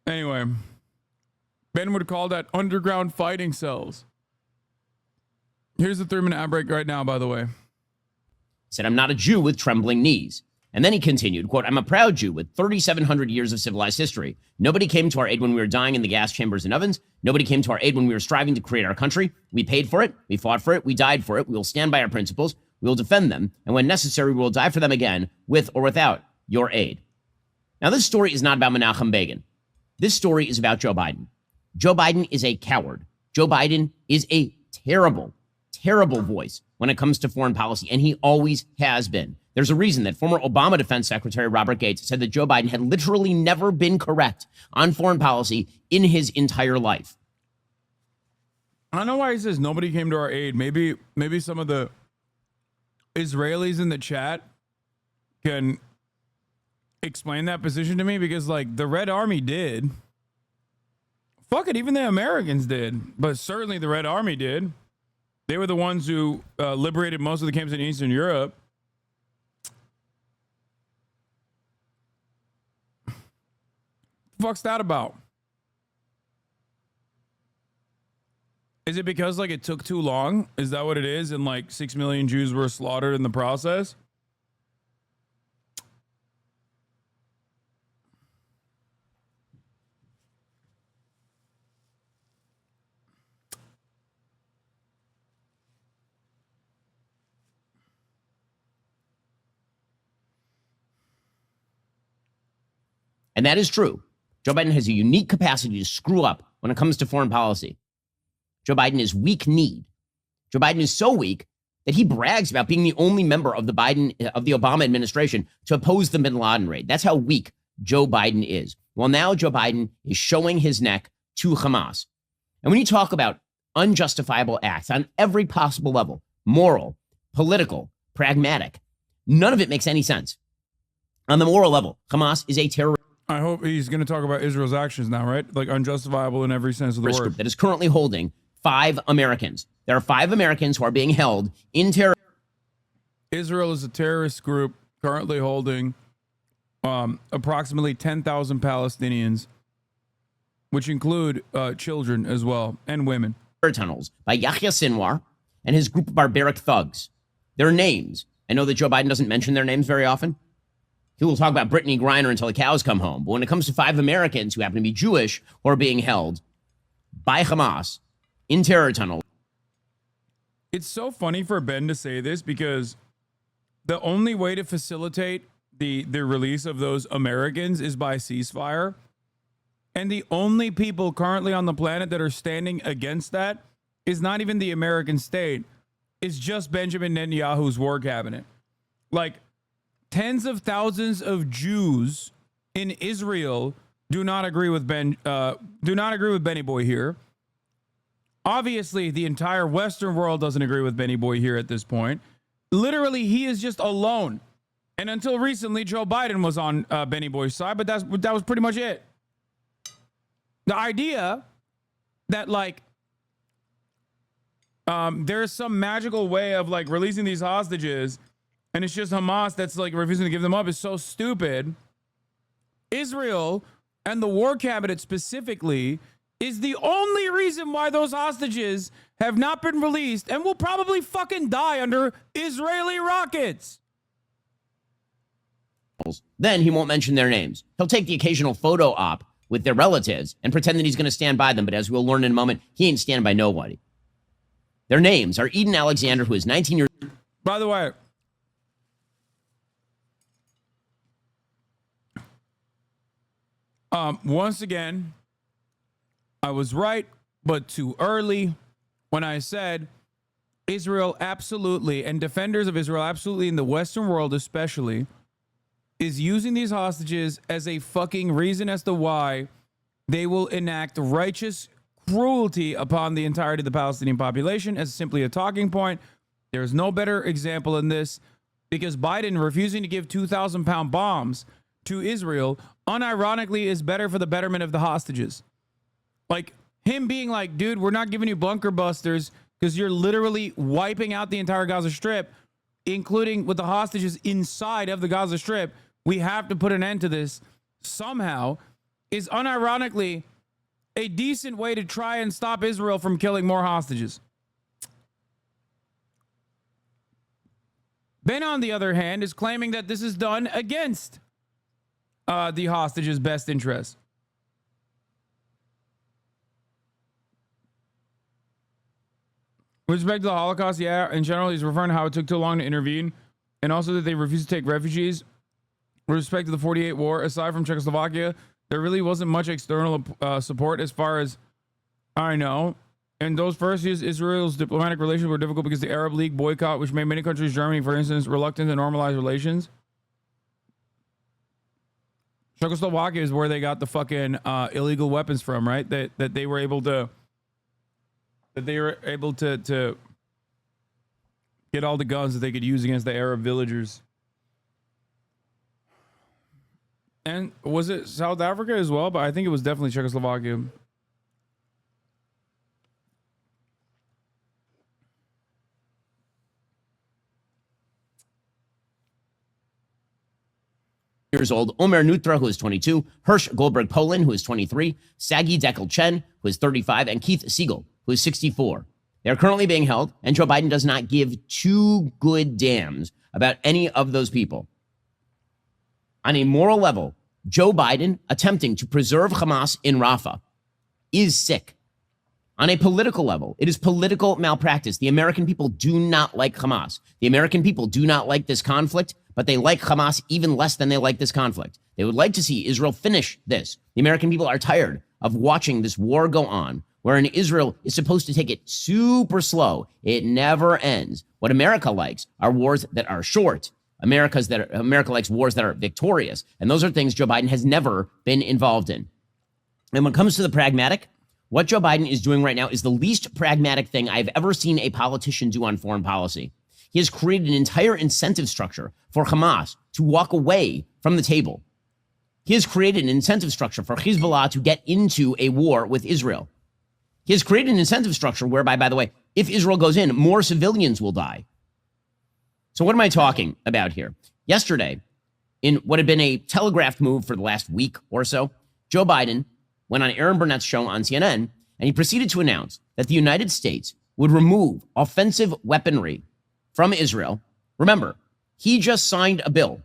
Anyway, Ben would call that underground fighting cells. Here's the 3-minute ad break right now, by the way. Said, I'm not a Jew with trembling knees. And then he continued, quote, I'm a proud Jew with 3,700 years of civilized history. Nobody came to our aid when we were dying in the gas chambers and ovens. Nobody came to our aid when we were striving to create our country. We paid for it. We fought for it. We died for it. We will stand by our principles. We will defend them. And when necessary, we will die for them again, with or without your aid. Now, this story is not about Menachem Begin. This story is about Joe Biden. Joe Biden is a coward. Joe Biden is a terrible, terrible voice when it comes to foreign policy, and he always has been. There's a reason that former Obama Defense Secretary Robert Gates said that Joe Biden had literally never been correct on foreign policy in his entire life. I don't know why he says nobody came to our aid. Maybe some of the Israelis in the chat can explain that position to me, because like the Red Army did. Fuck it, even the Americans did, but certainly the Red Army did. They were the ones who liberated most of the camps in Eastern Europe. Fuck's that about? Is it because like it took too long? Is that what it is? And like 6 million Jews were slaughtered in the process? And that is true. Joe Biden has a unique capacity to screw up when it comes to foreign policy. Joe Biden is weak-kneed. Joe Biden is so weak that he brags about being the only member of the Obama administration to oppose the bin Laden raid. That's how weak Joe Biden is. Well, now Joe Biden is showing his neck to Hamas. And when you talk about unjustifiable acts on every possible level, moral, political, pragmatic, none of it makes any sense. On the moral level, Hamas is a terrorist. I hope he's going to talk about Israel's actions now, right? Like unjustifiable in every sense of the word. That is currently holding 5 Americans. There are 5 Americans who are being held in terror. Israel is a terrorist group currently holding approximately 10,000 Palestinians, which include children as well, and women. Tunnels by Yahya Sinwar and his group of barbaric thugs. Their names. I know that Joe Biden doesn't mention their names very often. He will talk about Brittany Griner until the cows come home. But when it comes to 5 Americans who happen to be Jewish who are being held by Hamas in terror tunnels. It's so funny for Ben to say this, because the only way to facilitate the release of those Americans is by ceasefire. And the only people currently on the planet that are standing against that is not even the American state. It's just Benjamin Netanyahu's war cabinet. Like, tens of thousands of Jews in Israel do not agree with Benny Boy here. Obviously, the entire Western world doesn't agree with Benny Boy here at this point. Literally, he is just alone. And until recently, Joe Biden was on Benny Boy's side, but that was pretty much it. The idea that like there's some magical way of like releasing these hostages, and it's just Hamas that's like refusing to give them up, is so stupid. Israel and the war cabinet specifically is the only reason why those hostages have not been released and will probably fucking die under Israeli rockets. Then he won't mention their names. He'll take the occasional photo op with their relatives and pretend that he's going to stand by them. But as we'll learn in a moment, he ain't standing by nobody. Their names are Eden Alexander, who is 19 years old. By the way, once again, I was right, but too early when I said Israel absolutely, and defenders of Israel absolutely in the Western world especially, is using these hostages as a fucking reason as to why they will enact righteous cruelty upon the entirety of the Palestinian population as simply a talking point. There's no better example in this, because Biden refusing to give 2,000-pound bombs to Israel unironically is better for the betterment of the hostages. Like him being like, dude, we're not giving you bunker busters because you're literally wiping out the entire Gaza Strip, including with the hostages inside of the Gaza Strip. We have to put an end to this somehow, is unironically a decent way to try and stop Israel from killing more hostages. Ben, on the other hand, is claiming that this is done against the hostages' best interest. With respect to the Holocaust, yeah, in general, he's referring to how it took too long to intervene, and also that they refused to take refugees. With respect to the 48 war, aside from Czechoslovakia, there really wasn't much external support as far as I know. In those first years, Israel's diplomatic relations were difficult because the Arab League boycott, which made many countries, Germany, for instance, reluctant to normalize relations. Czechoslovakia is where they got the fucking illegal weapons from, right? That they were able to get all the guns that they could use against the Arab villagers. And was it South Africa as well? But I think it was definitely Czechoslovakia. Years old, Omer Nutra, who is 22, Hirsch Goldberg Poland, who is 23, Sagi Dekel Chen, who is 35, and Keith Siegel, who is 64. They are currently being held, and Joe Biden does not give two good damns about any of those people. On a moral level, Joe Biden attempting to preserve Hamas in Rafah is sick. On a political level, it is political malpractice. The American people do not like Hamas. The American people do not like this conflict, but they like Hamas even less than they like this conflict. They would like to see Israel finish this. The American people are tired of watching this war go on, wherein Israel is supposed to take it super slow. It never ends. What America likes are wars that are short. America likes wars that are victorious. And those are things Joe Biden has never been involved in. And when it comes to the pragmatic, what Joe Biden is doing right now is the least pragmatic thing I've ever seen a politician do on foreign policy. He has created an entire incentive structure for Hamas to walk away from the table. He has created an incentive structure for Hezbollah to get into a war with Israel. He has created an incentive structure whereby, by the way, if Israel goes in, more civilians will die. So what am I talking about here? Yesterday, in what had been a telegraphed move for the last week or so, Joe Biden went on Aaron Burnett's show on CNN, and he proceeded to announce that the United States would remove offensive weaponry from Israel. Remember, he just signed a bill.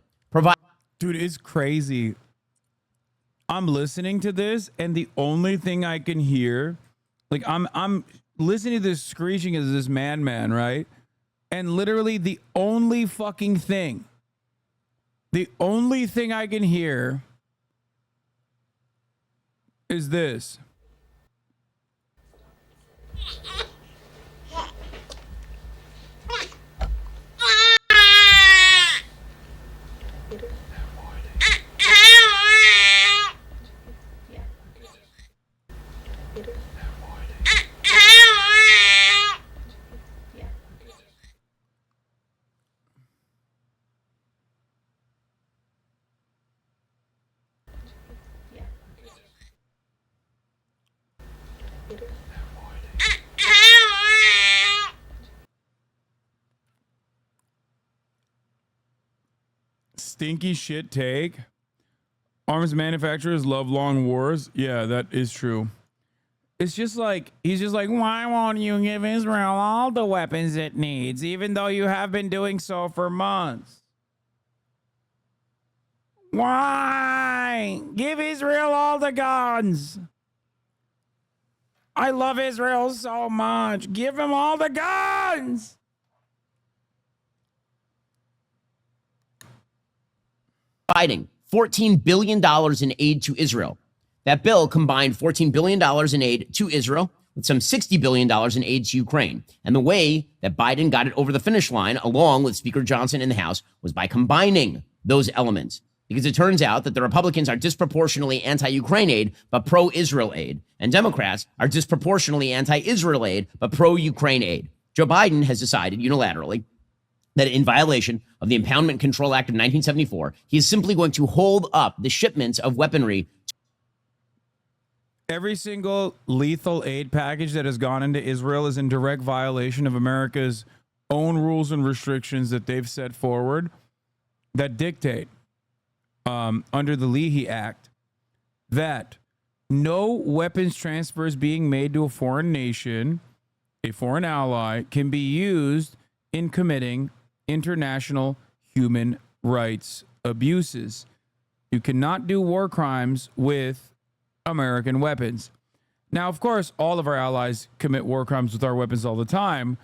Dude, it's crazy. I'm listening to this, and the only thing I can hear, like I'm listening to this screeching as this madman, right? And literally the only fucking thing, the only thing I can hear is this. Stinky shit take. Arms manufacturers love long wars. Yeah, that is true. It's just like, he's just like, why won't you give Israel all the weapons it needs, even though you have been doing so for months? Why? Give Israel all the guns. I love Israel so much. Give them all the guns. Providing $14 billion in aid to Israel. That bill combined $14 billion in aid to Israel with some $60 billion in aid to Ukraine. And the way that Biden got it over the finish line, along with Speaker Johnson in the House, was by combining those elements. Because it turns out that the Republicans are disproportionately anti-Ukraine aid, but pro-Israel aid. And Democrats are disproportionately anti-Israel aid, but pro-Ukraine aid. Joe Biden has decided unilaterally that in violation of the Impoundment Control Act of 1974, he is simply going to hold up the shipments of weaponry. Every single lethal aid package that has gone into Israel is in direct violation of America's own rules and restrictions that they've set forward that dictate under the Leahy Act that no weapons transfers being made to a foreign nation, a foreign ally, can be used in committing international human rights abuses. You cannot do war crimes with American weapons. Now, of course, all of our allies commit war crimes with our weapons all the time.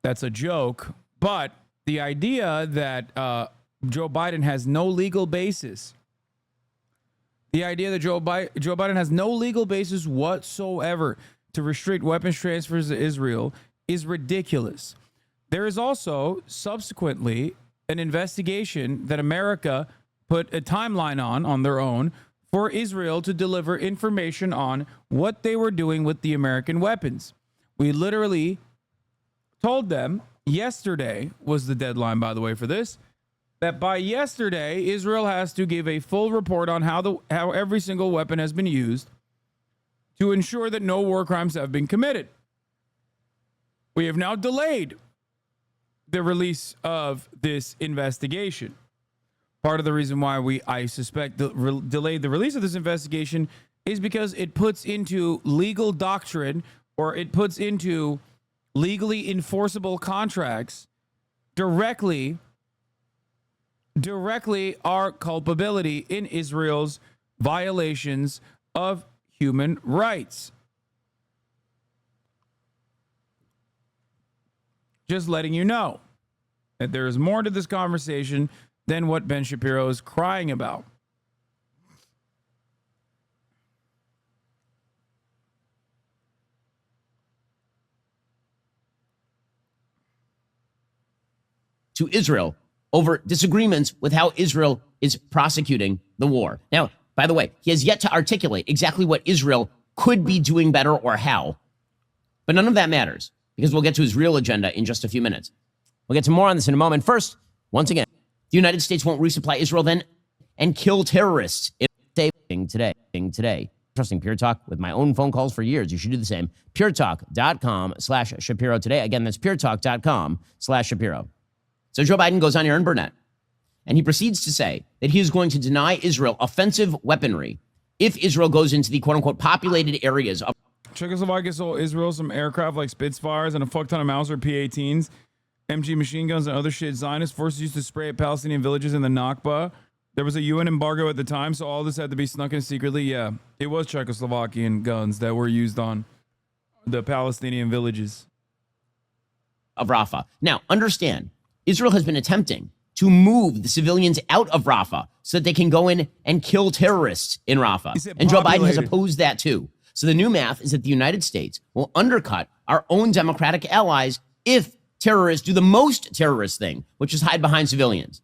That's a joke. But the idea that Joe Biden has no legal basis, the idea that Joe Biden has no legal basis whatsoever to restrict weapons transfers to Israel is ridiculous. There is also subsequently an investigation that America put a timeline on their own for Israel to deliver information on what they were doing with the American weapons. We literally told them yesterday was the deadline, by the way, for this, that by yesterday, Israel has to give a full report on how every single weapon has been used to ensure that no war crimes have been committed. We have now delayed the release of this investigation. Part of the reason why I suspect delayed the release of this investigation is because it puts into legal doctrine, or it puts into legally enforceable contracts directly our culpability in Israel's violations of human rights. Just letting you know that there is more to this conversation than what Ben Shapiro is crying about. To Israel over disagreements with how Israel is prosecuting the war. Now, by the way, he has yet to articulate exactly what Israel could be doing better or how. But none of that matters, because we'll get to his real agenda in just a few minutes. We'll get to more on this in a moment. First, once again, the United States won't resupply Israel then and kill terrorists. Today. Trusting Pure Talk with my own phone calls for years. You should do the same. puretalk.com/Shapiro today. Again, that's puretalk.com/Shapiro. So Joe Biden goes on Aaron Burnett, and he proceeds to say that he is going to deny Israel offensive weaponry if Israel goes into the quote-unquote populated areas of Czechoslovakia sold Israel some aircraft like Spitfires and a fuck ton of Mauser P-18s, MG machine guns, and other shit. Zionist forces used to spray at Palestinian villages in the Nakba. There was a UN embargo at the time, so all this had to be snuck in secretly. Yeah, it was Czechoslovakian guns that were used on the Palestinian villages of Rafah. Now, understand, Israel has been attempting to move the civilians out of Rafah so that they can go in and kill terrorists in Rafah. And Joe Biden has opposed that too. So the new math is that the United States will undercut our own democratic allies if terrorists do the most terrorist thing, which is hide behind civilians.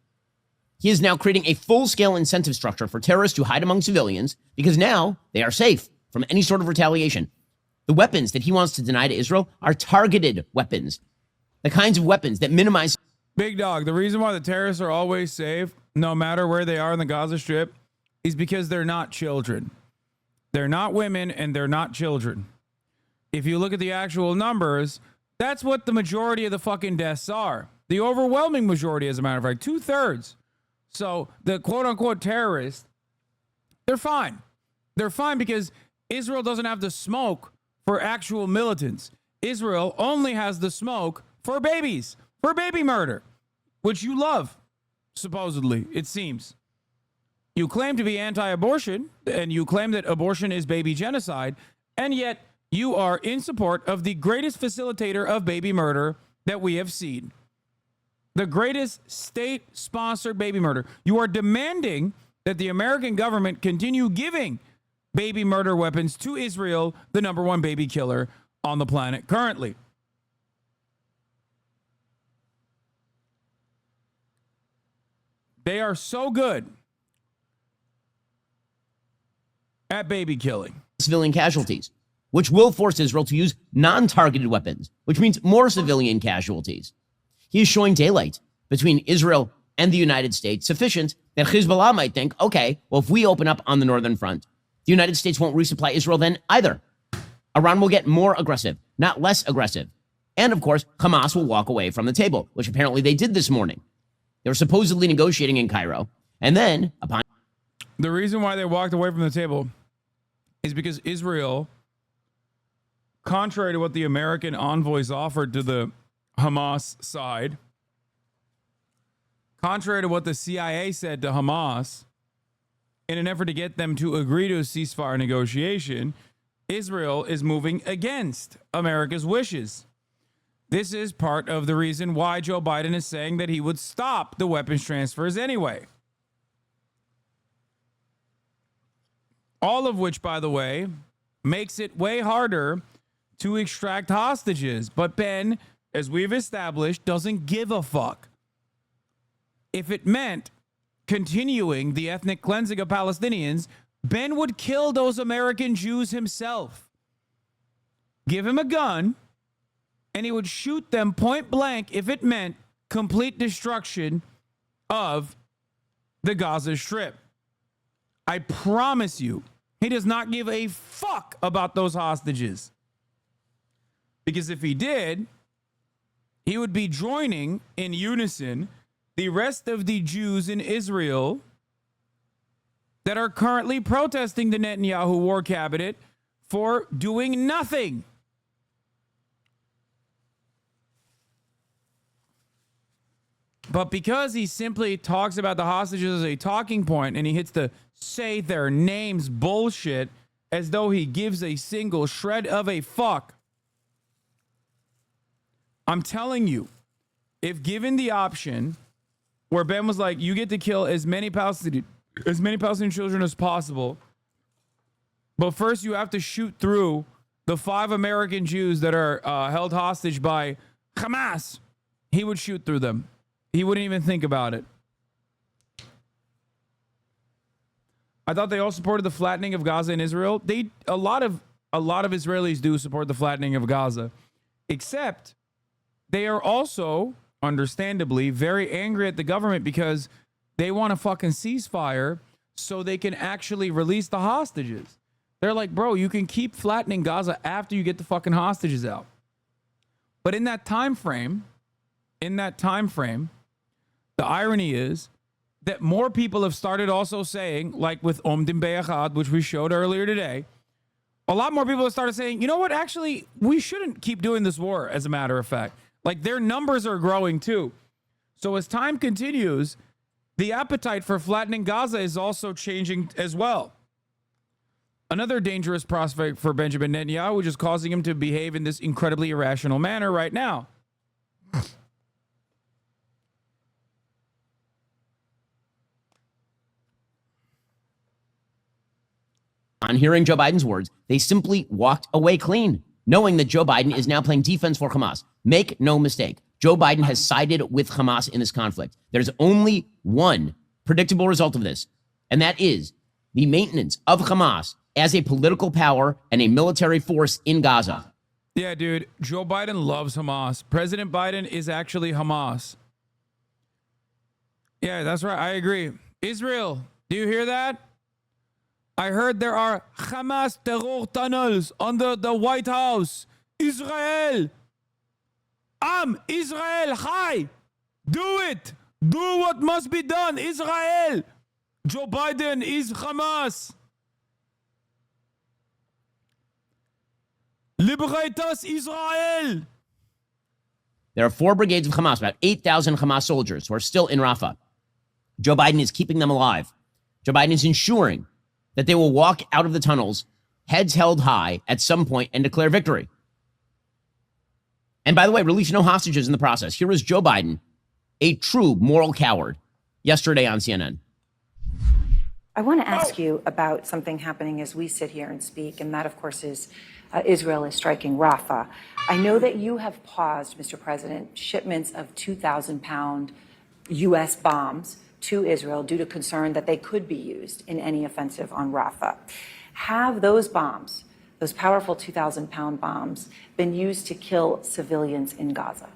He is now creating a full-scale incentive structure for terrorists to hide among civilians because now they are safe from any sort of retaliation. The weapons that he wants to deny to Israel are targeted weapons, the kinds of weapons that minimize. Big dog, the reason why the terrorists are always safe, no matter where they are in the Gaza Strip, is because they're not children. They're not women and they're not children. If you look at the actual numbers, that's what the majority of the fucking deaths are. The overwhelming majority, as a matter of fact, 2/3. So the quote unquote terrorists They're fine. They're fine because Israel doesn't have the smoke for actual militants. Israel only has the smoke for babies, for baby murder, which you love, supposedly, it seems. You claim to be anti-abortion, and you claim that abortion is baby genocide, and yet you are in support of the greatest facilitator of baby murder that we have seen. The greatest state-sponsored baby murder. You are demanding that the American government continue giving baby murder weapons to Israel, the number one baby killer on the planet currently. They are so good at baby killing. Civilian casualties, which will force Israel to use non-targeted weapons, which means more civilian casualties. He is showing daylight between Israel and the United States sufficient that Hezbollah might think, okay, well, if we open up on the northern front, the United States won't resupply Israel then either. Iran will get more aggressive, not less aggressive. And of course, Hamas will walk away from the table, which apparently they did this morning. They were supposedly negotiating in Cairo. And then, upon... The reason why they walked away from the table is because Israel, contrary to what the American envoys offered to the Hamas side, contrary to what the CIA said to Hamas, in an effort to get them to agree to a ceasefire negotiation, Israel is moving against America's wishes. This is part of the reason why Joe Biden is saying that he would stop the weapons transfers anyway. All of which, by the way, makes it way harder to extract hostages. But Ben, as we've established, doesn't give a fuck. If it meant continuing the ethnic cleansing of Palestinians, Ben would kill those American Jews himself. Give him a gun, and he would shoot them point blank if it meant complete destruction of the Gaza Strip. I promise you, he does not give a fuck about those hostages. Because if he did, he would be joining in unison the rest of the Jews in Israel that are currently protesting the Netanyahu war cabinet for doing nothing. But because he simply talks about the hostages as a talking point and he hits the say their names bullshit as though he gives a single shred of a fuck, I'm telling you, if given the option where Ben was like, you get to kill as many Palestinian children as possible, but first you have to shoot through the 5 American Jews that are held hostage by Hamas, he would shoot through them. He wouldn't even think about it. I thought they all supported the flattening of Gaza in Israel. A lot of Israelis do support the flattening of Gaza, except they are also, understandably, very angry at the government because they want a fucking ceasefire so they can actually release the hostages. They're like, bro, you can keep flattening Gaza after you get the fucking hostages out. But in that time frame, the irony is that more people have started also saying, like with Omdim Be'achad, which we showed earlier today, a lot more people have started saying, you know what, actually, we shouldn't keep doing this war, as a matter of fact. Like, their numbers are growing too. So as time continues, the appetite for flattening Gaza is also changing as well. Another dangerous prospect for Benjamin Netanyahu, which is causing him to behave in this incredibly irrational manner right now. On hearing Joe Biden's words, they simply walked away clean, knowing that Joe Biden is now playing defense for Hamas. Make no mistake, Joe Biden has sided with Hamas in this conflict. There's only one predictable result of this, and that is the maintenance of Hamas as a political power and a military force in Gaza. Yeah, dude, Joe Biden loves Hamas. President Biden is actually Hamas. Yeah, that's right. I agree. Israel, do you hear that? I heard there are Hamas terror tunnels under the White House. Israel. Israel, hi. Do it. Do what must be done. Israel. Joe Biden is Hamas. Liberate Israel! There are 4 brigades of Hamas, about 8,000 Hamas soldiers who are still in Rafah. Joe Biden is keeping them alive. Joe Biden is ensuring that they will walk out of the tunnels, heads held high at some point, and declare victory. And by the way, release no hostages in the process. Here is Joe Biden, a true moral coward, yesterday on CNN. I want to ask you about something happening as we sit here and speak, and that, of course, is Israel is striking Rafah. I know that you have paused, Mr. President, shipments of 2,000-pound U.S. bombs to Israel due to concern that they could be used in any offensive on Rafah. Have those bombs, those powerful 2,000-pound bombs, been used to kill civilians in Gaza?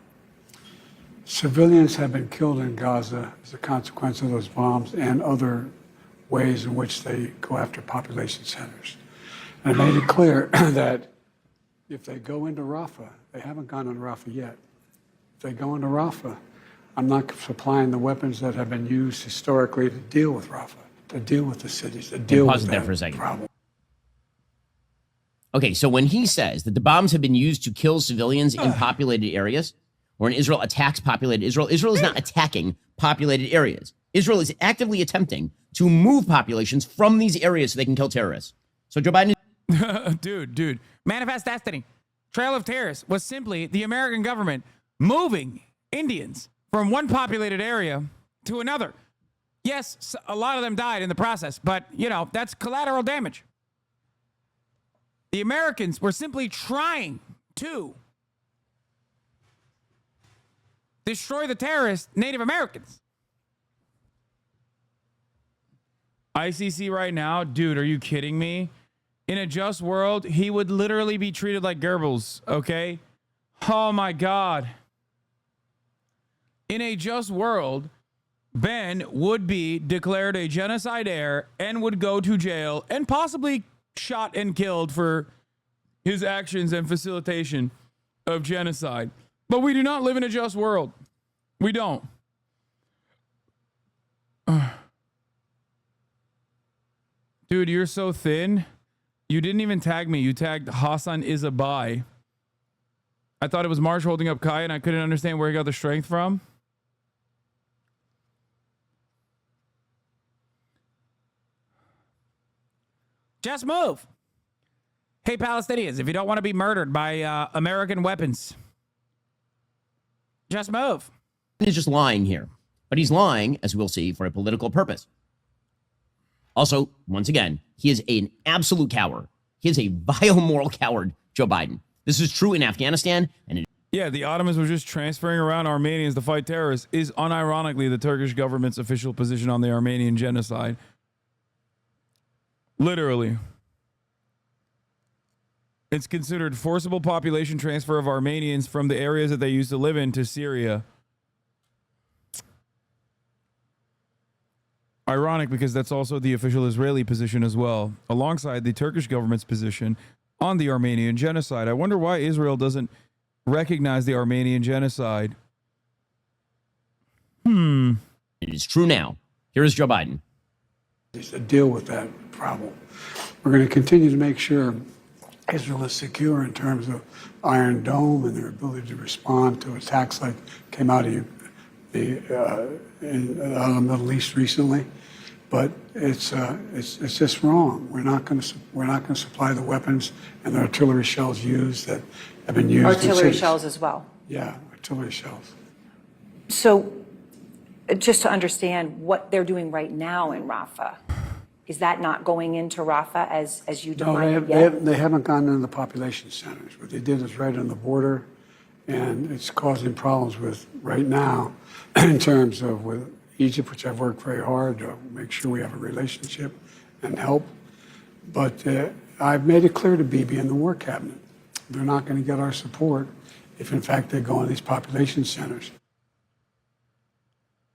Civilians have been killed in Gaza as a consequence of those bombs and other ways in which they go after population centers. And I made it clear that if they go into Rafah, they haven't gone into Rafah yet. If they go into Rafah, I'm not supplying the weapons that have been used historically to deal with Rafah, to deal with the cities, to deal with that problem. Okay, so when he says that the bombs have been used to kill civilians in populated areas, or when Israel attacks populated Israel, Israel is not attacking populated areas. Israel is actively attempting to move populations from these areas so they can kill terrorists. So Joe Biden... Dude. Manifest Destiny. Trail of Terrors was simply the American government moving Indians from one populated area to another. Yes, a lot of them died in the process, but, you know, that's collateral damage. The Americans were simply trying to destroy the terrorist Native Americans. ICC right now, dude, are you kidding me? In a just world, he would literally be treated like Goebbels, okay? Oh my God. In a just world, Ben would be declared a genocide heir and would go to jail and possibly shot and killed for his actions and facilitation of genocide. But we do not live in a just world. We don't. Dude, you're so thin. You didn't even tag me. You tagged HasanAbi. I thought it was Marsh holding up Kai, and I couldn't understand where he got the strength from. Just move. Hey, Palestinians, if you don't want to be murdered by American weapons, just move. He's just lying here. But he's lying, as we'll see, for a political purpose. Also, once again, he is an absolute coward. He is a vile moral coward, Joe Biden. This is true in Afghanistan. And yeah, the Ottomans were just transferring around Armenians to fight terrorists is unironically the Turkish government's official position on the Armenian genocide. Literally. It's considered forcible population transfer of Armenians from the areas that they used to live in to Syria. Ironic, because that's also the official Israeli position as well, alongside the Turkish government's position on the Armenian genocide. I wonder why Israel doesn't recognize the Armenian genocide. It is true now. Here is Joe Biden. To deal with that problem. We're going to continue to make sure Israel is secure in terms of Iron Dome and their ability to respond to attacks like came out of the Middle East recently. But it's just wrong. We're not going to supply the weapons and the artillery shells used that have been used. Artillery shells as well. Yeah, artillery shells. So, just to understand what they're doing right now in Rafah, is that not going into Rafah as you define it yet? They haven't gone into the population centers. What they did is right on the border, and it's causing problems with right now in terms of with Egypt, which I've worked very hard to make sure we have a relationship and help. But I've made it clear to Bibi and the War Cabinet, they're not going to get our support if, in fact, they go in these population centers.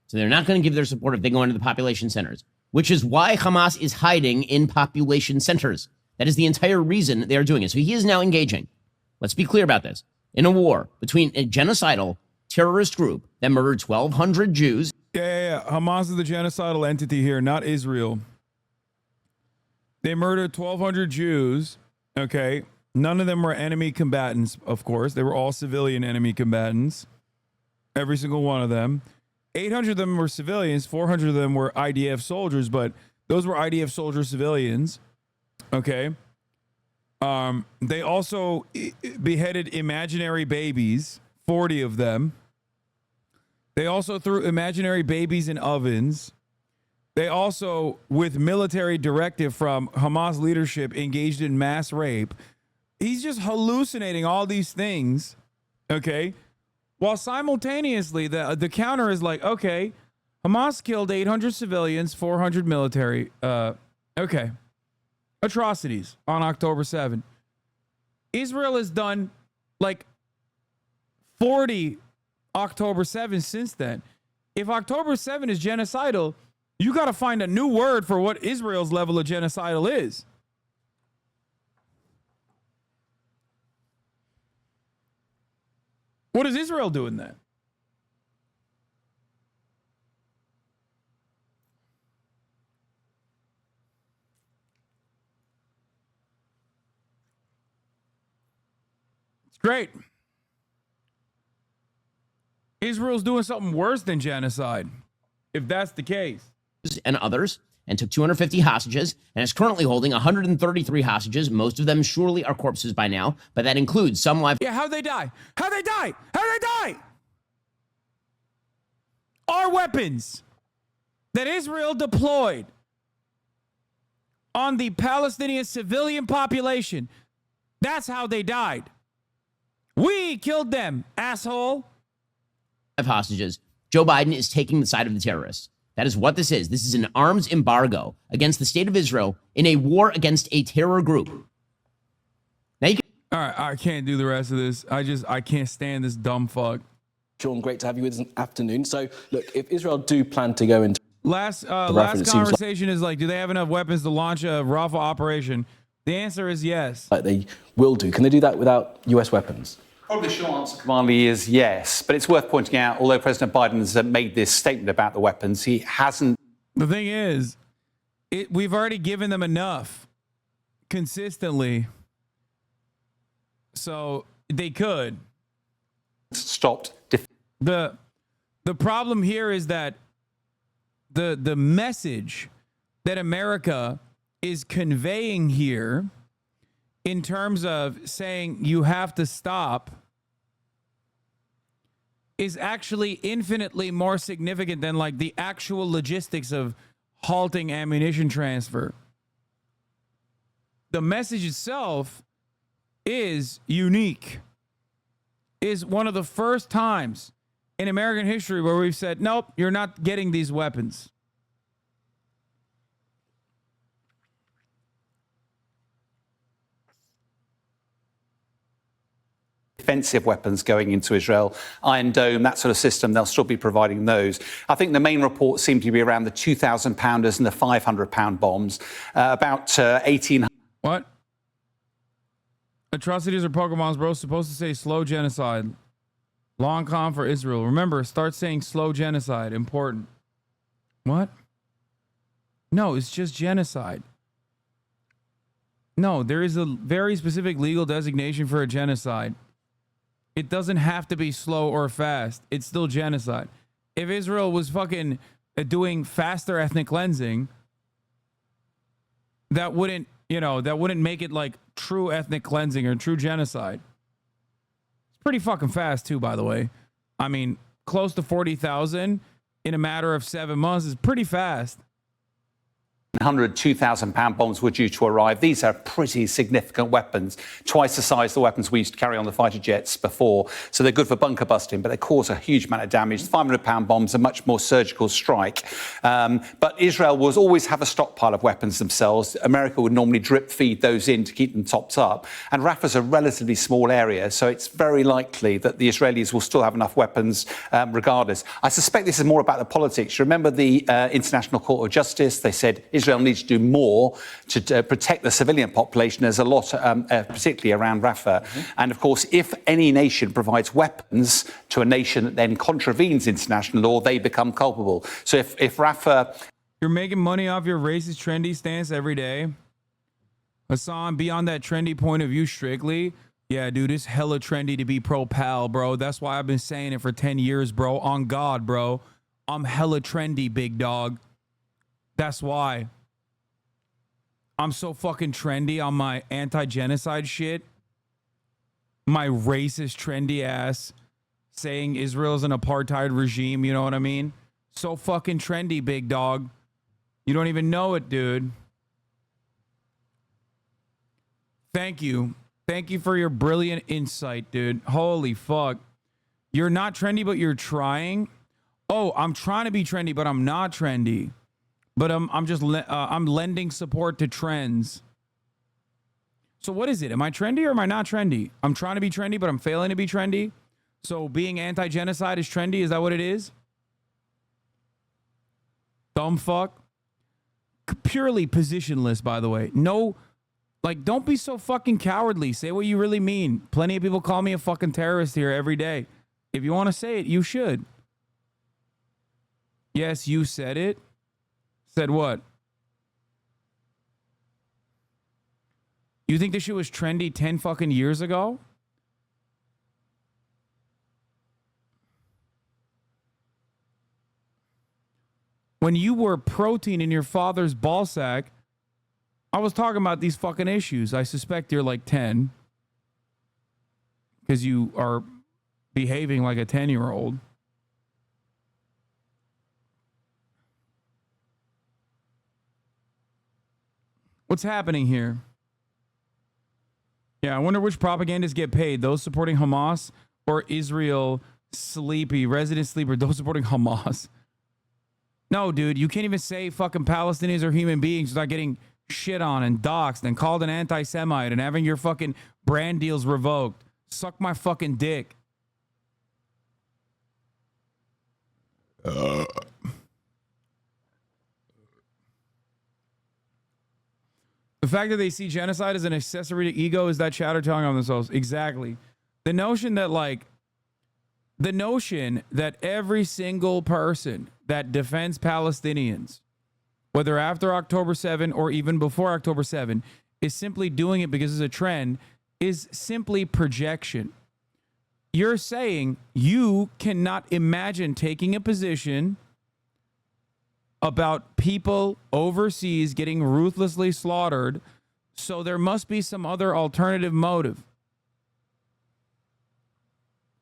So they're not going to give their support if they go into the population centers, which is why Hamas is hiding in population centers. That is the entire reason they are doing it. So he is now engaging, let's be clear about this, in a war between a genocidal terrorist group that murdered 1,200 Jews. Yeah. Hamas is the genocidal entity here, not Israel. They murdered 1,200 Jews, okay? None of them were enemy combatants, of course. They were all civilian enemy combatants. Every single one of them. 800 of them were civilians. 400 of them were IDF soldiers, but those were IDF soldier civilians. Okay. They also beheaded imaginary babies, 40 of them. They also threw imaginary babies in ovens. They also, with military directive from Hamas leadership, engaged in mass rape. He's just hallucinating all these things, okay? While simultaneously, the counter is like, okay, Hamas killed 800 civilians, 400 military. Okay. Atrocities on October 7. Israel has done like 40 October 7 since then. If October 7 is genocidal, you got to find a new word for what Israel's level of genocidal is. What is Israel doing then? It's great. Israel's doing something worse than genocide, if that's the case. And others, and took 250 hostages, and is currently holding 133 hostages. Most of them surely are corpses by now, but that includes some live. Yeah, how'd they die? How'd they die? How'd they die? Our weapons that Israel deployed on the Palestinian civilian population, that's how they died. We killed them, asshole. Hostages. Joe Biden is taking the side of the terrorists. That is what this is. This is an arms embargo against the state of Israel in a war against a terror group. Now you can. All right, I can't do the rest of this. I can't stand this dumb fuck. Sean, great to have you with us this afternoon. So, look, if Israel do plan to go into last conversation is like, do they have enough weapons to launch a Rafah operation? The answer is yes. Like they will do. Can they do that without US weapons? Probably the short answer, Kamali, is yes. But it's worth pointing out, although President Biden has made this statement about the weapons, he hasn't. The thing is, we've already given them enough consistently. So they could. Stopped. The problem here is that the message that America is conveying here in terms of saying you have to stop is actually infinitely more significant than like the actual logistics of halting ammunition transfer. The message itself is unique. Is one of the first times in American history where we've said, nope, you're not getting these weapons. Defensive weapons going into Israel, Iron Dome, that sort of system, they'll still be providing those. I think the main reports seem to be around the 2,000-pounders and the 500-pound bombs, about 1,800. What? Atrocities are Pokemon's, bro. Supposed to say slow genocide. Long con for Israel. Remember, start saying slow genocide. Important. What? No, it's just genocide. No, there is a very specific legal designation for a genocide. It doesn't have to be slow or fast. It's still genocide. If Israel was fucking doing faster ethnic cleansing, that wouldn't, that wouldn't make it like true ethnic cleansing or true genocide. It's pretty fucking fast too, by the way. I mean, close to 40,000 in a matter of 7 months is pretty fast. 100 2,000-pound bombs were due to arrive. These are pretty significant weapons, twice the size of the weapons we used to carry on the fighter jets before. So they're good for bunker busting, but they cause a huge amount of damage. 500-pound bombs are much more surgical strike. But Israel will always have a stockpile of weapons themselves. America would normally drip feed those in to keep them topped up. And Rafah's a relatively small area, so it's very likely that the Israelis will still have enough weapons regardless. I suspect this is more about the politics. You remember the International Court of Justice? They said Israel needs to do more to protect the civilian population. There's a lot, particularly around Rafah. And of course, if any nation provides weapons to a nation that then contravenes international law, they become culpable. So if Rafah... You're making money off your racist, trendy stance every day. Hasan, beyond that trendy point of view strictly, yeah, dude, it's hella trendy to be pro-Pal, bro. That's why I've been saying it for 10 years, bro. On God, bro. I'm hella trendy, big dog. That's why. I'm so fucking trendy on my anti-genocide shit. My racist, trendy ass saying Israel's an apartheid regime, you know what I mean? So fucking trendy, big dog. You don't even know it, dude. Thank you. Thank you for your brilliant insight, dude. Holy fuck. You're not trendy, but you're trying. Oh, I'm trying to be trendy, but I'm not trendy. But I'm lending support to trends. So what is it? Am I trendy or am I not trendy? I'm trying to be trendy, but I'm failing to be trendy. So being anti-genocide is trendy. Is that what it is? Dumb fuck. Purely positionless, by the way. No. Like, don't be so fucking cowardly. Say what you really mean. Plenty of people call me a fucking terrorist here every day. If you want to say it, you should. Yes, you said it. Said what? You think this shit was trendy 10 fucking years ago? When you were protein in your father's ball sack, I was talking about these fucking issues. I suspect you're like 10 because you are behaving like a 10-year-old. What's happening here? Yeah, I wonder which propagandists get paid. Those supporting Hamas or Israel sleepy, resident sleeper, those supporting Hamas. No, dude, you can't even say fucking Palestinians are human beings without getting shit on and doxxed and called an anti-Semite and having your fucking brand deals revoked. Suck my fucking dick. The fact that they see genocide as an accessory to ego is that chatter telling on themselves. Exactly. The notion that every single person that defends Palestinians, whether after October 7 or even before October 7, is simply doing it because it's a trend, is simply projection. You're saying you cannot imagine taking a position about people overseas getting ruthlessly slaughtered, so there must be some other alternative motive.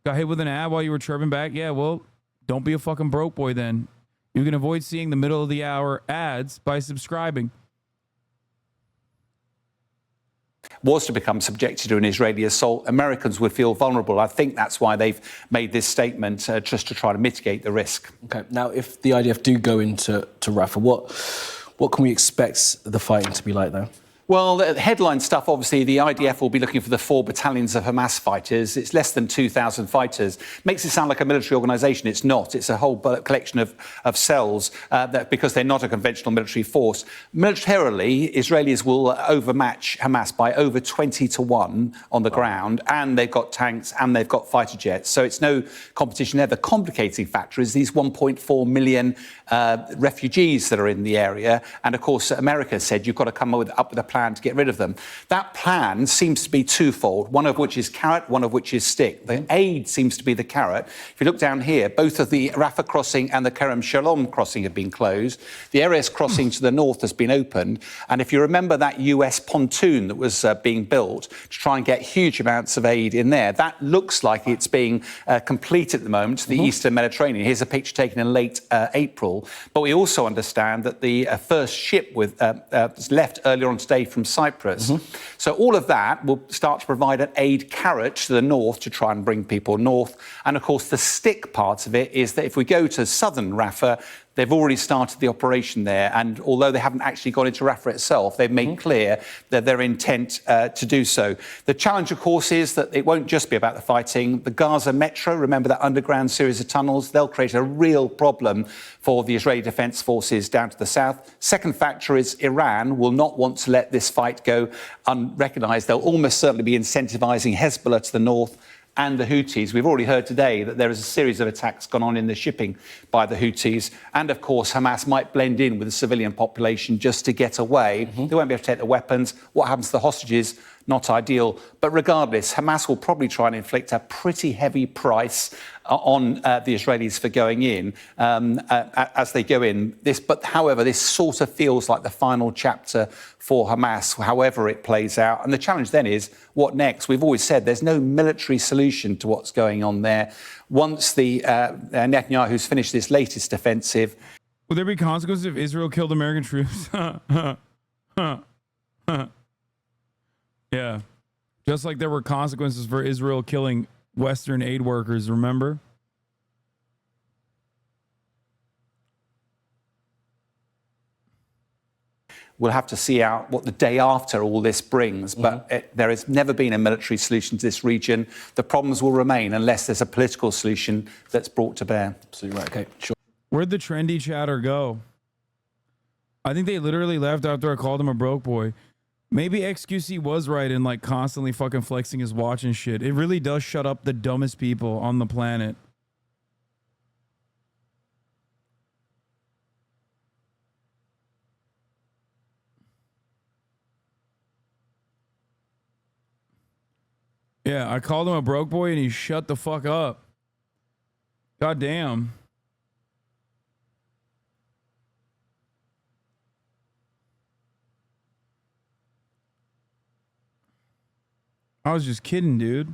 Got hit with an ad while you were chirping back? Yeah, well, don't be a fucking broke boy then. You can avoid seeing the middle of the hour ads by subscribing. Was to become subjected to an Israeli assault, Americans would feel vulnerable. I think that's why they've made this statement, just to try to mitigate the risk. Okay, now if the IDF do go into Rafah, what can we expect the fighting to be like there? Well, the headline stuff, obviously, the IDF will be looking for the 4 battalions of Hamas fighters. It's less than 2,000 fighters. Makes it sound like a military organisation. It's not. It's a whole collection of cells because they're not a conventional military force. Militarily, Israelis will overmatch Hamas by over 20-1 on the ground, and they've got tanks and they've got fighter jets. So it's no competition there. The complicating factor is these 1.4 million refugees that are in the area. And, of course, America said you've got to come up with a plan to get rid of them. That plan seems to be twofold, one of which is carrot, one of which is stick. The aid seems to be the carrot. If you look down here, both of the Rafah crossing and the Kerem Shalom crossing have been closed. The Erez crossing to the north has been opened. And if you remember that US pontoon that was being built to try and get huge amounts of aid in there, that looks like it's being completed at the moment to the Eastern Mediterranean. Here's a picture taken in late April. But we also understand that the first ship was left earlier on today from Cyprus. So all of that will start to provide an aid carrot to the north to try and bring people north. And of course, the stick part of it is that if we go to southern Rafah, they've already started the operation there. And although they haven't actually gone into Rafah itself, they've made clear that their intent to do so. The challenge, of course, is that it won't just be about the fighting. The Gaza Metro, remember that underground series of tunnels, they'll create a real problem for the Israeli Defense Forces down to the south. Second factor is Iran will not want to let this fight go unrecognized. They'll almost certainly be incentivizing Hezbollah to the north and the Houthis. We've already heard today that there is a series of attacks gone on in the shipping by the Houthis. And of course, Hamas might blend in with the civilian population just to get away. They won't be able to take the weapons. What happens to the hostages? Not ideal. But regardless, Hamas will probably try and inflict a pretty heavy price on the Israelis for going in as they go in. However, this sort of feels like the final chapter for Hamas, however it plays out. And the challenge then is, what next? We've always said there's no military solution to what's going on there. Once the Netanyahu's finished this latest offensive. Will there be consequences if Israel killed American troops? Yeah. Just like there were consequences for Israel killing Western aid workers, remember? We'll have to see out what the day after all this brings. But there has never been a military solution to this region. The problems will remain unless there's a political solution that's brought to bear. Absolutely right. Okay, sure. Where'd the trendy chatter go? I think they literally left after I called him a broke boy. Maybe XQC was right in like constantly fucking flexing his watch and shit. It really does shut up the dumbest people on the planet. Yeah, I called him a broke boy and he shut the fuck up. God damn. I was just kidding, dude.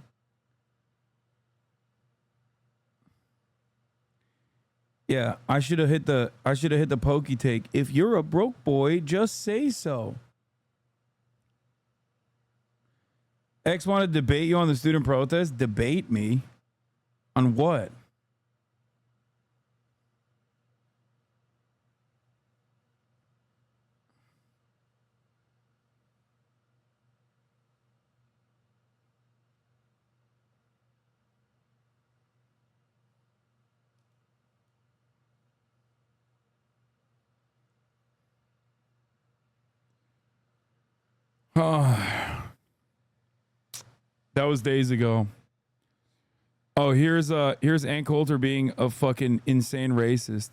Yeah, I should have hit the pokey take. If you're a broke boy, just say so. X wanted to debate you on the student protest. Debate me? On what? Oh, that was days ago. Oh, here's Ann Coulter being a fucking insane racist.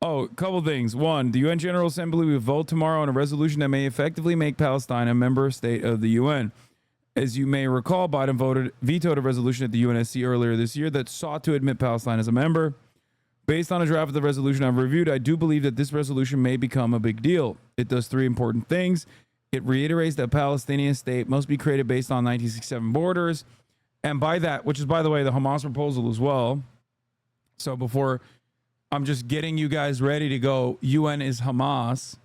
Oh, a couple things. One, the UN General Assembly will vote tomorrow on a resolution that may effectively make Palestine a member state of the UN. As you may recall, Biden vetoed a resolution at the UNSC earlier this year that sought to admit Palestine as a member. Based on a draft of the resolution I've reviewed, I do believe that this resolution may become a big deal. It does three important things. It reiterates that a Palestinian state must be created based on 1967 borders. And by that, which is, by the way, the Hamas proposal as well. So before I'm just getting you guys ready to go, UN is Hamas.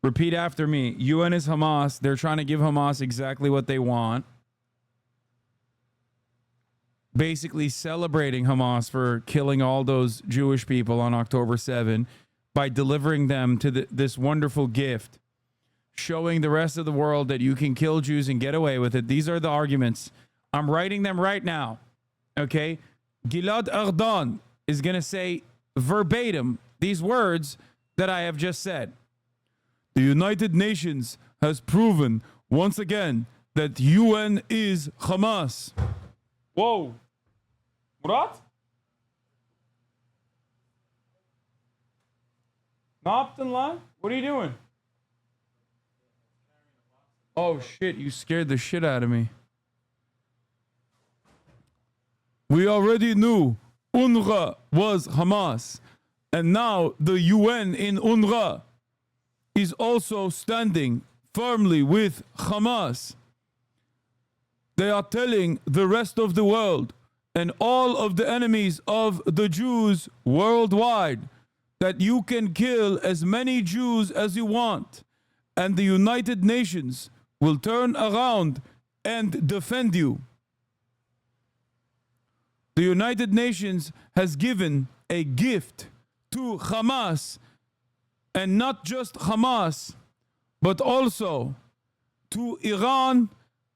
Repeat after me. UN is Hamas. They're trying to give Hamas exactly what they want. Basically celebrating Hamas for killing all those Jewish people on October 7 by delivering them to this wonderful gift. Showing the rest of the world that you can kill Jews and get away with it. These are the arguments. I'm writing them right now. Okay? Gilad Erdogan is going to say verbatim these words that I have just said. The United Nations has proven once again that UN is Hamas. Whoa. What? What are you doing? Oh, shit, you scared the shit out of me. We already knew UNRWA was Hamas. And now the UN in UNRWA is also standing firmly with Hamas. They are telling the rest of the world and all of the enemies of the Jews worldwide that you can kill as many Jews as you want. And the United Nations will turn around and defend you. The United Nations has given a gift to Hamas, and not just Hamas, but also to Iran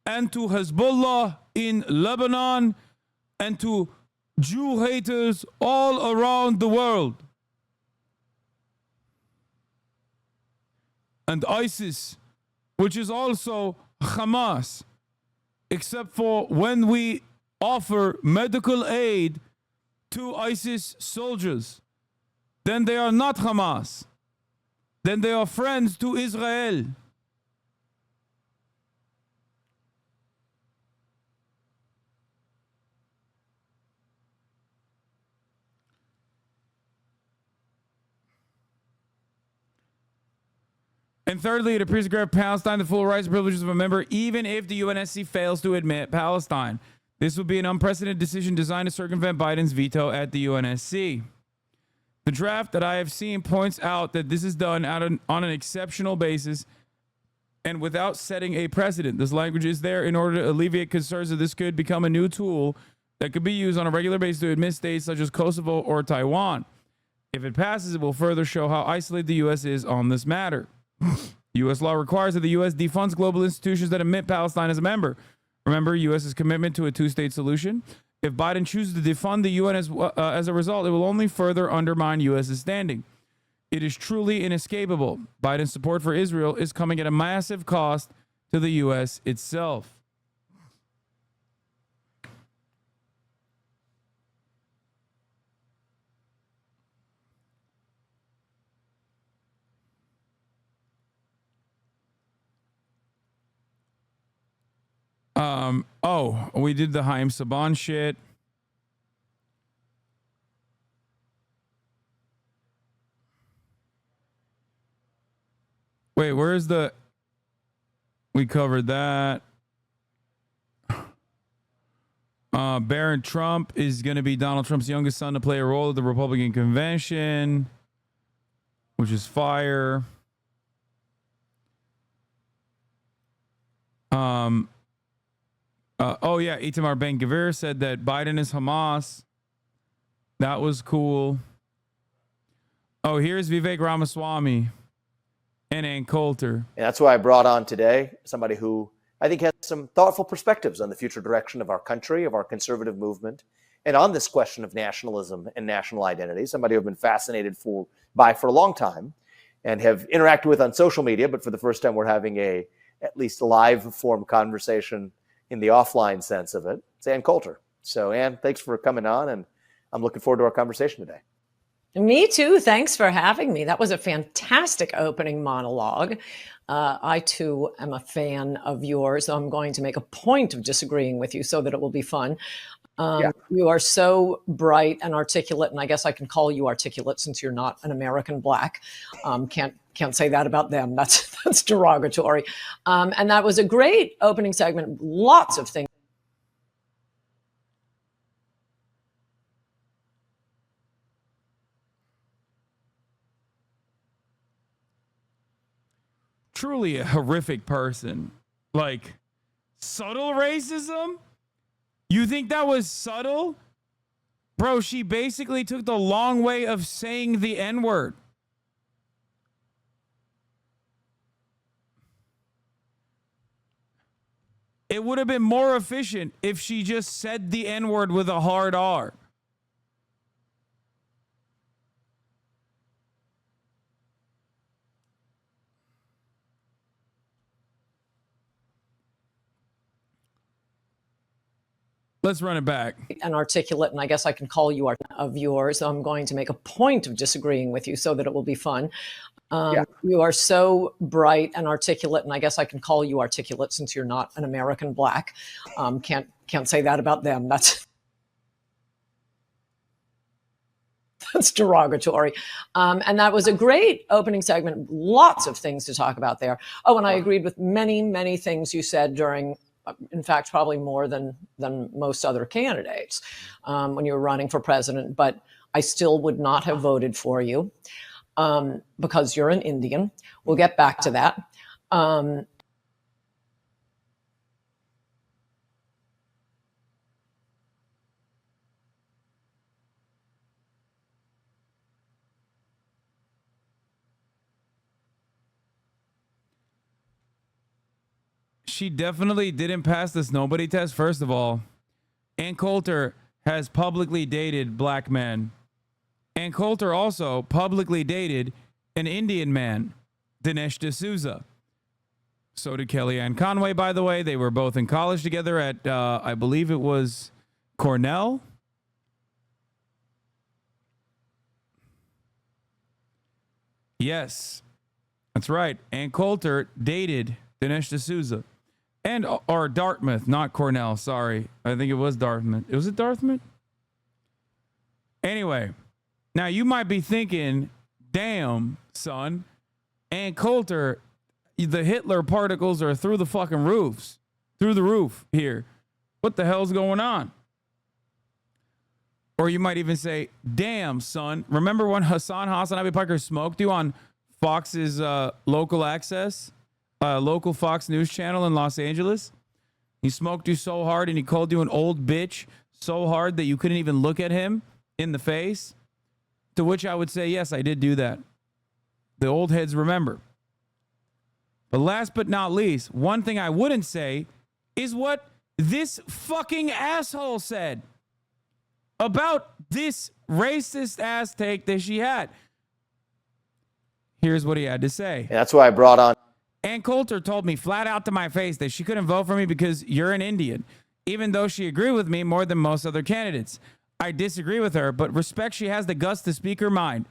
and to Hezbollah in Lebanon and to Jew haters all around the world. And ISIS, which is also Hamas, except for when we offer medical aid to ISIS soldiers, then they are not Hamas. Then they are friends to Israel. And thirdly, it appears to grant Palestine the full rights and privileges of a member, even if the UNSC fails to admit Palestine. This would be an unprecedented decision designed to circumvent Biden's veto at the UNSC. The draft that I have seen points out that this is done on an exceptional basis and without setting a precedent. This language is there in order to alleviate concerns that this could become a new tool that could be used on a regular basis to admit states such as Kosovo or Taiwan. If it passes, it will further show how isolated the U.S. is on this matter. U.S. law requires that the U.S. defunds global institutions that admit Palestine as a member. Remember, U.S.'s commitment to a two-state solution. If Biden chooses to defund the UN as a result, it will only further undermine U.S.'s standing. It is truly inescapable. Biden's support for Israel is coming at a massive cost to the U.S. itself. We did the Haim Saban shit. Wait, where's the... We covered that. Barron Trump is going to be Donald Trump's youngest son to play a role at the Republican convention, which is fire. Itamar Ben-Gvir said that Biden is Hamas. That was cool. Oh, here's Vivek Ramaswamy and Ann Coulter. And that's why I brought on today somebody who I think has some thoughtful perspectives on the future direction of our country, of our conservative movement, and on this question of nationalism and national identity, somebody who I've been fascinated by for a long time and have interacted with on social media, but for the first time we're having at least live form conversation in the offline sense of it. It's Ann Coulter. So Ann, thanks for coming on, and I'm looking forward to our conversation today. Me too. Thanks for having me. That was a fantastic opening monologue. I too am a fan of yours. So I'm going to make a point of disagreeing with you so that it will be fun. You are so bright and articulate, and I guess I can call you articulate since you're not an American black. Can't say that about them. That's derogatory. And that was a great opening segment. Lots of things. Truly a horrific person. Like, subtle racism? You think that was subtle? Bro, she basically took the long way of saying the N-word. It would have been more efficient if she just said the N-word with a hard R. Let's run it back. And articulate, and I guess I can call you of yours. I'm going to make a point of disagreeing with you so that it will be fun. You are so bright and articulate, and I guess I can call you articulate since you're not an American black. Can't say that about them. That's derogatory. And that was a great opening segment. Lots of things to talk about there. Oh, and I agreed with many, many things you said during, in fact, probably more than most other candidates when you were running for president. But I still would not have voted for you because you're an Indian. We'll get back to that. She definitely didn't pass this nobody test. First of all, Ann Coulter has publicly dated black men. Ann Coulter also publicly dated an Indian man, Dinesh D'Souza. So did Kellyanne Conway, by the way. They were both in college together at, I believe it was Cornell? Yes, that's right. Ann Coulter dated Dinesh D'Souza. Or Dartmouth, not Cornell, sorry. I think it was Dartmouth. Was it Dartmouth? Anyway, now you might be thinking, damn, son, Ann Coulter, the Hitler particles are through the fucking roofs. Through the roof here. What the hell's going on? Or you might even say, damn, son. Remember when HasanAbi Parker smoked you on Fox's local access, local Fox News channel in Los Angeles? He smoked you so hard and he called you an old bitch so hard that you couldn't even look at him in the face? To which I would say, yes, I did do that. The old heads remember. But last but not least, one thing I wouldn't say is what this fucking asshole said about this racist ass take that she had. Here's what he had to say. And that's why I brought on. Ann Coulter told me flat out to my face that she couldn't vote for me because you're an Indian, even though she agreed with me more than most other candidates. I disagree with her, but respect she has the guts to speak her mind.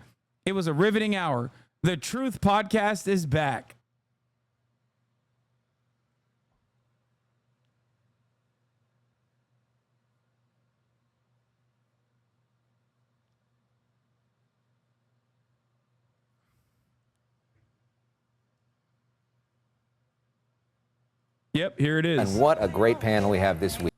It was a riveting hour. The Truth Podcast is back. Yep, here it is. And what a great panel we have this week.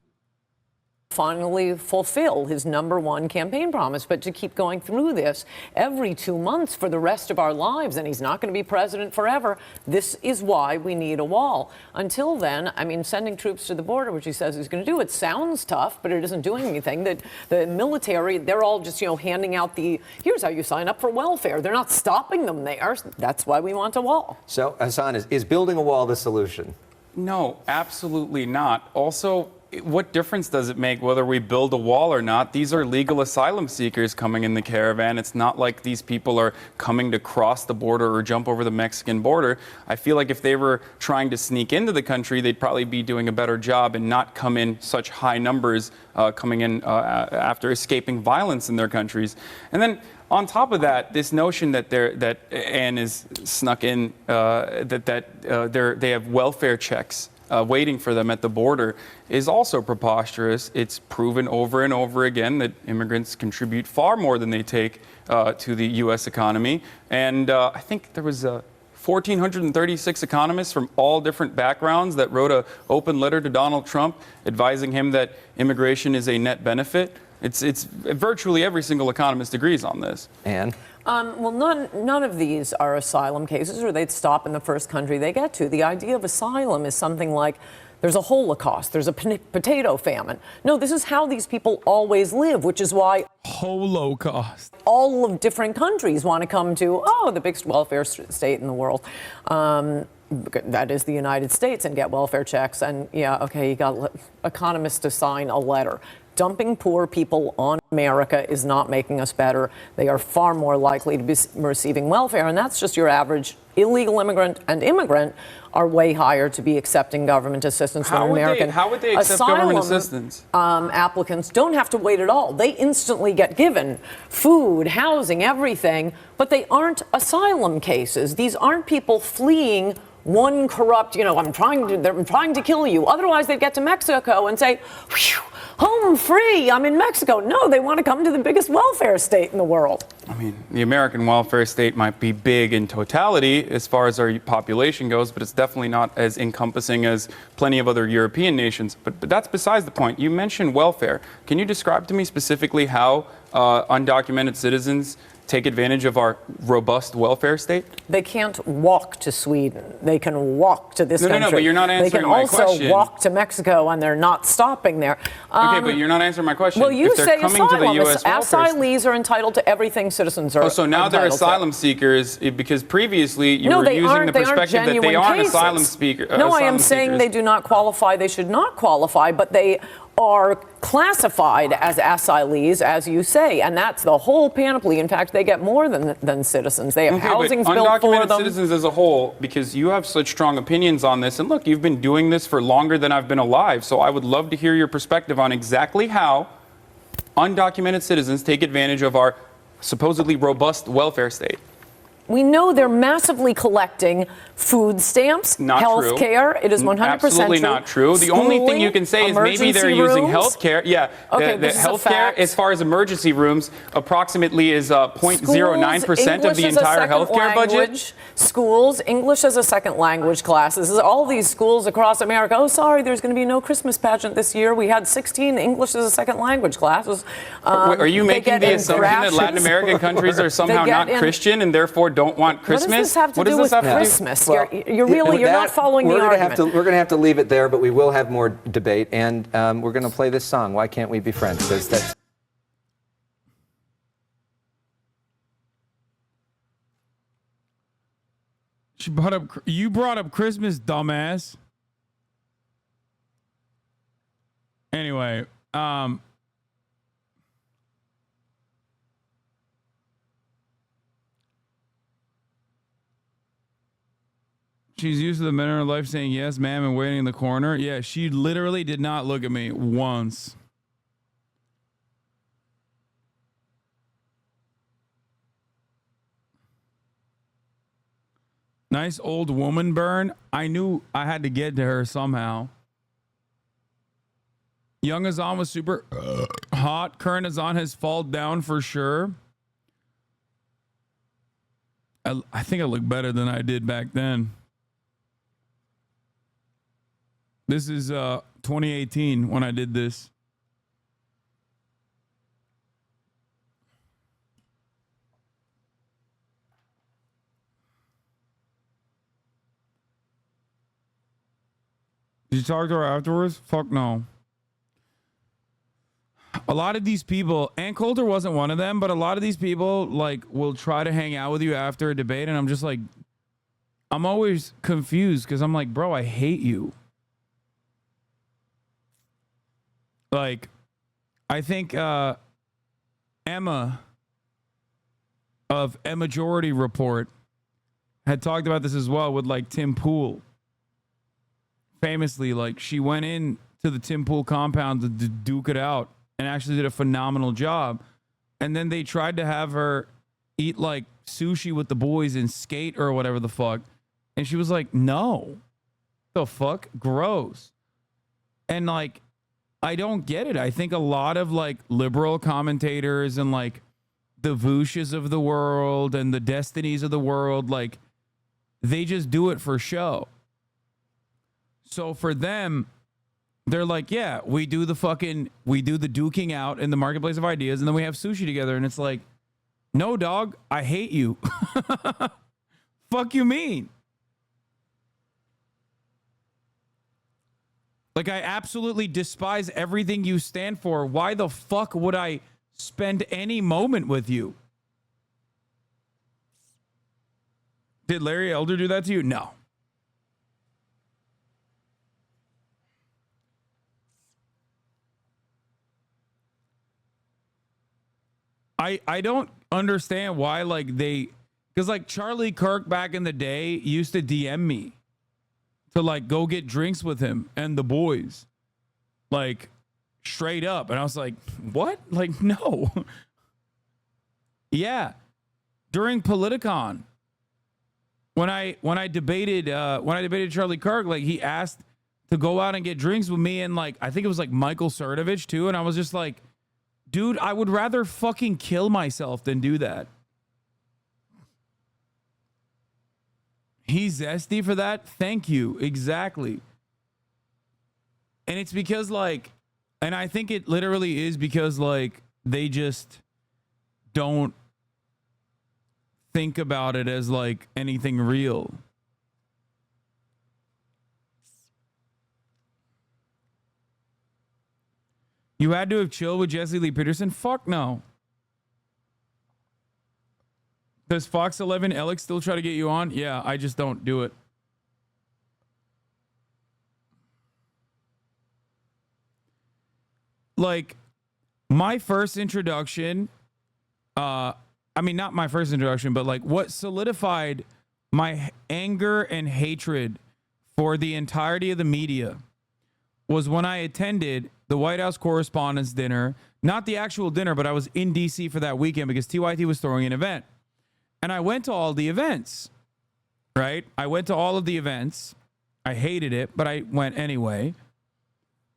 Finally fulfill his #1 campaign promise, but to keep going through this every 2 months for the rest of our lives, and he's not going to be president forever. This is why we need a wall. Until then, I mean, sending troops to the border, which he says he's going to do, it sounds tough, but it isn't doing anything. The military, they're all just, handing out here's how you sign up for welfare. They're not stopping them there. That's why we want a wall. So, Hasan, is building a wall the solution? No, absolutely not. Also, what difference does it make whether we build a wall or not? These are legal asylum seekers coming in the caravan. It's not like these people are coming to cross the border or jump over the Mexican border. I feel like if they were trying to sneak into the country, they'd probably be doing a better job and not come in such high numbers coming in after escaping violence in their countries. And then on top of that, this notion that Ann is snuck in, they have welfare checks waiting for them at the border is also preposterous. It's proven over and over again that immigrants contribute far more than they take to the U.S. economy. And I think there was 1,436 economists from all different backgrounds that wrote an open letter to Donald Trump advising him that immigration is a net benefit. It's virtually every single economist agrees on this. And well, none of these are asylum cases, or they'd stop in the first country they get to. The idea of asylum is something like there's a Holocaust, there's a potato famine. No, this is how these people always live, which is why Holocaust. All of different countries want to come to, the biggest welfare state in the world. That is the United States, and get welfare checks. And you got economists to sign a letter. Dumping poor people on America is not making us better. They are far more likely to be receiving welfare, and that's just your average illegal immigrant, and immigrant are way higher to be accepting government assistance than American. How would they accept government assistance? Applicants don't have to wait at all. They instantly get given food, housing, everything, but they aren't asylum cases. These aren't people fleeing one corrupt, I'm trying to kill you. Otherwise, they'd get to Mexico and say, whew, home free, I'm in Mexico. No, they want to come to the biggest welfare state in the world. I mean, the American welfare state might be big in totality as far as our population goes, but it's definitely not as encompassing as plenty of other European nations. But that's besides the point. You mentioned welfare. Can you describe to me specifically how undocumented citizens take advantage of our robust welfare state? They can't walk to Sweden. They can walk to this country. No, but you're not answering my question. They can also walk to Mexico, and they're not stopping there. Okay, but you're not answering my question. Well, you say coming asylum. To the US asylees are entitled to everything citizens are. So now they're asylum seekers because previously you were using the perspective that they aren't asylum seekers. No, I am saying they do not qualify. They should not qualify, but they are classified as asylees, as you say, and that's the whole panoply. In fact, they get more than citizens. They have housing built for them. Undocumented citizens as a whole, because you have such strong opinions on this, and look, you've been doing this for longer than I've been alive, so I would love to hear your perspective on exactly how undocumented citizens take advantage of our supposedly robust welfare state. We know they're massively collecting food stamps, health care. It is 100% Absolutely true. not true. The only thing you can say is maybe they're using health care. Yeah, Okay, the health care, as far as emergency rooms, approximately is 0.09% of the entire health care budget. Schools, English as a second language classes. All these schools across America. Oh, sorry, there's going to be no Christmas pageant this year. We had 16 English as a second language classes. Are you making the assumption that Latin American countries are somehow not Christian and therefore don't want Christmas? What does this have to do with Christmas? Well, you're not following the argument. We're going to have to leave it there, but we will have more debate, and we're going to play this song. Why can't we be friends? Because that's. You brought up Christmas, dumbass. Anyway, she's used to the men in her life saying yes, ma'am, and waiting in the corner. Yeah, she literally did not look at me once. Nice old woman burn. I knew I had to get to her somehow. Young Hasan was super hot. Current Hasan has fallen down for sure. I think I look better than I did back then. This is 2018 when I did this. Did you talk to her afterwards? Fuck no. A lot of these people, Ann Coulter wasn't one of them, but a lot of these people like will try to hang out with you after a debate, and I'm just like, I'm always confused because I'm like, bro, I hate you. Like, I think Emma of A Majority Report had talked about this as well with like Tim Pool. Famously, like she went in to the Tim Pool compound to duke it out and actually did a phenomenal job. And then they tried to have her eat like sushi with the boys and skate or whatever the fuck. And she was like, no, the fuck, gross. And like, I don't get it. I think a lot of like liberal commentators and like the Vooshes of the world and the Destinies of the world, like they just do it for show. So for them, they're like, yeah, we do the duking out in the marketplace of ideas, and then we have sushi together. And it's like, no, dog, I hate you. Fuck you mean? Like, I absolutely despise everything you stand for. Why the fuck would I spend any moment with you? Did Larry Elder do that to you? No. I don't understand why, like, because like Charlie Kirk back in the day used to DM me to like go get drinks with him and the boys, like straight up. And I was like, what? Like, no. Yeah. During Politicon, when I debated Charlie Kirk, like he asked to go out and get drinks with me and like, I think it was like Michael Cernovich too. And I was just like, dude, I would rather fucking kill myself than do that. He's zesty for that? Thank you. Exactly. And it's because, like, and I think it literally is because, like, they just don't think about it as, like, anything real. You had to have chilled with Jesse Lee Peterson? Fuck no. Does Fox 11 Alex still try to get you on? Yeah, I just don't do it. Like, my first introduction, I mean, not my first introduction, but like what solidified my anger and hatred for the entirety of the media was when I attended the White House Correspondents' Dinner Not the actual dinner, but I was in D.C. for that weekend because TYT was throwing an event. And I went to all the events, right? I went to all of the events. I hated it, but I went anyway.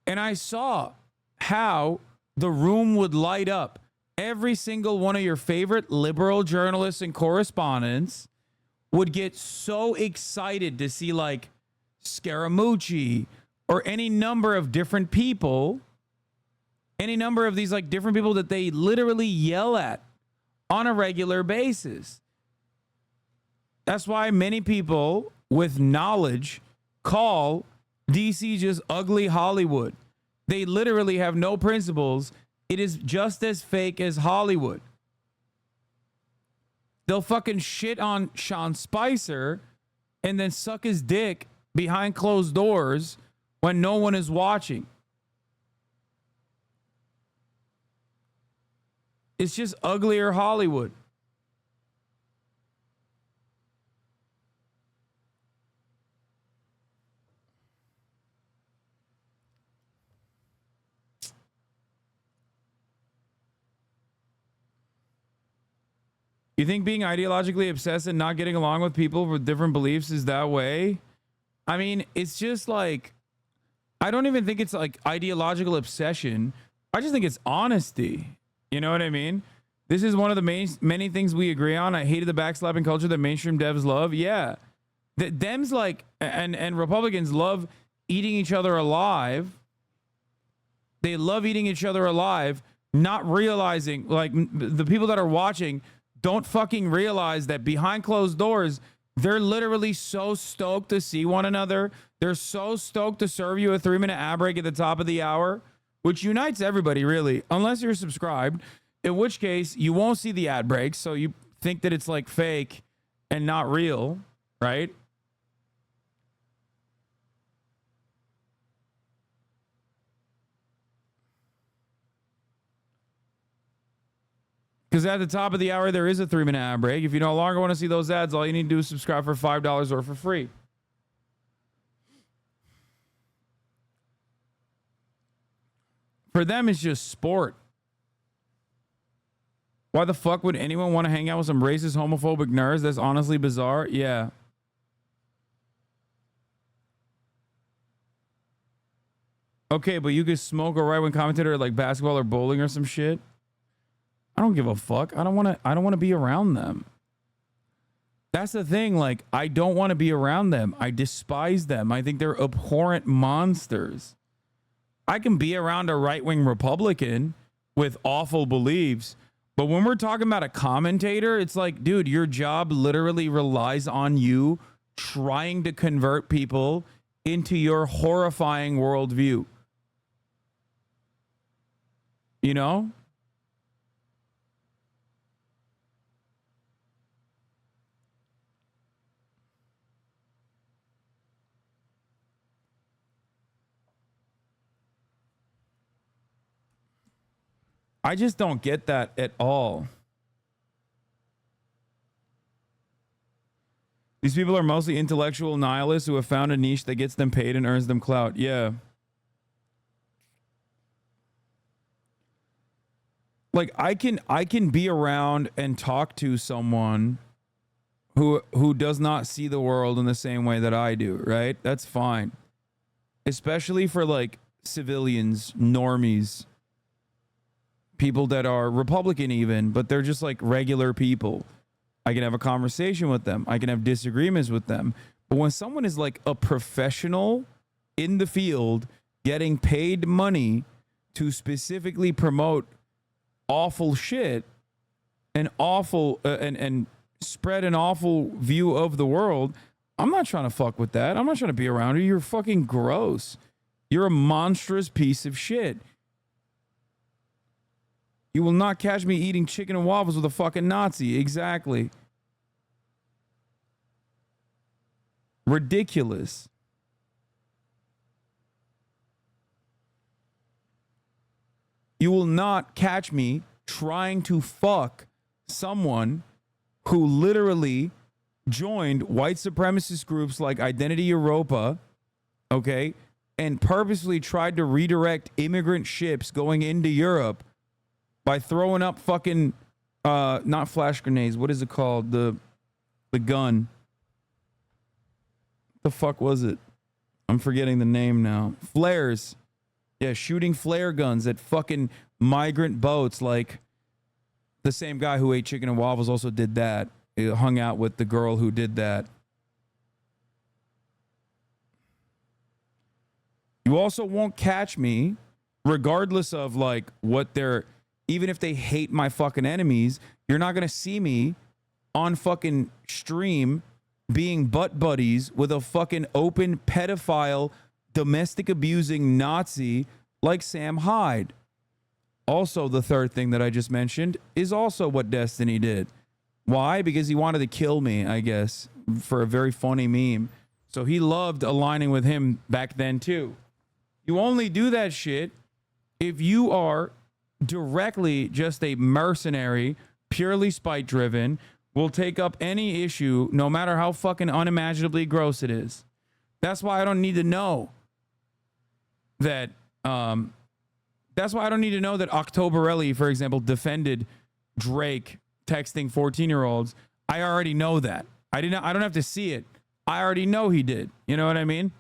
And I saw how the room would light up. Every single one of your favorite liberal journalists and correspondents would get so excited to see like Scaramucci or any number of different people, any number of these like different people that they literally yell at on a regular basis. That's why many people with knowledge call DC just ugly Hollywood. They literally have no principles. It is just as fake as Hollywood. They'll fucking shit on Sean Spicer and then suck his dick behind closed doors when no one is watching. It's just uglier Hollywood. You think being ideologically obsessed and not getting along with people with different beliefs is that way? I mean, it's just like, I don't even think it's like ideological obsession. I just think it's honesty. You know what I mean? This is one of the many things we agree on. I hated the backslapping culture that mainstream devs love. Yeah. The Dems like, and Republicans love eating each other alive. They love eating each other alive, not realizing, like, the people that are watching don't fucking realize that behind closed doors, they're literally so stoked to see one another. They're so stoked to serve you a 3-minute ad break at the top of the hour, which unites everybody, really, unless you're subscribed, in which case you won't see the ad breaks, so you think that it's like fake and not real, right? Because at the top of the hour, there is a 3-minute ad break. If you no longer want to see those ads, all you need to do is subscribe for $5 or for free. For them, it's just sport. Why the fuck would anyone want to hang out with some racist, homophobic nerds? That's honestly bizarre. Yeah. Okay, but you could smoke a right-wing commentator at like basketball or bowling or some shit. I don't give a fuck. I don't want to be around them. That's the thing. Like, I don't want to be around them. I despise them. I think they're abhorrent monsters. I can be around a right-wing Republican with awful beliefs, but when we're talking about a commentator, it's like, dude, your job literally relies on you trying to convert people into your horrifying worldview. You know? I just don't get that at all. These people are mostly intellectual nihilists who have found a niche that gets them paid and earns them clout. Yeah. Like, I can be around and talk to someone who does not see the world in the same way that I do, right? That's fine. Especially for like civilians, normies, people that are Republican even, but they're just like regular people. I can have a conversation with them. I can have disagreements with them. But when someone is like a professional in the field getting paid money to specifically promote awful shit and awful and spread an awful view of the world, I'm not trying to fuck with that. I'm not trying to be around you. You're fucking gross. You're a monstrous piece of shit. You will not catch me eating chicken and waffles with a fucking Nazi. Exactly. Ridiculous. You will not catch me trying to fuck someone who literally joined white supremacist groups like Identity Europa, okay, and purposely tried to redirect immigrant ships going into Europe by throwing up fucking not flash grenades. What is it called? The gun. The fuck was it? I'm forgetting the name now. Flares. Yeah, shooting flare guns at fucking migrant boats. Like the same guy who ate chicken and waffles also did that. He hung out with the girl who did that. You also won't catch me, regardless of like what they're, even if they hate my fucking enemies, you're not gonna see me on fucking stream being butt buddies with a fucking open pedophile, domestic abusing Nazi like Sam Hyde. Also, the third thing that I just mentioned is also what Destiny did. Why? Because he wanted to kill me, I guess, for a very funny meme. So he loved aligning with him back then too. You only do that shit if you are directly just a mercenary, purely spite driven, will take up any issue, no matter how fucking unimaginably gross it is. That's why I don't need to know that, that's why I don't need to know that Octoberelli, for example, defended Drake texting 14-year-olds. I already know that. I don't have to see it. I already know he did. You know what I mean?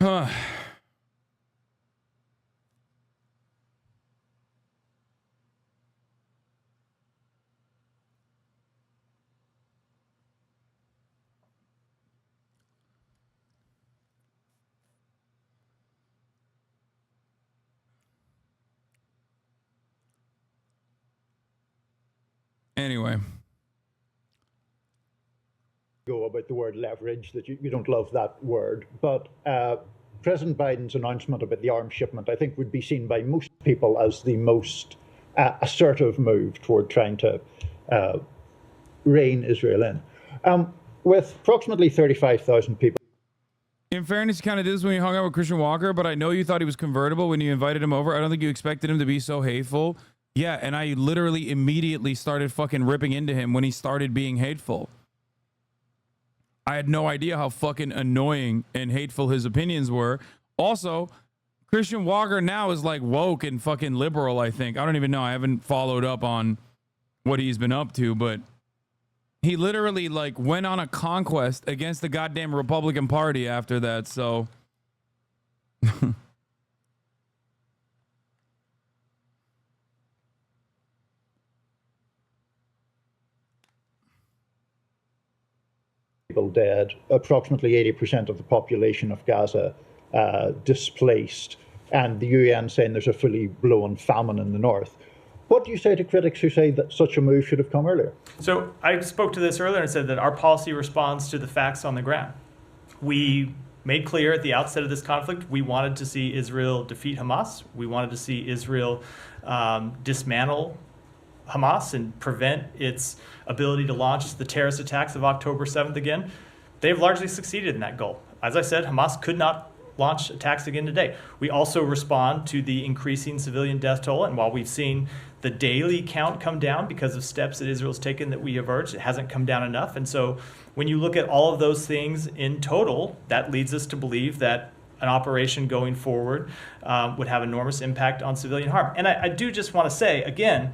Huh. Anyway. Go about the word leverage, that you don't love that word, but President Biden's announcement about the arms shipment, I think, would be seen by most people as the most assertive move toward trying to rein Israel in. With approximately 35,000 people. In fairness, you kind of did this when you hung out with Christian Walker, but I know you thought he was convertible when you invited him over. I don't think you expected him to be so hateful. Yeah, and I literally immediately started fucking ripping into him when he started being hateful. I had no idea how fucking annoying and hateful his opinions were. Also, Christian Walker now is like woke and fucking liberal, I think. I don't even know. I haven't followed up on what he's been up to, but he literally like went on a conquest against the goddamn Republican Party after that, so people dead, approximately 80% of the population of Gaza displaced, and the UN saying there's a fully blown famine in the north. What do you say to critics who say that such a move should have come earlier? So I spoke to this earlier and said that our policy responds to the facts on the ground. We made clear at the outset of this conflict we wanted to see Israel defeat Hamas. We wanted to see Israel dismantle Hamas and prevent its ability to launch the terrorist attacks of October 7th again. They've largely succeeded in that goal. As I said, Hamas could not launch attacks again today. We also respond to the increasing civilian death toll, and while we've seen the daily count come down because of steps that Israel's taken that we have urged, it hasn't come down enough. And so when you look at all of those things in total, that leads us to believe that an operation going forward would have enormous impact on civilian harm. And I do just want to say, again,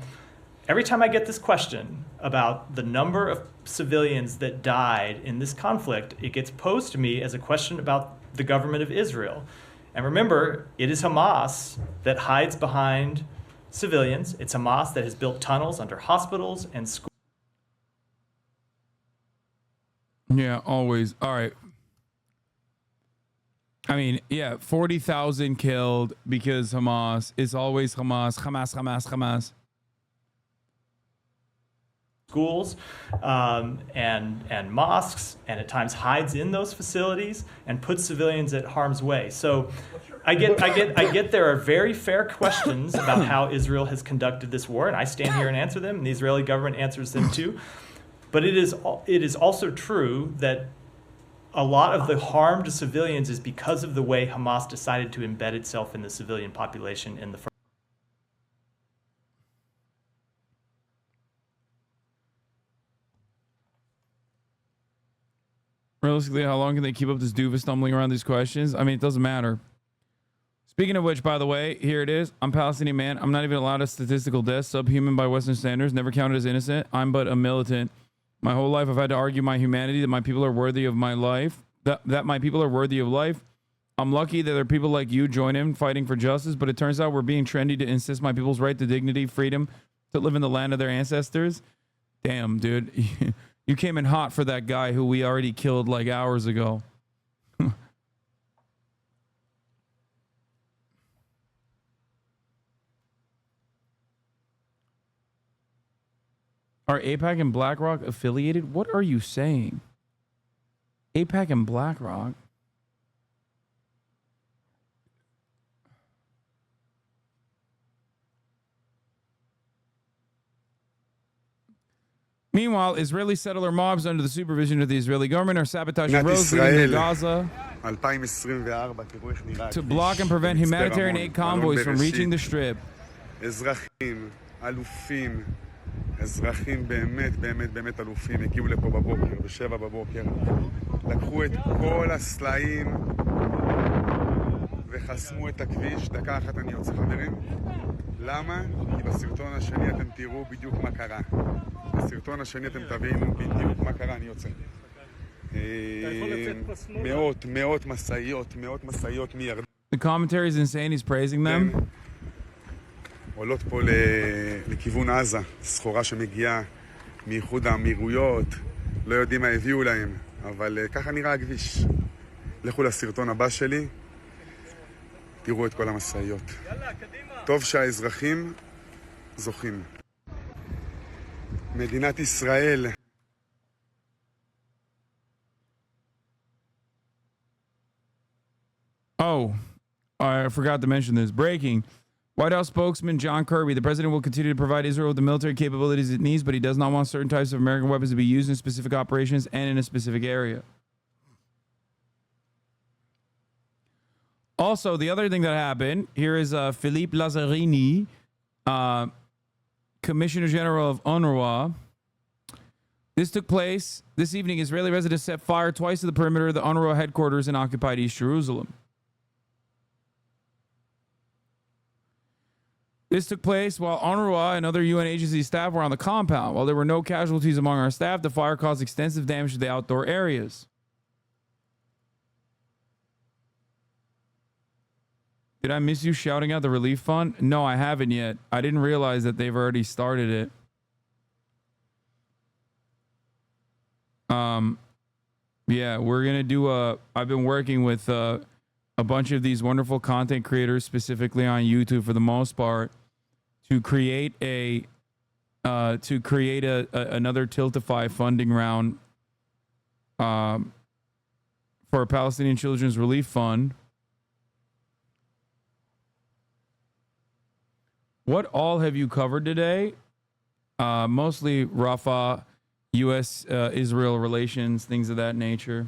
every time I get this question about the number of civilians that died in this conflict, it gets posed to me as a question about the government of Israel. And remember, it is Hamas that hides behind civilians. It's Hamas that has built tunnels under hospitals and schools. Yeah, always. All right. I mean, yeah, 40,000 killed because Hamas. It's always Hamas, Hamas, Hamas, Hamas. Schools and mosques, and at times hides in those facilities and puts civilians at harm's way. So I get there are very fair questions about how Israel has conducted this war, and I stand here and answer them, and the Israeli government answers them too. But it is also true that a lot of the harm to civilians is because of the way Hamas decided to embed itself in the civilian population in the first. Realistically, how long can they keep up this doofus stumbling around these questions? I mean, it doesn't matter. Speaking of which, by the way, here it is. I'm Palestinian man. I'm not even allowed a statistical death, subhuman by Western standards, never counted as innocent. I'm but a militant. My whole life I've had to argue my humanity, that my people are worthy of my life, that my people are worthy of life. I'm lucky that there are people like you join in fighting for justice, but it turns out we're being trendy to insist my people's right to dignity, freedom, to live in the land of their ancestors. Damn, dude. You came in hot for that guy who we already killed like hours ago. Are AIPAC and BlackRock affiliated? What are you saying? AIPAC and BlackRock? Meanwhile, Israeli settler mobs under the supervision of the Israeli government are sabotaging roads leading to Gaza to block and prevent humanitarian aid convoys from reaching the Strip. אזרחים באמת, באמת, באמת אלופים הגיעו לפה בבוקר, ב7 בבוקר, לקחו את כל הסלעים וחסמו את הכביש. דקה אחת אני יוצא, חברים. למה? כי בסרטון השני אתם תראו בדיוק מה קרה. בסרטון השני אתם תבינו בדיוק מה קרה, אני יוצא. מאות משאיות מירדן. The commentary is insane, he's praising them. עולות פה לכיוון עזה, סחורה שמגיעה מאיחוד האמירויות, לא יודעים מה הביאו להם, אבל ככה נראה הכביש. לכו לסרטון הבא שלי, תראו את כל המשאיות. טוב שהאזרחים זוכים. מדינת ישראל. Oh, I forgot to mention this. Breaking. White House spokesman John Kirby, the president will continue to provide Israel with the military capabilities it needs, but he does not want certain types of American weapons to be used in specific operations and in a specific area. Also, the other thing that happened, here is Philippe Lazzarini, Commissioner General of UNRWA. This took place this evening. Israeli residents set fire twice to the perimeter of the UNRWA headquarters in occupied East Jerusalem. This took place while UNRWA and other UN agency staff were on the compound. While there were no casualties among our staff, the fire caused extensive damage to the outdoor areas. Did I miss you shouting out the relief fund? No, I haven't yet. I didn't realize that they've already started it. Yeah, we're going to do I've been working with a bunch of these wonderful content creators, specifically on YouTube for the most part, to create another Tiltify funding round for a Palestinian Children's Relief Fund. What all have you covered today? Mostly Rafah, U.S.-Israel relations, things of that nature.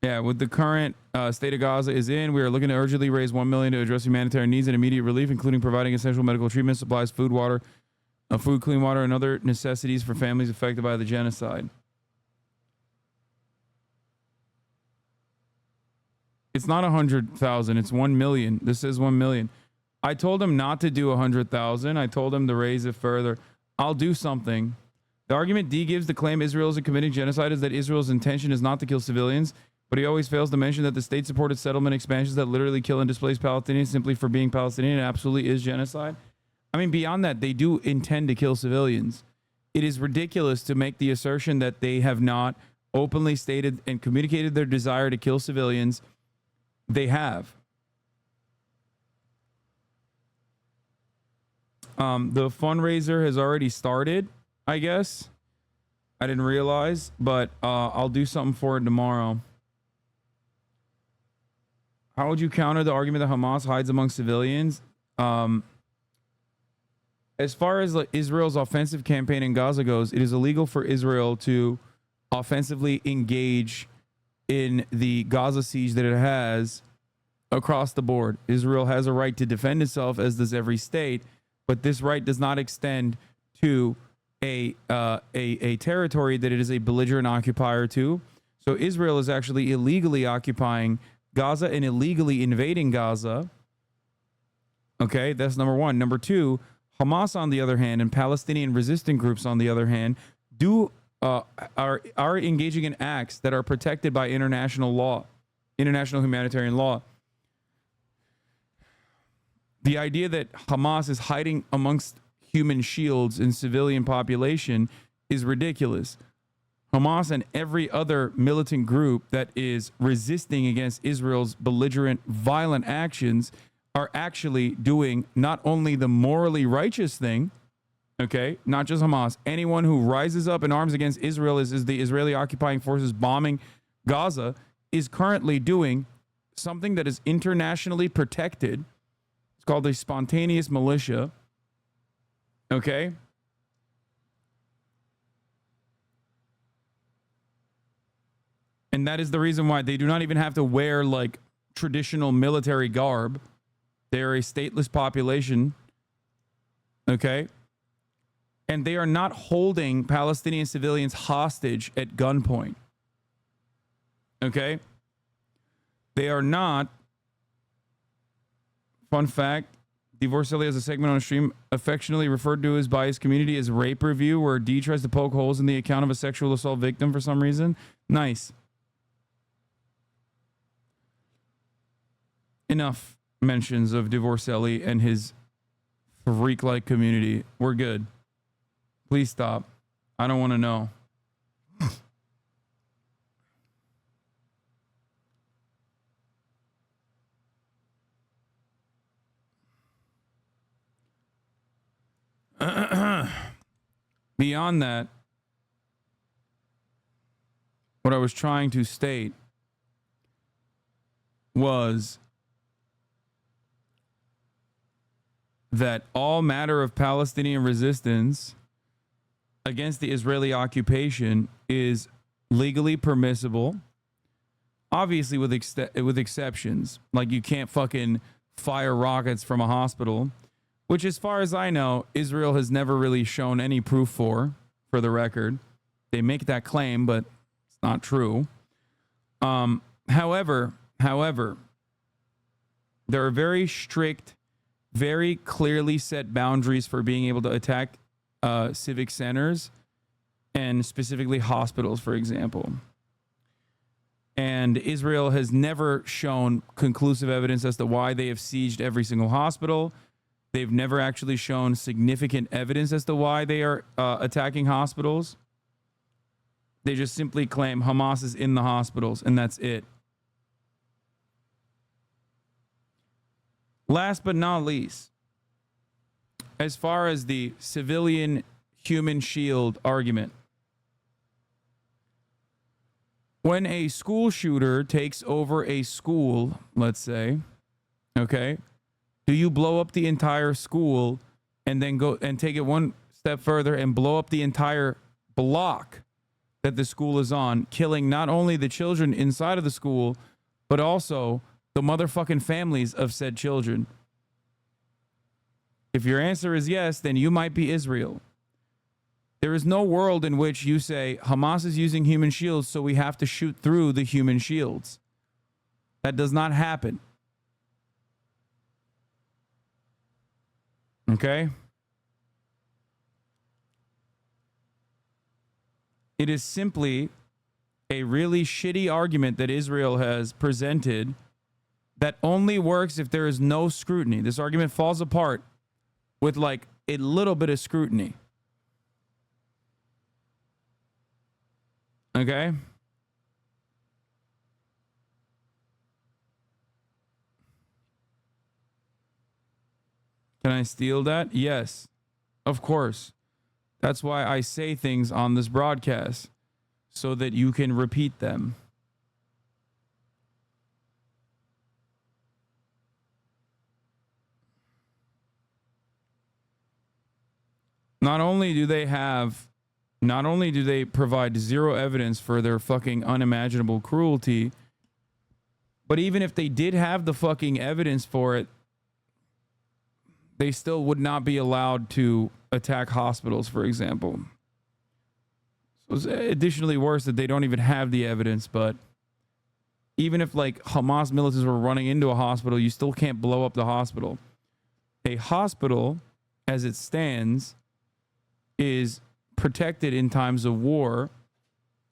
Yeah, with the current state of Gaza is in, we are looking to urgently raise $1 million to address humanitarian needs and immediate relief, including providing essential medical treatment, supplies, food, water, food, clean water, and other necessities for families affected by the genocide. It's not 100,000. It's 1 million. This is 1 million. I told him not to do 100,000. I told him to raise it further. I'll do something. The argument D gives to claim Israel is committing genocide is that Israel's intention is not to kill civilians, but he always fails to mention that the state-supported settlement expansions that literally kill and displace Palestinians simply for being Palestinian absolutely is genocide. I mean, beyond that, they do intend to kill civilians. It is ridiculous to make the assertion that they have not openly stated and communicated their desire to kill civilians. They have. The fundraiser has already started, I guess. I didn't realize, but I'll do something for it tomorrow. How would you counter the argument that Hamas hides among civilians? As far as Israel's offensive campaign in Gaza goes, it is illegal for Israel to offensively engage in the Gaza siege that it has across the board. Israel has a right to defend itself, as does every state, but this right does not extend to a territory that it is a belligerent occupier to. So Israel is actually illegally occupying Gaza and illegally invading Gaza. Okay, that's number one. Number two, Hamas, on the other hand, and Palestinian resistant groups, on the other hand, are engaging in acts that are protected by international law, international humanitarian law. The idea that Hamas is hiding amongst human shields in civilian population is ridiculous. Hamas and every other militant group that is resisting against Israel's belligerent, violent actions are actually doing not only the morally righteous thing, okay, not just Hamas. Anyone who rises up in arms against Israel is the Israeli occupying forces bombing Gaza is currently doing something that is internationally protected. It's called a spontaneous militia. Okay? And that is the reason why they do not even have to wear like traditional military garb. They are a stateless population. Okay? And they are not holding Palestinian civilians hostage at gunpoint. Okay? They are not. Fun fact, Divorcelli has a segment on a stream affectionately referred to as by his community as Rape Review, where D tries to poke holes in the account of a sexual assault victim for some reason. Nice. Enough mentions of Divorcelli and his freak-like community. We're good. Please stop. I don't want to know. Beyond that, what I was trying to state was that all matter of Palestinian resistance against the Israeli occupation is legally permissible, obviously with exceptions. Like you can't fucking fire rockets from a hospital, which as far as I know, Israel has never really shown any proof for the record. They make that claim, but it's not true. However, there are very strict, very clearly set boundaries for being able to attack civic centers and specifically hospitals, for example. And Israel has never shown conclusive evidence as to why they have sieged every single hospital. They've never actually shown significant evidence as to why they are attacking hospitals. They just simply claim Hamas is in the hospitals, and that's it. Last but not least, as far as the civilian human shield argument, when a school shooter takes over a school, let's say, okay, do you blow up the entire school and then go and take it one step further and blow up the entire block that the school is on, killing not only the children inside of the school, but also the motherfucking families of said children? If your answer is yes, then you might be Israel. There is no world in which you say Hamas is using human shields, so we have to shoot through the human shields. That does not happen. Okay? It is simply a really shitty argument that Israel has presented that only works if there is no scrutiny. This argument falls apart with like a little bit of scrutiny. Okay? Can I steal that? Yes, of course. That's why I say things on this broadcast, so that you can repeat them. Not only do they provide zero evidence for their fucking unimaginable cruelty, But even if they did have the fucking evidence for it, they still would not be allowed to attack hospitals, for example. So it's additionally worse that they don't even have the evidence, but even if like Hamas militants were running into a hospital, you still can't blow up the hospital. A hospital, as it stands, is protected in times of war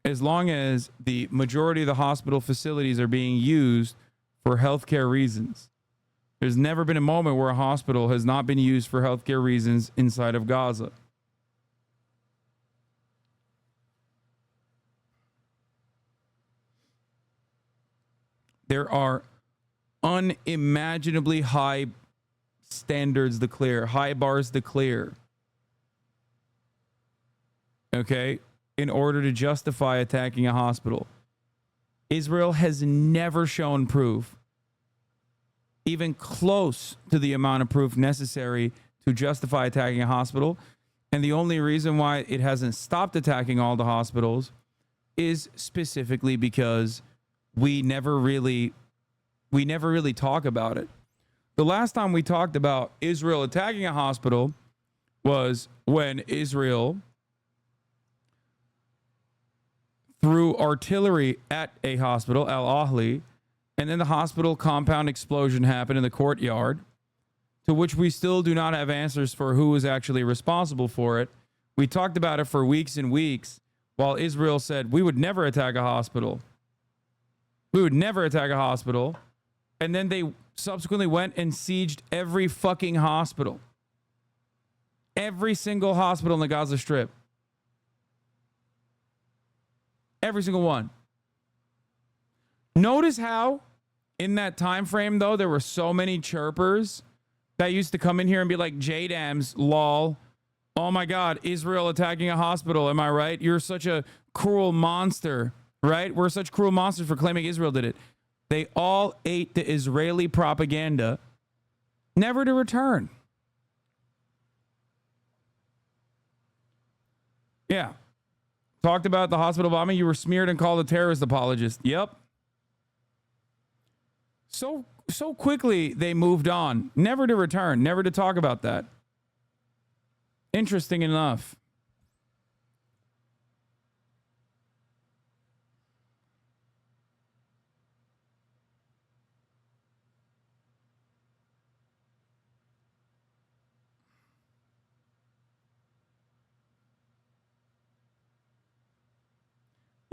as long as the majority of the hospital facilities are being used for healthcare reasons. There's never been a moment where a hospital has not been used for healthcare reasons inside of Gaza. There are unimaginably high standards to clear, high bars to clear. Okay? In order to justify attacking a hospital. Israel has never shown proof, even close to the amount of proof necessary to justify attacking a hospital. And the only reason why it hasn't stopped attacking all the hospitals is specifically because we never really talk about it. The last time we talked about Israel attacking a hospital was when Israel threw artillery at a hospital, Al-Ahli, and then the hospital compound explosion happened in the courtyard, to which we still do not have answers for who was actually responsible for it. We talked about it for weeks and weeks, while Israel said, we would never attack a hospital. We would never attack a hospital. And then they subsequently went and sieged every fucking hospital. Every single hospital in the Gaza Strip. Every single one. Notice how in that time frame, though, there were so many chirpers that used to come in here and be like, JDAMS, lol. Oh my God, Israel attacking a hospital. Am I right? You're such a cruel monster, right? We're such cruel monsters for claiming Israel did it. They all ate the Israeli propaganda, never to return. Yeah. Talked about the hospital bombing. You were smeared and called a terrorist apologist. Yep. So quickly they moved on, never to return, never to talk about that. Interesting enough.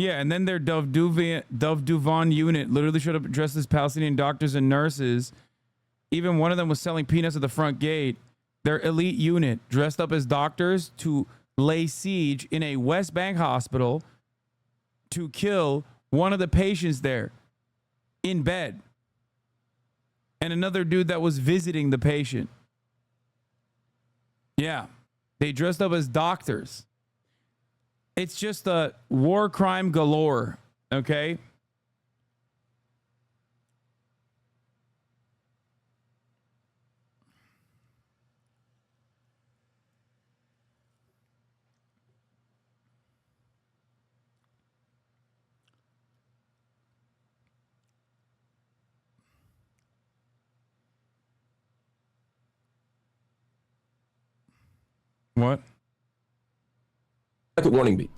Yeah, and then their Dov Duvan unit literally showed up dressed as Palestinian doctors and nurses. Even one of them was selling peanuts at the front gate. Their elite unit dressed up as doctors to lay siege in a West Bank hospital to kill one of the patients there in bed. And another dude that was visiting the patient. Yeah, they dressed up as doctors. It's just a war crime galore, okay? What? That could warning be?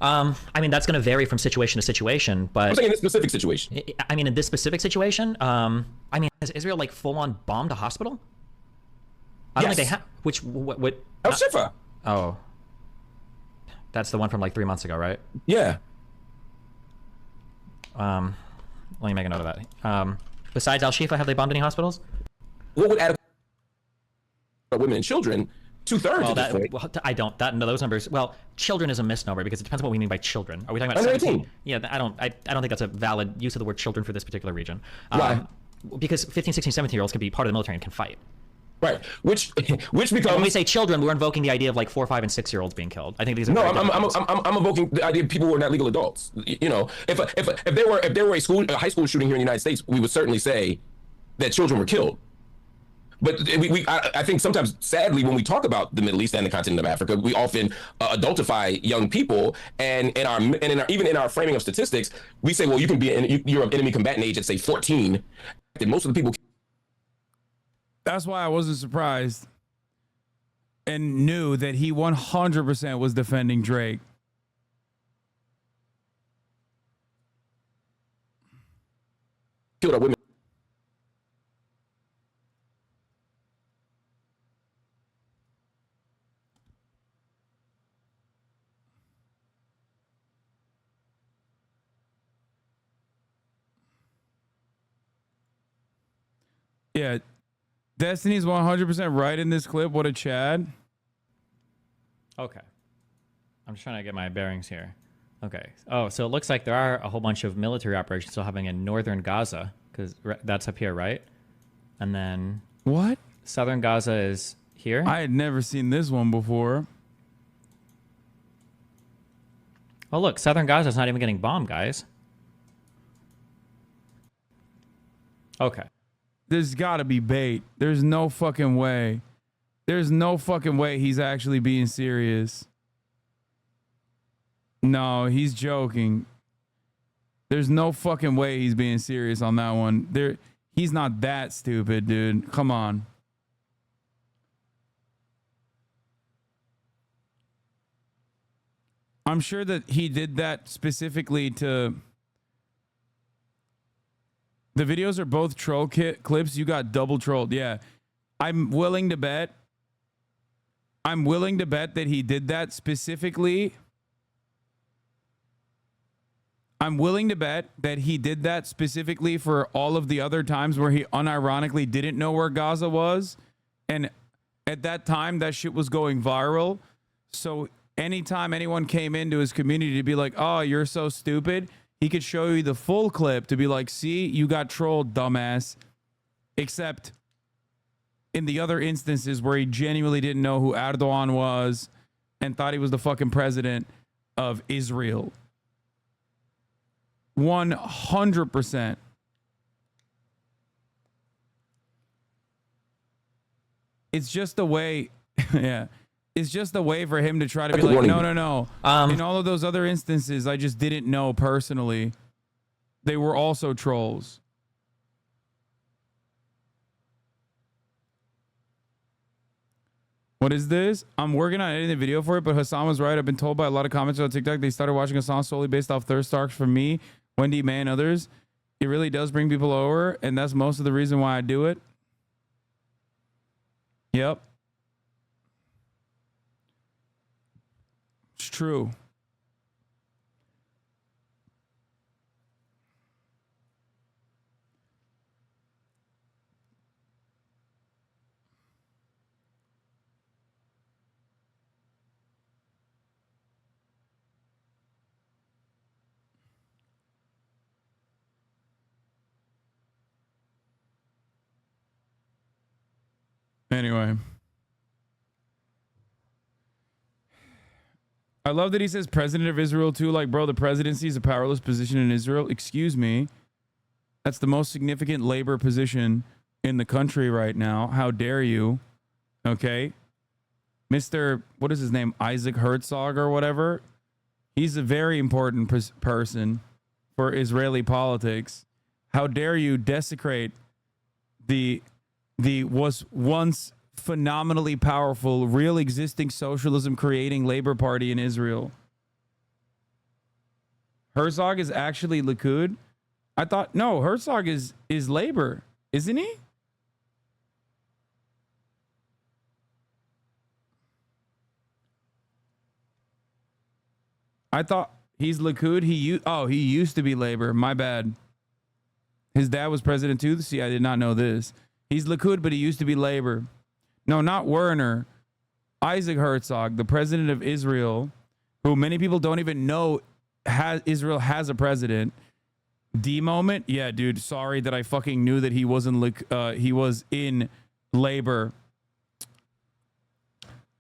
I mean, that's going to vary from situation to situation, but I'm saying in this specific situation. I mean, in this specific situation, I mean, has Israel like full on bombed a hospital? I don't think they have. Which what? Al-Shifa. Oh, that's the one from like 3 months ago, right? Yeah. Let me make a note of that. Besides Al-Shifa, have they bombed any hospitals? What would add women and children? 2/3 well, at this point. Well, I don't. That no, those numbers. Well, children is a misnomer because it depends on what we mean by children. Are we talking about 17? Yeah, I don't think that's a valid use of the word children for this particular region. Why? Because 15, 16, 17-year-olds can be part of the military and can fight. Right. Which becomes. When we say children, we're invoking the idea of like 4, 5, and 6-year-olds being killed. I think these are. No, I'm evoking the idea of people who are not legal adults. You know, if there were a high school shooting here in the United States, we would certainly say that children were killed. But I think sometimes, sadly, when we talk about the Middle East and the continent of Africa, we often adultify young people, and even in our framing of statistics, we say, well, you can be you're of enemy combatant age at say 14, and most of the people. That's why I wasn't surprised and knew that he 100% was defending Drake. Killed our women. Yeah, Destiny's 100% right in this clip. What a Chad. Okay. I'm just trying to get my bearings here. Okay. Oh, so it looks like there are a whole bunch of military operations still happening in northern Gaza, because that's up here, right? And then... What? Southern Gaza is here? I had never seen this one before. Oh, look, southern Gaza is not even getting bombed, guys. Okay. There's got to be bait. There's no fucking way. There's no fucking way he's actually being serious. No, he's joking. There's no fucking way he's being serious on that one. He's not that stupid, dude. Come on. I'm sure that he did that specifically to... The videos are both troll clips. You got double trolled. Yeah. I'm willing to bet that he did that specifically. I'm willing to bet that he did that specifically for all of the other times where he unironically didn't know where Gaza was. And at that time, that shit was going viral. So anytime anyone came into his community to be like, oh, you're so stupid, he could show you the full clip to be like, see, you got trolled, dumbass. Except in the other instances where he genuinely didn't know who Erdogan was and thought he was the fucking president of Israel. 100%. It's just the way, yeah. It's just a way for him to try to be like, no. In all of those other instances, I just didn't know personally. They were also trolls. What is this? I'm working on editing the video for it, but Hasan was right. I've been told by a lot of commenters on TikTok they started watching Hasan solely based off thirst talks from me, Wendy, May, and others. It really does bring people over, and that's most of the reason why I do it. Yep. It's true. Anyway. I love that he says president of Israel too. Like, bro, the presidency is a powerless position in Israel. Excuse me. That's the most significant labor position in the country right now. How dare you? Okay. Mr. What is his name? Isaac Herzog or whatever. He's a very important person for Israeli politics. How dare you desecrate the was once phenomenally powerful, real existing socialism creating labor party in Israel. Herzog is actually Likud? I thought, no, Herzog is labor, isn't he? I thought he's Likud. He used to be labor. My bad. His dad was president too. See, I did not know this. He's Likud, but he used to be labor. No, not Werner. Isaac Herzog, the president of Israel, who many people don't even know Israel has a president. D moment? Yeah, dude, sorry that I fucking knew that he wasn't he was in labor.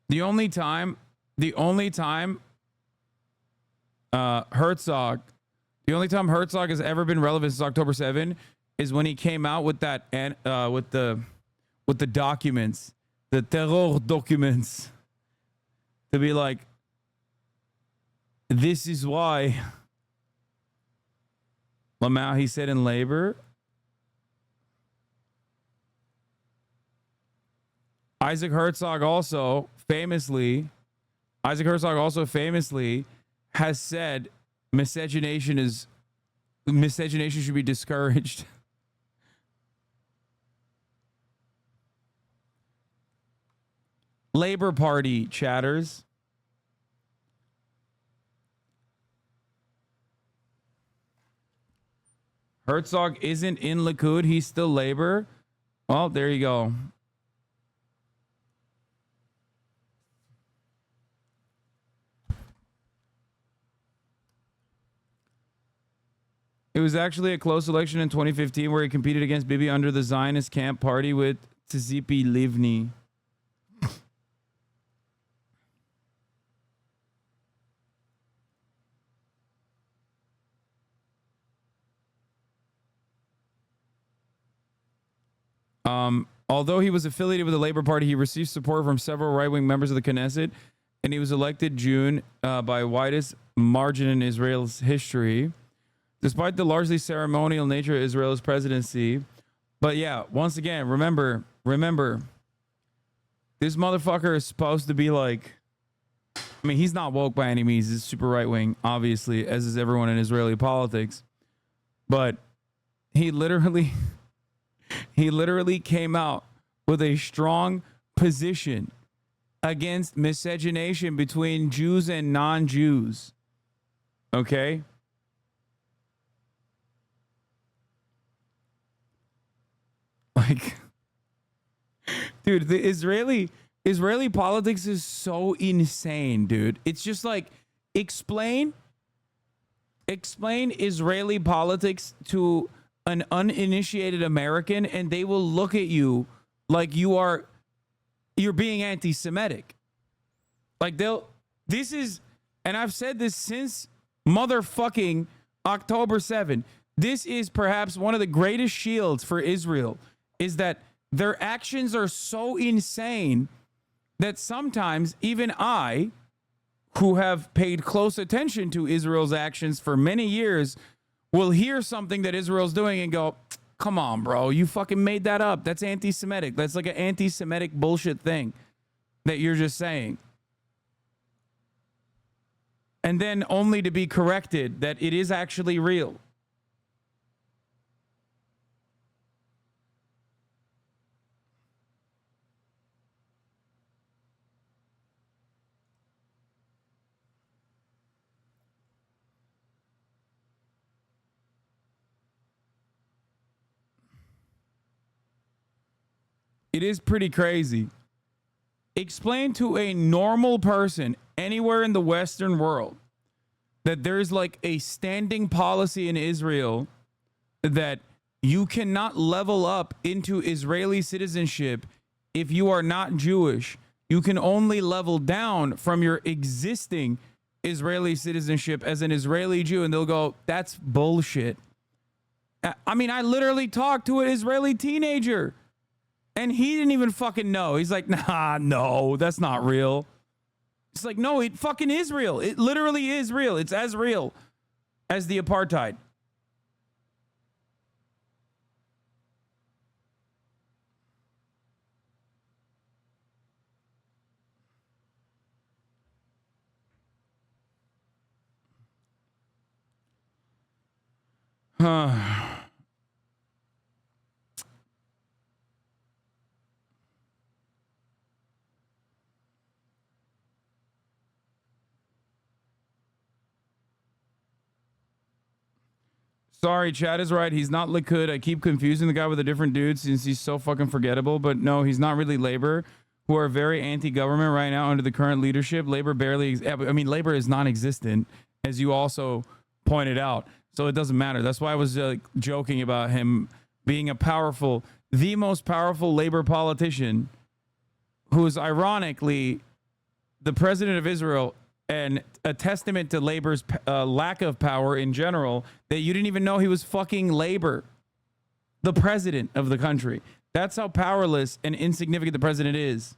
The only time Herzog has ever been relevant since October 7 is when he came out with that with the documents, the terror documents, to be like, this is why Lamau, he said in labor. Isaac Herzog also famously has said miscegenation should be discouraged. Labor Party chatters. Herzog isn't in Likud. He's still Labor. Well, there you go. It was actually a close election in 2015 where he competed against Bibi under the Zionist Camp Party with Tzipi Livni. Although he was affiliated with the Labor Party, he received support from several right-wing members of the Knesset, and he was elected June by widest margin in Israel's history, despite the largely ceremonial nature of Israel's presidency. But yeah, once again, remember, this motherfucker is supposed to be like, I mean, he's not woke by any means. He's super right-wing, obviously, as is everyone in Israeli politics. But he literally came out with a strong position against miscegenation between Jews and non-Jews. Okay? Like, dude, the Israeli politics is so insane, dude. It's just like, explain Israeli politics to an uninitiated American, and they will look at you like you're being anti-Semitic. Like and I've said this since motherfucking October 7. This is perhaps one of the greatest shields for Israel, is that their actions are so insane that sometimes even I, who have paid close attention to Israel's actions for many years, will hear something that Israel's doing and go, come on, bro, you fucking made that up. That's anti-Semitic. That's like an anti-Semitic bullshit thing that you're just saying. And then only to be corrected that it is actually real. It is pretty crazy. Explain to a normal person anywhere in the Western world that there's like a standing policy in Israel that you cannot level up into Israeli citizenship if you are not Jewish. You can only level down from your existing Israeli citizenship as an Israeli Jew, and they'll go, that's bullshit. I mean, I literally talked to an Israeli teenager, and he didn't even fucking know. He's like, nah, no, that's not real. It's like, no, it fucking is real. It literally is real. It's as real as the apartheid. Sorry, Chad is right. He's not Likud. I keep confusing the guy with a different dude since he's so fucking forgettable. But no, he's not really Labor, who are very anti-government right now under the current leadership. Labor Labor is non-existent, as you also pointed out. So it doesn't matter. That's why I was joking about him being the most powerful Labor politician, who is ironically the president of Israel, and a testament to Labor's lack of power in general, that you didn't even know he was fucking Labor, the president of the country. That's how powerless and insignificant the president is.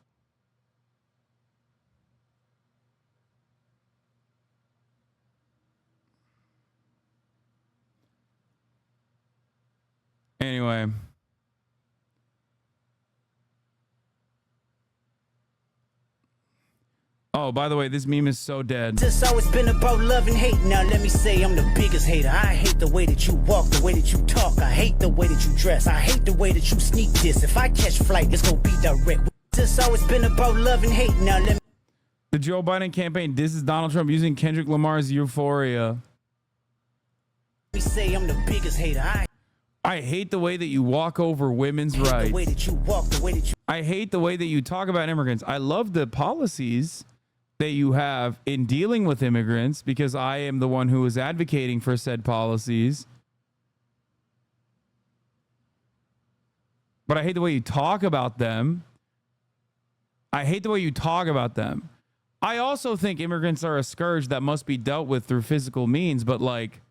Anyway. Oh, by the way, this meme is so dead. Just always been about love and hate. Now let me say I'm the biggest hater. I hate the way that you walk, the way that you talk. I hate the way that you dress. I hate the way that you sneak this. If I catch flight, it's gonna be direct. Just always been about love and hate. Now let me. The Joe Biden campaign disses Donald Trump using Kendrick Lamar's Euphoria. Let me say I'm the biggest hater. I hate the way that you walk over women's rights. The way that you walk, the way that you. I hate the way that you talk about immigrants. I love the policies that you have in dealing with immigrants because I am the one who is advocating for said policies. But I hate the way you talk about them. I hate the way you talk about them. I also think immigrants are a scourge that must be dealt with through physical means, but like,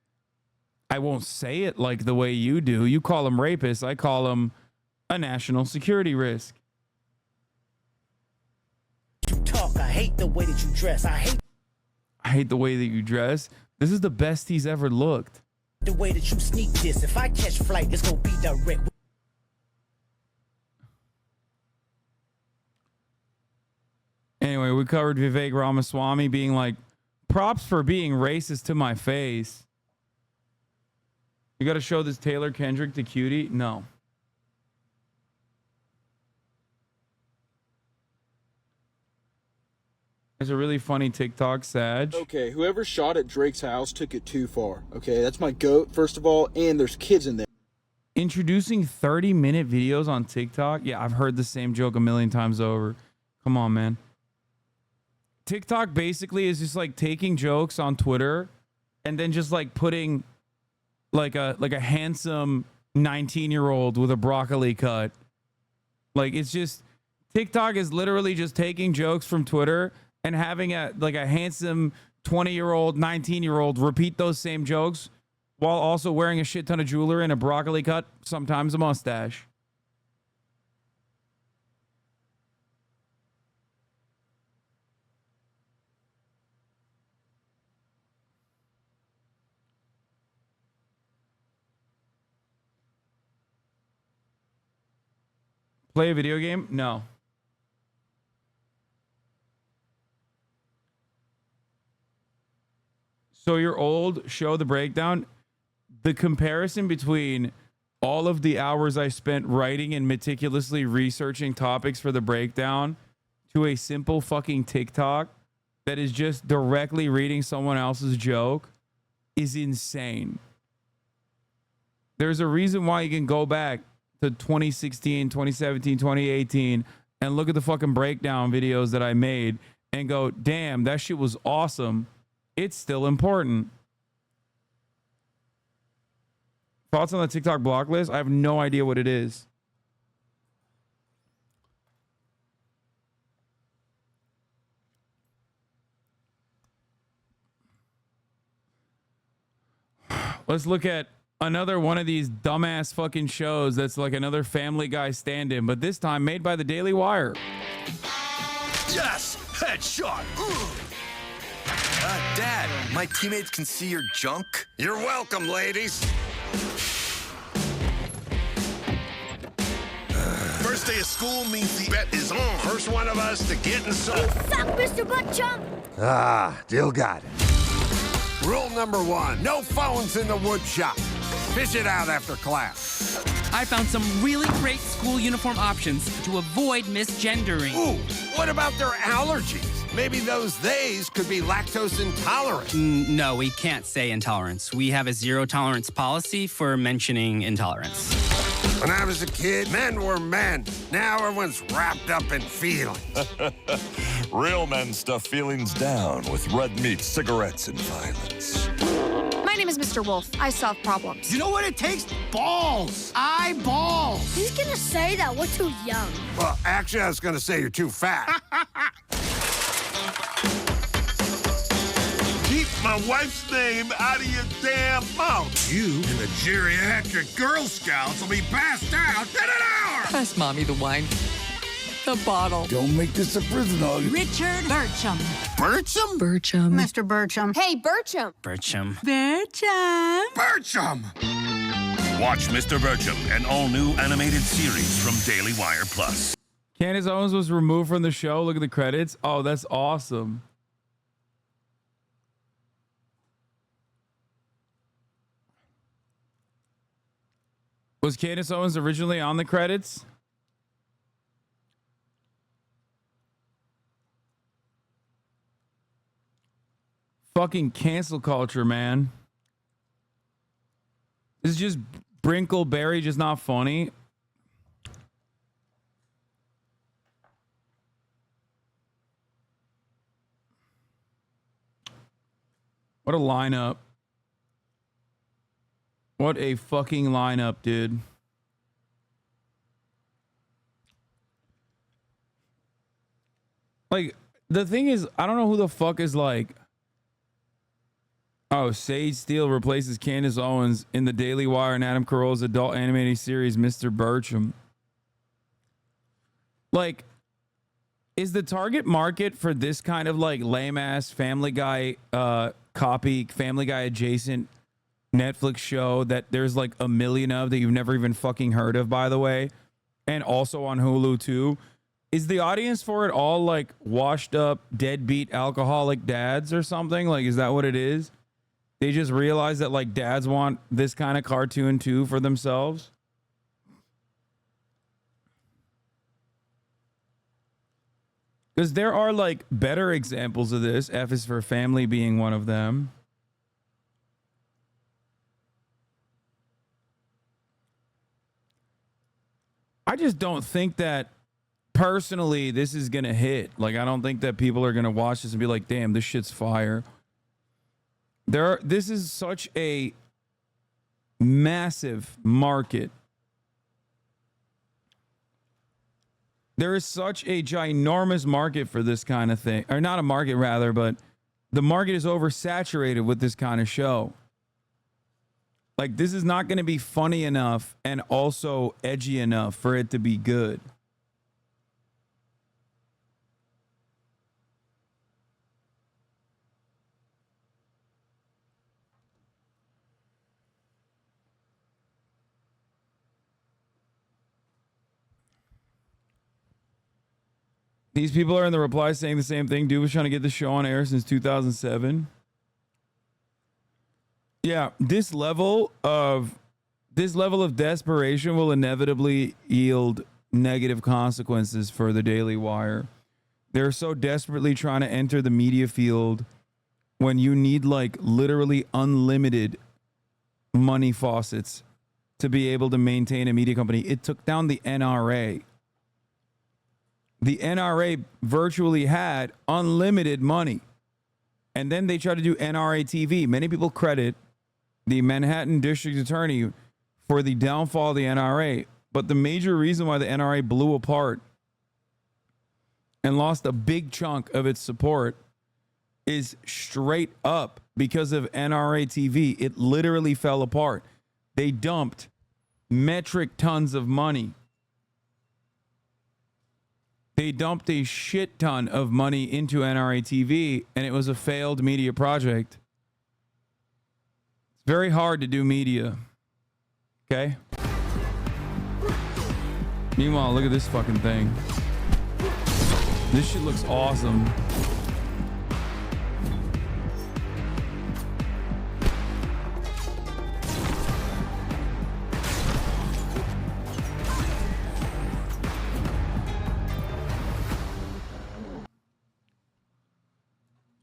I won't say it like the way you do. You call them rapists. I call them a national security risk. You talk. I hate the way that you dress. I hate the way that you dress. This is the best he's ever looked. The way that you sneak this. If I catch flight, it's gonna be direct. Anyway, we covered Vivek Ramaswamy being like, props for being racist to my face. You got to show this Taylor Kendrick to Cutie? No. There's a really funny TikTok, Sag. Okay, whoever shot at Drake's house took it too far. Okay, that's my goat, first of all, and there's kids in there. Introducing 30-minute videos on TikTok? Yeah, I've heard the same joke a million times over. Come on, man. TikTok basically is just like taking jokes on Twitter and then just like putting like a handsome 19-year-old with a broccoli cut. Like, it's just, TikTok is literally just taking jokes from Twitter and having a handsome 20-year-old, 19-year-old repeat those same jokes while also wearing a shit ton of jewelry and a broccoli cut, sometimes a mustache. Play a video game? No. So your old show, The Breakdown, the comparison between all of the hours I spent writing and meticulously researching topics for The Breakdown to a simple fucking TikTok that is just directly reading someone else's joke is insane. There's a reason why you can go back to 2016, 2017, 2018 and look at the fucking breakdown videos that I made and go, damn, that shit was awesome. It's still important. Thoughts on the TikTok block list? I have no idea what it is. Let's look at another one of these dumbass fucking shows that's like another Family Guy stand-in, but this time made by the Daily Wire. Yes! Headshot! Dad, my teammates can see your junk. You're welcome, ladies. First day of school means the bet is on. First one of us to get inside. You suck, Mr. Butt Chump! Ah, Dill got it. Rule number 1, no phones in the wood shop. Fish it out after class. I found some really great school uniform options to avoid misgendering. Ooh, what about their allergies? Maybe those theys could be lactose intolerant. No, we can't say intolerance. We have a zero tolerance policy for mentioning intolerance. When I was a kid, men were men. Now everyone's wrapped up in feelings. Real men stuff feelings down with red meat, cigarettes, and violence. My name is Mr. Wolf. I solve problems. You know what it takes? Balls. Eyeballs. He's gonna say that we're too young. Well, actually, I was gonna say you're too fat. Keep my wife's name out of your damn mouth. You and the geriatric Girl Scouts will be passed out in an hour. Pass Mommy the wine. The bottle. Don't make this a prison hug. Richard Bircham. Bircham? Bircham. Mr. Bircham. Hey, Bircham. Bircham. Bircham. Bircham! Watch Mr. Bircham, an all-new animated series from Daily Wire Plus. Candace Owens was removed from the show. Look at the credits. Oh, that's awesome. Was Candace Owens originally on the credits? Fucking cancel culture, man. This is just Brinkleberry, just not funny. What a lineup. What a fucking lineup, dude. Like, the thing is, I don't know who the fuck is like, oh, Sage Steele replaces Candace Owens in the Daily Wire and Adam Carolla's adult animated series, Mr. Bircham. Like, is the target market for this kind of like lame-ass Family Guy copy, Family Guy adjacent Netflix show that there's like a million of that you've never even fucking heard of, by the way, and also on Hulu too? Is the audience for it all like washed up, deadbeat, alcoholic dads or something? Like, is that what it is? They just realize that like dads want this kind of cartoon too for themselves. Because there are like better examples of this. F is for Family being one of them. I just don't think that personally this is going to hit. Like, I don't think that people are going to watch this and be like, damn, this shit's fire. This is such a massive market. There is such a ginormous market for this kind of thing. Or not a market, rather, but the market is oversaturated with this kind of show. Like, this is not going to be funny enough and also edgy enough for it to be good. These people are in the reply saying the same thing. Dude was trying to get the show on air since 2007. Yeah, this level of desperation will inevitably yield negative consequences for the Daily Wire. They're so desperately trying to enter the media field when you need like literally unlimited money faucets to be able to maintain a media company. It took down the NRA. The NRA virtually had unlimited money. And then they tried to do NRA TV. Many people credit the Manhattan District Attorney for the downfall of the NRA. But the major reason why the NRA blew apart and lost a big chunk of its support is straight up because of NRA TV. It literally fell apart. They dumped metric tons of money. They dumped a shit ton of money into NRA TV, and it was a failed media project. It's very hard to do media. Okay? Meanwhile, look at this fucking thing. This shit looks awesome.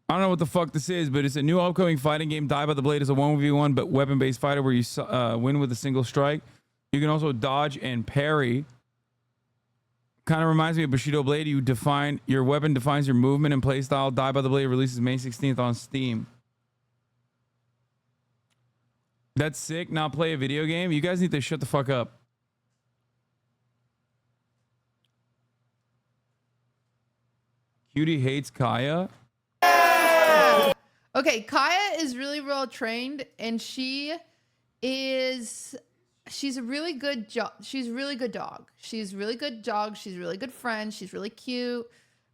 I don't know what the fuck this is, but it's a new upcoming fighting game. Die by the Blade is a 1v1 but weapon-based fighter where you win with a single strike. You can also dodge and parry. Kind of reminds me of Bushido Blade. Your weapon defines your movement and playstyle. Die by the Blade releases May 16th on Steam. That's sick. Now play a video game. You guys need to shut the fuck up. Cutie hates Kaya. Okay, Kaya is really well trained, and she's a really good she's a really good dog. She's a really good dog. She's a really good friend. She's really cute.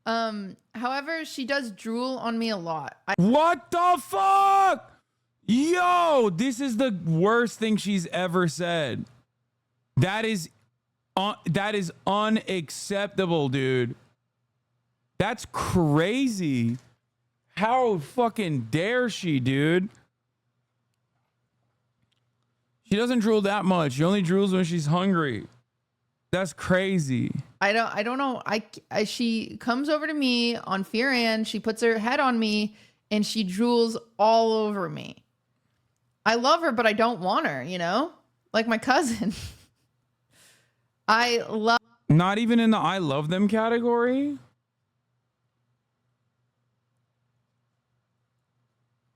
However, she does drool on me a lot. What the fuck? Yo, this is the worst thing she's ever said. That is unacceptable, dude. That's crazy. How fucking dare she, dude? She doesn't drool that much. She only drools when she's hungry. That's crazy. I don't know. She comes over to me on Fear and she puts her head on me and she drools all over me. I love her, but I don't want her, you know? Like my cousin. I love. Not even in the I love them category?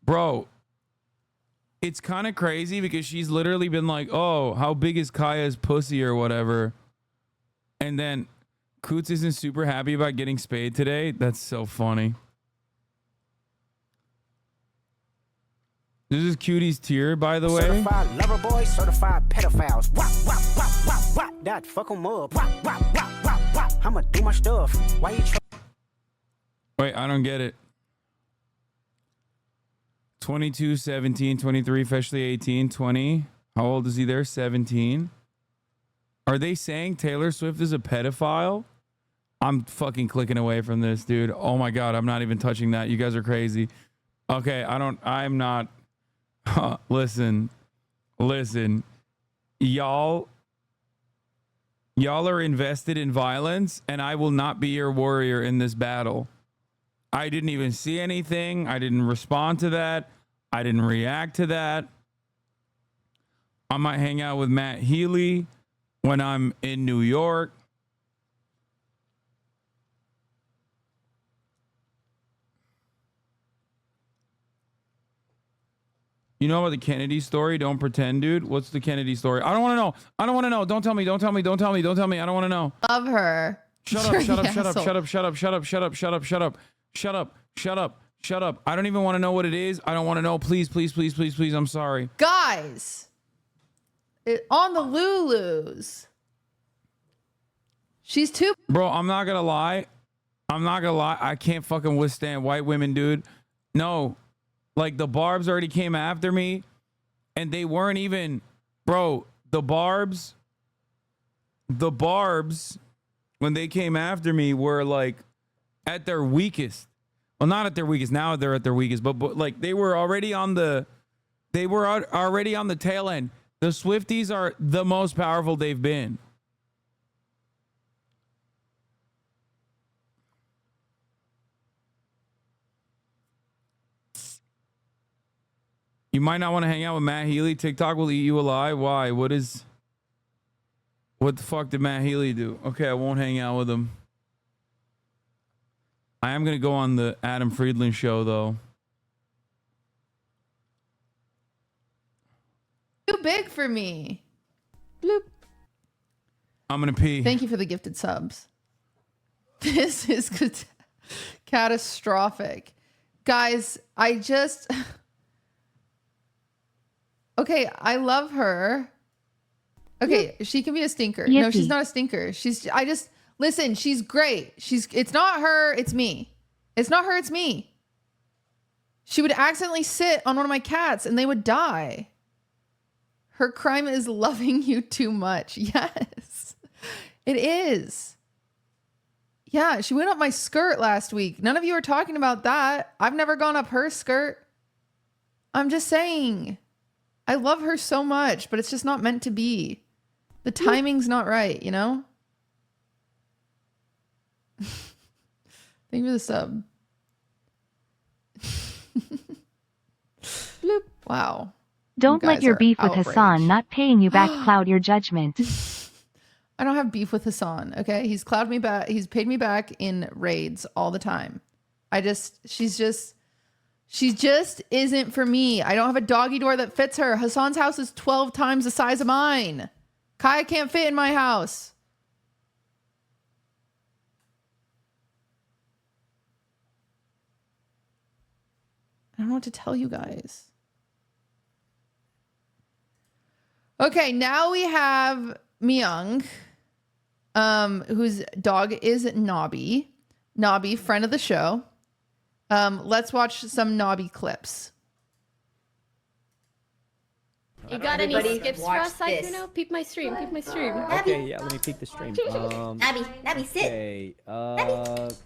Bro, it's kind of crazy because she's literally been like, oh, how big is Kaya's pussy or whatever. And then Coots isn't super happy about getting spayed today. That's so funny. This is Cutie's tier, by the way. Certified lover boy, certified pedophiles. Wop, wop, wop, wop, wop. That fuck 'em up. Wop, wop, wop, wop, wop. I'ma do my stuff. Why you Wait, I don't get it. 22, 17, 23, officially 18, 20. How old is he there? 17. Are they saying Taylor Swift is a pedophile? I'm fucking clicking away from this, dude. Oh my God, I'm not even touching that. You guys are crazy. Okay, I'm not. Listen. Y'all are invested in violence, and I will not be your warrior in this battle. I didn't even see anything. I didn't respond to that. I didn't react to that. I might hang out with Matt Healy when I'm in New York. You know about the Kennedy story? Don't pretend, dude. What's the Kennedy story? I don't want to know. I don't want to know. Don't tell me. Don't tell me. Don't tell me. Don't tell me. I don't want to know. Love her. Shut up, shut up, shut up, shut up, shut up, shut up, shut up, shut up, shut up, shut up, shut up, shut up. I don't even want to know what it is. I don't want to know. Please, please, please, please, please. I'm sorry. Guys, on the Lulus. She's too. Bro, I'm not going to lie. I can't fucking withstand white women, dude. No. Like, the Barbs already came after me, and they weren't even. Bro, the Barbs, when they came after me, were like at their weakest. Well, not at their weakest. Now they're at their weakest, but like they were already on the tail end. The Swifties are the most powerful they've been. You might not want to hang out with Matt Healy. TikTok will eat you alive. Why? What the fuck did Matt Healy do? Okay, I won't hang out with him. I am going to go on the Adam Friedland show, though. Too big for me. Bloop. I'm going to pee. Thank you for the gifted subs. This is catastrophic. Guys, okay, I love her. Okay, she can be a stinker. Yippee. No, she's not a stinker. Listen, she's great. It's not her, it's me. It's not her, it's me. She would accidentally sit on one of my cats and they would die. Her crime is loving you too much. Yes, it is. Yeah, she went up my skirt last week. None of you are talking about that. I've never gone up her skirt. I'm just saying. I love her so much, but it's just not meant to be. The timing's not right, you know? Thank you for the sub. Bloop. Wow. Don't let your beef with Hasan not paying you back cloud your judgment. I don't have beef with Hasan, okay? He's clouded me back. He's paid me back in raids all the time. She just isn't for me. I don't have a doggy door that fits her. Hasan's house is 12 times the size of mine. Kaya can't fit in my house. don't know what to tell you guys. Okay, now we have Myung, whose dog is Nabi. Nabi, friend of the show. Let's watch some Nabi clips. You got any skips for us, Sykkuno? Peep my stream, peep my stream. Okay, yeah, let me peek the stream. Nabi, sit. Okay,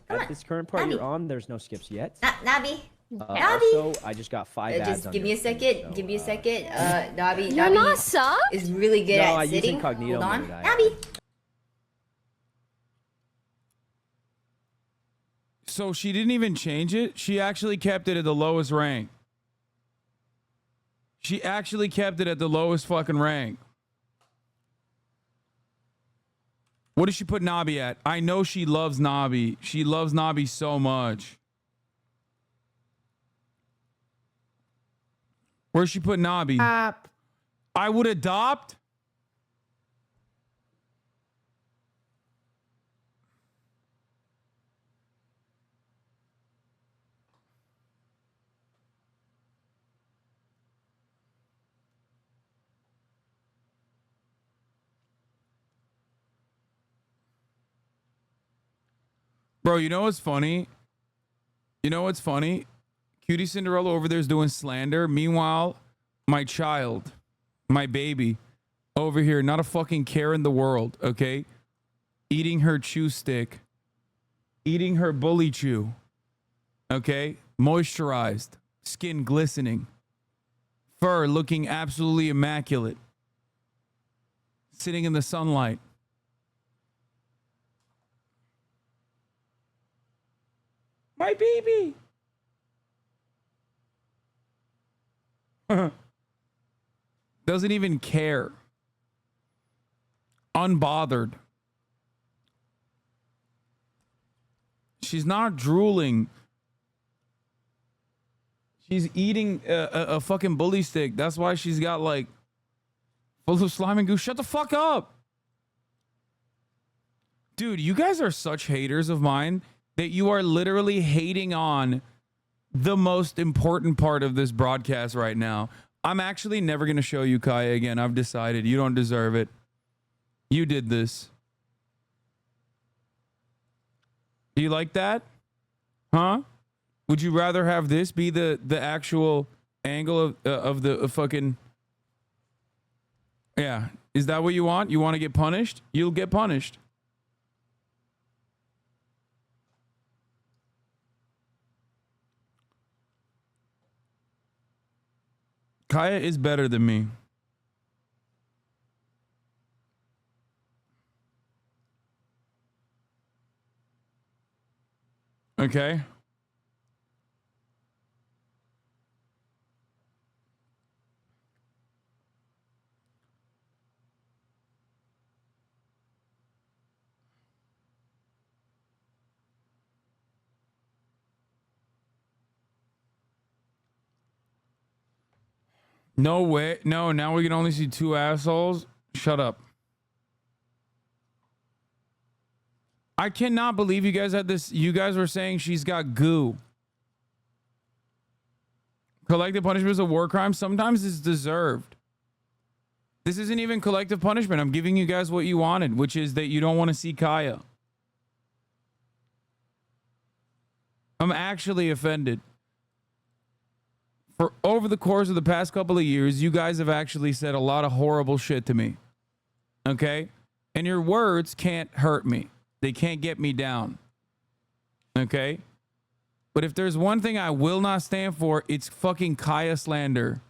at this current part you're on, there's no skips yet. Nabi. Also, I just got 5 ads. Just give me a second. So, give me a second. Nabi. You're not sub? Is really good no, at I sitting. use incognito Hold on. mode. Nabi. So she didn't even change it. She actually kept it at the lowest rank. She actually kept it at the lowest fucking rank. What does she put Nabi at? I know she loves Nabi. She loves Nabi so much. Where's she put Nabi? I would adopt. Bro, you know what's funny? You know what's funny? Cutie Cinderella over there is doing slander. Meanwhile, my child, my baby, over here, not a fucking care in the world, okay? Eating her chew stick. Eating her bully chew. Okay? Moisturized. Skin glistening. Fur looking absolutely immaculate. Sitting in the sunlight. My baby. Doesn't even care. Unbothered. She's not drooling. She's eating a fucking bully stick. That's why she's got like full of slime and goo. Shut the fuck up. Dude, you guys are such haters of mine that you are literally hating on the most important part of this broadcast right now. I'm actually never going to show you Kaya again. I've decided you don't deserve it. You did this. Do you like that? Huh? Would you rather have this be the actual angle of the fucking... Yeah. Is that what you want? You want to get punished? You'll get punished. Kaya is better than me. Okay. No way. No, now we can only see 2 assholes. Shut up. I cannot believe you guys had this. You guys were saying she's got goo. Collective punishment is a war crime. Sometimes it's deserved. This isn't even collective punishment. I'm giving you guys what you wanted, which is that you don't want to see Kaya. I'm actually offended. For over the course of the past couple of years, you guys have actually said a lot of horrible shit to me. Okay? And your words can't hurt me. They can't get me down. Okay? But if there's one thing I will not stand for, it's fucking Kaya slander.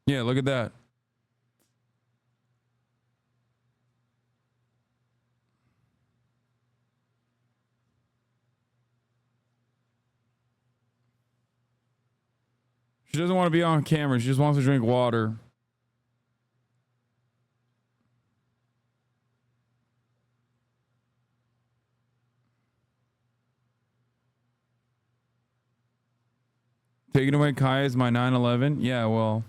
Yeah, look at that. She doesn't want to be on camera. She just wants to drink water. Taking away Kaya is my 9/11. Yeah, well,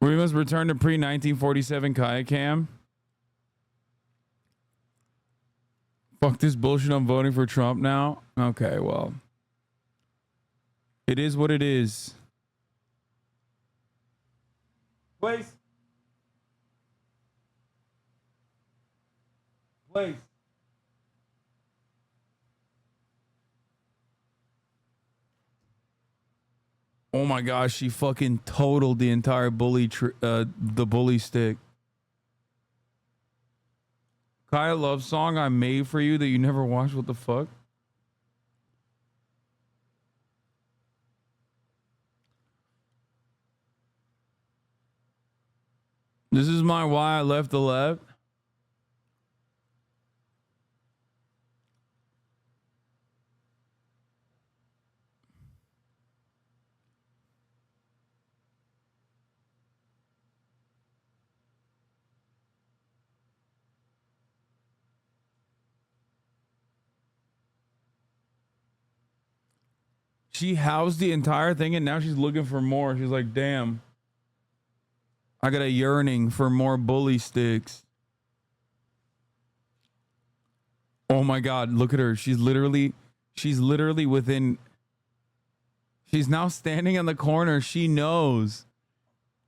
We must return to pre-1947 kayak cam. Fuck this bullshit. I'm voting for Trump now. Okay, well. It is what it is. Please. Please. Oh my gosh, she fucking totaled the entire the bully stick. Kaya love song I made for you that you never watched. What the fuck? This is my why I left the left. She housed the entire thing and now she's looking for more. She's like, damn. I got a yearning for more bully sticks. Oh my God, look at her. She's literally within. She's now standing in the corner. She knows.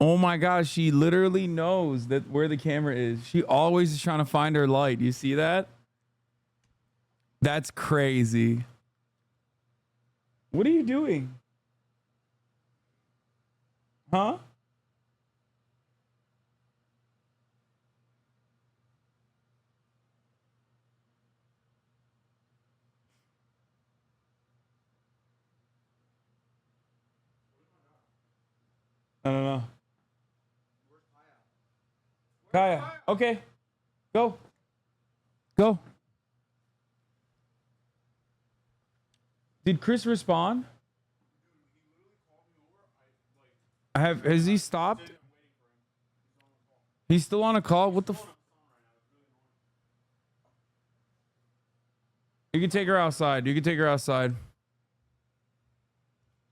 Oh my God, she literally knows that where the camera is. She always is trying to find her light. You see that? That's crazy. What are you doing? Huh? I don't know. Kaya, okay. Go. Go. Did Chris respond? Has he stopped? He's still on a call? What the You can take her outside. You can take her outside.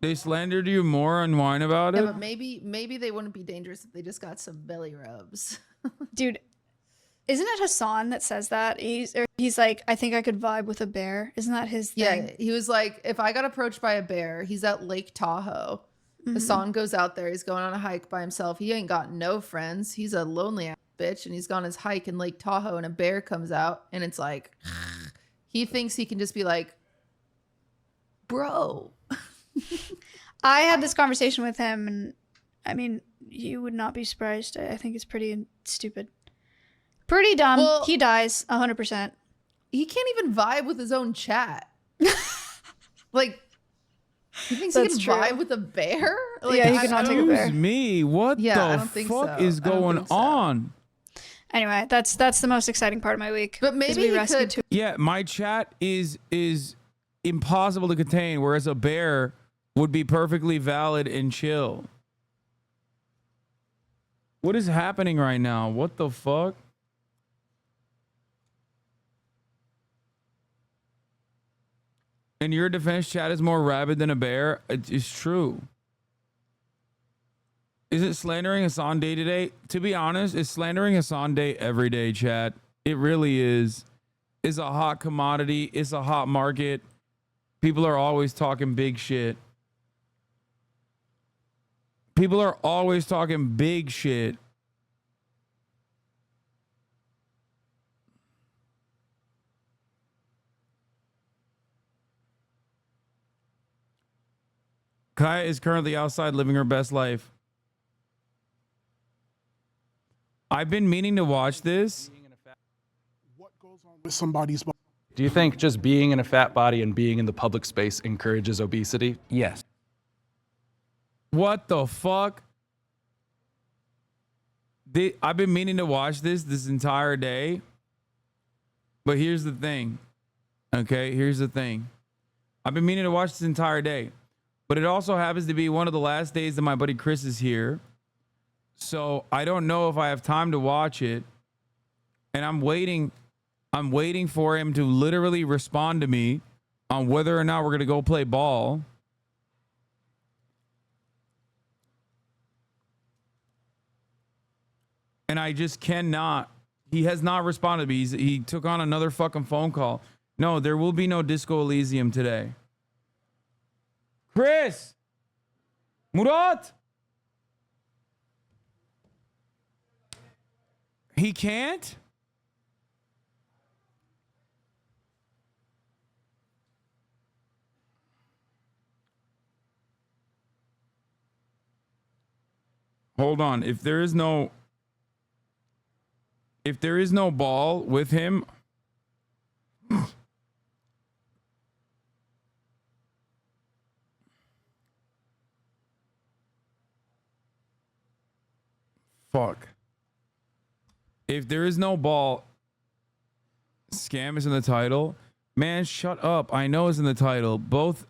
They slandered you more and whine about it? Yeah, but maybe they wouldn't be dangerous if they just got some belly rubs. Dude, isn't it Hasan that says that? He's like, I think I could vibe with a bear. Isn't that his thing? Yeah, he was like, if I got approached by a bear, he's at Lake Tahoe. Hasan goes out there. He's going on a hike by himself. He ain't got no friends. He's a lonely ass bitch, and he's gone his hike in Lake Tahoe, and a bear comes out, and it's like, he thinks he can just be like, bro. I had this conversation with him, and I mean, you would not be surprised. I think it's pretty stupid. Pretty dumb. Well, he dies 100%. He can't even vibe with his own chat. Like, he thinks That's he can true. vibe with a bear? Like, Yeah, he could not take a bear. Excuse me, what Yeah, I the don't think fuck so. is I don't going think so. on? Anyway, that's the most exciting part of my week. But maybe we he rescued could. Yeah, my chat is impossible to contain, whereas a bear would be perfectly valid and chill. What is happening right now? What the fuck? And your defense chat is more rabid than a bear? It's true. Is it slandering Hasan day to day? To be honest, it's slandering Hasan day every day, chat. It really is. It's a hot commodity. It's a hot market. People are always talking big shit. People are always talking big shit. Kaya is currently outside living her best life. I've been meaning to watch this. With somebody's body. Do you think just being in a fat body and being in the public space encourages obesity? Yes. What the fuck? I've been meaning to watch this entire day. But here's the thing. Okay, here's the thing. I've been meaning to watch this entire day. But it also happens to be one of the last days that my buddy Chris is here. So I don't know if I have time to watch it. And I'm waiting for him to literally respond to me on whether or not we're going to go play ball. And I just cannot. He has not responded to me. He took on another fucking phone call. No, there will be no Disco Elysium today. Chris! Murat! He can't? Hold on. If there is no ball with him, fuck. If there is no ball, scam is in the title. Man, shut up. I know it's in the title. Both.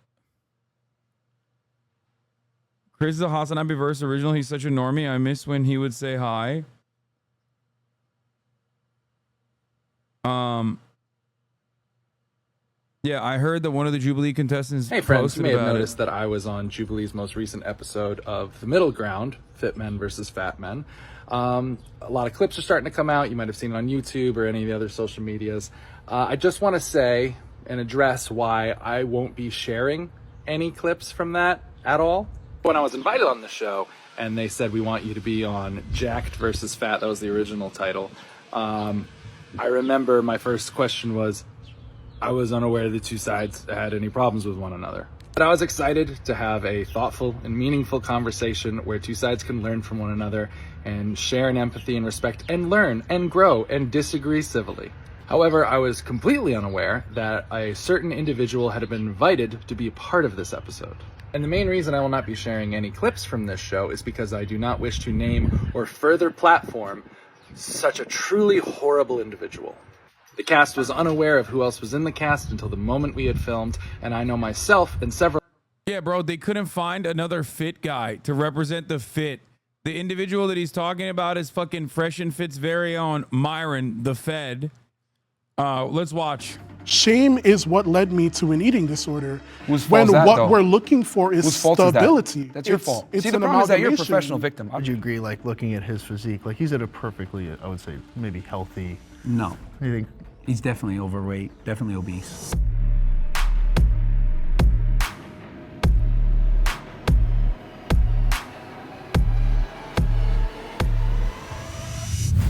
Chris is a HasanAbi verse original. He's such a normie. I miss when he would say hi. Yeah, I heard that one of the Jubilee contestants. Hey friends, you may have about noticed that I was on Jubilee's most recent episode of The Middle Ground, Fit Men versus Fat Men. A lot of clips are starting to come out. You might have seen it on YouTube or any of the other social medias. I just want to say and address why I won't be sharing any clips from that at all. When I was invited on the show and they said we want you to be on Jacked versus Fat, that was the original title. I remember my first question was, I was unaware the two sides had any problems with one another. But I was excited to have a thoughtful and meaningful conversation where two sides can learn from one another and share in empathy and respect and learn and grow and disagree civilly. However, I was completely unaware that a certain individual had been invited to be a part of this episode. And the main reason I will not be sharing any clips from this show is because I do not wish to name or further platform such a truly horrible individual. The cast was unaware of who else was in the cast until the moment we had filmed, and I know myself and several... Yeah, bro, they couldn't find another fit guy to represent the fit. The individual that he's talking about is fucking Fresh and Fit's very own Myron, the Fed. Let's watch. Shame is what led me to an eating disorder. Whose fault when is that, what though? we're looking for is Whose fault is that? stability. That's your fault. It's See, the an problem is that you're a amalgamation. professional victim. Would you agree, like, looking at his physique, like, he's at a perfectly, I would say, maybe healthy... No. You think? He's definitely overweight, definitely obese.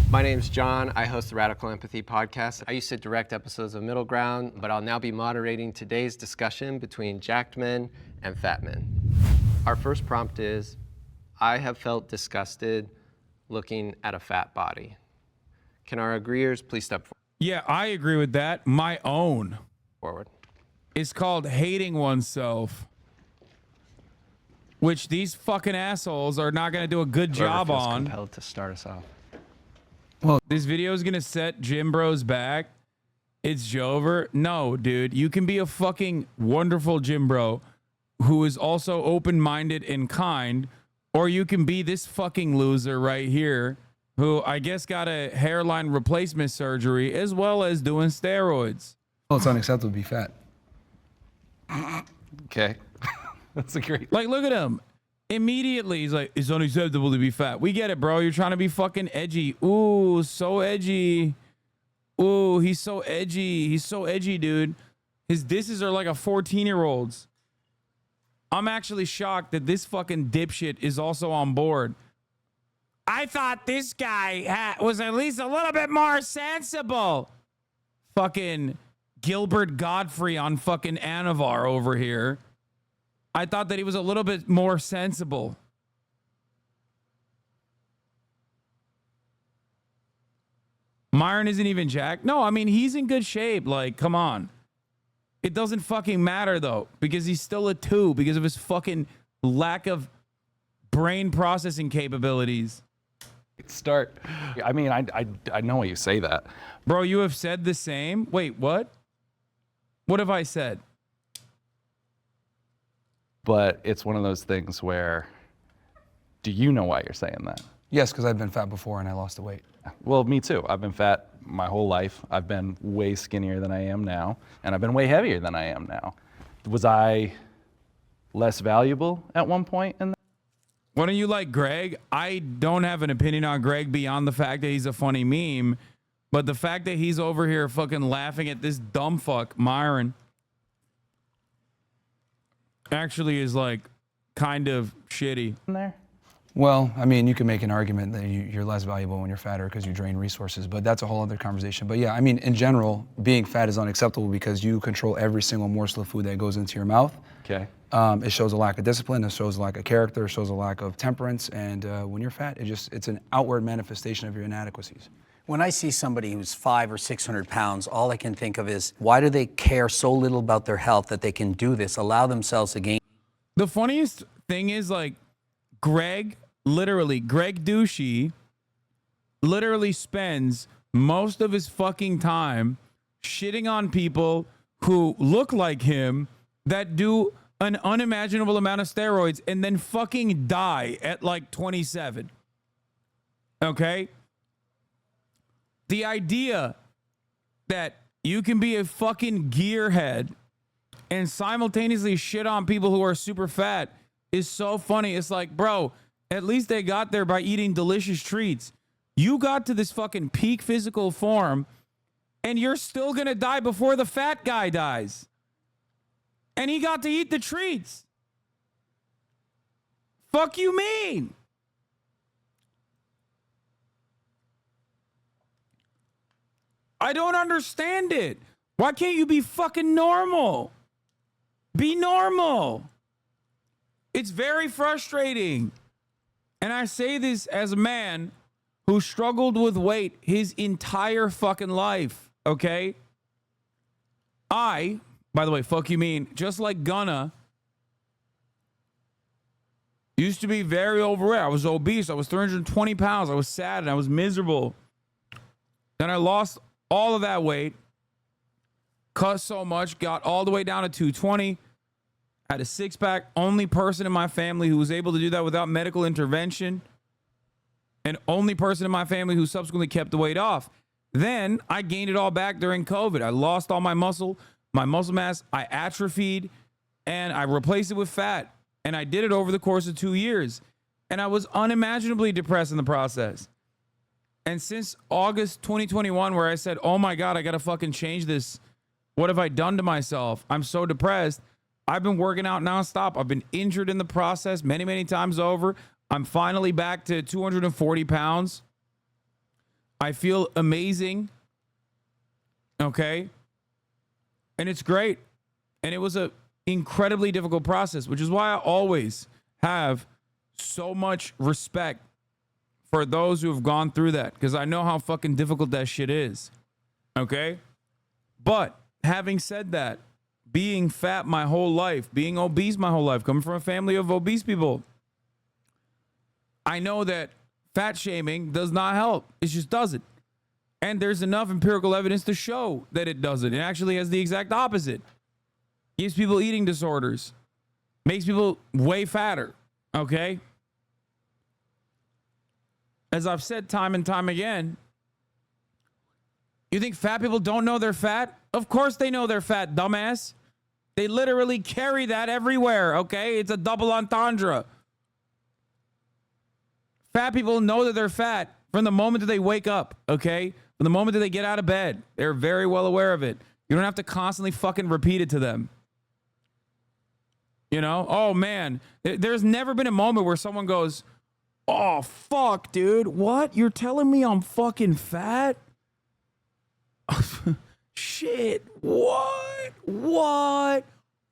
My name's John. I host the Radical Empathy podcast. I used to direct episodes of Middle Ground, but I'll now be moderating today's discussion between jacked men and fat men. Our first prompt is, I have felt disgusted looking at a fat body. Can our agreeers please step forward? Yeah, I agree with that. My own. Forward. It's called hating oneself, which these fucking assholes are not going to do a good job feels on. compelled to start us off. Well, this video is going to set Jim Bros back. It's Jover. No, dude, you can be a fucking wonderful Jim Bro who is also open-minded and kind, or you can be this fucking loser right here who I guess got a hairline replacement surgery as well as doing steroids. Well, it's unacceptable to be fat. Okay. That's a great... Like, look at him. Immediately, he's like, it's unacceptable to be fat. We get it, bro. You're trying to be fucking edgy. Ooh, so edgy. Ooh, he's so edgy. He's so edgy, dude. His disses are like a 14-year-old's. I'm actually shocked that this fucking dipshit is also on board. I thought this guy was at least a little bit more sensible. Fucking Gilbert Godfrey on fucking Anavar over here. I thought that he was a little bit more sensible. Myron isn't even jacked. No, I mean, he's in good shape. Like, come on. It doesn't fucking matter, though, because he's still a 2 because of his fucking lack of brain processing capabilities. Start. I mean, I know why you say that. Bro, you have said the same? Wait, what? What have I said? But it's one of those things where, do you know why you're saying that? Yes, because I've been fat before and I lost the weight. Well, me too. I've been fat my whole life. I've been way skinnier than I am now, and I've been way heavier than I am now. Was I less valuable at one point in that? Why don't you like Greg? I don't have an opinion on Greg beyond the fact that he's a funny meme. But the fact that he's over here fucking laughing at this dumb fuck, Myron, actually is like kind of shitty. There. Well, I mean, you can make an argument that you're less valuable when you're fatter because you drain resources, but that's a whole other conversation. But yeah, I mean, in general, being fat is unacceptable because you control every single morsel of food that goes into your mouth. Okay. It shows a lack of discipline, it shows a lack of character, it shows a lack of temperance, and when you're fat, it's an outward manifestation of your inadequacies. When I see somebody who's 500 or 600 pounds, all I can think of is, why do they care so little about their health that they can do this, allow themselves to gain? The funniest thing is, like, Greg Douchey literally spends most of his fucking time shitting on people who look like him that do an unimaginable amount of steroids and then fucking die at like 27. Okay? The idea that you can be a fucking gearhead and simultaneously shit on people who are super fat is so funny. It's like, bro, at least they got there by eating delicious treats. You got to this fucking peak physical form and you're still gonna die before the fat guy dies. And he got to eat the treats. Fuck you mean? I don't understand it. Why can't you be fucking normal? Be normal. It's very frustrating. And I say this as a man who struggled with weight his entire fucking life, okay? By the way, fuck you mean, just like Gunna, used to be very overweight. I was obese. I was 320 pounds. I was sad and I was miserable. Then I lost all of that weight, cut so much, got all the way down to 220, had a six-pack, only person in my family who was able to do that without medical intervention, and only person in my family who subsequently kept the weight off. Then I gained it all back during COVID. I lost all my muscle mass, I atrophied, and I replaced it with fat. And I did it over the course of 2 years. And I was unimaginably depressed in the process. And since August 2021, where I said, oh my God, I got to fucking change this. What have I done to myself? I'm so depressed. I've been working out nonstop. I've been injured in the process many, many times over. I'm finally back to 240 pounds. I feel amazing. Okay. And it's great. And it was a incredibly difficult process, which is why I always have so much respect for those who have gone through that, because I know how fucking difficult that shit is. Okay? But having said that, being fat my whole life, being obese my whole life, coming from a family of obese people, I know that fat shaming does not help. It just doesn't. And there's enough empirical evidence to show that it doesn't. It actually has the exact opposite. Gives people eating disorders. Makes people way fatter. Okay? As I've said time and time again, you think fat people don't know they're fat? Of course they know they're fat, dumbass. They literally carry that everywhere, okay? It's a double entendre. Fat people know that they're fat from the moment that they wake up, okay? From the moment that they get out of bed. They're very well aware of it. You don't have to constantly fucking repeat it to them. You know? Oh, man. There's never been a moment where someone goes, oh, fuck, dude. What? You're telling me I'm fucking fat? Shit. What?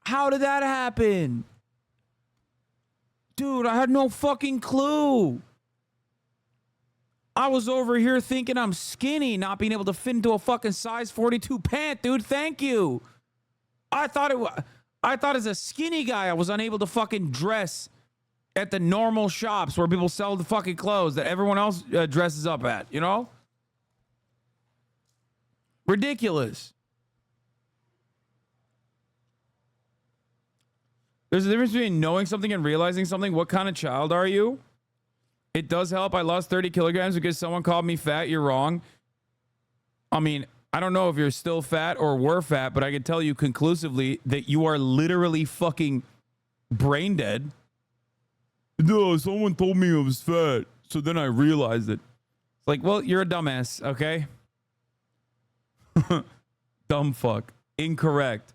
How did that happen? Dude, I had no fucking clue. I was over here thinking I'm skinny, not being able to fit into a fucking size 42 pant, dude. Thank you. I thought as a skinny guy, I was unable to fucking dress at the normal shops where people sell the fucking clothes that everyone else dresses up at, you know? Ridiculous. There's a difference between knowing something and realizing something. What kind of child are you? It does help. I lost 30 kilograms because someone called me fat. You're wrong. I mean, I don't know if you're still fat or were fat, but I can tell you conclusively that you are literally fucking brain dead. No, someone told me I was fat, so then I realized it. It's like, well, you're a dumbass, okay? Dumb fuck. Incorrect.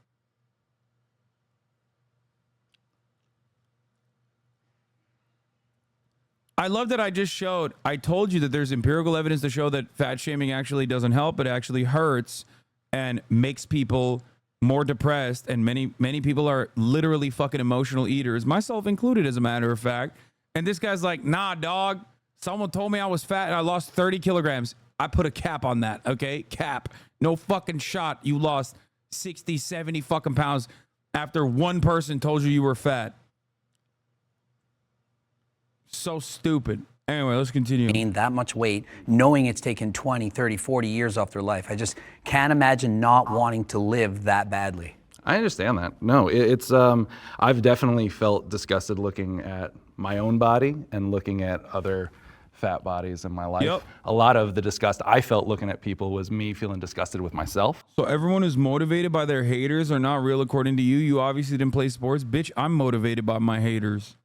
I love that I told you that there's empirical evidence to show that fat shaming actually doesn't help, but actually hurts and makes people more depressed. And many people are literally fucking emotional eaters, myself included, as a matter of fact. And this guy's like, nah, dog. Someone told me I was fat and I lost 30 kilograms. I put a cap on that, okay? Cap. No fucking shot. You lost 60, 70 fucking pounds after one person told you were fat. So stupid. Anyway, let's continue. Gain that much weight, knowing it's taken 20, 30, 40 years off their life. I just can't imagine not wanting to live that badly. I understand that. No, it's I've definitely felt disgusted looking at my own body and looking at other fat bodies in my life. Yep. A lot of the disgust I felt looking at people was me feeling disgusted with myself. So everyone who's motivated by their haters are not real according to you. You obviously didn't play sports. Bitch, I'm motivated by my haters.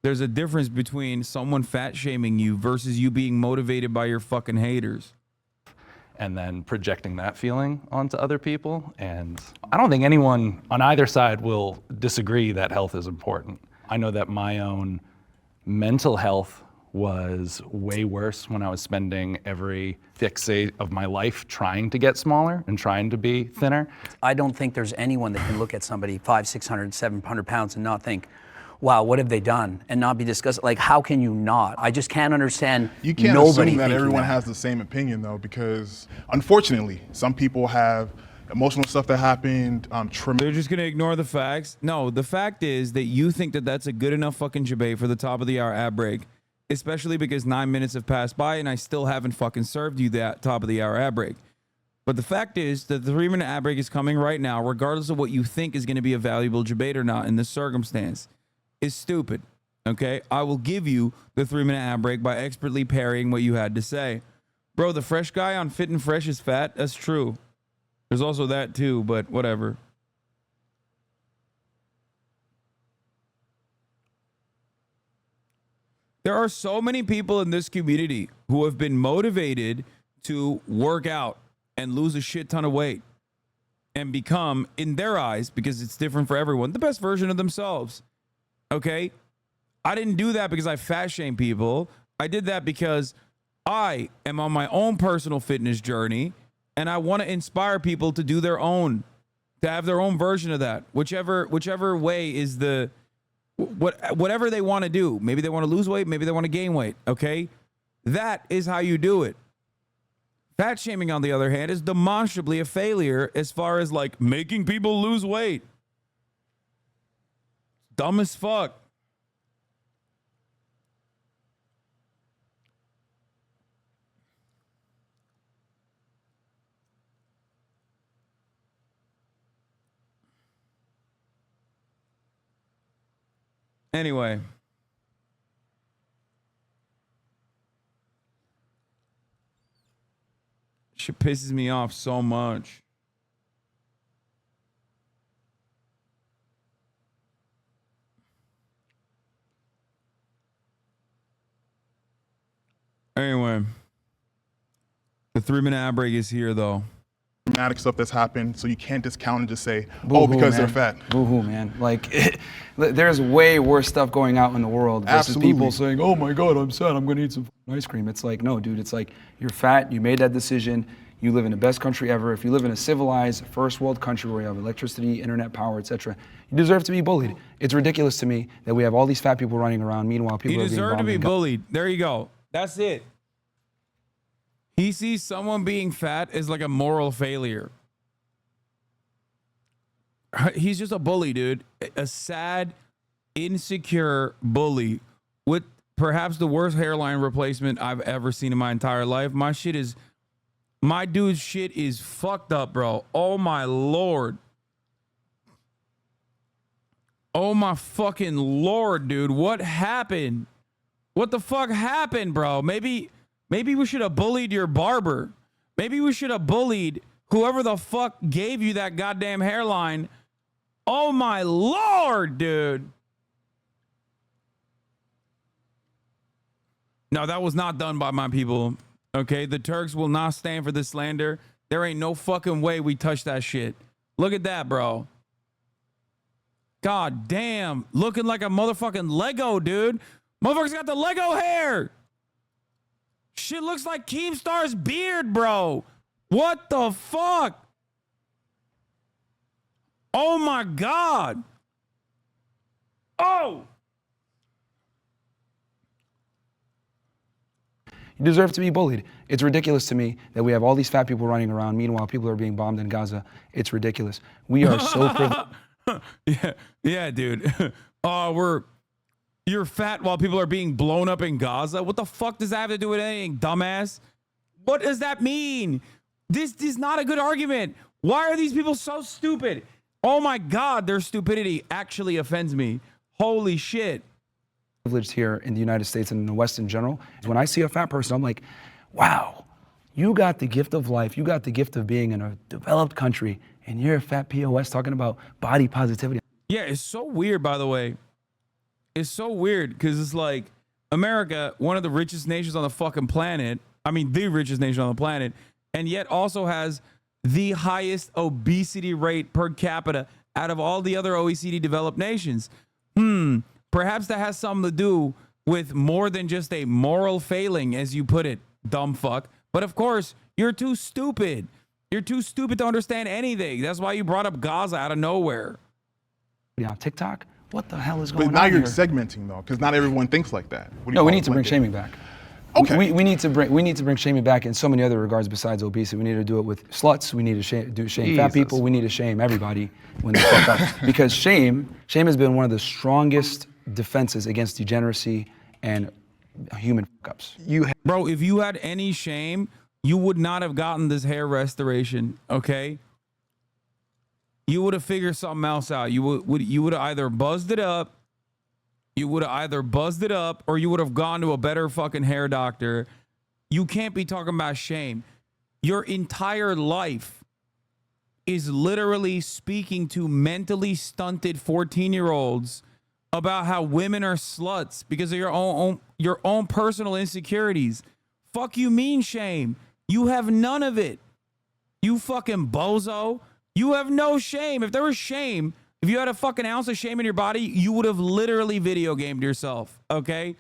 There's a difference between someone fat shaming you versus you being motivated by your fucking haters. And then projecting that feeling onto other people. And I don't think anyone on either side will disagree that health is important. I know that my own mental health was way worse when I was spending every fixate of my life trying to get smaller and trying to be thinner. I don't think there's anyone that can look at somebody 500, 600, 700 pounds and not think, wow, what have they done? And not be disgusted. Like, how can you not? I just can't understand. You can't nobody assume that thinking everyone that. has the same opinion, though, because unfortunately, some people have emotional stuff that happened. They're just gonna ignore the facts. No, the fact is that you think that that's a good enough fucking debate for the top of the hour ad break, especially because 9 minutes have passed by and I still haven't fucking served you that top of the hour ad break. But the fact is that the 3-minute ad break is coming right now, regardless of what you think is going to be a valuable debate or not in this circumstance. Is stupid, okay? I will give you the 3-minute ad break by expertly parrying what you had to say. Bro, the fresh guy on Fit and Fresh is fat. That's true. There's also that too, but whatever. There are so many people in this community who have been motivated to work out and lose a shit ton of weight and become, in their eyes, because it's different for everyone, the best version of themselves. Okay, I didn't do that because I fat shame people. I did that because I am on my own personal fitness journey and I want to inspire people to do their own, to have their own version of that. Whichever way is whatever they want to do. Maybe they want to lose weight, maybe they want to gain weight. Okay, that is how you do it. Fat shaming, on the other hand, is demonstrably a failure as far as like making people lose weight. Dumb as fuck. Anyway. Shit pisses me off so much. Anyway, the 3-minute ad break is here, though. Dramatic stuff that's happened, so you can't discount and just say, Boo-hoo, because man. they're fat. Boo-hoo, man. Like, there's way worse stuff going out in the world versus Absolutely. people saying, oh my God, I'm sad, I'm gonna eat some ice cream. It's like, no, dude, it's like, you're fat, you made that decision, you live in the best country ever. If you live in a civilized, first world country where you have electricity, internet power, etc., you deserve to be bullied. It's ridiculous to me that we have all these fat people running around, meanwhile people You are being deserve to bombed be and bullied. There you go. That's it. He sees someone being fat as like a moral failure. He's just a bully, dude. A sad, insecure bully with perhaps the worst hairline replacement I've ever seen in my entire life. My dude's shit is fucked up, bro. Oh my Lord. Oh my fucking Lord, dude. What happened? What the fuck happened, bro? Maybe we should have bullied your barber. Maybe we should have bullied whoever the fuck gave you that goddamn hairline. Oh my Lord, dude. No, that was not done by my people. Okay, the Turks will not stand for this slander. There ain't no fucking way we touch that shit. Look at that, bro. God damn, looking like a motherfucking Lego, dude. Motherfucker's got the Lego hair. Shit looks like Keemstar's beard, bro. What the fuck? Oh my God. Oh. You deserve to be bullied. It's ridiculous to me that we have all these fat people running around. Meanwhile, people are being bombed in Gaza. It's ridiculous. We are so privileged. Yeah, dude. You're fat while people are being blown up in Gaza. What the fuck does that have to do with anything, dumbass? What does that mean? This is not a good argument. Why are these people so stupid? Oh my God, their stupidity actually offends me. Holy shit. Privileged here in the United States and in the West in general. When I see a fat person, I'm like, wow, you got the gift of life. You got the gift of being in a developed country, and you're a fat POS talking about body positivity. Yeah, it's so weird, by the way. It's so weird because it's like America, one of the richest nations on the fucking planet. I mean, the richest nation on the planet, and yet also has the highest obesity rate per capita out of all the other OECD developed nations. Perhaps that has something to do with more than just a moral failing, as you put it, dumb fuck. But of course, you're too stupid. You're too stupid to understand anything. That's why you brought up Gaza out of nowhere. Yeah, TikTok? What the hell is going on But now you're here? segmenting though, because not everyone thinks like that. What do you No, we call need to bring blended? shaming back. Okay. We need to bring shaming back in so many other regards besides obesity. We need to do it with sluts. We need to shame fat people. We need to shame everybody when they fuck up. Because shame has been one of the strongest defenses against degeneracy and human fuck ups. Bro, if you had any shame, you would not have gotten this hair restoration, okay? You would have figured something else out. You would have either buzzed it up, or you would have gone to a better fucking hair doctor. You can't be talking about shame. Your entire life is literally speaking to mentally stunted 14-year-olds about how women are sluts because of your own personal insecurities. Fuck you mean shame? You have none of it. You fucking bozo. You have no shame. If there was shame, if you had a fucking ounce of shame in your body, you would have literally video gamed yourself, okay?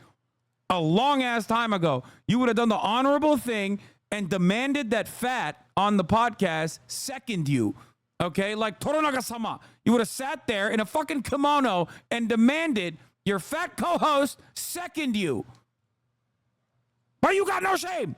A long ass time ago. You would have done the honorable thing and demanded that fat on the podcast second you. Okay, like Toronaga-sama. You would have sat there in a fucking kimono and demanded your fat co-host second you. But you got no shame.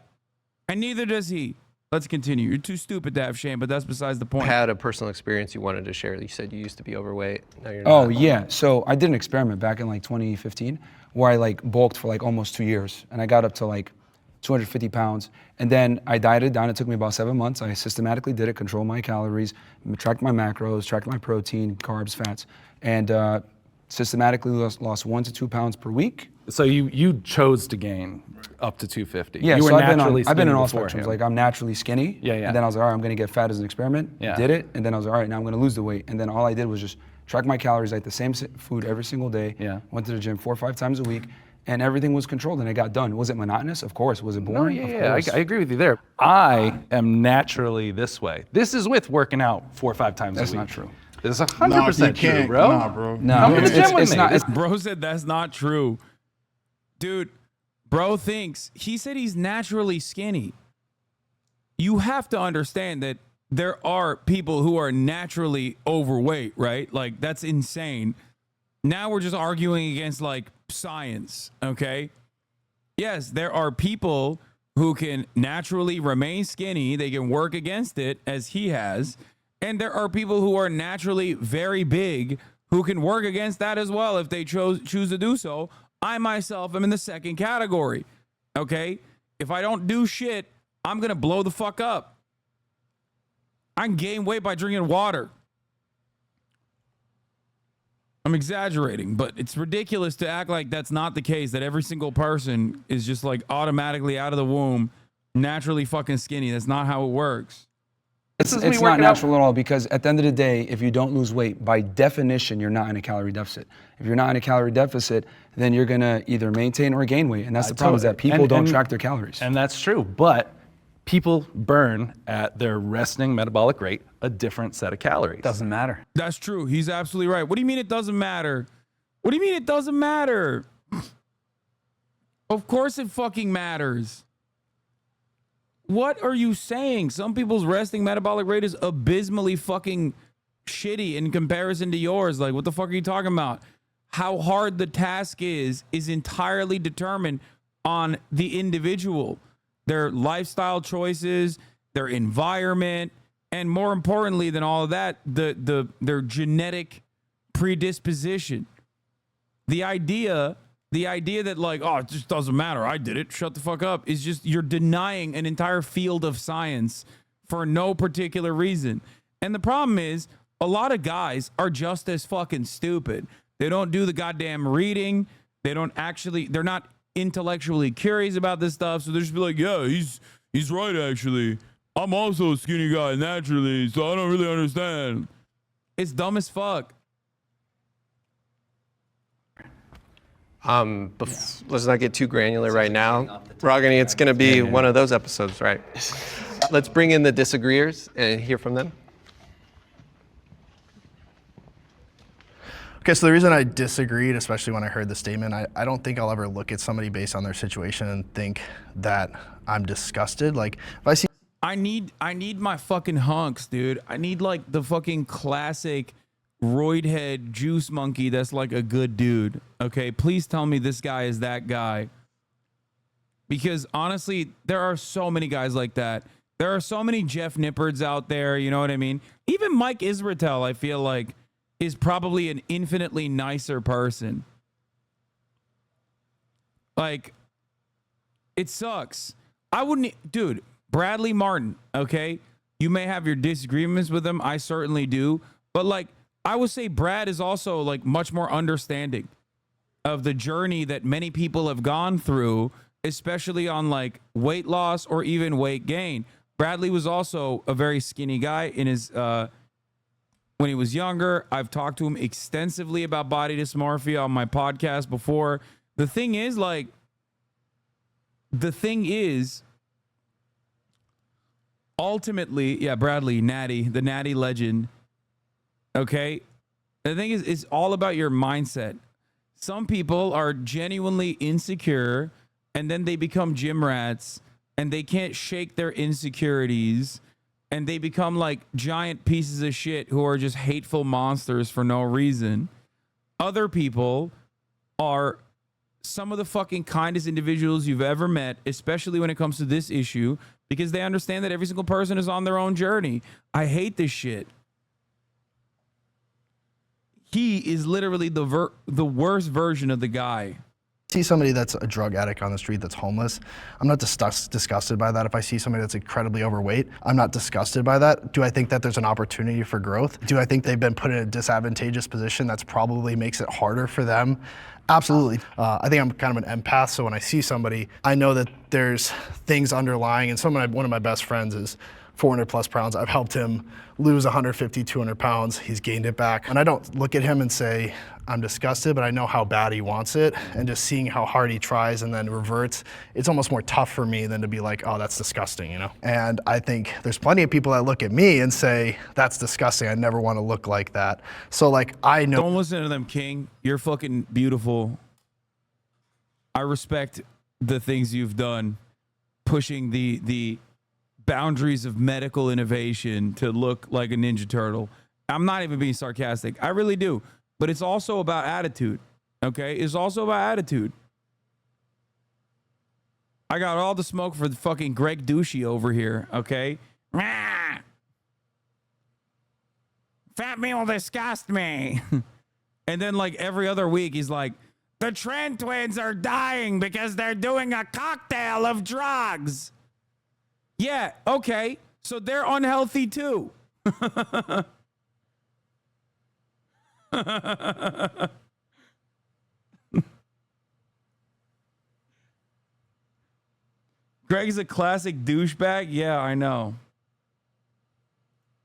And neither does he. Let's continue. You're too stupid to have shame, but that's besides the point. Had a personal experience you wanted to share. You said you used to be overweight. Now you're not. Oh yeah, so I did an experiment back in like 2015 where I like bulked for like almost 2 years, and I got up to like 250 pounds, and then I dieted down. It took me about 7 months. I systematically did it, controlled my calories, tracked my macros, tracked my protein, carbs, fats, and systematically lost 1 to 2 pounds per week. So you chose to gain up to 250. Yeah, you were so naturally I've been in all beforehand. spectrums. Like I'm naturally skinny. Yeah, yeah. And then I was like, all right, I'm gonna get fat as an experiment. Yeah. Did it, and then I was like, all right, now I'm gonna lose the weight. And then all I did was just track my calories, ate the same food every single day. Yeah. Went to the gym 4 or 5 times a week, and everything was controlled, and it got done. Was it monotonous? Of course. Was it boring? No, Of yeah, course. I agree with you there. I am naturally this way. This is with working out 4 or 5 times That's a week. not true. This is 100% true, bro. Nah, bro. No, Come to the gym with it's me. not. Bro said that's not true. Dude, bro he said he's naturally skinny. You have to understand that there are people who are naturally overweight, right? Like, that's insane. Now we're just arguing against like science, okay? Yes, there are people who can naturally remain skinny. They can work against it, as he has. And there are people who are naturally very big who can work against that as well if they choose to do so. I myself am in the second category, okay? If I don't do shit, I'm going to blow the fuck up. I can gain weight by drinking water. I'm exaggerating, but it's ridiculous to act like that's not the case, that every single person is just like automatically out of the womb, naturally fucking skinny. That's not how it works. It's not natural at all, because at the end of the day, if you don't lose weight, by definition, you're not in a calorie deficit. If you're not in a calorie deficit, then you're gonna either maintain or gain weight. And that's the problem, is that people don't track their calories. And that's true, but people burn at their resting metabolic rate a different set of calories. Doesn't matter. That's true. He's absolutely right. What do you mean it doesn't matter? What do you mean it doesn't matter? Of course it fucking matters. What are you saying? Some people's resting metabolic rate is abysmally fucking shitty in comparison to yours. Like, what the fuck are you talking about? How hard the task is entirely determined on the individual, their lifestyle choices, their environment, and more importantly than all of that, their genetic predisposition. The idea that like, oh, it just doesn't matter, I did it, shut the fuck up, is just, you're denying an entire field of science for no particular reason. And the problem is, a lot of guys are just as fucking stupid. They don't do the goddamn reading. They're not intellectually curious about this stuff. So they just be like, yeah, he's right, actually. I'm also a skinny guy naturally, so I don't really understand. It's dumb as fuck. Let's not get too granular right now. Ragini, it's going to be one of those episodes, right? Let's bring in the disagreeers and hear from them. Okay, so the reason I disagreed, especially when I heard the statement, I don't think I'll ever look at somebody based on their situation and think that I'm disgusted. Like, if I see... I need my fucking hunks, dude. I need like the fucking classic roid head juice monkey that's like a good dude. Okay, please tell me this guy is that guy. Because honestly, there are so many guys like that. There are so many Jeff Nippards out there, you know what I mean? Even Mike Israetel, I feel like, is probably an infinitely nicer person. Like, it sucks. I wouldn't, dude, Bradley Martin, okay? You may have your disagreements with him. I certainly do. But like, I would say Brad is also like much more understanding of the journey that many people have gone through, especially on like weight loss or even weight gain. Bradley was also a very skinny guy in his, when he was younger. I've talked to him extensively about body dysmorphia on my podcast before. The thing is, ultimately, yeah, Bradley, Natty, the Natty legend. Okay. The thing is, it's all about your mindset. Some people are genuinely insecure and then they become gym rats and they can't shake their insecurities and they become like giant pieces of shit who are just hateful monsters for no reason. Other people are some of the fucking kindest individuals you've ever met, especially when it comes to this issue, because they understand that every single person is on their own journey. I hate this shit. He is literally the worst version of the guy. See somebody that's a drug addict on the street that's homeless, I'm not disgusted by that. If I see somebody that's incredibly overweight, I'm not disgusted by that. Do I think that there's an opportunity for growth? Do I think they've been put in a disadvantageous position that's probably makes it harder for them? Absolutely. I think I'm kind of an empath, so when I see somebody, I know that there's things underlying, and one of my best friends is 400 plus pounds. I've helped him lose 150, 200 pounds. He's gained it back. And I don't look at him and say, I'm disgusted, but I know how bad he wants it. And just seeing how hard he tries and then reverts, it's almost more tough for me than to be like, oh, that's disgusting, you know? And I think there's plenty of people that look at me and say, that's disgusting. I never want to look like that. So like, I know. Don't listen to them, King. You're fucking beautiful. I respect the things you've done, pushing the boundaries of medical innovation to look like a Ninja Turtle. I'm not even being sarcastic. I really do. But it's also about attitude. Okay? It's also about attitude. I got all the smoke for the fucking Greg Douchey over here. Okay? Fat meal disgust me. And then like every other week he's like, the Trent twins are dying because they're doing a cocktail of drugs. Yeah, okay. So they're unhealthy too. Greg's a classic douchebag. Yeah, I know.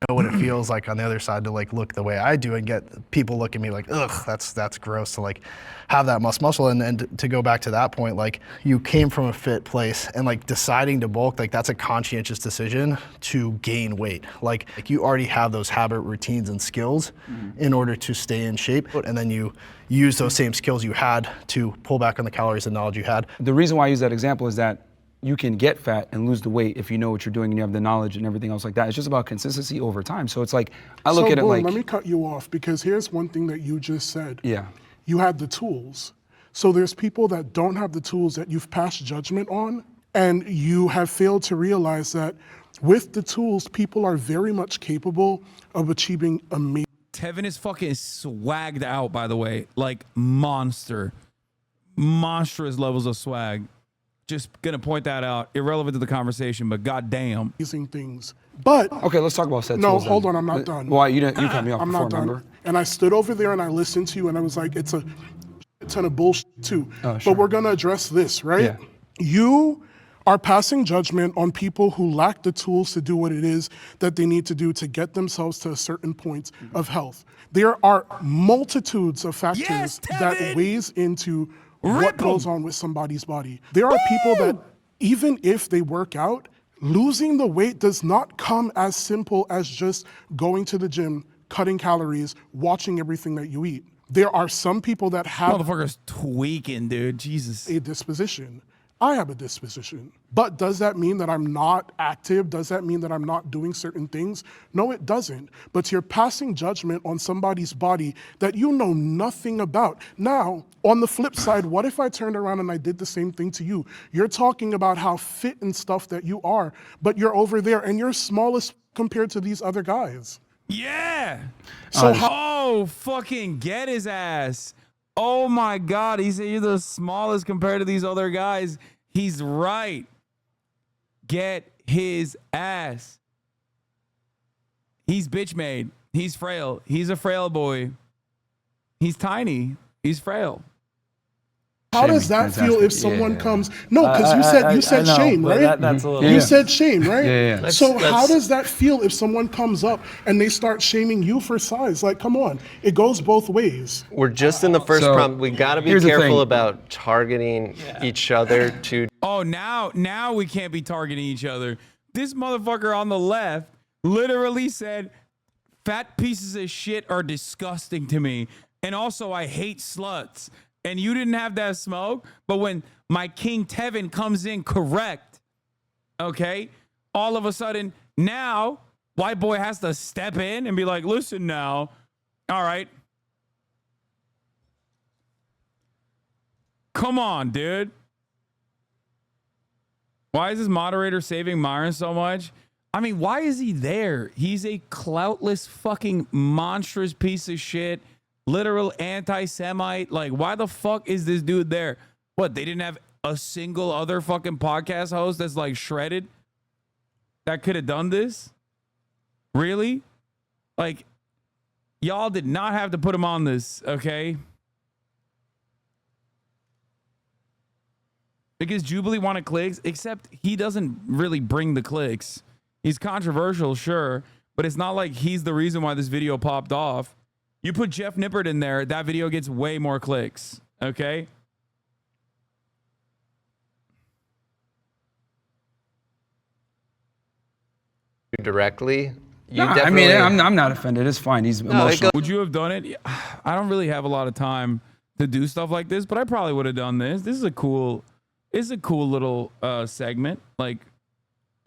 know what it feels like on the other side to like look the way I do and get people look at me like, ugh, that's gross to like have that muscle. And to go back to that point, like you came from a fit place and like deciding to bulk, like that's a conscientious decision to gain weight. Like you already have those habit routines and skills in order to stay in shape. And then you use those same skills you had to pull back on the calories and knowledge you had. The reason why I use that example is that you can get fat and lose the weight if you know what you're doing and you have the knowledge and everything else like that. It's just about consistency over time. So it's like, I look at it like— let me cut you off because here's one thing that you just said. Yeah. You had the tools. So there's people that don't have the tools that you've passed judgment on, and you have failed to realize that with the tools, people are very much capable of achieving amazing. Tevin is fucking swagged out, by the way. Like monstrous levels of swag. Just gonna point that out, irrelevant to the conversation, but goddamn. Amazing things. But okay, let's talk about set no, tools. hold on, I'm not done. Why you cut me off I'm before, not done. remember? And I stood over there and I listened to you, and I was like, it's a ton of bullshit too. Oh, sure. But we're gonna address this, right? Yeah. You are passing judgment on people who lack the tools to do what it is that they need to do to get themselves to a certain point of health. There are multitudes of factors that weighs into what goes on with somebody's body. There are people that, even if they work out, losing the weight does not come as simple as just going to the gym, cutting calories, watching everything that you eat. There are some people that have— Motherfucker's tweaking, dude. Jesus. A disposition. I have a disposition. But does that mean that I'm not active? Does that mean that I'm not doing certain things? No, it doesn't. But you're passing judgment on somebody's body that you know nothing about. Now, on the flip side, what if I turned around and I did the same thing to you? You're talking about how fit and stuff that you are, but you're over there and you're smallest compared to these other guys. Yeah. So fucking get his ass. Oh my God, he said you're the smallest compared to these other guys. He's right. Get his ass. He's bitch made. He's frail. He's a frail boy. He's tiny. He's frail. How does that feel if someone comes? No, because you said shame, right? That's a little. You said shame, right? Yeah. So how does that feel if someone comes up and they start shaming you for size? Like, come on, it goes both ways. We're just in the first prompt. We got to be careful about targeting each other to. Oh, now we can't be targeting each other. This motherfucker on the left literally said, "Fat pieces of shit are disgusting to me, and also I hate sluts." And you didn't have that smoke, but when my King Tevin comes in correct, okay, all of a sudden now white boy has to step in and be like, listen now, all right. Come on, dude. Why is this moderator saving Myron so much? I mean, why is he there? He's a cloutless fucking monstrous piece of shit. Literal anti-Semite. Like, why the fuck is this dude there? What, they didn't have a single other fucking podcast host that's like shredded that could have done this? Really? Like, y'all did not have to put him on this, okay? Because Jubilee wanted clicks, except he doesn't really bring the clicks. He's controversial, sure, but it's not like he's the reason why this video popped off. You put Jeff Nippert in there, that video gets way more clicks, okay? Directly? I mean, I'm not offended. It's fine. He's emotional. Would you have done it? I don't really have a lot of time to do stuff like this, but I probably would have done this. This is a cool little segment. Like,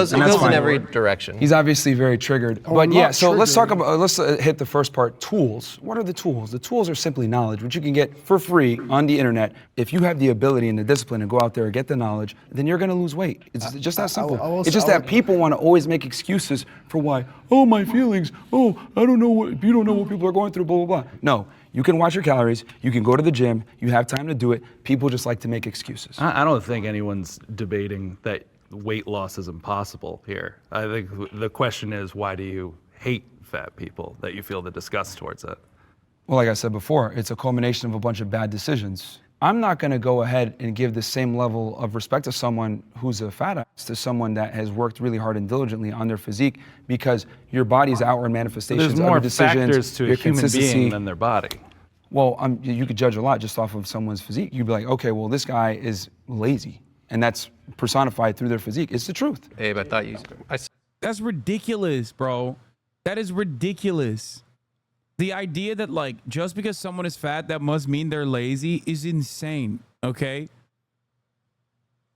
it goes in every direction. He's obviously very triggered. But yeah, so let's talk about, let's hit the first part, tools. What are the tools? The tools are simply knowledge, which you can get for free on the internet. If you have the ability and the discipline to go out there and get the knowledge, then you're gonna lose weight. It's just that simple. It's just that people wanna always make excuses for why, oh, my feelings, oh, I don't know what, you don't know what people are going through, blah, blah, blah. No, you can watch your calories, you can go to the gym, you have time to do it. People just like to make excuses. I don't think anyone's debating that weight loss is impossible here. I think the question is, why do you hate fat people, that you feel the disgust towards it? Well, like I said before, it's a culmination of a bunch of bad decisions. I'm not going to go ahead and give the same level of respect to someone who's a fat ass to someone that has worked really hard and diligently on their physique, because your body's outward manifestations, There's more other decisions, factors to a your human consistency being than their body. Well, you could judge a lot just off of someone's physique. You'd be like, okay, well, this guy is lazy, and that's personified through their physique. It's the truth. Abe, I thought you. That's ridiculous, bro. That is ridiculous. The idea that, like, just because someone is fat, that must mean they're lazy is insane, okay?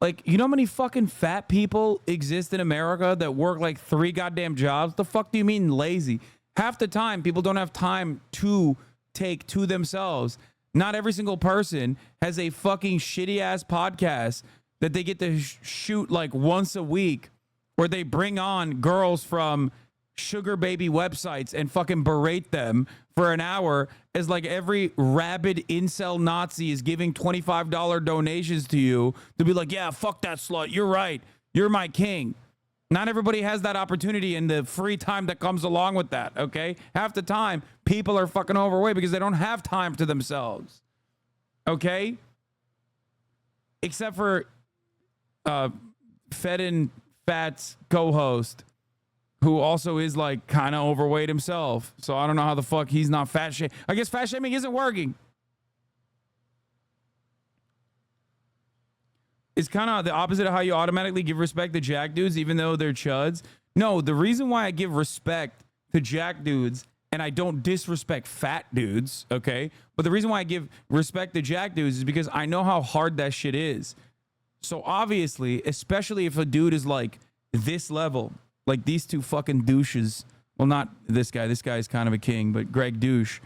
Like, you know how many fucking fat people exist in America that work like 3 goddamn jobs? The fuck do you mean lazy? Half the time, people don't have time to take to themselves. Not every single person has a fucking shitty-ass podcast that they get to shoot like once a week, where they bring on girls from sugar baby websites and fucking berate them for an hour, as like every rabid incel Nazi is giving $25 donations to you to be like, yeah, fuck that slut. You're right. You're my king. Not everybody has that opportunity and the free time that comes along with that, okay? Half the time, people are fucking overweight because they don't have time to themselves, okay? Except for Fed and Fat's co-host, who also is like kind of overweight himself. So I don't know how the fuck he's not fat shaming. I guess fat shaming isn't working. It's kind of the opposite of how you automatically give respect to jack dudes, even though they're chuds. No, the reason why I give respect to jack dudes and I don't disrespect fat dudes, okay? But the reason why I give respect to jack dudes is because I know how hard that shit is. So obviously, especially if a dude is like this level, like these two fucking douches. Well, not this guy. This guy is kind of a king, but Greg douche.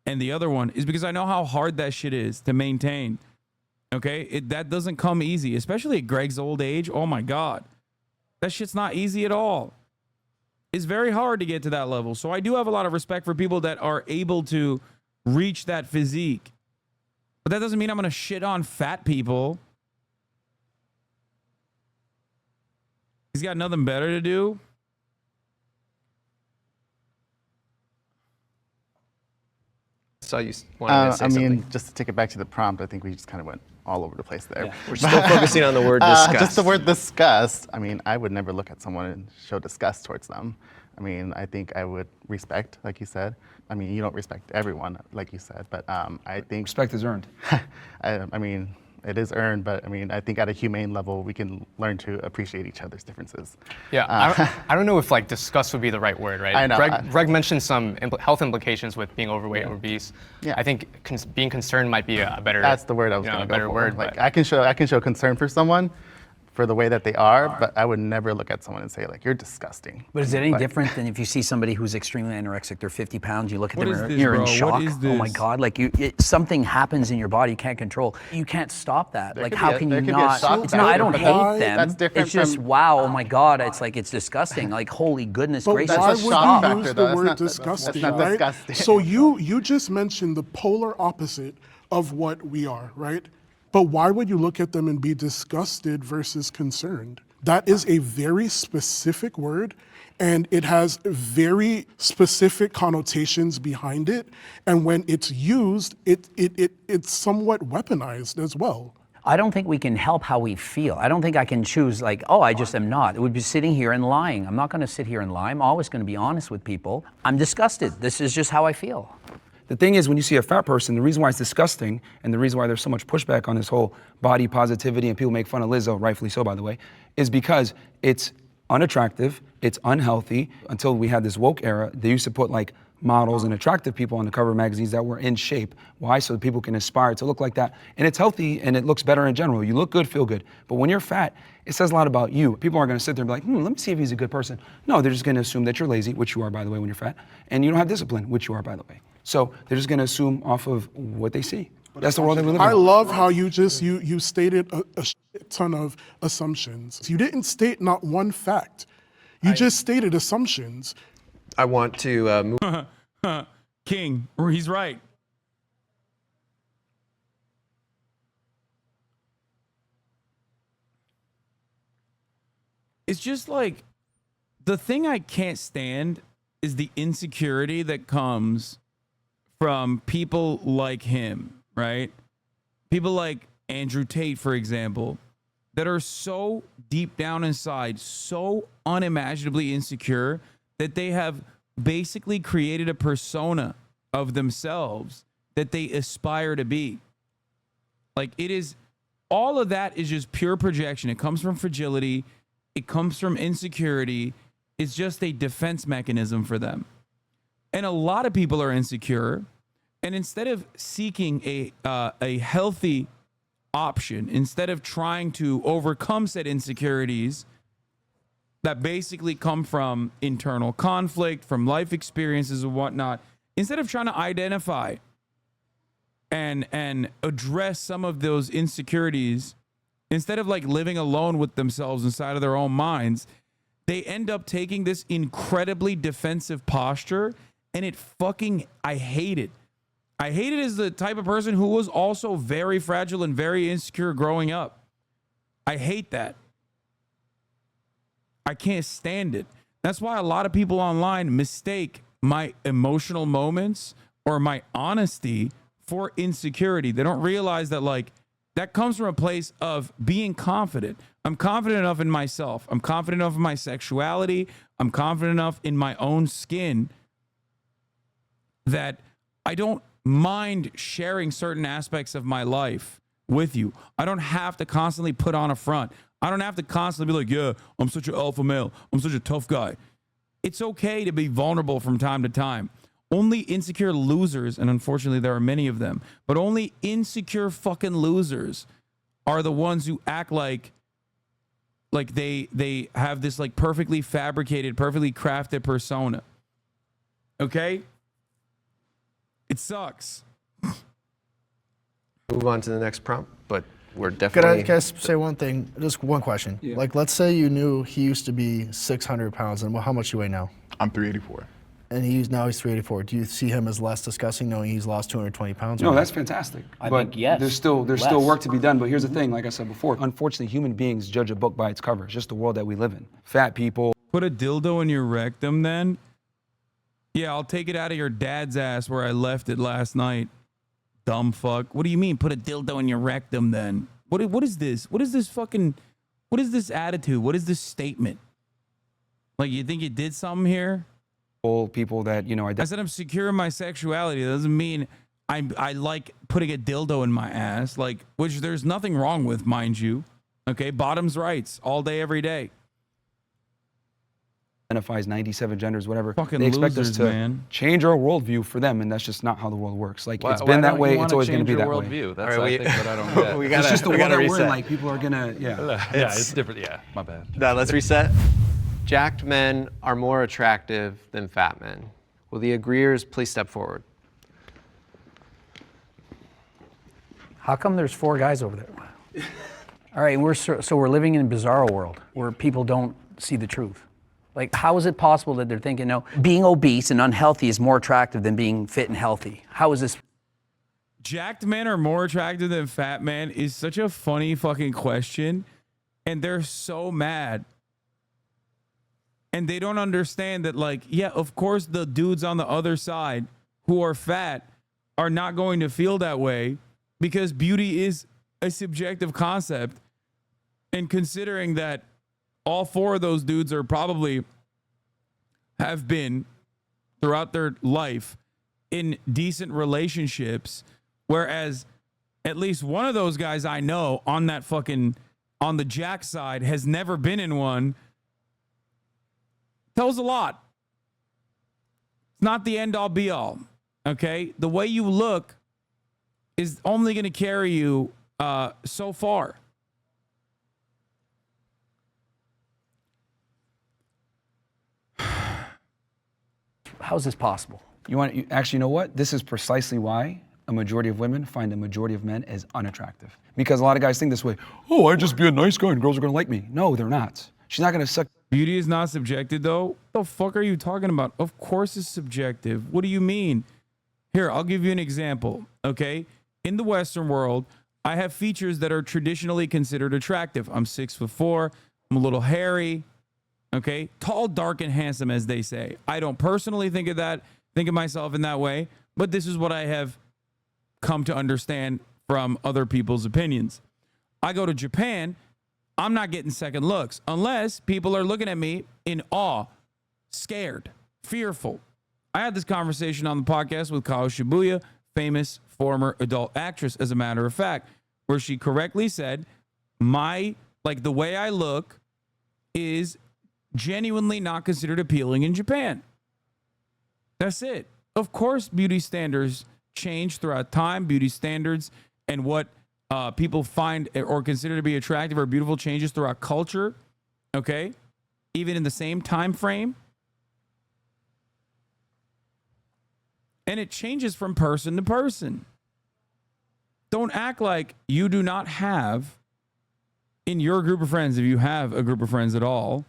And the other one is because I know how hard that shit is to maintain. Okay? That doesn't come easy, especially at Greg's old age. Oh my God. That shit's not easy at all. It's very hard to get to that level. So I do have a lot of respect for people that are able to reach that physique. But that doesn't mean I'm going to shit on fat people. He's got nothing better to do. So you wanted to say something. Just to take it back to the prompt, I think we just kind of went all over the place there. Yeah. We're still focusing on the word disgust. Just the word disgust. I mean, I would never look at someone and show disgust towards them. I mean, I think I would respect, like you said. I mean, you don't respect everyone, like you said, but I think... Respect is earned. I mean, it is earned, but I mean, I think at a humane level, we can learn to appreciate each other's differences. Yeah, I don't know if like disgust would be the right word, right? I know. Greg mentioned some health implications with being overweight or obese. Yeah. I think being concerned might be a better. That's the word I was going to go better for. word. Like I can show concern for someone for the way that they are, but I would never look at someone and say like, you're disgusting. But is it any different than if you see somebody who's extremely anorexic, they're 50 pounds, you look at them and you're in shock? Oh my God, like something happens in your body you can't control. You can't stop that. Like how can you not? It's not, I don't hate them. That's different. It's just, wow, oh my God, it's like, it's disgusting. Like, holy goodness gracious. Why would shock you factor, use though. the word That's not disgusting, disgusting. right? So you just mentioned the polar opposite of what we are, right? But why would you look at them and be disgusted versus concerned? That is a very specific word, and it has very specific connotations behind it. And when it's used, it's somewhat weaponized as well. I don't think we can help how we feel. I don't think I can choose like, oh, I just am not. It would be sitting here and lying. I'm not going to sit here and lie. I'm always going to be honest with people. I'm disgusted. This is just how I feel. The thing is, when you see a fat person, the reason why it's disgusting and the reason why there's so much pushback on this whole body positivity and people make fun of Lizzo, rightfully so, by the way, is because it's unattractive, it's unhealthy. Until we had this woke era, they used to put like models and attractive people on the cover of magazines that were in shape. Why? So that people can aspire to look like that. And it's healthy and it looks better in general. You look good, feel good. But when you're fat, it says a lot about you. People aren't going to sit there and be like, let me see if he's a good person. No, they're just going to assume that you're lazy, which you are, by the way, when you're fat, and you don't have discipline, which you are, by the way. So they're just going to assume off of what they see. That's the world they live in. I love how you just, you stated a shit ton of assumptions. You didn't state not one fact. You just stated assumptions. I want to move. King, he's right. It's just like, the thing I can't stand is the insecurity that comes from people like him, right? People like Andrew Tate, for example, that are so deep down inside, so unimaginably insecure that they have basically created a persona of themselves that they aspire to be. Like, it is, all of that is just pure projection. It comes from fragility. It comes from insecurity. It's just a defense mechanism for them. And a lot of people are insecure. And instead of seeking a healthy option, instead of trying to overcome said insecurities that basically come from internal conflict, from life experiences and whatnot, instead of trying to identify and address some of those insecurities, instead of like living alone with themselves inside of their own minds, they end up taking this incredibly defensive posture, and I hate it. I hate it as the type of person who was also very fragile and very insecure growing up. I hate that. I can't stand it. That's why a lot of people online mistake my emotional moments or my honesty for insecurity. They don't realize that, like, that comes from a place of being confident. I'm confident enough in myself. I'm confident enough in my sexuality. I'm confident enough in my own skin that I don't mind sharing certain aspects of my life with you. I don't have to constantly put on a front. I don't have to constantly be like, yeah, I'm such an alpha male. I'm such a tough guy. It's okay to be vulnerable from time to time. Only insecure losers, and unfortunately there are many of them, but only insecure fucking losers are the ones who act like they have this like perfectly fabricated, perfectly crafted persona. Okay? It sucks. Move on to the next prompt, but we're definitely... Can I say one thing? Just one question. Yeah. Like, let's say you knew he used to be 600 pounds, and how much do you weigh now? I'm 384. And now he's 384. Do you see him as less disgusting knowing he's lost 220 pounds? No, that's fantastic. I think yes. There's still work to be done. But here's the thing, like I said before, unfortunately, human beings judge a book by its cover. It's just the world that we live in. Fat people. Put a dildo in your rectum then? Yeah, I'll take it out of your dad's ass where I left it last night. Dumb fuck. What do you mean, put a dildo in your rectum then? What is this? What is this attitude? What is this statement? Like, you think you did something here? People that, I said I'm secure in my sexuality. That doesn't mean I like putting a dildo in my ass, like, which there's nothing wrong with, mind you. Okay, bottoms rights all day, every day. Identifies 97 genders, whatever. Fucking they expect losers, us to man. Change our worldview for them, and that's just not how the world works. Like, it's been that way, it's always going to be that way. That's I think what I don't get. It's just the world that reset. we're in. Like, people are gonna, it's different. Yeah, my bad. Now let's reset. Jacked men are more attractive than fat men. Will the agreeers please step forward? How come there's 4 guys over there? All right, we're living in a bizarre world where people don't see the truth. Like, how is it possible that they're thinking, no, being obese and unhealthy is more attractive than being fit and healthy? How is this? Jacked men are more attractive than fat men is such a funny fucking question, and they're so mad. And they don't understand that, like, yeah, of course the dudes on the other side who are fat are not going to feel that way because beauty is a subjective concept. And considering that all 4 of those dudes are probably have been throughout their life in decent relationships, whereas at least one of those guys I know on the Jack side has never been in one, tells a lot. It's not the end all be all. Okay? The way you look is only going to carry you so far. How is this possible? Actually, you know what? This is precisely why a majority of women find the majority of men as unattractive. Because a lot of guys think this way, oh, I'd just be a nice guy and girls are going to like me. No, they're not. She's not going to suck. Beauty is not subjective, though. What the fuck are you talking about? Of course it's subjective. What do you mean? Here, I'll give you an example, okay? In the Western world, I have features that are traditionally considered attractive. I'm 6'4", I'm a little hairy, okay? Tall, dark, and handsome, as they say. I don't personally think of myself in that way, but this is what I have come to understand from other people's opinions. I go to Japan, I'm not getting second looks unless people are looking at me in awe, scared, fearful. I had this conversation on the podcast with Ciao Shibuya, famous former adult actress, as a matter of fact, where she correctly said, the way I look is genuinely not considered appealing in Japan. That's it. Of course, beauty standards change throughout time. Beauty standards and what people find or consider to be attractive or beautiful changes throughout culture. Okay? Even in the same time frame. And it changes from person to person. Don't act like you do not have in your group of friends, if you have a group of friends at all,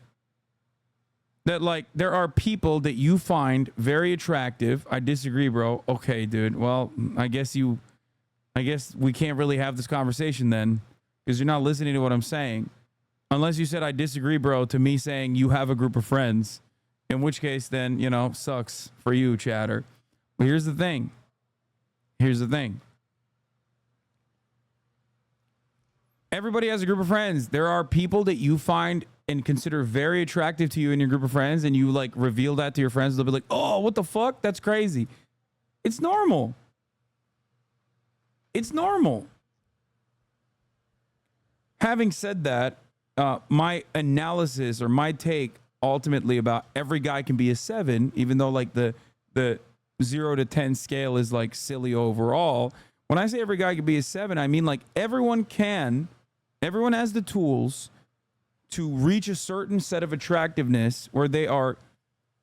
that like there are people that you find very attractive. I disagree, bro. Okay, dude. Well, I guess we can't really have this conversation then, because you're not listening to what I'm saying. Unless you said I disagree, bro, to me saying you have a group of friends, in which case then, sucks for you, chatter. But here's the thing. Everybody has a group of friends. There are people that you find and consider very attractive to you in your group of friends, and you like reveal that to your friends. They'll be like, oh, what the fuck? That's crazy. It's normal. It's normal. Having said that, my analysis or my take ultimately about every guy can be a 7, even though like the 0 to 10 scale is like silly overall. When I say every guy can be a 7, I mean like everyone has the tools to reach a certain set of attractiveness where they are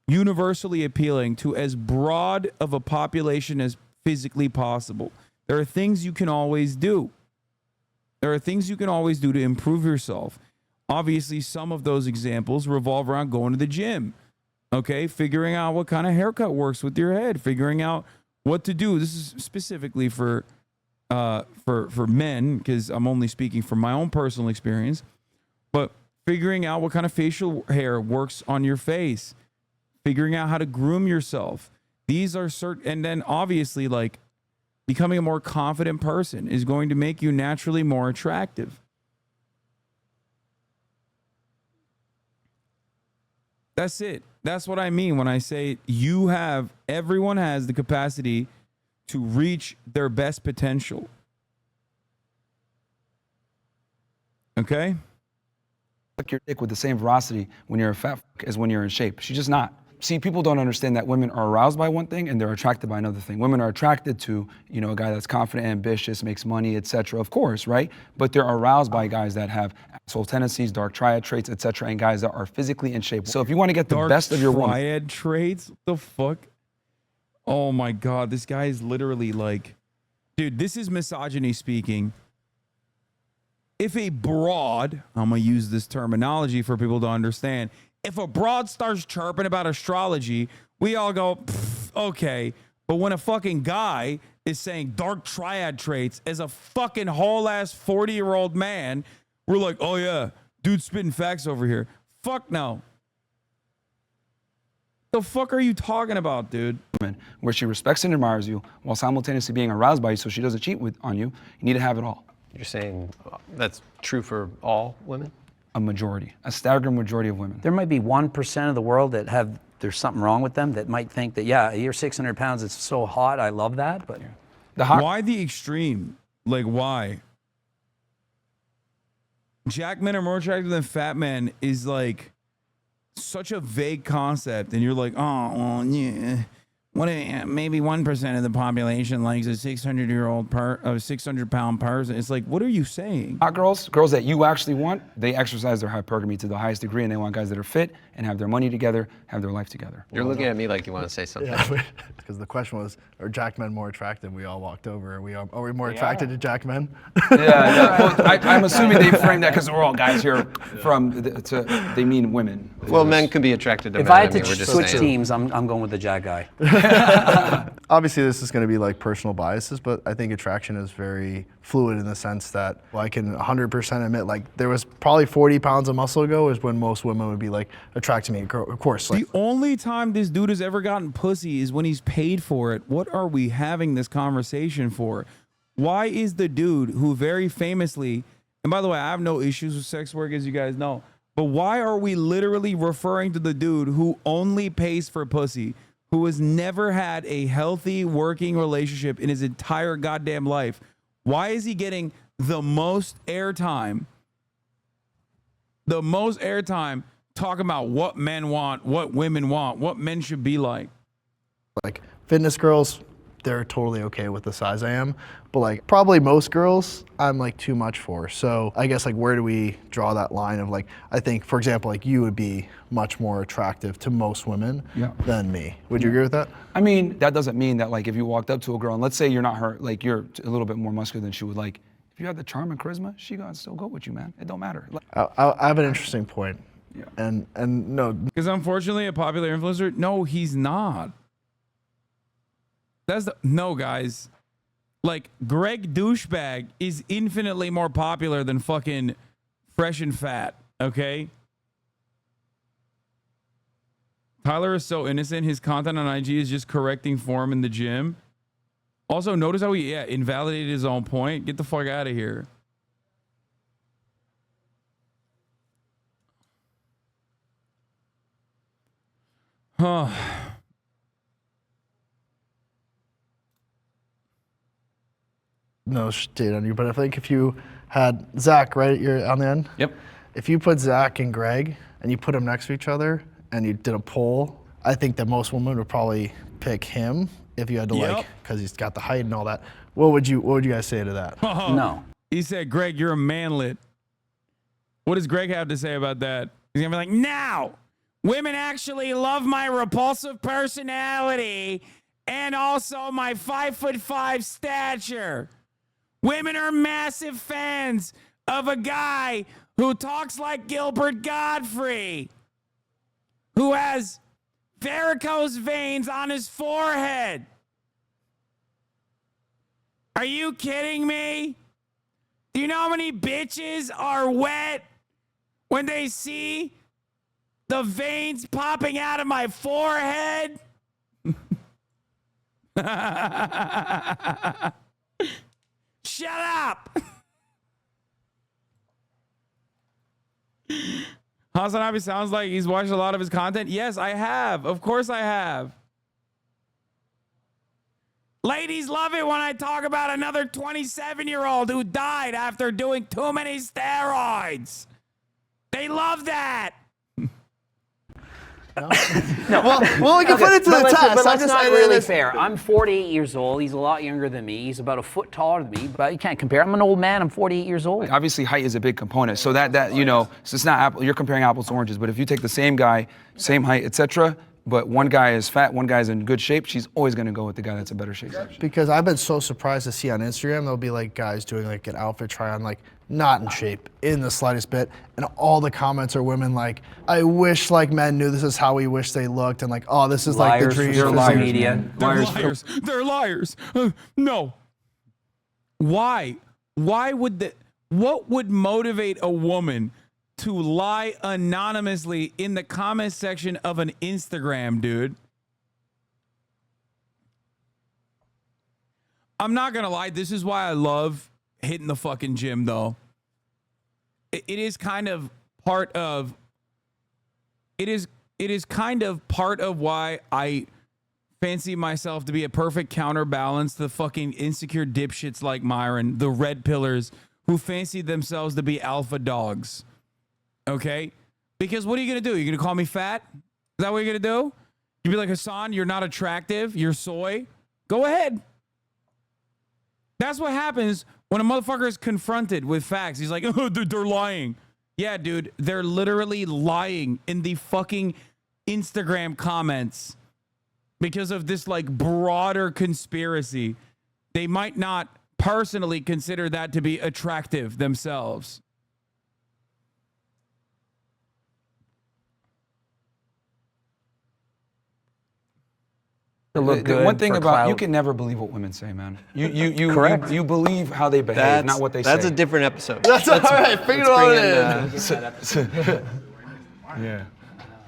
universally appealing to as broad of a population as physically possible. There are things you can always do. To improve yourself. Obviously, some of those examples revolve around going to the gym. Okay, figuring out what kind of haircut works with your head, figuring out what to do. This is specifically for men, because I'm only speaking from my own personal experience. But figuring out what kind of facial hair works on your face, figuring out how to groom yourself. These are certain, and then obviously like becoming a more confident person is going to make you naturally more attractive. That's it. That's what I mean when I say everyone has the capacity to reach their best potential. Okay? Suck your dick with the same velocity when you're a fat as when you're in shape. She's just not. See, people don't understand that women are aroused by one thing and they're attracted by another thing. Women are attracted to, a guy that's confident, ambitious, makes money, etc. Of course, right? But they're aroused by guys that have asshole tendencies, dark triad traits, etc., and guys that are physically in shape. So if you want to get the best of your woman, triad traits? What the fuck? Oh my God, this guy is literally like, dude, this is misogyny speaking. If a broad, I'm gonna use this terminology for people to understand. If a broad starts chirping about astrology, we all go, okay. But when a fucking guy is saying dark triad traits as a fucking whole ass 40-year-old man, we're like, oh yeah, dude spitting facts over here. Fuck no. The fuck are you talking about, dude? Where she respects and admires you while simultaneously being aroused by you so she doesn't cheat on you. You need to have it all. You're saying that's true for all women? A staggering majority of women. There might be 1% of the world that there's something wrong with them that might think that, yeah, you're 600 pounds, it's so hot, I love that, but... Why the extreme? Like, why? Jack men are more attractive than fat men is like such a vague concept, and you're like, oh, well, yeah. Maybe 1% of the population likes a 600-pound person. It's like, what are you saying? Hot girls that you actually want, they exercise their hypergamy to the highest degree, and they want guys that are fit and have their money together, have their life together. You're looking at me like you want to say something. Yeah, because the question was, are Jack men more attractive? We all walked over. Are we more attracted to Jack men? Yeah. Well, I'm assuming they framed that because we're all guys here they mean women. Well, men can be attracted to men. If I had to switch teams, I'm going with the Jack guy. Obviously, this is going to be like personal biases, but I think attraction is very fluid in the sense that I can 100% admit, like, there was probably 40 pounds of muscle ago is when most women would be like, attract to me. Of course. The only time this dude has ever gotten pussy is when he's paid for it. What are we having this conversation for? Why is the dude who very famously, and by the way, I have no issues with sex work, as you guys know, but why are we literally referring to the dude who only pays for pussy, who has never had a healthy working relationship in his entire goddamn life? Why is he getting the most airtime? The most airtime talking about what men want, what women want, what men should be like. Like fitness girls, they're totally okay with the size I am, but like probably most girls I'm like too much for. So I guess like where do we draw that line of like, I think for example, like you would be much more attractive to most women than me. Would you agree with that? I mean, that doesn't mean that like if you walked up to a girl and let's say you're not her, like you're a little bit more muscular than she would, like if you have the charm and charisma, she gonna still go with you, man. It don't matter. Like, I have an interesting point. Yeah. And no. Because unfortunately a popular influencer, no, he's not. No, guys. Like, Greg Douchebag is infinitely more popular than fucking Fresh and Fat, okay? Tyler is so innocent. His content on IG is just correcting form in the gym. Also, notice how he invalidated his own point. Get the fuck out of here. Huh. No shade on you, but I think if you had Zach, right, you're on the end? Yep. If you put Zach and Greg and you put them next to each other and you did a poll, I think that most women would probably pick him if you had to like, because he's got the height and all that. What would you guys say to that? No. He said, Greg, you're a manlet. What does Greg have to say about that? He's gonna be like, now, women actually love my repulsive personality and also my 5'5" stature. Women are massive fans of a guy who talks like Gilbert Gottfried, who has varicose veins on his forehead. Are you kidding me? Do you know how many bitches are wet when they see the veins popping out of my forehead? Shut up. HasanAbi sounds like he's watched a lot of his content. Yes, I have. Of course I have. Ladies love it when I talk about another 27-year-old who died after doing too many steroids. They love that. No. Well, we can put it to the test. But that's not really fair. I'm 48 years old. He's a lot younger than me. He's about a foot taller than me. But you can't compare. I'm an old man. I'm 48 years old. Obviously, height is a big component. So that you know, so it's not apple. You're comparing apples to oranges. But if you take the same guy, same height, etc., but one guy is fat, one guy's in good shape, she's always going to go with the guy that's in better shape. Because I've been so surprised to see on Instagram, there'll be like guys doing like an outfit try on, like not in shape in the slightest bit. And all the comments are women like, I wish like men knew this is how we wish they looked. And like, oh, this is like the dream. They're liars. Media. They're liars. They're liars. No. Why? Why would what would motivate a woman to lie anonymously in the comment section of an Instagram, dude? I'm not gonna lie, this is why I love hitting the fucking gym, though. It is kind of part of why I fancy myself to be a perfect counterbalance to the fucking insecure dipshits like Myron, the red pillars who fancy themselves to be alpha dogs. Okay? Because what are you going to do? You're going to call me fat? Is that what you're going to do? You'd be like, Hasan, you're not attractive. You're soy. Go ahead. That's what happens when a motherfucker is confronted with facts. He's like, oh, they're lying. Yeah, dude, they're literally lying in the fucking Instagram comments because of this like broader conspiracy. They might not personally consider that to be attractive themselves. To look good. One thing about you can never believe what women say, man. You believe how they behave, not what they say. That's a different episode. That's all right. Figure it out. Yeah.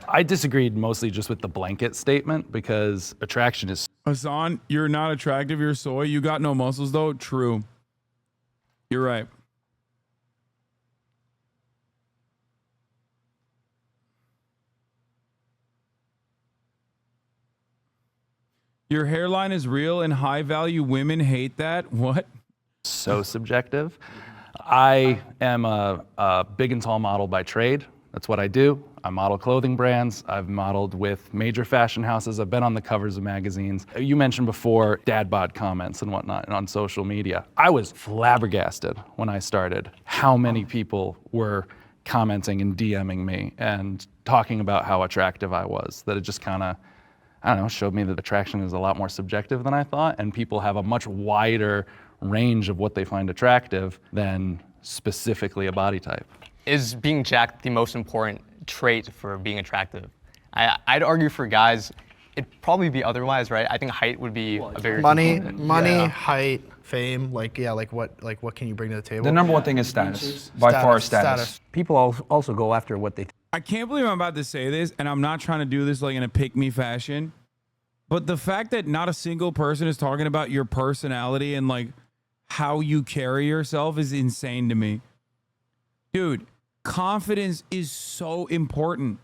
I disagreed mostly just with the blanket statement because attraction is. Hasan, you're not attractive. You're soy. You got no muscles, though. True. You're right. Your hairline is real and high value women hate that? What? So subjective. I am a big and tall model by trade. That's what I do. I model clothing brands. I've modeled with major fashion houses. I've been on the covers of magazines. You mentioned before dad bod comments and whatnot on social media. I was flabbergasted when I started how many people were commenting and DMing me and talking about how attractive I was. That it just kind of, I don't know, showed me that attraction is a lot more subjective than I thought, and people have a much wider range of what they find attractive than specifically a body type. Is being jacked the most important trait for being attractive? I'd argue for guys, it'd probably be otherwise, right? I think height would be a bigger money, height, fame, like what can you bring to the table? The number one thing is status. By far, status. People also go after what they. I can't believe I'm about to say this, and I'm not trying to do this like in a pick-me fashion, but the fact that not a single person is talking about your personality and like how you carry yourself is insane to me. Dude, confidence is so important.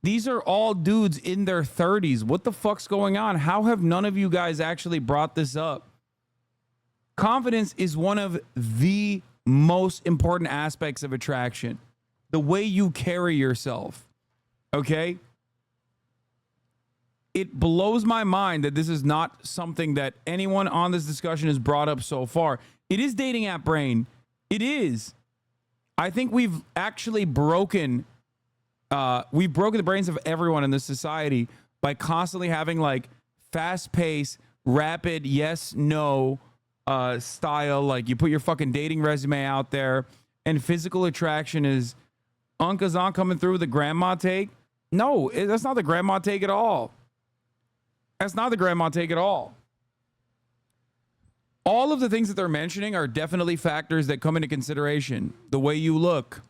These are all dudes in their 30s. What the fuck's going on? How have none of you guys actually brought this up? Confidence is one of the most important aspects of attraction. The way you carry yourself, okay? It blows my mind that this is not something that anyone on this discussion has brought up so far. It is dating app brain. It is. I think we've actually broken the brains of everyone in this society by constantly having like fast-paced, rapid yes, no style. Like you put your fucking dating resume out there and physical attraction is Unkazan coming through with the grandma take. No, that's not the grandma take at all. That's not the grandma take at all. All of the things that they're mentioning are definitely factors that come into consideration. The way you look,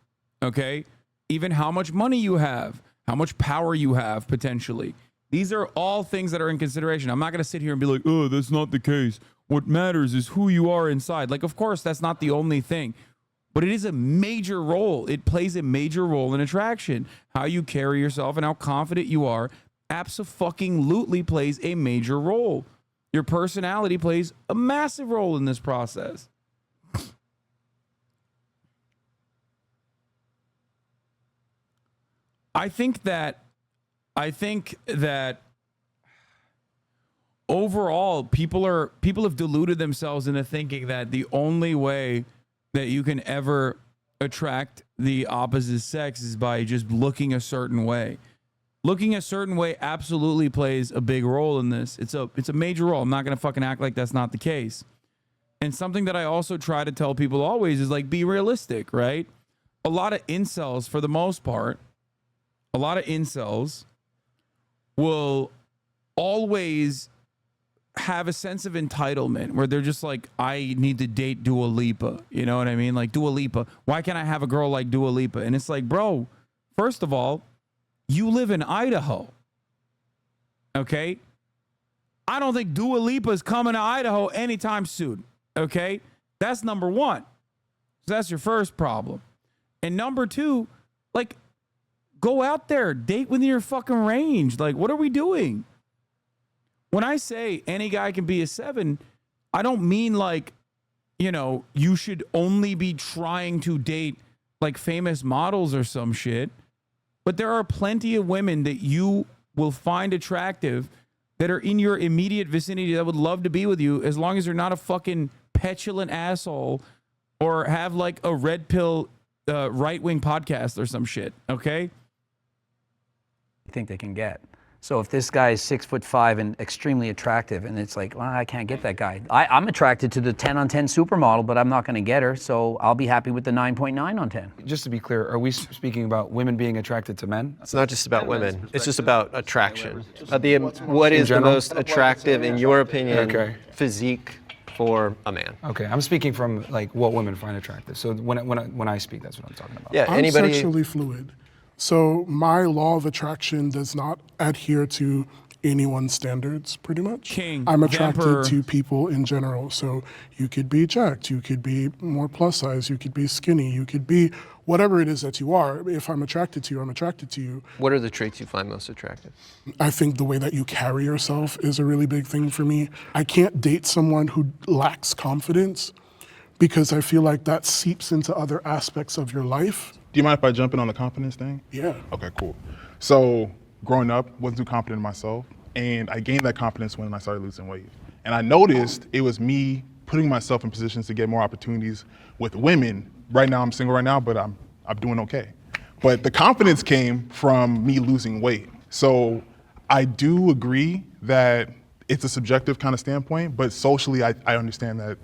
okay? Even how much money you have, how much power you have potentially. These are all things that are in consideration. I'm not going to sit here and be like, oh, that's not the case. What matters is who you are inside. Like, of course, that's not the only thing. But it is a major role. It plays a major role in attraction. How you carry yourself and how confident you are abso-fucking-lutely plays a major role. Your personality plays a massive role in this process. I think that overall people have deluded themselves into thinking that the only way that you can ever attract the opposite sex is by just looking a certain way. Looking a certain way absolutely plays a big role in this. It's a major role. I'm not going to fucking act like that's not the case. And something that I also try to tell people always is like, be realistic, right? A lot of incels, for the most part, a lot of incels will always have a sense of entitlement where they're just like, I need to date Dua Lipa. You know what I mean? Like Dua Lipa. Why can't I have a girl like Dua Lipa? And it's like, bro, first of all, you live in Idaho. Okay? I don't think Dua Lipa's coming to Idaho anytime soon. Okay? That's number one. So that's your first problem. And number two, like, go out there, date within your fucking range. Like, what are we doing? When I say any guy can be a 7, I don't mean like, you know, you should only be trying to date like famous models or some shit. But there are plenty of women that you will find attractive that are in your immediate vicinity that would love to be with you as long as you're not a fucking petulant asshole or have like a red pill right-wing podcast or some shit, okay? I think they can get. So if this guy is 6'5" and extremely attractive, and it's like, well, I can't get that guy. I'm attracted to the 10 on 10 supermodel, but I'm not going to get her, so I'll be happy with the 9.9 on 10. Just to be clear, are we speaking about women being attracted to men? It's not just about women. It's just about attraction. What is the most attractive, in your opinion, physique for a man? Okay, I'm speaking from like what women find attractive. So when I speak, that's what I'm talking about. Yeah, I'm sexually fluid. So my law of attraction does not adhere to anyone's standards, pretty much. King, I'm attracted Vamper. to people in general. So you could be jacked, you could be more plus size, you could be skinny, you could be whatever it is that you are. If I'm attracted to you, I'm attracted to you. What are the traits you find most attractive? I think the way that you carry yourself is a really big thing for me. I can't date someone who lacks confidence because I feel like that seeps into other aspects of your life. Do you mind if I jump in on the confidence thing? Yeah. Okay, cool. So growing up, wasn't too confident in myself, and I gained that confidence when I started losing weight. And I noticed it was me putting myself in positions to get more opportunities with women. Right now, I'm single right now, but I'm doing okay. But the confidence came from me losing weight. So I do agree that it's a subjective kind of standpoint, but socially, I understand that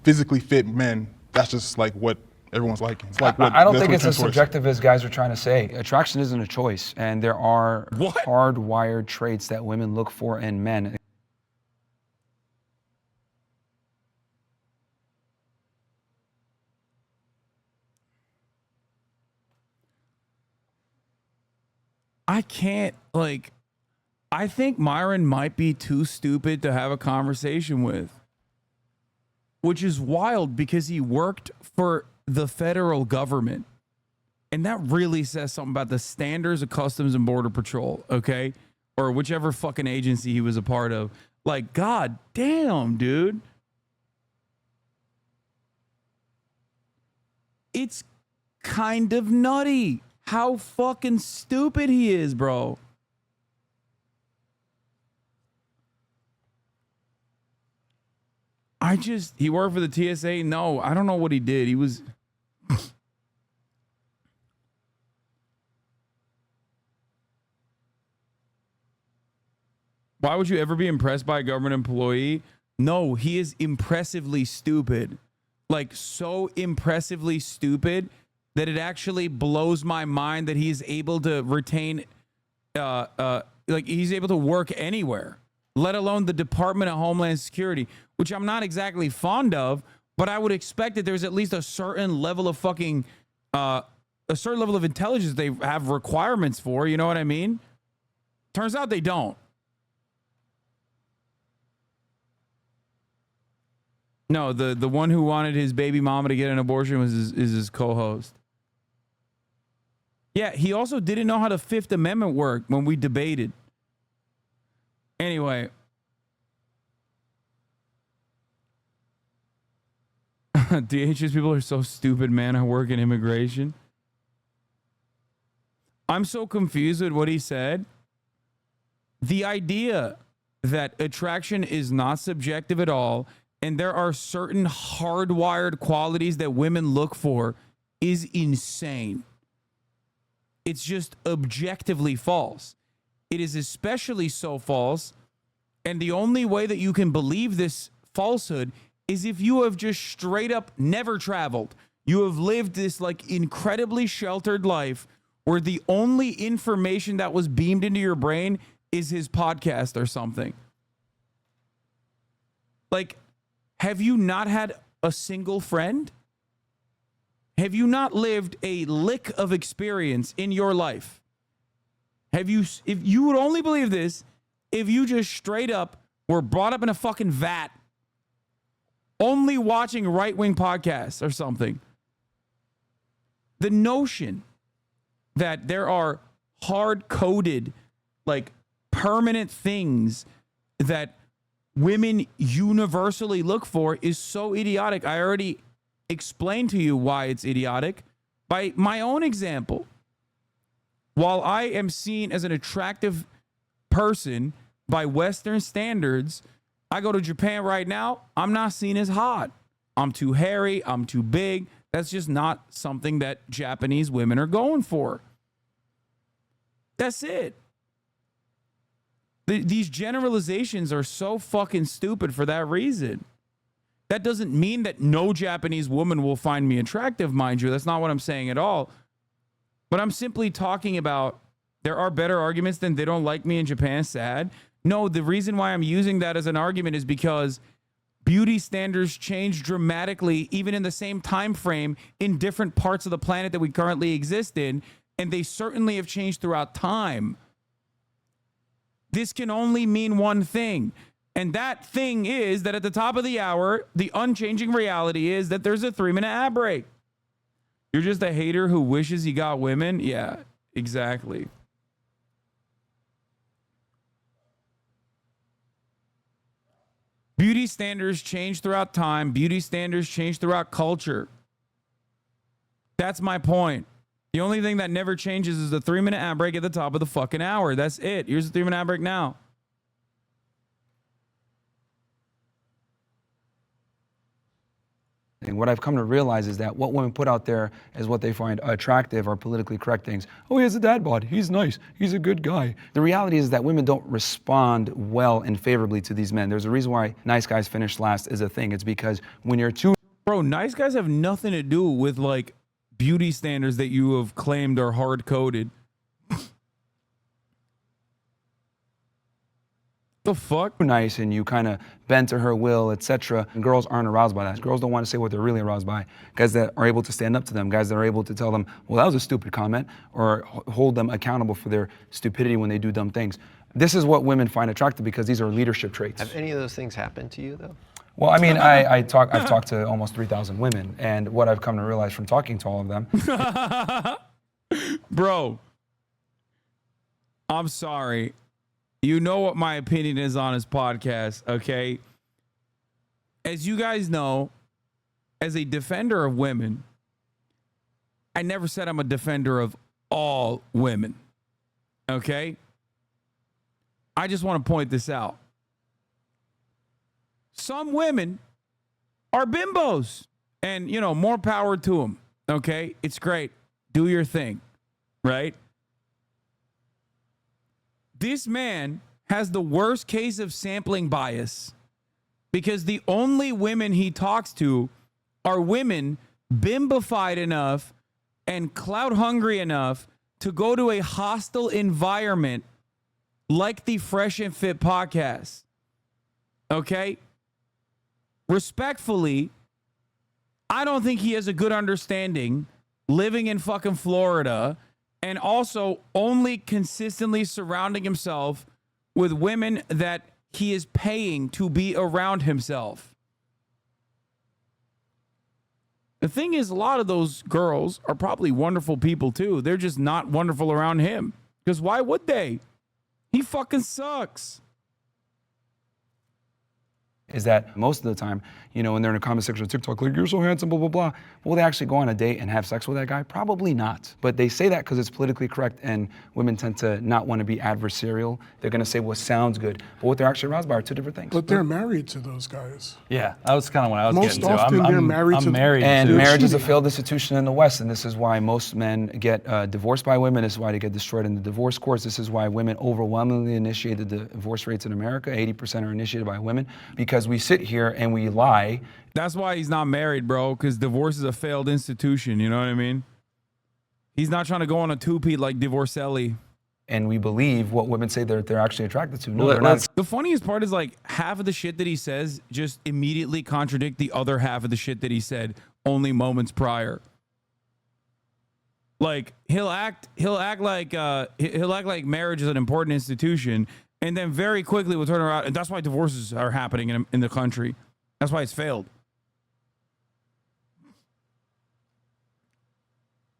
physically fit men, that's just like what everyone's liking. It's like I don't think it's as subjective as guys are trying to say. Attraction isn't a choice, and there are hardwired traits that women look for in men. I can't, like, I think Myron might be too stupid to have a conversation with, which is wild because he worked for the federal government. And that really says something about the standards of Customs and Border Patrol, okay? Or whichever fucking agency he was a part of. Like, god damn, dude. It's kind of nutty how fucking stupid he is, bro. He worked for the TSA? No, I don't know what he did. He was... Why would you ever be impressed by a government employee? No, he is impressively stupid. Like, so impressively stupid that it actually blows my mind that he's able to retain, like, he's able to work anywhere, let alone the Department of Homeland Security, which I'm not exactly fond of, but I would expect that there's at least a certain level of fucking, a certain level of intelligence they have requirements for, you know what I mean? Turns out they don't. No, the one who wanted his baby mama to get an abortion was his co-host. Yeah, he also didn't know how the Fifth Amendment worked when we debated. Anyway. DHS people are so stupid, man. I work in immigration. I'm so confused with what he said. The idea that attraction is not subjective at all, and there are certain hardwired qualities that women look for, is insane. It's just objectively false. It is especially so false, and the only way that you can believe this falsehood is if you have just straight up never traveled. You have lived this like incredibly sheltered life where the only information that was beamed into your brain is his podcast or something. Like, have you not had a single friend? Have you not lived a lick of experience in your life? Have you, if you would only believe this, if you just straight up were brought up in a fucking vat, only watching right-wing podcasts or something. The notion that there are hard-coded, like, permanent things that women universally look for is so idiotic. I already explained to you why it's idiotic by my own example. While I am seen as an attractive person by Western standards, I go to Japan right now, I'm not seen as hot. I'm too hairy, I'm too big. That's just not something that Japanese women are going for. That's it. These generalizations are so fucking stupid for that reason. That doesn't mean that no Japanese woman will find me attractive, mind you. That's not what I'm saying at all. But I'm simply talking about there are better arguments than they don't like me in Japan, sad. No, the reason why I'm using that as an argument is because beauty standards change dramatically, even in the same time frame, in different parts of the planet that we currently exist in, and they certainly have changed throughout time. This can only mean one thing. And that thing is that at the top of the hour, the unchanging reality is that there's a 3-minute ad break. You're just a hater who wishes he got women? Yeah, exactly. Beauty standards change throughout time. Beauty standards change throughout culture. That's my point. The only thing that never changes is the 3-minute ad break at the top of the fucking hour. That's it. Here's the 3-minute ad break now. And what I've come to realize is that what women put out there is what they find attractive or politically correct things. Oh, he has a dad bod. He's nice. He's a good guy. The reality is that women don't respond well and favorably to these men. There's a reason why nice guys finish last is a thing. It's because when you're too... Bro, nice guys have nothing to do with like beauty standards that you have claimed are hard-coded. The fuck? Nice, and you kind of bend to her will, etc. And girls aren't aroused by that. Girls don't want to say what they're really aroused by. Guys that are able to stand up to them, guys that are able to tell them, well, that was a stupid comment, or hold them accountable for their stupidity when they do dumb things. This is what women find attractive because these are leadership traits. Have any of those things happened to you, though? Well, I mean, I've talked to almost 3,000 women, and what I've come to realize from talking to all of them. Bro, I'm sorry. You know what my opinion is on his podcast, okay? As you guys know, as a defender of women, I never said I'm a defender of all women, okay? I just want to point this out. Some women are bimbos, and, you know, more power to them, okay? It's great. Do your thing, right? This man has the worst case of sampling bias because the only women he talks to are women bimbified enough and clout hungry enough to go to a hostile environment like the Fresh and Fit podcast. Okay? Respectfully, I don't think he has a good understanding living in fucking Florida and also only consistently surrounding himself with women that he is paying to be around himself. The thing is, a lot of those girls are probably wonderful people too. They're just not wonderful around him. Because why would they? He fucking sucks. Is that most of the time, you know, when they're in a comment section of TikTok, like, you're so handsome, blah, blah, blah. Will they actually go on a date and have sex with that guy? Probably not. But they say that because it's politically correct, and women tend to not want to be adversarial. They're going to say what sounds good. But what they're actually aroused by are two different things. But they're married to those guys. Yeah, that was kind of what I was Most getting to. often they're married to... And marriage is a failed institution in the West, and this is why most men get divorced by women. This is why they get destroyed in the divorce courts. This is why women overwhelmingly initiated the divorce rates in America. 80% are initiated by women, because we sit here and we lie. That's why he's not married, bro, because divorce is a failed institution, you know what I mean? He's not trying to go on a two-peat like Divorcelli. And we believe what women say they're actually attracted to. No, they're not. The funniest part is like half of the shit that he says just immediately contradict the other half of the shit that he said only moments prior. Like he'll act like marriage is an important institution, and then very quickly will turn around, and that's why divorces are happening in the country. That's why it's failed.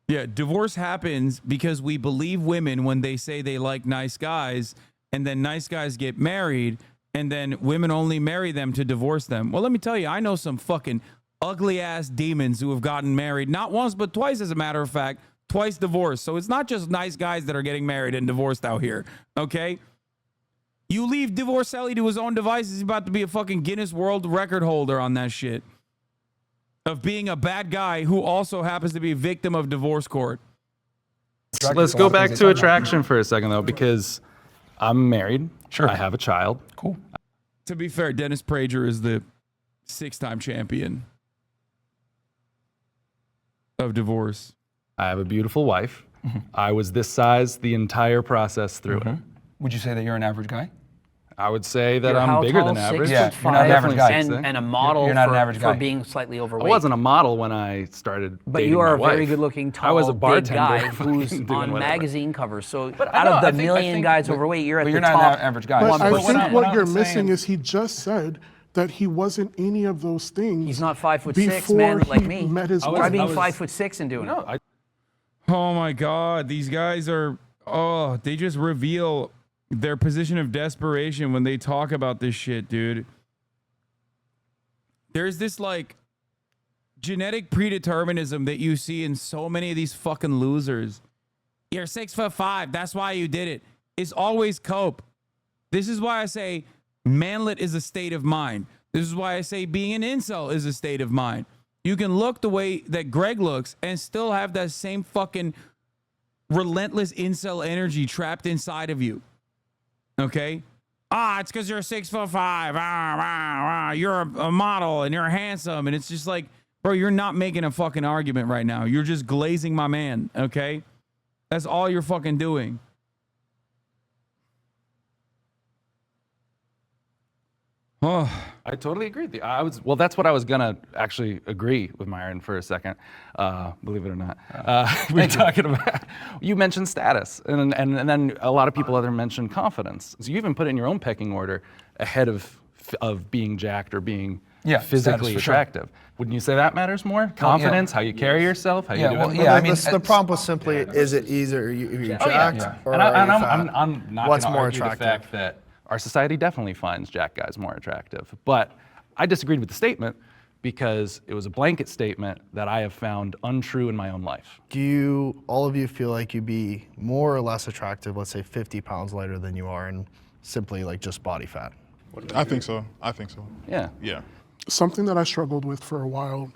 Yeah, divorce happens because we believe women when they say they like nice guys, and then nice guys get married, and then women only marry them to divorce them. Well, let me tell you, I know some fucking ugly-ass demons who have gotten married, not once, but twice, as a matter of fact, twice divorced. So it's not just nice guys that are getting married and divorced out here, okay? You leave Divorcelli to his own devices, he's about to be a fucking Guinness World Record holder on that shit. Of being a bad guy who also happens to be a victim of divorce court. Let's go back to attraction for a second, though, because I'm married. Sure. I have a child. Cool. To be fair, Dennis Prager is the 6-time champion of divorce. I have a beautiful wife. I was this size the entire process through it. Would you say that you're an average guy? I would say that You're I'm how bigger tall? than average. 6'5", you're not an average guy. and a model You're not an average for guy. being slightly overweight. I wasn't a model when I started But dating you are a my very wife. good-looking, tall, I was a big bartender guy fucking who's doing on whatever. magazine covers. So But out no, of the I think- million guys overweight, you're at but the you're top. not an average guy. But I think what you're I'm missing saying- is he just said that he wasn't any of those things. He's not 5'6", before man, like he me. met his Try wife. being 5'6" and doing it. Oh my God, these guys are, they just reveal their position of desperation when they talk about this shit, dude. There's this like genetic predeterminism that you see in so many of these fucking losers. You're 6'5", that's why you did it. It's always cope. This is why I say manlet is a state of mind. This is why I say being an incel is a state of mind. You can look the way that Greg looks and still have that same fucking relentless incel energy trapped inside of you. Okay? It's because you're 6'5". You're a model and you're handsome. And it's just like, bro, you're not making a fucking argument right now. You're just glazing my man. Okay? That's all you're fucking doing. Oh, I totally agree with you. Well, that's what I was gonna actually agree with Myron for a second. Believe it or not, we're talking about. You mentioned status, and then a lot of people other mentioned confidence. So you even put it in your own pecking order ahead of being jacked or being physically attractive. Wouldn't you say that matters more? Confidence, how you carry yourself, how you do it. I mean, the prompt was simply: is it either you're jacked or and are you fat? I'm not What's gonna more argue attractive? the fact that our society definitely finds jack guys more attractive. But I disagreed with the statement because it was a blanket statement that I have found untrue in my own life. Do all of you feel like you'd be more or less attractive, let's say 50 pounds lighter than you are, and simply like just body fat? I think so. Yeah. Yeah. Something that I struggled with for a while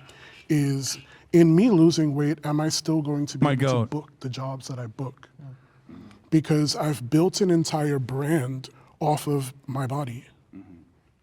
is, in me losing weight, am I still going to be able to book the jobs that I book? Because I've built an entire brand off of my body.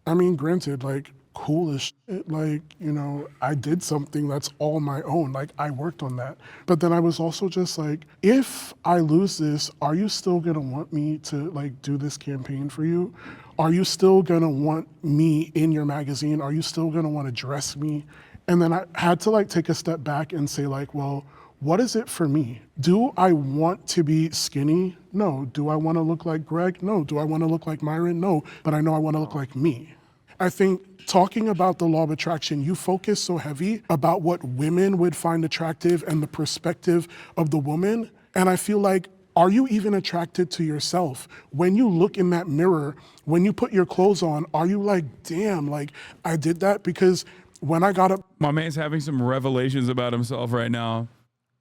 I mean, granted, like, cool as shit, like, you know, I did something that's all my own, like, I worked on that. But then I was also just like, if I lose this, are you still gonna want me to, like, do this campaign for you? Are you still gonna want me in your magazine? Are you still gonna wanna dress me? And then I had to, like, take a step back and say, like, well, what is it for me? Do I want to be skinny? No. Do I want to look like Greg? No. Do I want to look like Myron? No. But I know I want to look like me. I think talking about the law of attraction, you focus so heavy about what women would find attractive and the perspective of the woman. And I feel like, are you even attracted to yourself? When you look in that mirror, when you put your clothes on, are you like, damn, like I did that? Because when I got up. My man's having some revelations about himself right now.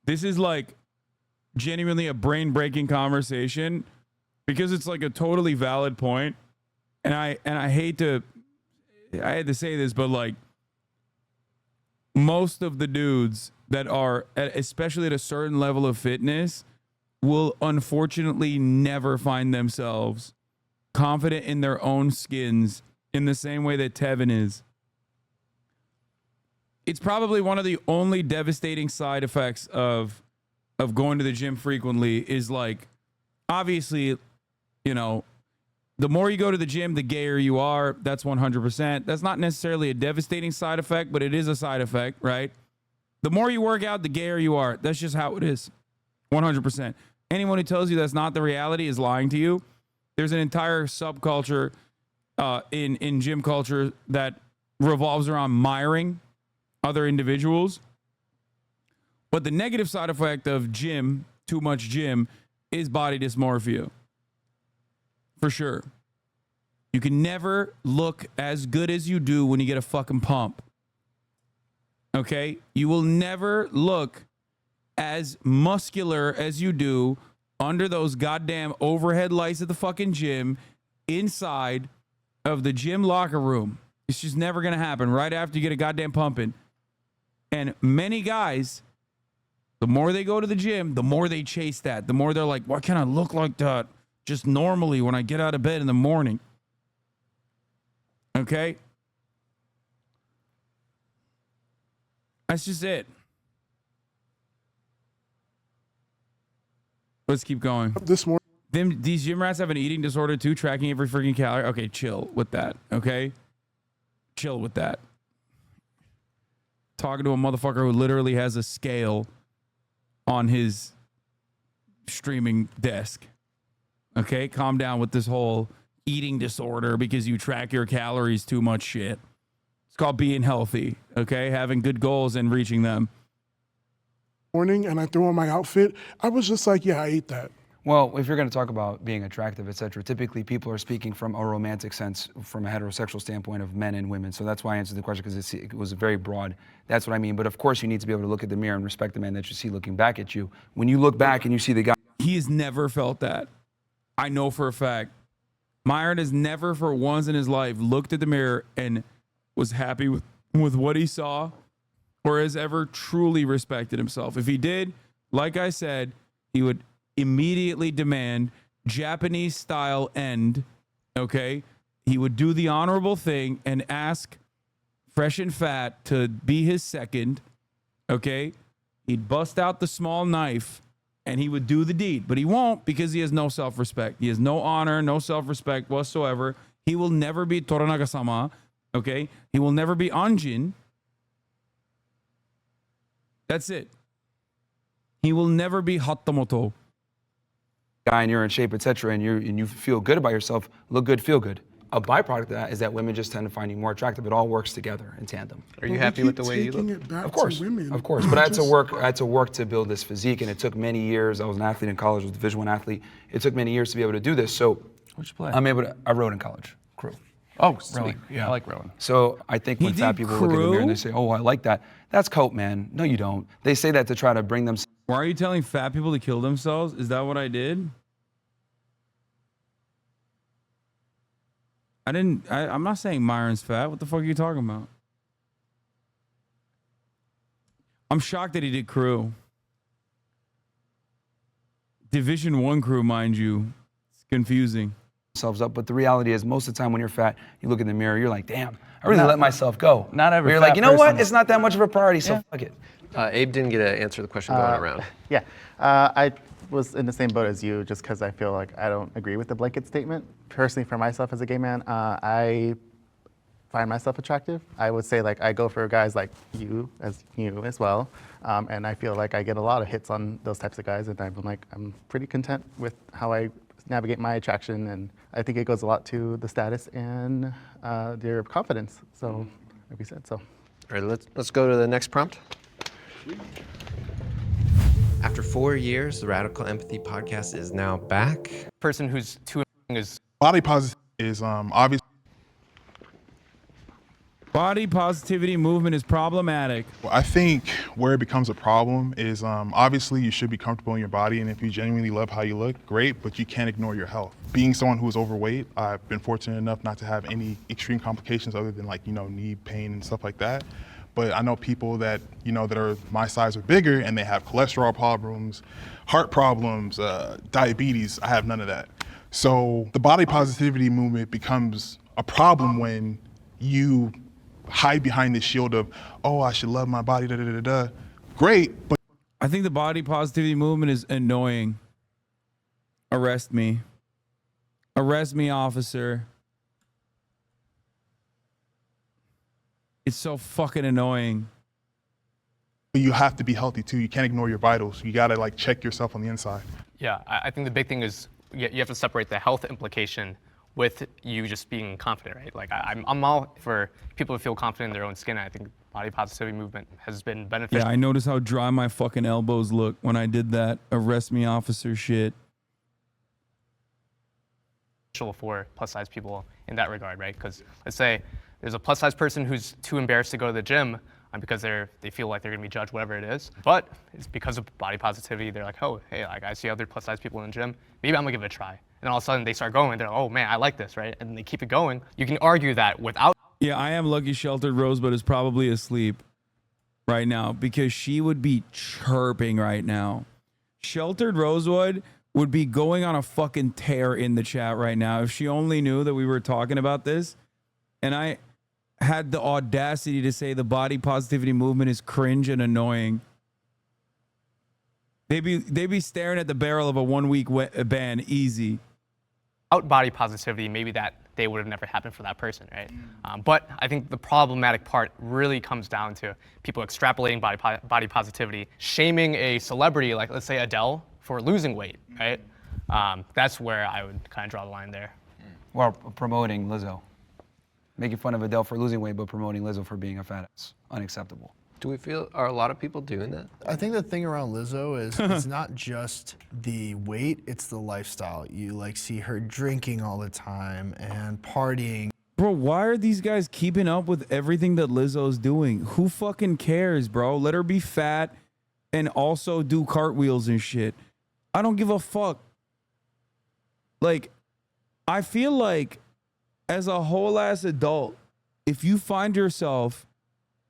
This is like genuinely a brain-breaking conversation because it's like a totally valid point. And I had to say this, but like most of the dudes that are especially at a certain level of fitness will unfortunately never find themselves confident in their own skins in the same way that Tevin is. It's probably one of the only devastating side effects of going to the gym frequently is like, obviously, you know, the more you go to the gym, the gayer you are. That's 100%. That's not necessarily a devastating side effect, but it is a side effect, right? The more you work out, the gayer you are. That's just how it is. 100%. Anyone who tells you that's not the reality is lying to you. There's an entire subculture in gym culture that revolves around miring other individuals. But the negative side effect of gym, too much gym, is body dysmorphia. For sure. You can never look as good as you do when you get a fucking pump. Okay? You will never look as muscular as you do under those goddamn overhead lights at the fucking gym inside of the gym locker room. It's just never going to happen right after you get a goddamn pumping. And many guys, the more they go to the gym, the more they chase that. The more they're like, why can't I look like that just normally when I get out of bed in the morning? Okay? That's just it. Let's keep going. This morning. These gym rats have an eating disorder too, tracking every freaking calorie. Okay, chill with that. Okay, chill with that. Talking to a motherfucker who literally has a scale on his streaming desk. Okay, calm down with this whole eating disorder because you track your calories too much shit. It's called being healthy. Okay, having good goals and reaching them. Morning, and I threw on my outfit. I was just like, yeah, I ate that. Well, if you're going to talk about being attractive, etc., typically people are speaking from a romantic sense, from a heterosexual standpoint of men and women. So that's why I answered the question, because it was very broad. That's what I mean. But of course, you need to be able to look at the mirror and respect the man that you see looking back at you. When you look back and you see the guy, he has never felt that. I know for a fact. Myron has never, for once in his life, looked at the mirror and was happy with what he saw, or has ever truly respected himself. If he did, like I said, he would immediately demand Japanese style end. Okay, he would do the honorable thing and ask Fresh and Fat to be his second. Okay, he'd bust out the small knife and he would do the deed, but he won't, because he has no self-respect. He has no honor, no self-respect whatsoever. He will never be Toranaga-sama. Okay, he will never be Anjin. That's it. He will never be Hatamoto. guy and you're in shape, etc., and you feel good about yourself, look good, feel good. A byproduct of that is that women just tend to find you more attractive. It all works together in tandem. Are you happy with the way you look? Of course, of course. But I had to work to build this physique, and it took many years. I was an athlete in college, I was a Division I athlete. It took many years to be able to do this. So what'd you play? I rowed in college, crew. Oh, sweet. Rowing, yeah. I like rowing. So I think when fat people look in the mirror and they say, "Oh, I like that," that's cope, man. No, you don't. They say that to try to bring them. Why are you telling fat people to kill themselves? Is that what I did? I'm not saying Myron's fat. What the fuck are you talking about? I'm shocked that he did crew. Division I crew, mind you. It's confusing. Themselves up, but the reality is most of the time when you're fat, you look in the mirror, you're like, damn, I really let myself go. Not every You're fat like, you know what? person- It's not that much of a priority, so fuck it. Abe didn't get to answer the question going around. Yeah, I was in the same boat as you, just because I feel like I don't agree with the blanket statement. Personally, for myself as a gay man, I find myself attractive. I would say like I go for guys like you as well, and I feel like I get a lot of hits on those types of guys, and I'm pretty content with how I navigate my attraction, and I think it goes a lot to the status and their confidence. So, like we said, so. All right, let's go to the next prompt. After 4 years, the Radical Empathy podcast is now back. Person who's too is body positive is obviously. Body positivity movement is problematic. Well, I think where it becomes a problem is obviously you should be comfortable in your body, and if you genuinely love how you look, great, but you can't ignore your health. Being someone who is overweight, I've been fortunate enough not to have any extreme complications other than knee pain and stuff like that. But I know people that, that are my size or bigger, and they have cholesterol problems, heart problems, diabetes. I have none of that. So the body positivity movement becomes a problem when you hide behind this shield of, oh, I should love my body, Great, but I think the body positivity movement is annoying. Arrest me. Arrest me, officer. It's so fucking annoying. you have to be healthy too. You can't ignore your vitals. You gotta check yourself on the inside. Yeah, I think the big thing is you have to separate the health implication with you just being confident, right? I'm all for people to feel confident in their own skin. I think body positivity movement has been beneficial. Yeah, I noticed how dry my fucking elbows look when I did that arrest me officer shit. For plus size people in that regard, right? Because let's say there's a plus size person who's too embarrassed to go to the gym because they feel like they're gonna be judged, whatever it is. But it's because of body positivity. They're like, oh, hey, I see other plus size people in the gym. Maybe I'm gonna give it a try. And all of a sudden they start going. They're like, oh man, I like this, right? And they keep it going. You can argue that without. Yeah, I am lucky Sheltered Rosebud is probably asleep right now because she would be chirping right now. Sheltered Rosewood would be going on a fucking tear in the chat right now if she only knew that we were talking about this. And I had the audacity to say the body positivity movement is cringe and annoying. They be staring at the barrel of a 1 week ban easy. Without body positivity, maybe that day would have never happened for that person, right? But I think the problematic part really comes down to people extrapolating body positivity, shaming a celebrity like, let's say, Adele for losing weight, right? That's where I would kind of draw the line there. Well, promoting Lizzo. Making fun of Adele for losing weight, but promoting Lizzo for being a fat ass. Unacceptable. Do we feel, are a lot of people doing that? I think the thing around Lizzo is it's not just the weight, it's the lifestyle. You like see her drinking all the time and partying. Bro, why are these guys keeping up with everything that Lizzo's doing? Who fucking cares, bro? Let her be fat and also do cartwheels and shit. I don't give a fuck. Like, I feel like as a whole ass adult, if you find yourself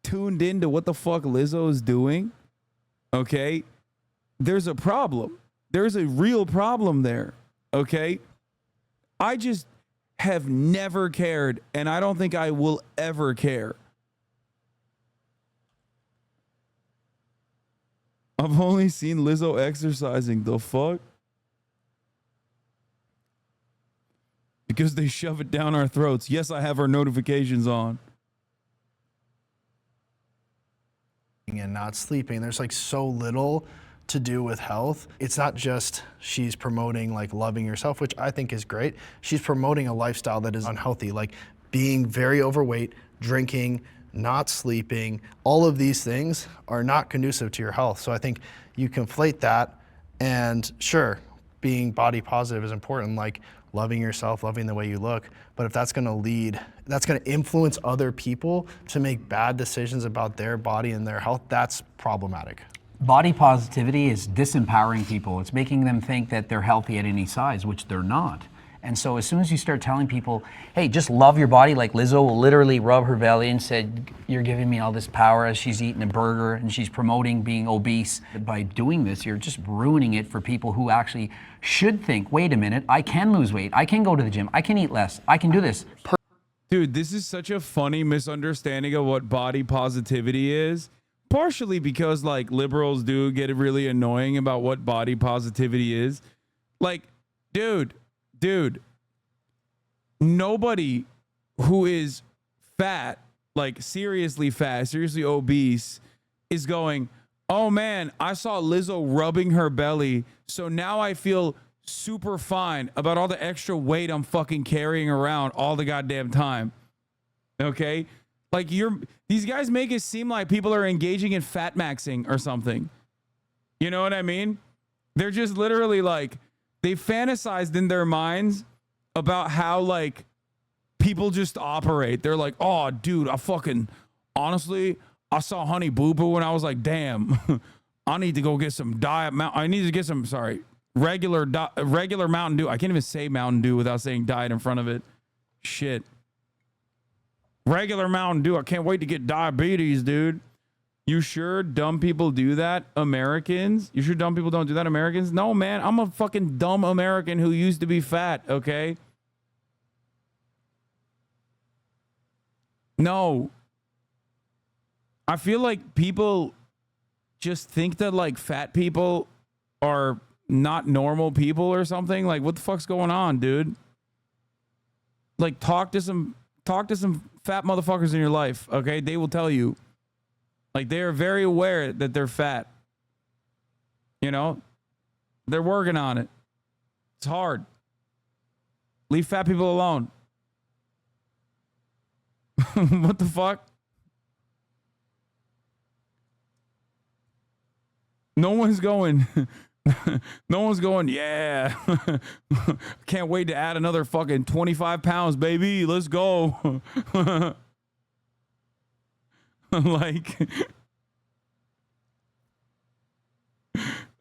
tuned into what the fuck Lizzo is doing, okay, there's a problem. There's a real problem there, okay? I just have never cared, and I don't think I will ever care. I've only seen Lizzo exercising. The fuck? Because they shove it down our throats. Yes, I have our notifications on. And not sleeping. There's like so little to do with health. It's not just she's promoting like loving yourself, which I think is great. She's promoting a lifestyle that is unhealthy, like being very overweight, drinking, not sleeping. All of these things are not conducive to your health. So I think you conflate that, and sure, being body positive is important, like loving yourself, loving the way you look. But if that's gonna influence other people to make bad decisions about their body and their health, that's problematic. Body positivity is disempowering people. It's making them think that they're healthy at any size, which they're not. And so as soon as you start telling people, hey, just love your body, like Lizzo will literally rub her belly and said, you're giving me all this power as she's eating a burger and she's promoting being obese. By doing this, you're just ruining it for people who actually should think, wait a minute, I can lose weight. I can go to the gym. I can eat less. I can do this. Dude, this is such a funny misunderstanding of what body positivity is. Partially because like liberals do get really annoying about what body positivity is. Like, dude, nobody who is fat, like seriously fat, seriously obese, is going, oh man, I saw Lizzo rubbing her belly, so now I feel super fine about all the extra weight I'm fucking carrying around all the goddamn time. Okay? Like these guys make it seem like people are engaging in fat maxing or something. You know what I mean? They're just literally like, they fantasized in their minds about how like people just operate. They're like, oh dude, honestly, I saw Honey Boo Boo and I was like, damn, I need to go get some regular Mountain Dew. I can't even say Mountain Dew without saying diet in front of it. Shit. Regular Mountain Dew. I can't wait to get diabetes, dude. You sure dumb people do that, Americans? You sure dumb people don't do that, Americans? No, man. I'm a fucking dumb American who used to be fat, okay? No. I feel like people just think that like fat people are not normal people or something. Like, what the fuck's going on, dude? Like, talk to some fat motherfuckers in your life, okay? They will tell you. Like, they are very aware that they're fat. You know? They're working on it. It's hard. Leave fat people alone. What the fuck? No one's going, yeah. Can't wait to add another fucking 25 pounds, baby. Let's go. Like,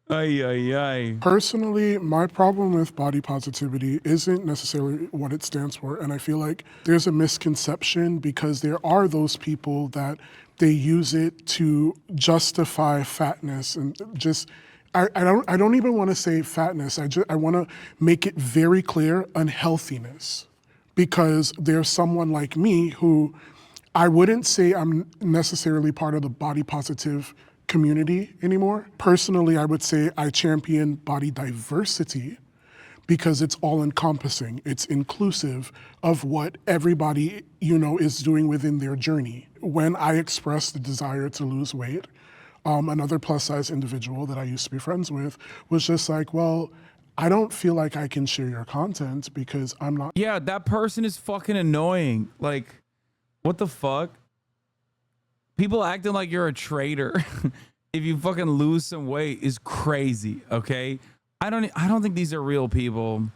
ay. Personally, my problem with body positivity isn't necessarily what it stands for. And I feel like there's a misconception because there are those people that they use it to justify fatness and just, I don't even want to say fatness. I want to make it very clear, unhealthiness. Because there's someone like me who I wouldn't say I'm necessarily part of the body positive community anymore. Personally, I would say I champion body diversity because it's all encompassing. It's inclusive of what everybody, is doing within their journey. When I expressed the desire to lose weight, another plus size individual that I used to be friends with was just like, well, I don't feel like I can share your content because I'm not. Yeah, that person is fucking annoying. Like, what the fuck? People acting like you're a traitor if you fucking lose some weight is crazy, okay? I don't think these are real people.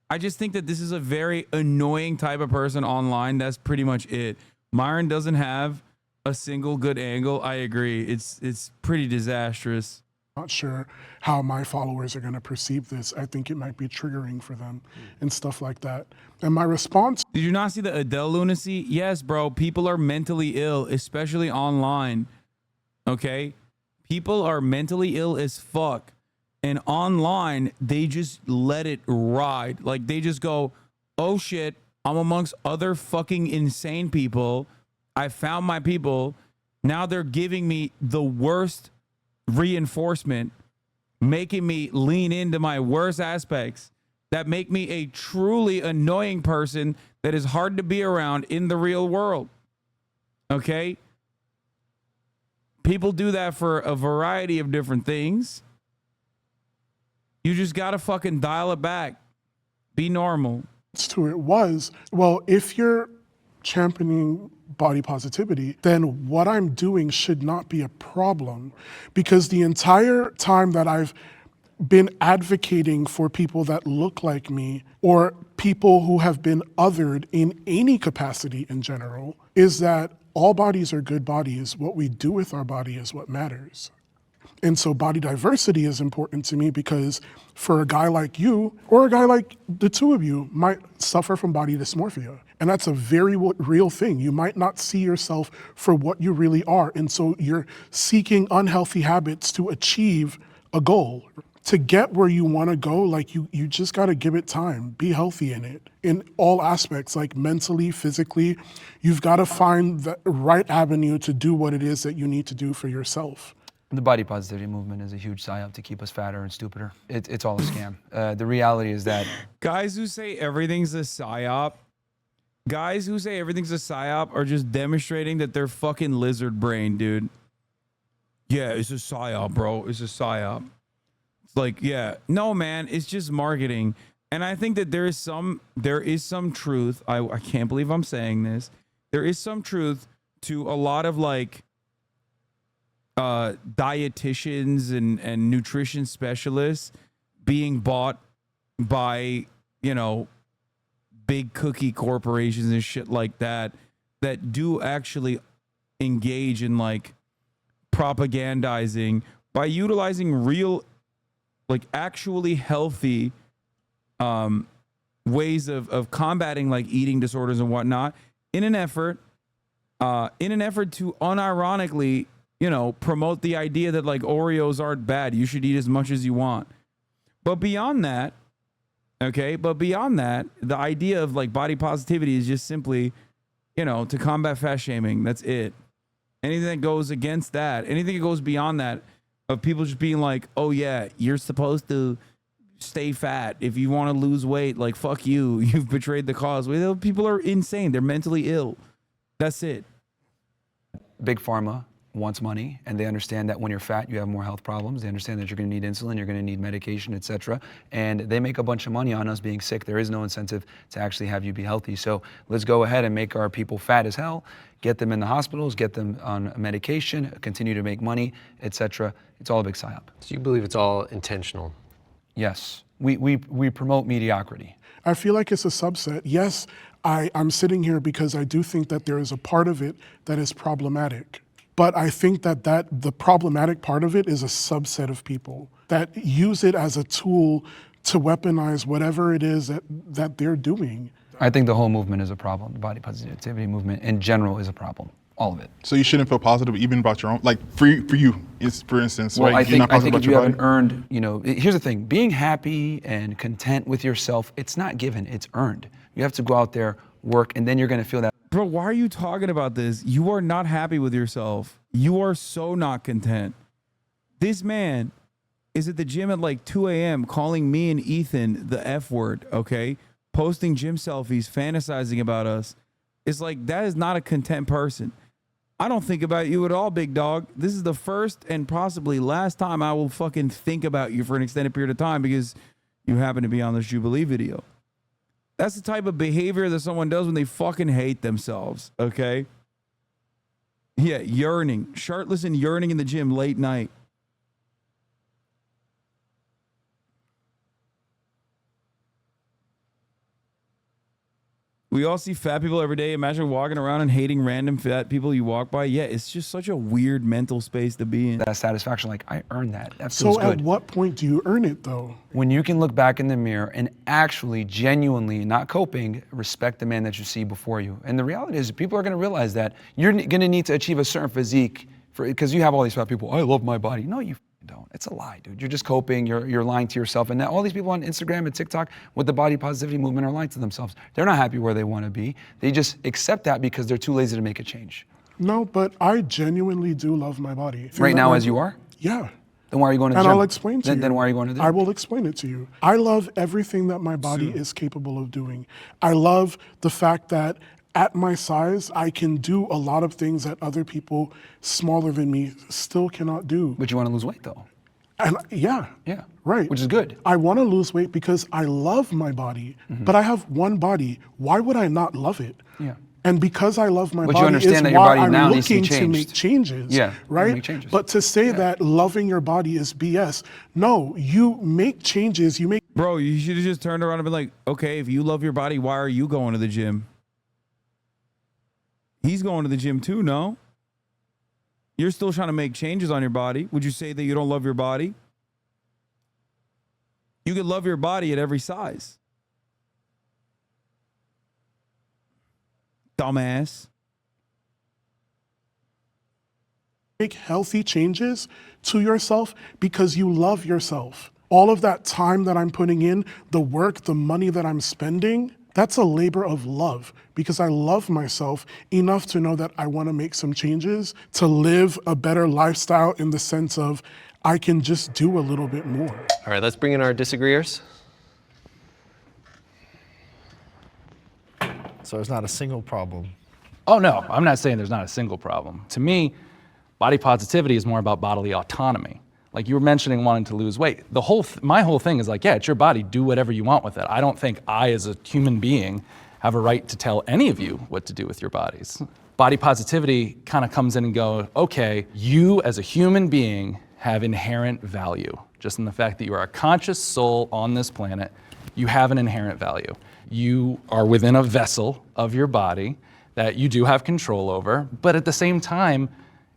I just think that this is a very annoying type of person online. That's pretty much it. Myron doesn't have a single good angle. I agree. It's pretty disastrous. Not sure how my followers are going to perceive this. I think it might be triggering for them and stuff like that. And my response... Did you not see the Adele lunacy? Yes, bro. People are mentally ill, especially online. Okay? People are mentally ill as fuck. And online, they just let it ride. Like, they just go, oh shit, I'm amongst other fucking insane people. I found my people. Now they're giving me the worst reinforcement, making me lean into my worst aspects that make me a truly annoying person that is hard to be around in the real world. Okay? People do that for a variety of different things. You just gotta fucking dial it back. Be normal. To it was, well, if you're championing body positivity, then what I'm doing should not be a problem, because the entire time that I've been advocating for people that look like me or people who have been othered in any capacity in general is that all bodies are good bodies. What we do with our body is what matters. And so body diversity is important to me because for a guy like you, or a guy like the two of you, might suffer from body dysmorphia. And that's a very real thing. You might not see yourself for what you really are. And so you're seeking unhealthy habits to achieve a goal. To get where you want to go, like you just got to give it time. Be healthy in it, in all aspects, like mentally, physically. You've got to find the right avenue to do what it is that you need to do for yourself. The body positivity movement is a huge psyop to keep us fatter and stupider. It's all a scam. The reality is that guys who say everything's a psyop, are just demonstrating that they're fucking lizard brain, dude. Yeah, it's a psyop, bro. It's a psyop. It's like, yeah, no, man, it's just marketing. And I think that there is some truth. I can't believe I'm saying this. There is some truth to a lot of like dietitians and nutrition specialists being bought by, big cookie corporations and shit like that do actually engage in like propagandizing by utilizing real, like actually healthy ways of combating like eating disorders and whatnot in an effort to unironically promote the idea that like Oreos aren't bad. You should eat as much as you want. But beyond that, the idea of like body positivity is just simply, to combat fat shaming. That's it. Anything that goes against that, anything that goes beyond that, of people just being like, oh yeah, you're supposed to stay fat if you want to lose weight. Like, fuck you. You've betrayed the cause. Well, people are insane. They're mentally ill. That's it. Big Pharma wants money, and they understand that when you're fat, you have more health problems. They understand that you're going to need insulin, you're going to need medication, etc. And they make a bunch of money on us being sick. There is no incentive to actually have you be healthy. So let's go ahead and make our people fat as hell, get them in the hospitals, get them on medication, continue to make money, etc. It's all a big psyop. So you believe it's all intentional? Yes. We promote mediocrity. I feel like it's a subset. Yes, I'm sitting here because I do think that there is a part of it that is problematic. But I think that the problematic part of it is a subset of people that use it as a tool to weaponize whatever it is that they're doing. I think the whole movement is a problem. The body positivity movement in general is a problem. All of it. So you shouldn't feel positive even about your own, like for you, for instance, well, right? I think if you haven't earned, here's the thing, being happy and content with yourself, it's not given, it's earned. You have to go out there, work, and then you're going to feel that. Bro, why are you talking about this? You are not happy with yourself. You are so not content. This man is at the gym at like 2 a.m. calling me and Ethan the F word, okay? Posting gym selfies, fantasizing about us. It's like, that is not a content person. I don't think about you at all, big dog. This is the first and possibly last time I will fucking think about you for an extended period of time because you happen to be on this Jubilee video. That's the type of behavior that someone does when they fucking hate themselves, okay? Yeah, yearning. Shirtless and yearning in the gym late night. We all see fat people every day. Imagine walking around and hating random fat people you walk by. Yeah, it's just such a weird mental space to be in. That satisfaction, like, I earned that. That feels So good. at what point do you earn it, though? When you can look back in the mirror and actually, genuinely, not coping, respect the man that you see before you. And the reality is, people are going to realize that you're going to need to achieve a certain physique because you have all these fat people. I love my body. No, you don't. It's a lie, dude. You're just coping. You're lying to yourself. And now all these people on Instagram and TikTok with the body positivity movement are lying to themselves. They're not happy where they want to be. They just accept that because they're too lazy to make a change. No, but I genuinely do love my body. Right now, as you are? Yeah. Then why are you going to the And gym? I'll explain to you. Then why are you going to the gym? I will explain it to you. I love everything that my body is capable of doing. I love the fact that at my size, I can do a lot of things that other people smaller than me still cannot do. But you want to lose weight, though. And yeah, right. Which is good. I want to lose weight because I love my body, but I have one body. Why would I not love it? Yeah. And because I love my But body you understand is that your why body I'm now needs to be looking to make changed. changes. Yeah, right. make changes. But to say that loving your body is BS, no, you make changes. You make. Bro, you should have just turned around and been like, okay, if you love your body, why are you going to the gym? He's going to the gym too, no? You're still trying to make changes on your body. Would you say that you don't love your body? You can love your body at every size. Dumbass. Make healthy changes to yourself because you love yourself. All of that time that I'm putting in, the work, the money that I'm spending, that's a labor of love because I love myself enough to know that I want to make some changes to live a better lifestyle in the sense of I can just do a little bit more. All right, let's bring in our disagreeers. So there's not a single problem. Oh no, I'm not saying there's not a single problem. To me, body positivity is more about bodily autonomy. Like you were mentioning wanting to lose weight. My whole thing is like, yeah, it's your body, do whatever you want with it. I don't think I, as a human being, have a right to tell any of you what to do with your bodies. Body positivity kind of comes in and goes, okay, you as a human being have inherent value. Just in the fact that you are a conscious soul on this planet, you have an inherent value. You are within a vessel of your body that you do have control over, but at the same time,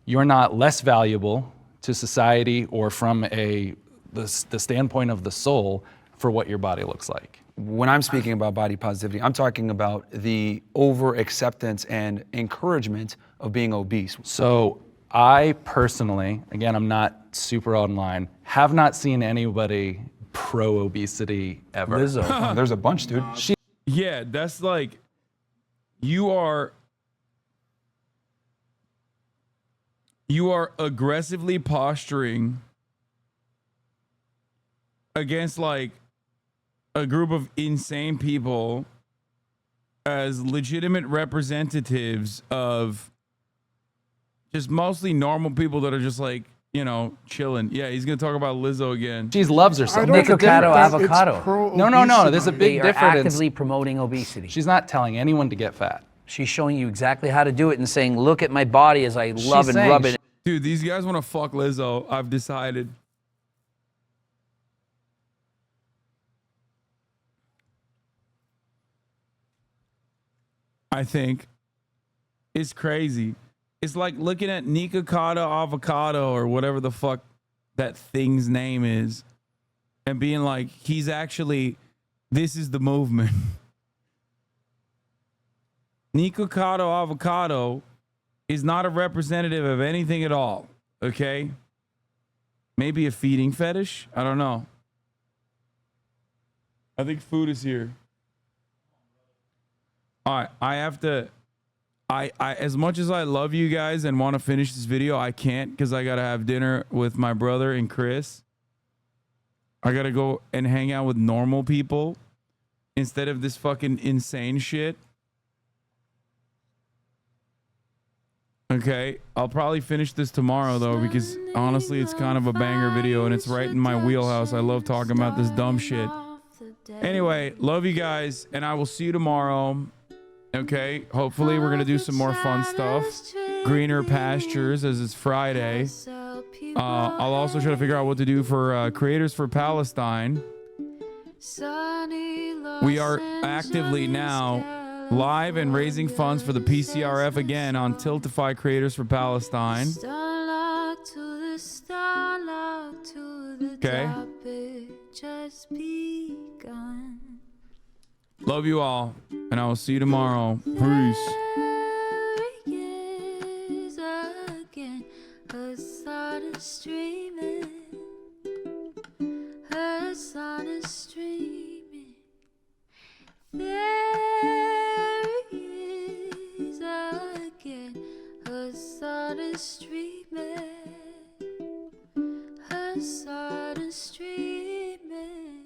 you're not less valuable to society or from the standpoint of the soul for what your body looks like. When I'm speaking about body positivity, I'm talking about the over-acceptance and encouragement of being obese. So I personally, again, I'm not super online, have not seen anybody pro-obesity ever. There's a bunch, dude. Yeah, that's like, you are aggressively posturing against like a group of insane people as legitimate representatives of just mostly normal people that are just like, you know, chilling. Yeah, he's gonna talk about Lizzo again. She loves herself. Avocado, avocado. No. There's a big They are difference. actively promoting obesity. She's not telling anyone to get fat. She's showing you exactly how to do it and saying, look at my body as I love and rub it. Dude, these guys want to fuck Lizzo. I've decided. I think it's crazy. It's like looking at Nikocado Avocado or whatever the fuck that thing's name is and being like, he's actually, this is the movement. Nikocado Avocado is not a representative of anything at all, okay? Maybe a feeding fetish? I don't know. I think food is here. All right, I have to. I as much as I love you guys and want to finish this video, I can't because I gotta have dinner with my brother and Chris. I gotta go and hang out with normal people instead of this fucking insane shit. Okay, I'll probably finish this tomorrow though because honestly it's kind of a banger video and it's right in my wheelhouse. I love talking about this dumb shit. Anyway, love you guys and I will see you tomorrow. Okay, hopefully we're gonna do some more fun stuff. Greener pastures as it's Friday. I'll also try to figure out what to do for Creators for Palestine. We are actively now live and raising funds for the PCRF again on Tiltify Creators for Palestine. Okay. Love you all, and I will see you tomorrow. Peace. Hasan is streaming. Hasan is streaming. There he is again. Hasan is streaming. Hasan is streaming.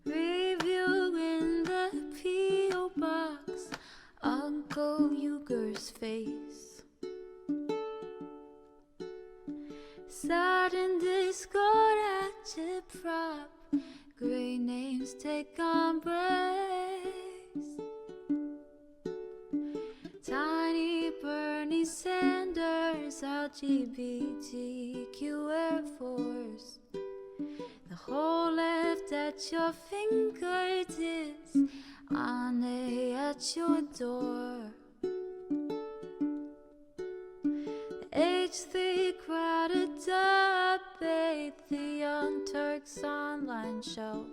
Reviewing the P.O. box. Uncle Uger's face. Sudden Discord agitprop. Great names take embrace. Tiny Bernie Sanders, LGBTQ Air Force. The whole left at your fingertips, Ane at your door. H3 crowded debate, the Young Turks online show.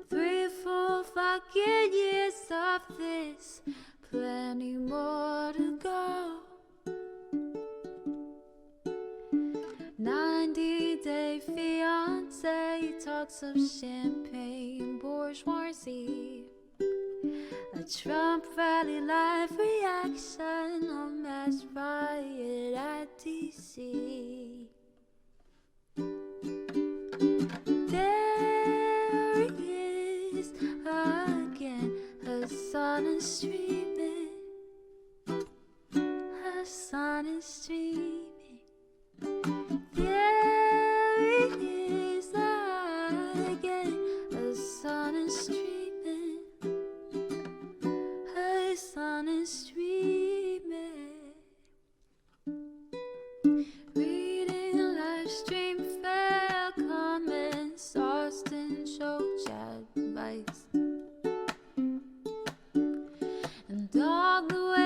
3 full fucking years of this, plenty more to go. 90-day fiancé talks of champagne bourgeoisie. A Trump rally live reaction on mass riot at DC. There he is again. Hasan is streaming. Hasan is streaming. There he is again. Hasan is streaming. Hasan is streaming. Reading a live stream, fair comments, Austin show chat advice. And all the way